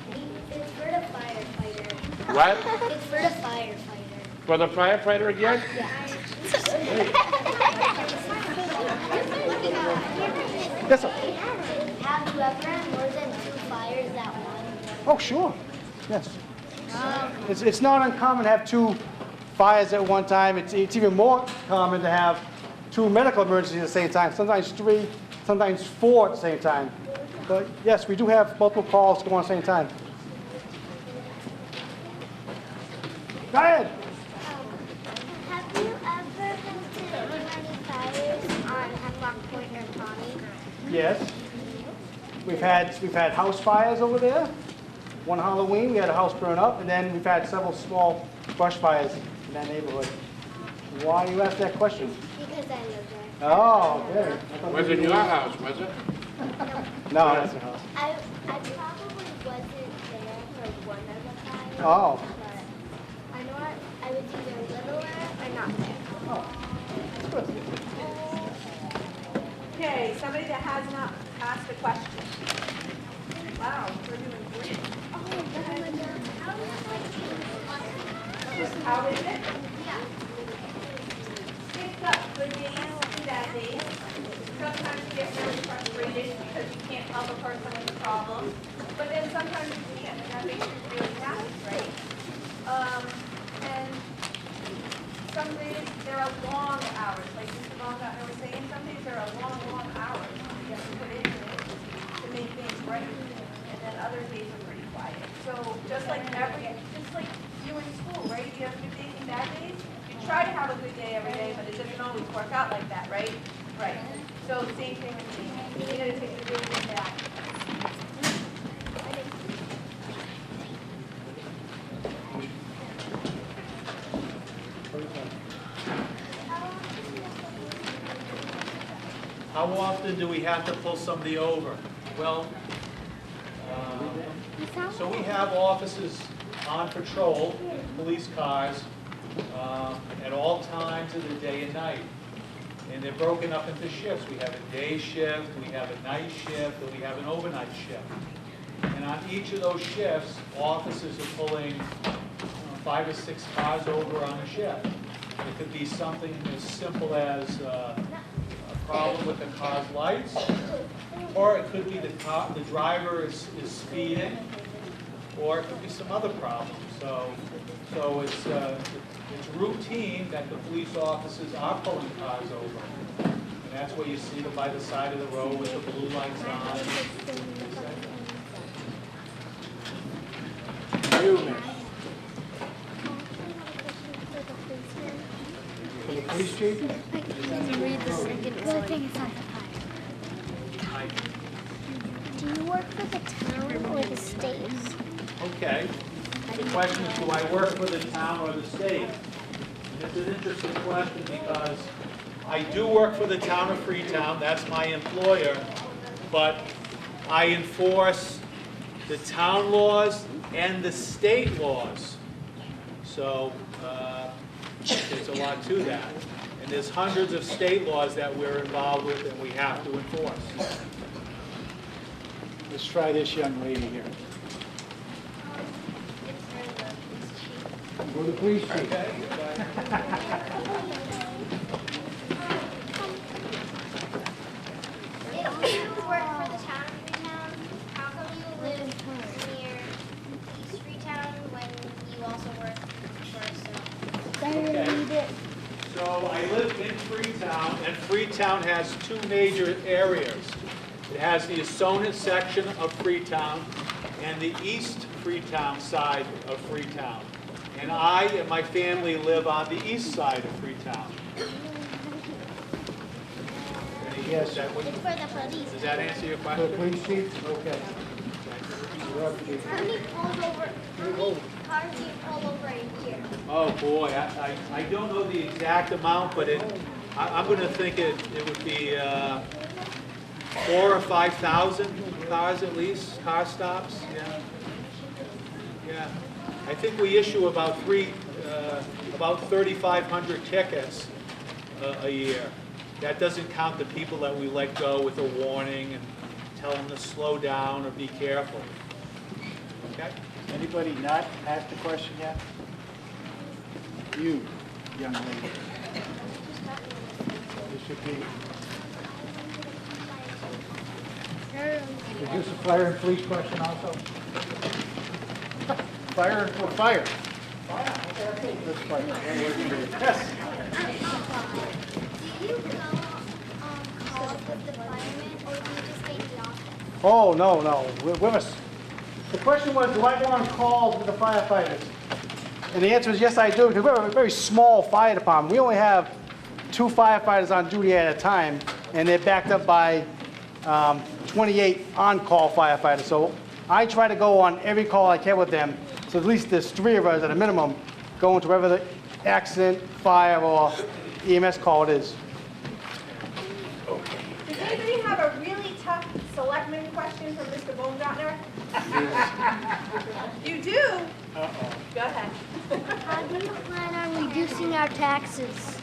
Speaker 19: It's for the firefighter.
Speaker 10: What?
Speaker 19: It's for the firefighter.
Speaker 10: For the firefighter again?
Speaker 19: Yeah.
Speaker 1: Yes, sir.
Speaker 19: Have you ever had more than 2 fires at once?
Speaker 1: Oh, sure. Yes. It's not uncommon to have 2 fires at one time. It's even more common to have 2 medical emergencies at the same time, sometimes 3, sometimes 4 at the same time. But yes, we do have multiple calls going at the same time. Go ahead.
Speaker 19: Have you ever been to any fires on Hemlock Point or Pawnee?
Speaker 1: Yes. We've had house fires over there. One Halloween, we had a house burn up, and then we've had several small brush fires in that neighborhood. Why do you ask that question?
Speaker 19: Because I live there.
Speaker 1: Oh, okay.
Speaker 10: Was it your house, was it?
Speaker 1: No, that's your house.
Speaker 19: I probably wasn't there for one of the fires.
Speaker 1: Oh.
Speaker 19: But I know I was either littler or not there.
Speaker 4: Okay, somebody that has not asked a question. Wow, we're doing great. How is it? It's got good days and bad days. Sometimes you get really frustrated because you can't help a person with a problem, but then sometimes you can, and that makes you really happy, right? And some days there are long hours, like Mr. Baumgartner was saying, some days there are long, long hours you have to put into it to make things right. And then other days are pretty quiet. So just like you in school, right? If you have good days and bad days, you try to have a good day every day, but it doesn't always work out like that, right? Right. So same thing with me. You gotta take the good and bad.
Speaker 20: How often do we have to pull somebody over? Well, so we have officers on patrol, police cars, at all times of the day and night. And they're broken up into shifts. We have a day shift, we have a night shift, and we have an overnight shift. And on each of those shifts, officers are pulling 5 or 6 cars over on a shift. It could be something as simple as a problem with the car's lights, or it could be the driver is speeding, or it could be some other problem. So it's It's routine that the police officers are pulling cars over. And that's where you see them by the side of the road with the blue lights on.
Speaker 11: You, Mitch. For the police chief?
Speaker 19: Read the second one. Do you work for the town or the state?
Speaker 20: Okay. The question is, do I work for the town or the state? And it's an interesting question because I do work for the town of Freetown, that's my employer, but I enforce the town laws and the state laws. So there's a lot to that. And there's hundreds of state laws that we're involved with and we have to enforce.
Speaker 11: Let's try this young lady here. For the police chief.
Speaker 20: Okay.
Speaker 21: If you work for the town of Freetown, how come you live near East Freetown when you also work for
Speaker 20: Okay. So I live in Freetown, and Freetown has two major areas. It has the Assonet section of Freetown and the East Freetown side of Freetown. And I and my family live on the east side of Freetown.
Speaker 11: Yes.
Speaker 21: It's for the police.
Speaker 20: Does that answer your
Speaker 11: For
Speaker 20: question?
Speaker 11: the police chief? Okay. You're up, chief.
Speaker 21: How many cars do you pull over a year?
Speaker 20: Oh, boy, I don't know the exact amount, but I'm going to think it would be 4,000 or 5,000 cars at least, car stops, yeah. Yeah. I think we issue about 3,500 tickets a year. That doesn't count the people that we let go with a warning and tell them to slow down or be careful. Okay?
Speaker 11: Anybody not asked a question yet? You, young lady. This should be. Is this a fire and police question also? Fire or fire? Let's fire. Yes.
Speaker 21: Do you go calls with the firemen, or do you just take the office?
Speaker 11: Oh, no, with us. The question was, do I go on calls with the firefighters? And the answer is yes, I do, because we're a very small fire department. We only have 2 firefighters on duty at a time, and they're backed up by 28 on-call firefighters. So I try to go on every call I can with them, so at least there's 3 of us at a minimum going to wherever the accident, fire, or EMS call it is.
Speaker 4: Does anybody have a really tough selectman question for Mr. Baumgartner? You do?
Speaker 11: Uh-oh.
Speaker 4: Go ahead.
Speaker 19: How do you plan on reducing our taxes?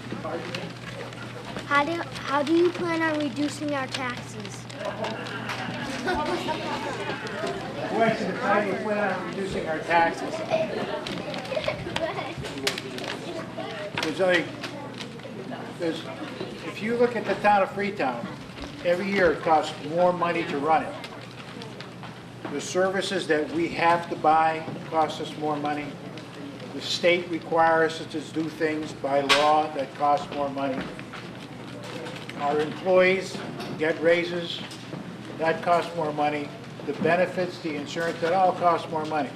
Speaker 19: How do you plan on reducing our taxes?
Speaker 11: Question is, how do you plan on reducing our taxes? If you look at the town of Freetown, every year it costs more money to run it. The services that we have to buy cost us more money. The state requires us to do things by law that cost more money. Our employees get raises, that costs more money. The benefits, the insurance, that all costs more money.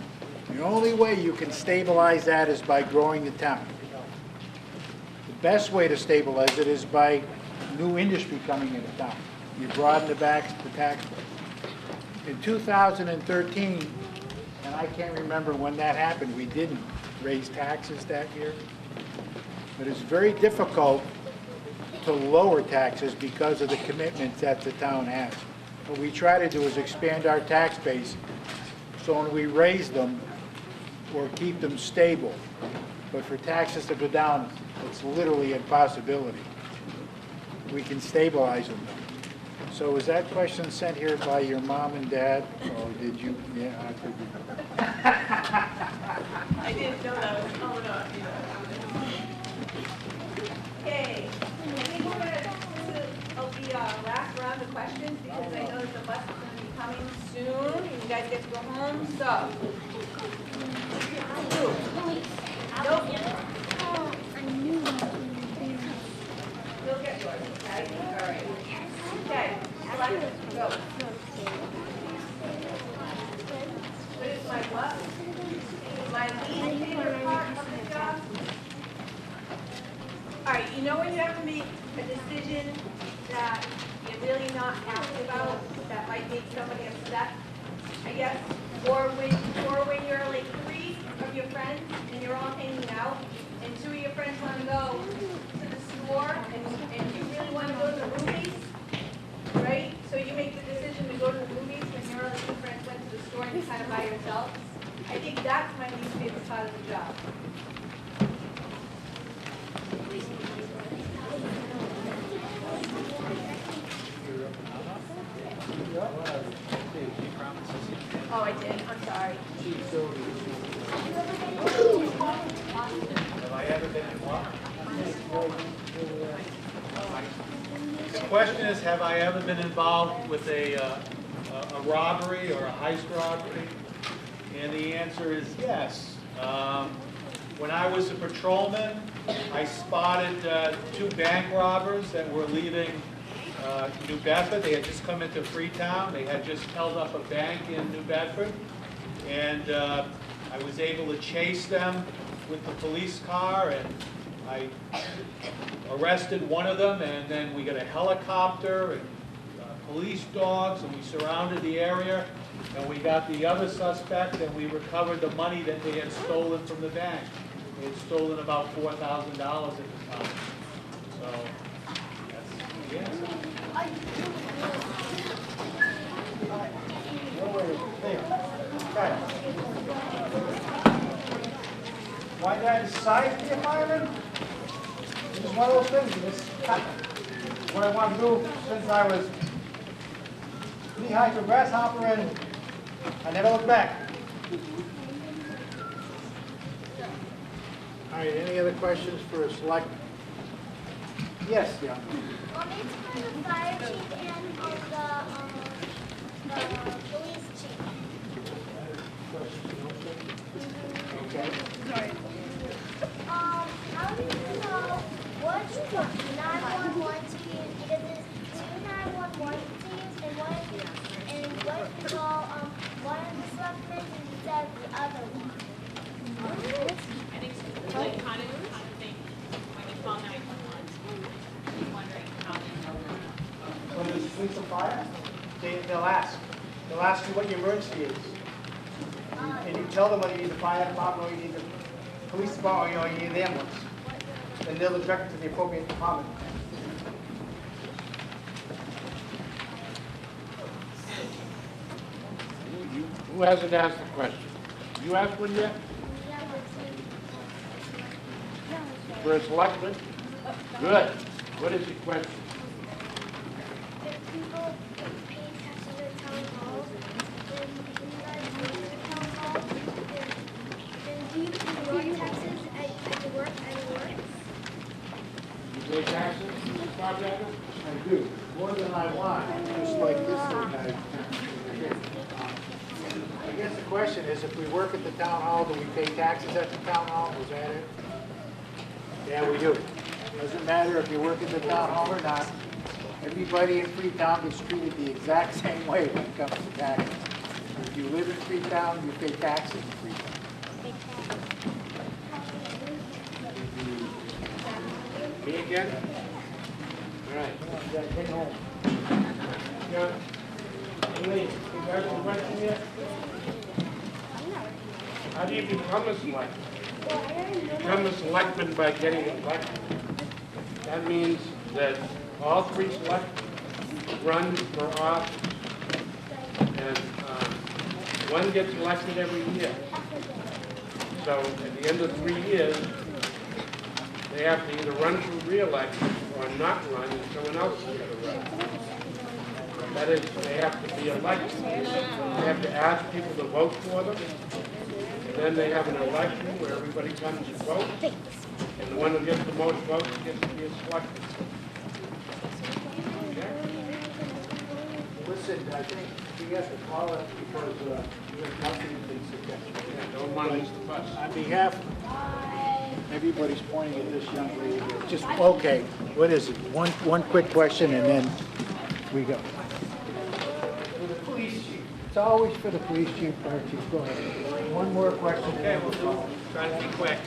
Speaker 11: The only way you can stabilize that is by growing the town. The best way to stabilize it is by new industry coming into town. You broaden the tax base. In 2013, and I can't remember when that happened, we didn't raise taxes that year. But it's very difficult to lower taxes because of the commitments that the town has. What we try to do is expand our tax base so when we raise them or keep them stable. But for taxes to go down, it's literally an impossibility. We can stabilize them. So was that question sent here by your mom and dad, or did you? Yeah, I figured.
Speaker 4: I didn't know that was coming up. Okay, I think we're gonna do the last round of questions because I know that the bus is gonna be coming soon. You guys get to go home, so. Nope. right? All right. Okay, select, go. What is my what? My least favorite part of the job? All right, you know when you have to make a decision that you're really not happy about, that might make somebody upset, I guess? Or when you're like 3 of your friends and you're all hanging out, and 2 of your friends want to go to the store, and you really want to go to the movies, right? So you make the decision to go to the movies when your other 2 friends went to the store and you're kind of by yourself. I think that's my least favorite part of the job. Oh, I did, I'm sorry.
Speaker 20: Have I ever been involved? The question is, have I ever been involved with a robbery or a heist robbery? And the answer is yes. When I was a patrolman, I spotted 2 bank robbers that were leaving New Bedford. They had just come into Freetown. They had just held up a bank in New Bedford. And I was able to chase them with the police car, and I arrested one of them, and then we got a helicopter and police dogs, and we surrounded the area, and we got the other suspect, and we recovered the money that they had stolen from the bank. They had stolen about $4,000 at the time. So that's the answer.
Speaker 9: Why did I decide to be a fireman? It was one of those things. It was what I wanted to do since I was knee-high to a grasshopper, and I never looked back.
Speaker 11: All right, any other questions for a select? Yes, yeah.
Speaker 21: It's for the fire chief and the police chief.
Speaker 11: Okay.
Speaker 21: Sorry. How do you know which 911 team, because there's 2 911 teams, and what if you call one of the selectmen instead of the other one?
Speaker 18: I think so. Like kind of thing, when you call 911, you're wondering how they know.
Speaker 9: When there's police and fire, they'll ask. They'll ask you what your emergency is. And you tell them whether you need the fire department, or you need the police department, or you need the ambulance. And they'll direct it to the appropriate department.
Speaker 10: Who hasn't asked the question? You asked one yet? For a selectman? Good. What is your question?
Speaker 21: If people pay taxes at town hall, then you guys go to the town hall, then do you pay your taxes at your work,
Speaker 10: You pay taxes, Bob Jagger?
Speaker 11: I do, more than I want, just like this thing. I guess the question is, if we work at the town hall, do we pay taxes at the town hall? Was that it? Yeah, we do. Doesn't matter if you work at the town hall or not. Everybody in Freetown gets treated the exact same way when it comes to taxes. If you live in Freetown, you pay taxes in Freetown.
Speaker 10: Me again? All right.
Speaker 9: Take home. John, Elaine, you guys have a question yet?
Speaker 10: How do you become a selectman? You become a selectman by getting elected. That means that all 3 selectmen run for office. And one gets elected every year. So at the end of 3 years, they have to either run for re-election or not run, and someone else is going to run. That is, they have to be elected. They have to ask people to vote for them. And then they have an election where everybody comes and votes. And the one who gets the most votes gets to be a selectman.
Speaker 11: Listen, I think we have to call it because we have nothing to suggest.
Speaker 10: Don't mind the bus.
Speaker 11: On behalf Everybody's pointing at this young lady here. Just, okay, what is it? One quick question and then we go. For the police chief, it's always for the police chief, fire chief, go ahead. One more question.
Speaker 20: Okay, we'll try to be quick.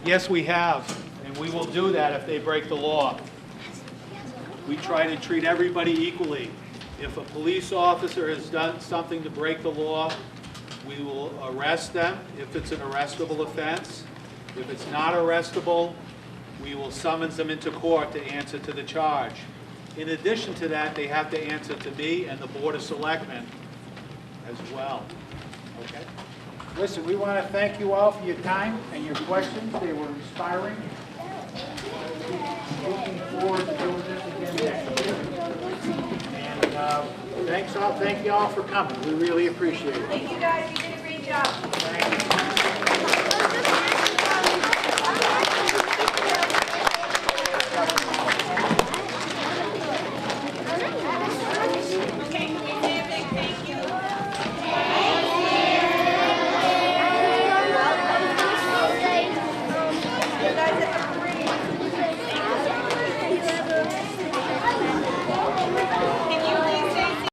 Speaker 20: Yes, we have, and we will do that if they break the law. We try to treat everybody equally. If a police officer has done something to break the law, we will arrest them if it's an arrestable offense. If it's not arrestable, we will summons them into court to answer to the charge. In addition to that, they have to answer to me and the Board of Selectmen as well. Okay?
Speaker 11: Listen, we want to thank you all for your time and your questions. They were inspiring. Looking forward to doing this again next year. And thank you all for coming. We really appreciate it.
Speaker 4: Thank you guys, you did a great job.